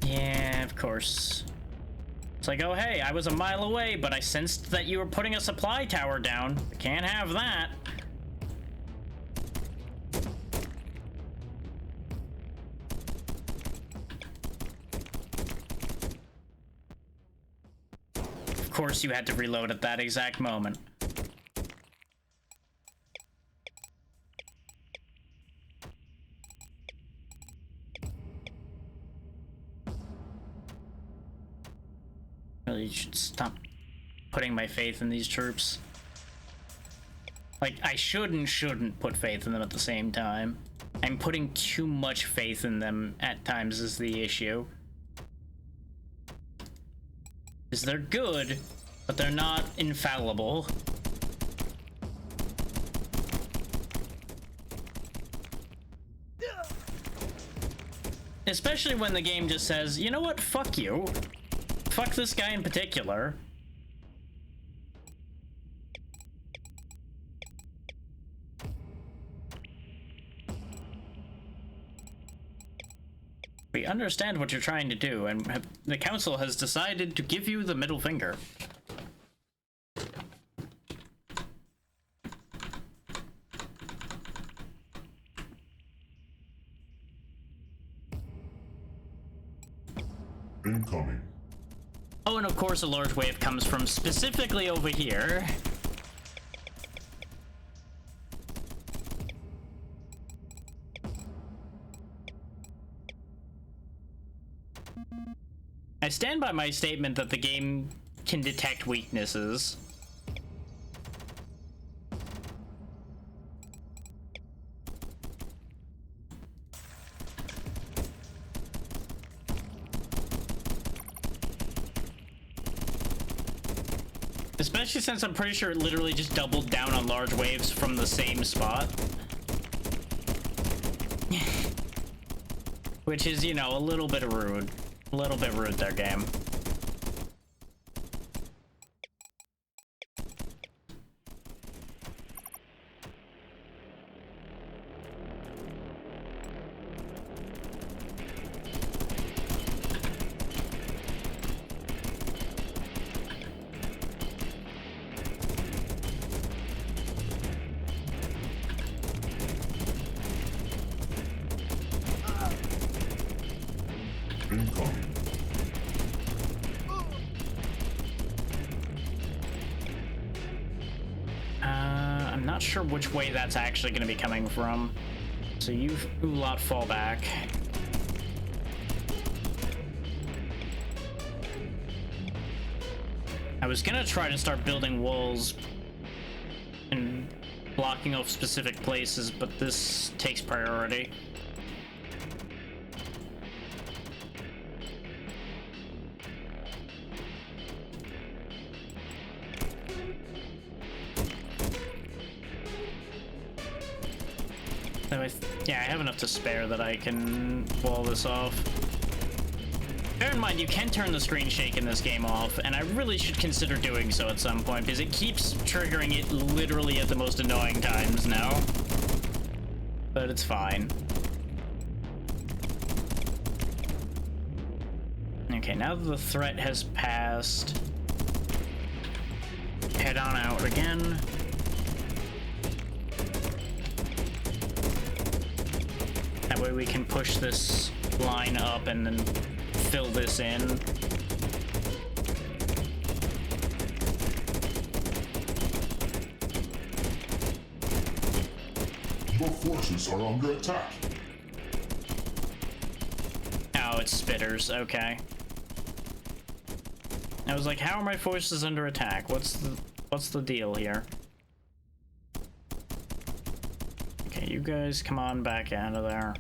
[SPEAKER 2] Yeah, of course. It's like, oh hey, I was a mile away, but I sensed that you were putting a supply tower down. Can't have that. Of course you had to reload at that exact moment. Really should stop putting my faith in these troops. Like, I shouldn't put faith in them at the same time. I'm putting too much faith in them at times is the issue. Because they're good, but they're not infallible. Especially when the game just says, you know what, fuck you. Fuck this guy in particular. We understand what you're trying to do, and the council has decided to give you the middle finger.
[SPEAKER 3] Incoming.
[SPEAKER 2] Oh, and of course a large wave comes from specifically over here. I stand by my statement that the game can detect weaknesses. Especially since I'm pretty sure it literally just doubled down on large waves from the same spot. Which is, you know, a little bit rude. A little bit rude there, game.
[SPEAKER 3] Incoming.
[SPEAKER 2] I'm not sure which way that's actually going to be coming from. So you lot fall back. I was gonna try to start building walls and blocking off specific places, but this takes priority. Yeah, I have enough to spare that I can wall this off. Bear in mind, you can turn the screen shake in this game off, and I really should consider doing so at some point, because it keeps triggering it literally at the most annoying times now. But it's fine. Okay, now that the threat has passed, head on out again. That way we can push this line up and then fill this in.
[SPEAKER 3] Your forces are under attack.
[SPEAKER 2] Oh, it's spitters. Okay. I was like, how are my forces under attack? What's the deal here? Okay, you guys come on back out of there.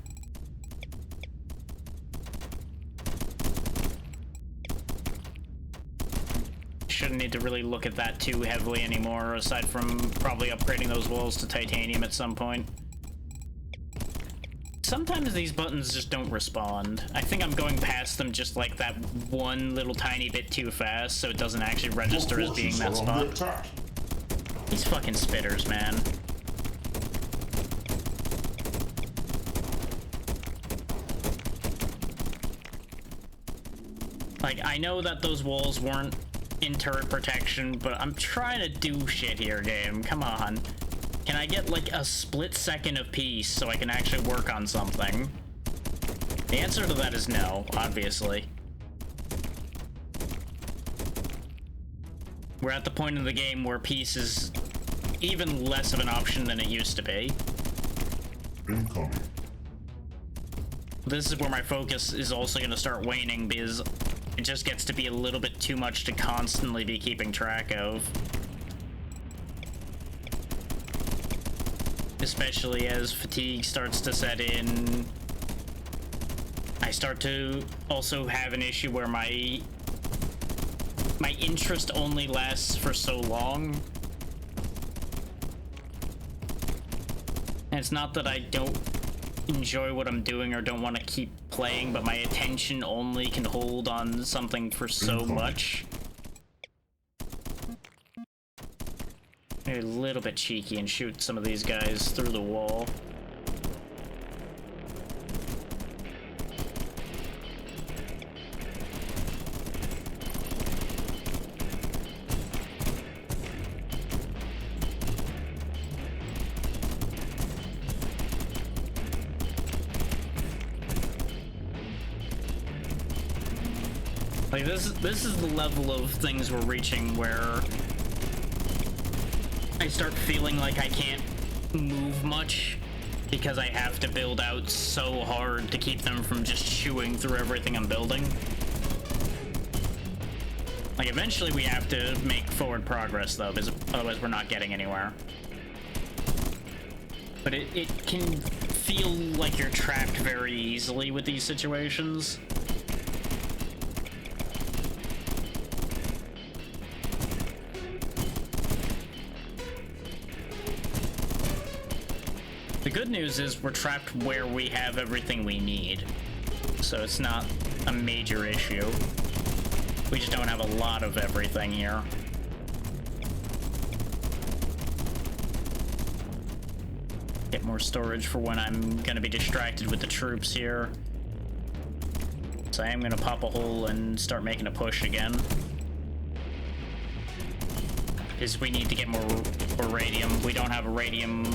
[SPEAKER 2] Shouldn't need to really look at that too heavily anymore, aside from probably upgrading those walls to titanium at some point. Sometimes these buttons just don't respond. I think I'm going past them just like that one little tiny bit too fast, so it doesn't actually register as being that spot. These fucking spitters, man. Like, I know that those walls weren't in turret protection, but I'm trying to do shit here, game. Come on. Can I get like a split second of peace so I can actually work on something? The answer to that is no, obviously. We're at the point in the game where peace is even less of an option than it used to be.
[SPEAKER 3] Incoming.
[SPEAKER 2] This is where my focus is also going to start waning, because it just gets to be a little bit too much to constantly be keeping track of. Especially as fatigue starts to set in. I start to also have an issue where my interest only lasts for so long. And it's not that I don't enjoy what I'm doing or don't want to keep playing, but my attention only can hold on something for so much. Maybe a little bit cheeky and shoot some of these guys through the wall. Like, this is the level of things we're reaching where I start feeling like I can't move much because I have to build out so hard to keep them from just chewing through everything I'm building. Like, eventually we have to make forward progress, though, because otherwise we're not getting anywhere. But it can feel like you're trapped very easily with these situations. The good news is we're trapped where we have everything we need, so it's not a major issue. We just don't have a lot of everything here. Get more storage for when I'm gonna be distracted with the troops here. So I am gonna pop a hole and start making a push again. Because we need to get more radium. We don't have a radium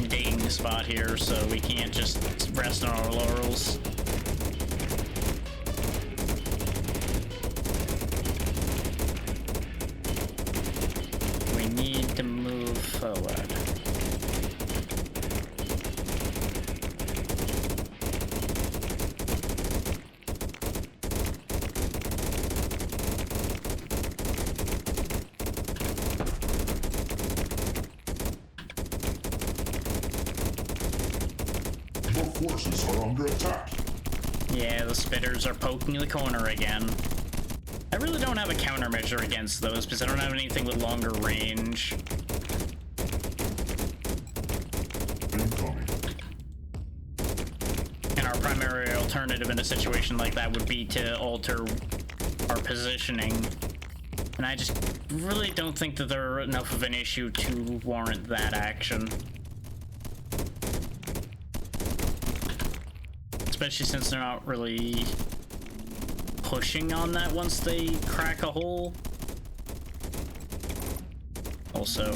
[SPEAKER 2] digging spot here, so we can't just rest on our laurels. We need to move forward.
[SPEAKER 3] Your forces are under attack.
[SPEAKER 2] Yeah, the spitters are poking the corner again. I really don't have a countermeasure against those because I don't have anything with longer range.
[SPEAKER 3] Incoming.
[SPEAKER 2] And our primary alternative in a situation like that would be to alter our positioning. And I just really don't think that they're enough of an issue to warrant that action. Especially since they're not really pushing on that once they crack a hole. Also,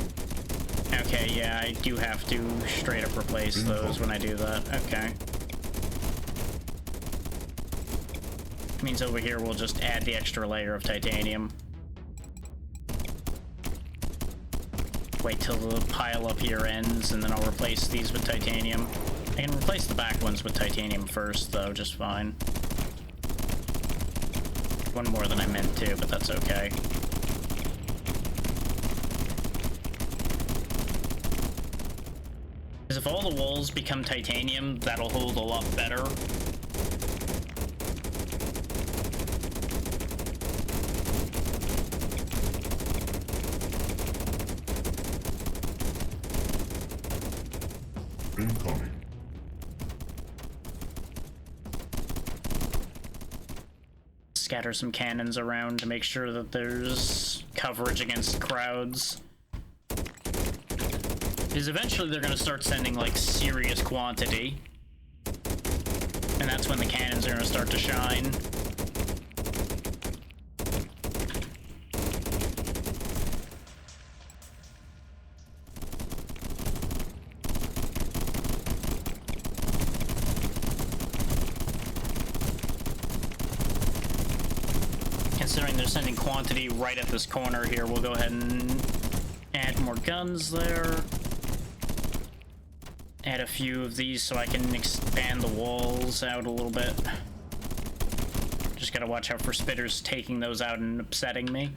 [SPEAKER 2] okay, yeah, I do have to straight up replace those when I do that. Okay. Means over here we'll just add the extra layer of titanium. Wait till the pile up here ends, and then I'll replace these with titanium. I can replace the back ones with titanium first, though, just fine. One more than I meant to, but that's okay. Because if all the walls become titanium, that'll hold a lot better.
[SPEAKER 3] Incoming.
[SPEAKER 2] Scatter some cannons around to make sure that there's coverage against crowds. Because eventually they're going to start sending, like, serious quantity. And that's when the cannons are going to start to shine. Considering they're sending quantity right at this corner here, we'll go ahead and add more guns there. Add a few of these so I can expand the walls out a little bit. Just gotta watch out for spitters taking those out and upsetting me.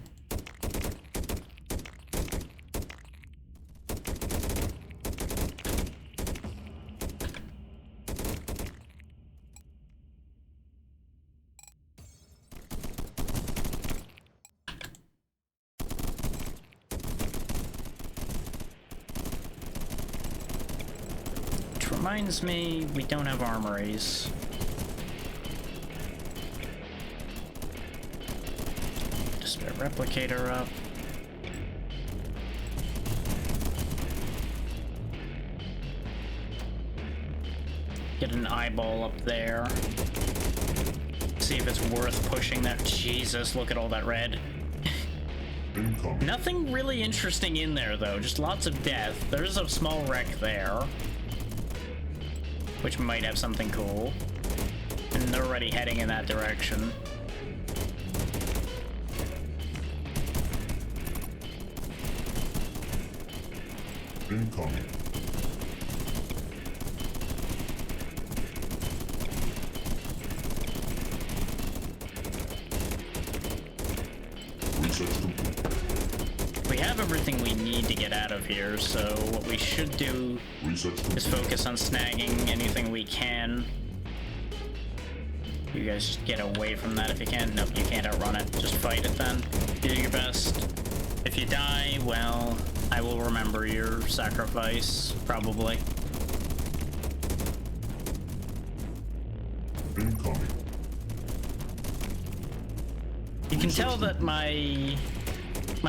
[SPEAKER 2] Reminds me, we don't have armories. Just a replicator up. Get an eyeball up there. See if it's worth pushing that. Jesus, look at all that red.
[SPEAKER 3] Incoming.
[SPEAKER 2] Nothing really interesting in there, though. Just lots of death. There's a small wreck there, which might have something cool. And they're already heading in that direction.
[SPEAKER 3] Incoming. Research complete.
[SPEAKER 2] We have everything we need to get out of here, so what we should do
[SPEAKER 3] Research complete.
[SPEAKER 2] is focus on snagging anything we can. You guys just get away from that if you can. Nope, you can't outrun it. Just fight it then. Do your best. If you die, well, I will remember your sacrifice, probably.
[SPEAKER 3] Incoming.
[SPEAKER 2] You can tell that my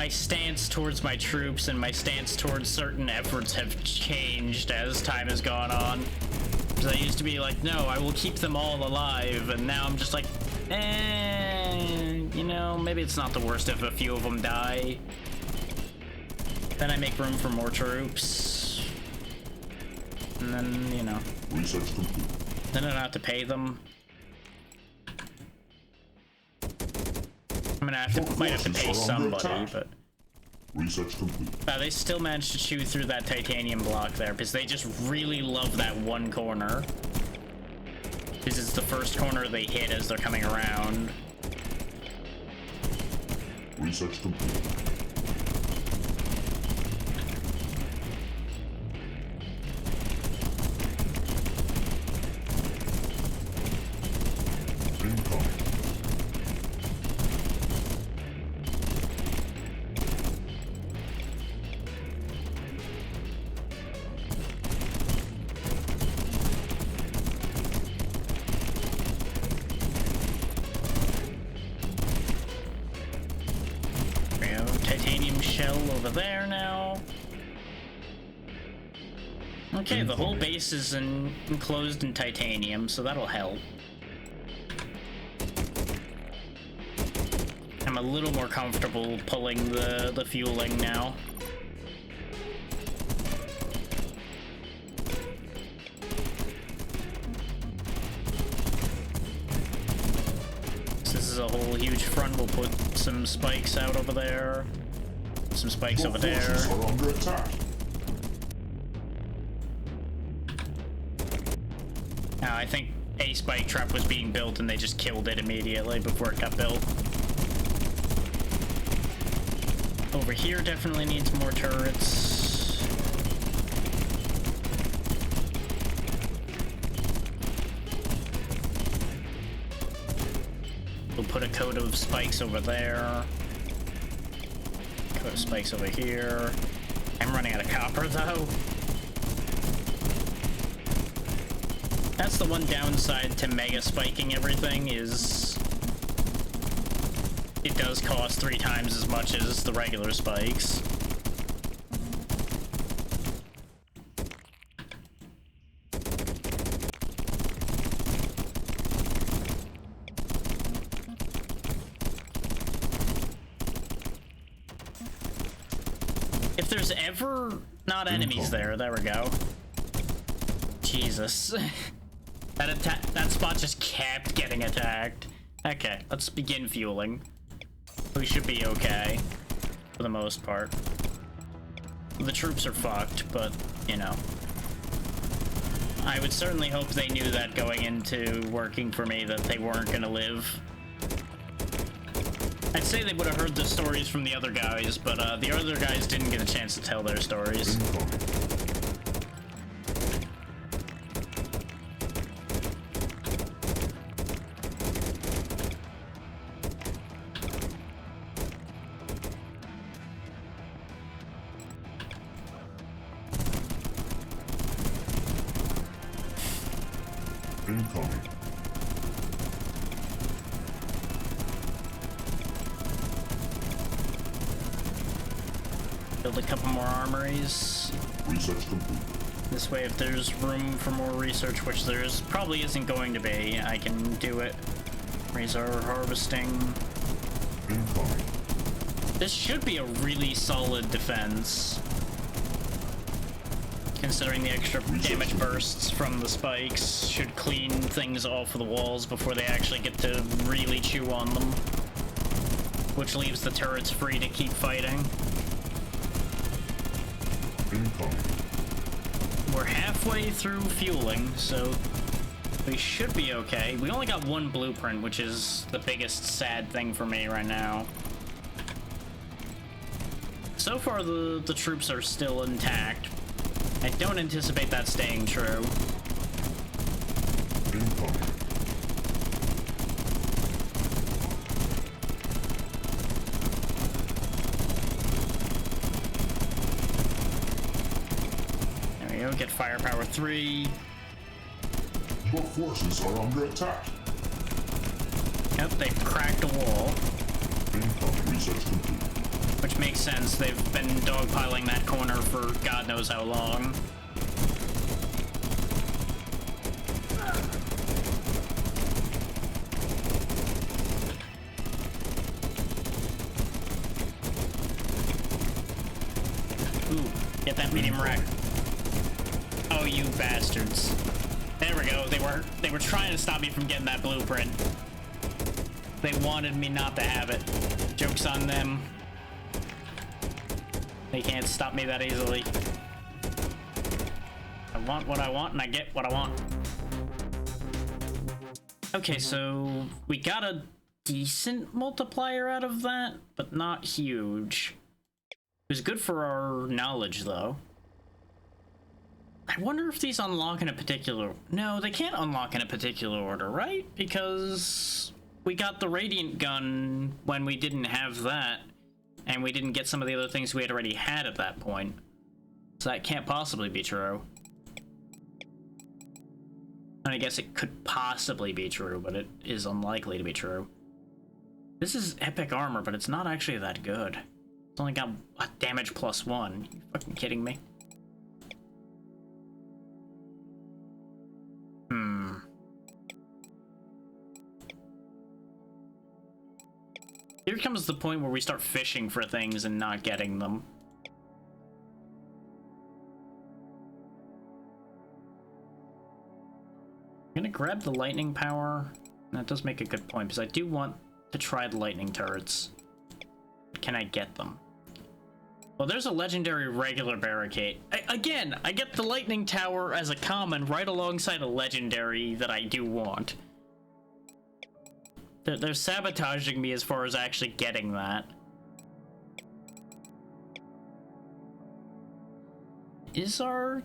[SPEAKER 2] stance towards my troops and my stance towards certain efforts have changed as time has gone on. Because I used to be like, no, I will keep them all alive, and now I'm just like, you know, maybe it's not the worst if a few of them die. Then I make room for more troops. And then, you know.
[SPEAKER 3] Research complete.
[SPEAKER 2] Then I don't have to pay them. I'm gonna have to, might have to pay somebody, but...
[SPEAKER 3] Research complete.
[SPEAKER 2] They still managed to chew through that titanium block there, because they just really love that one corner. This is the first corner they hit as they're coming around.
[SPEAKER 3] Research complete.
[SPEAKER 2] hill over there now. Okay, the whole base is enclosed in titanium, so that'll help. I'm a little more comfortable pulling the fueling now. This is a whole huge front. We'll put some spikes out over there. Some spikes over there.
[SPEAKER 3] Forces are under attack.
[SPEAKER 2] I think a spike trap was being built and they just killed it immediately before it got built. Over here definitely needs more turrets. We'll put a coat of spikes over there. Coat of spikes over here. I'm running out of copper though. That's the one downside to mega spiking everything is it does cost 3 times as much as the regular spikes. If there's ever not enemies there we go. Jesus. That spot just kept getting attacked. Okay, let's begin fueling. We should be okay, for the most part. The troops are fucked, but, you know. I would certainly hope they knew that going into working for me, that they weren't gonna live. I'd say they would have heard the stories from the other guys, but the other guys didn't get a chance to tell their stories.
[SPEAKER 3] Incoming.
[SPEAKER 2] Build a couple more armories.
[SPEAKER 3] Research complete.
[SPEAKER 2] This way, if there's room for more research, which there's probably isn't going to be, I can do it. Raise our harvesting.
[SPEAKER 3] Incoming.
[SPEAKER 2] This should be a really solid defense. Considering the extra damage bursts from the spikes should clean things off of the walls before they actually get to really chew on them. Which leaves the turrets free to keep fighting.
[SPEAKER 3] Incoming.
[SPEAKER 2] We're halfway through fueling, so we should be okay. We only got one blueprint, which is the biggest sad thing for me right now. So far, the troops are still intact. I don't anticipate that staying true.
[SPEAKER 3] Incoming.
[SPEAKER 2] There we go, get firepower 3.
[SPEAKER 3] Your forces are under attack.
[SPEAKER 2] Yep, they've cracked a wall,
[SPEAKER 3] Incoming. Research complete.
[SPEAKER 2] which makes sense. They've been dogpiling that corner for God knows how long. Ooh, get that medium rack. Oh, you bastards. There we go. They were trying to stop me from getting that blueprint. They wanted me not to have it. Joke's on them. They can't stop me that easily. I want what I want and I get what I want. Okay, so we got a decent multiplier out of that, but not huge. It was good for our knowledge, though. I wonder if these unlock in a particular... No, they can't unlock in a particular order, right? Because we got the Radiant Gun when we didn't have that, and we didn't get some of the other things we had already had at that point. So that can't possibly be true. And I guess it could possibly be true, but it is unlikely to be true. This is epic armor, but it's not actually that good. It's only got a damage +1. You fucking kidding me? Here comes the point where we start fishing for things and not getting them. I'm gonna grab the lightning power. That does make a good point, because I do want to try the lightning turrets. Can I get them? Well, there's a legendary regular barricade. Again, I get the lightning tower as a common right alongside a legendary that I do want. They're sabotaging me as far as actually getting that. Is our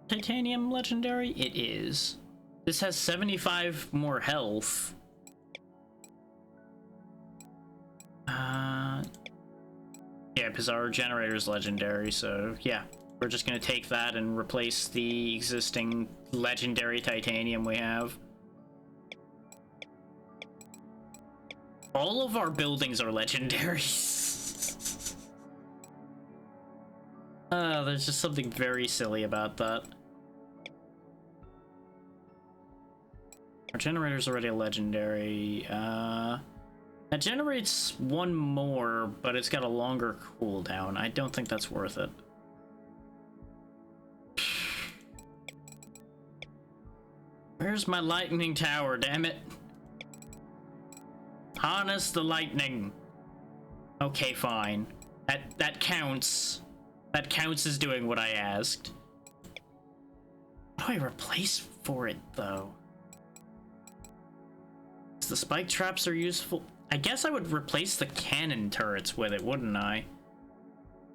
[SPEAKER 2] titanium legendary? It is. This has 75 more health. Yeah, because our generator's legendary, so yeah. We're just gonna take that and replace the existing legendary titanium we have. All of our buildings are legendary. There's just something very silly about that. Our generator's already a legendary. That generates one more, but it's got a longer cooldown. I don't think that's worth it. Where's my lightning tower, damn it? Harness the lightning. Okay, fine. That counts. That counts as doing what I asked. What do I replace for it, though? The spike traps are useful. I guess I would replace the cannon turrets with it, wouldn't I?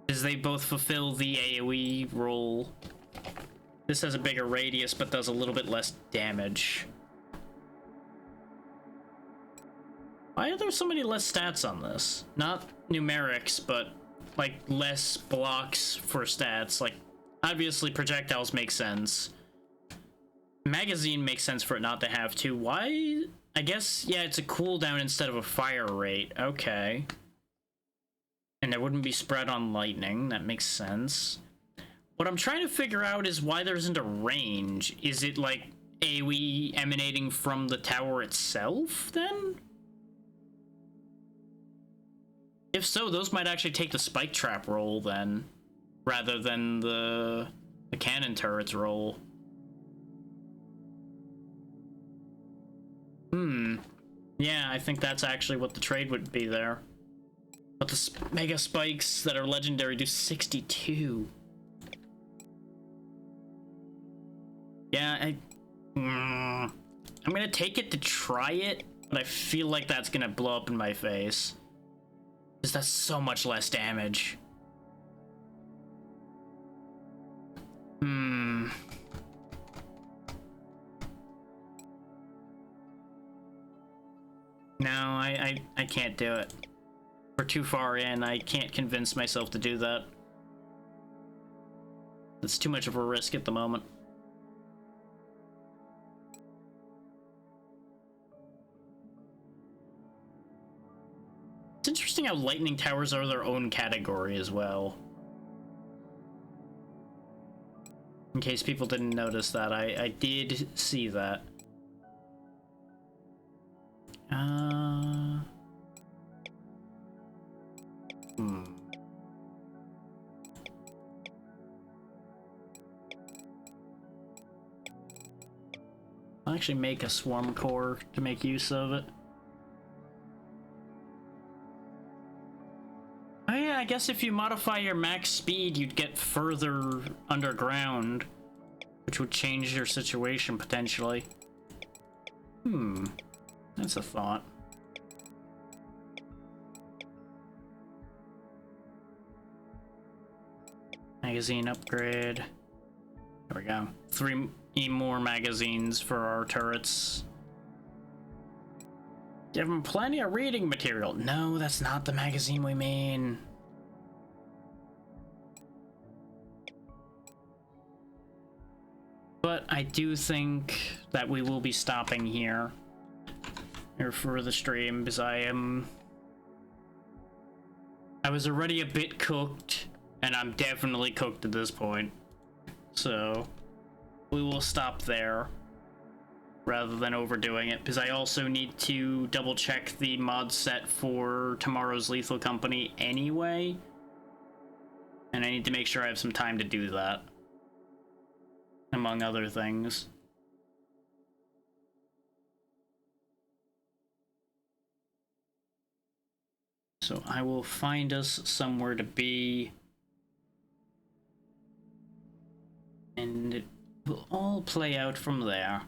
[SPEAKER 2] Because they both fulfill the AoE role. This has a bigger radius, but does a little bit less damage. Why are there so many less stats on this? Not numerics, but like less blocks for stats. Like, obviously projectiles make sense. Magazine makes sense for it not to have to. Why? I guess, yeah, it's a cooldown instead of a fire rate. Okay. And it wouldn't be spread on lightning. That makes sense. What I'm trying to figure out is why there isn't a range. Is it like AoE emanating from the tower itself, then? If so, those might actually take the spike trap roll, then, rather than the cannon turrets roll. Yeah, I think that's actually what the trade would be there. But the mega spikes that are legendary do 62. Yeah, I'm gonna take it to try it, but I feel like that's gonna blow up in my face. Because that's so much less damage. No, I can't do it. We're too far in. I can't convince myself to do that. It's too much of a risk at the moment. It's interesting how lightning towers are their own category as well. In case people didn't notice that, I did see that. I'll actually make a swarm core to make use of it. Oh yeah, I guess if you modify your max speed, you'd get further underground, which would change your situation potentially. That's a thought. Magazine upgrade. There we go. 3 more magazines for our turrets. Give them plenty of reading material. No, that's not the magazine we mean. But I do think that we will be stopping here for the stream, because I I was already a bit cooked, and I'm definitely cooked at this point. So, we will stop there, rather than overdoing it, because I also need to double check the mod set for tomorrow's Lethal Company anyway. And I need to make sure I have some time to do that, among other things. So I will find us somewhere to be, and it will all play out from there.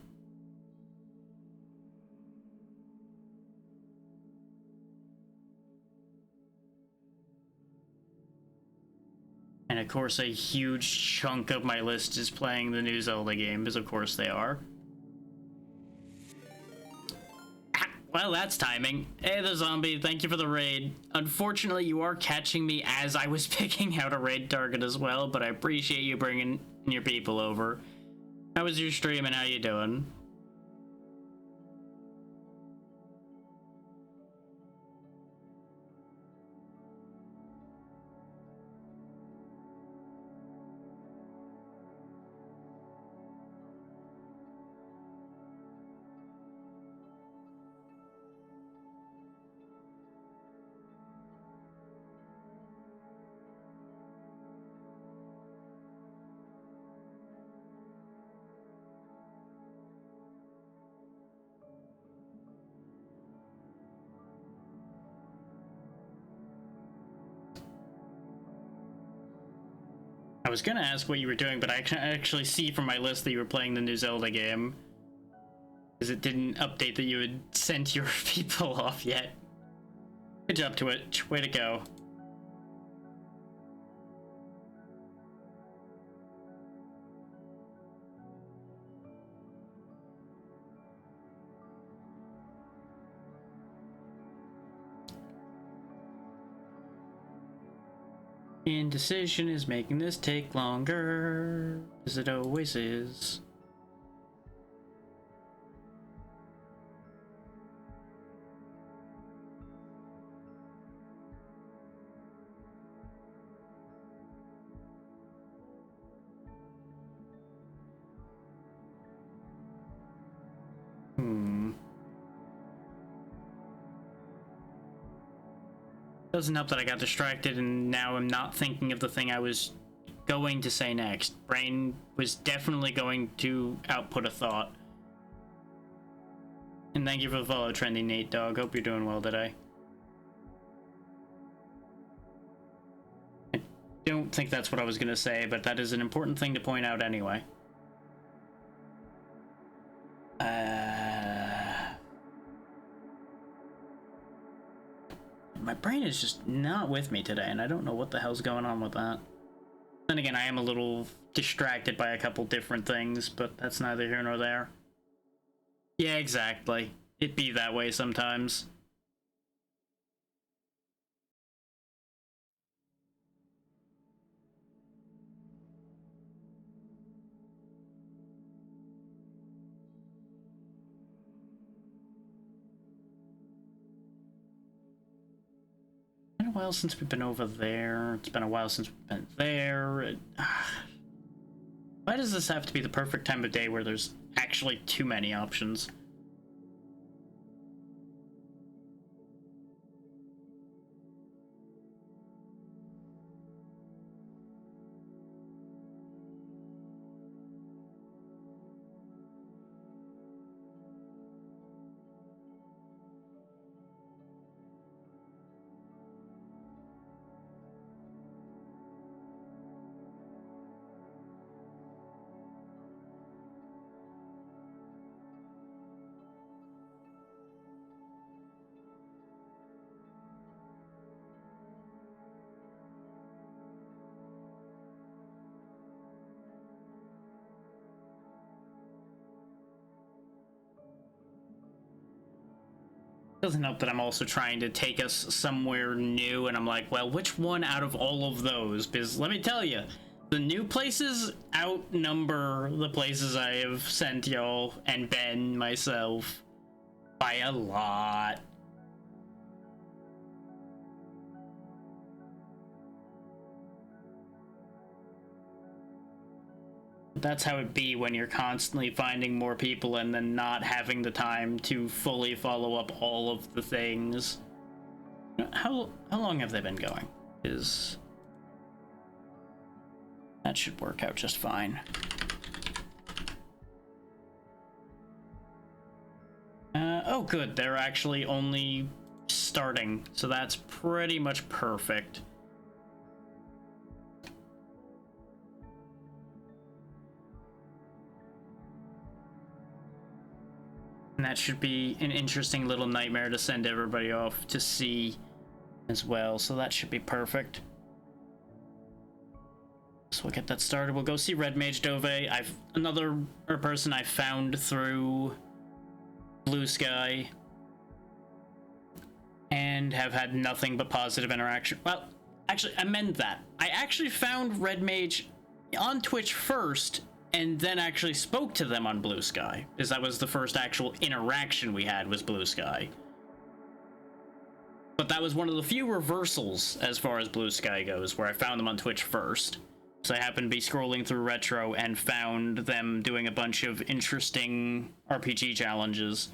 [SPEAKER 2] And of course, a huge chunk of my list is playing the new Zelda game, because of course they are. Well, that's timing. Hey, the zombie, thank you for the raid. Unfortunately, you are catching me as I was picking out a raid target as well, but I appreciate you bringing your people over. How was your stream and how you doing? I was gonna ask what you were doing, but I can actually see from my list that you were playing the new Zelda game, because it didn't update that you had sent your people off yet. Good job, Twitch. Way to go. Indecision is making this take longer, as it always is. Doesn't help that I got distracted and now I'm not thinking of the thing I was going to say next. Brain was definitely going to output a thought. And thank you for the follow, Trendy Nate Dog. Hope you're doing well today. I don't think that's what I was going to say, but that is an important thing to point out anyway. My brain is just not with me today, and I don't know what the hell's going on with that. Then again, I am a little distracted by a couple different things, but that's neither here nor there. Yeah, exactly. It be that way sometimes. It's been a while since we've been over there. It's been a while since we've been there. Why does this have to be the perfect time of day where there's actually too many options? Doesn't help that I'm also trying to take us somewhere new, and I'm like, well, which one out of all of those? Because let me tell you, the new places outnumber the places I have sent y'all and Ben myself by a lot. That's how it be when you're constantly finding more people and then not having the time to fully follow up all of the things. How long have they been going? That should work out just fine. Oh good, they're actually only starting, so that's pretty much perfect. And that should be an interesting little nightmare to send everybody off to see as well, so that should be perfect. So we'll get that started. We'll go see Red Mage Dove. Another person I found through Blue Sky and have had nothing but positive interaction. Well, actually, I meant that. I actually found Red Mage on Twitch first and then actually spoke to them on Blue Sky, because that was the first actual interaction we had was Blue Sky. But that was one of the few reversals as far as Blue Sky goes, where I found them on Twitch first. So I happened to be scrolling through Retro and found them doing a bunch of interesting RPG challenges,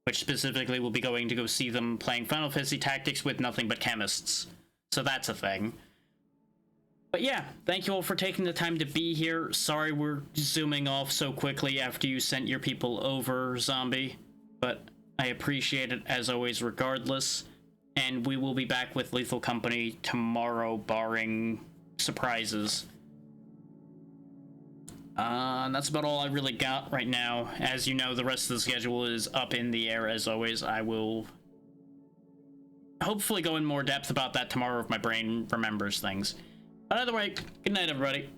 [SPEAKER 2] which specifically will be going to go see them playing Final Fantasy Tactics with nothing but chemists. So that's a thing. But yeah, thank you all for taking the time to be here. Sorry we're zooming off so quickly after you sent your people over, Zombie. But I appreciate it as always regardless. And we will be back with Lethal Company tomorrow, barring surprises. And that's about all I really got right now. As you know, the rest of the schedule is up in the air as always. I will hopefully go in more depth about that tomorrow if my brain remembers things. But either way, good night, everybody.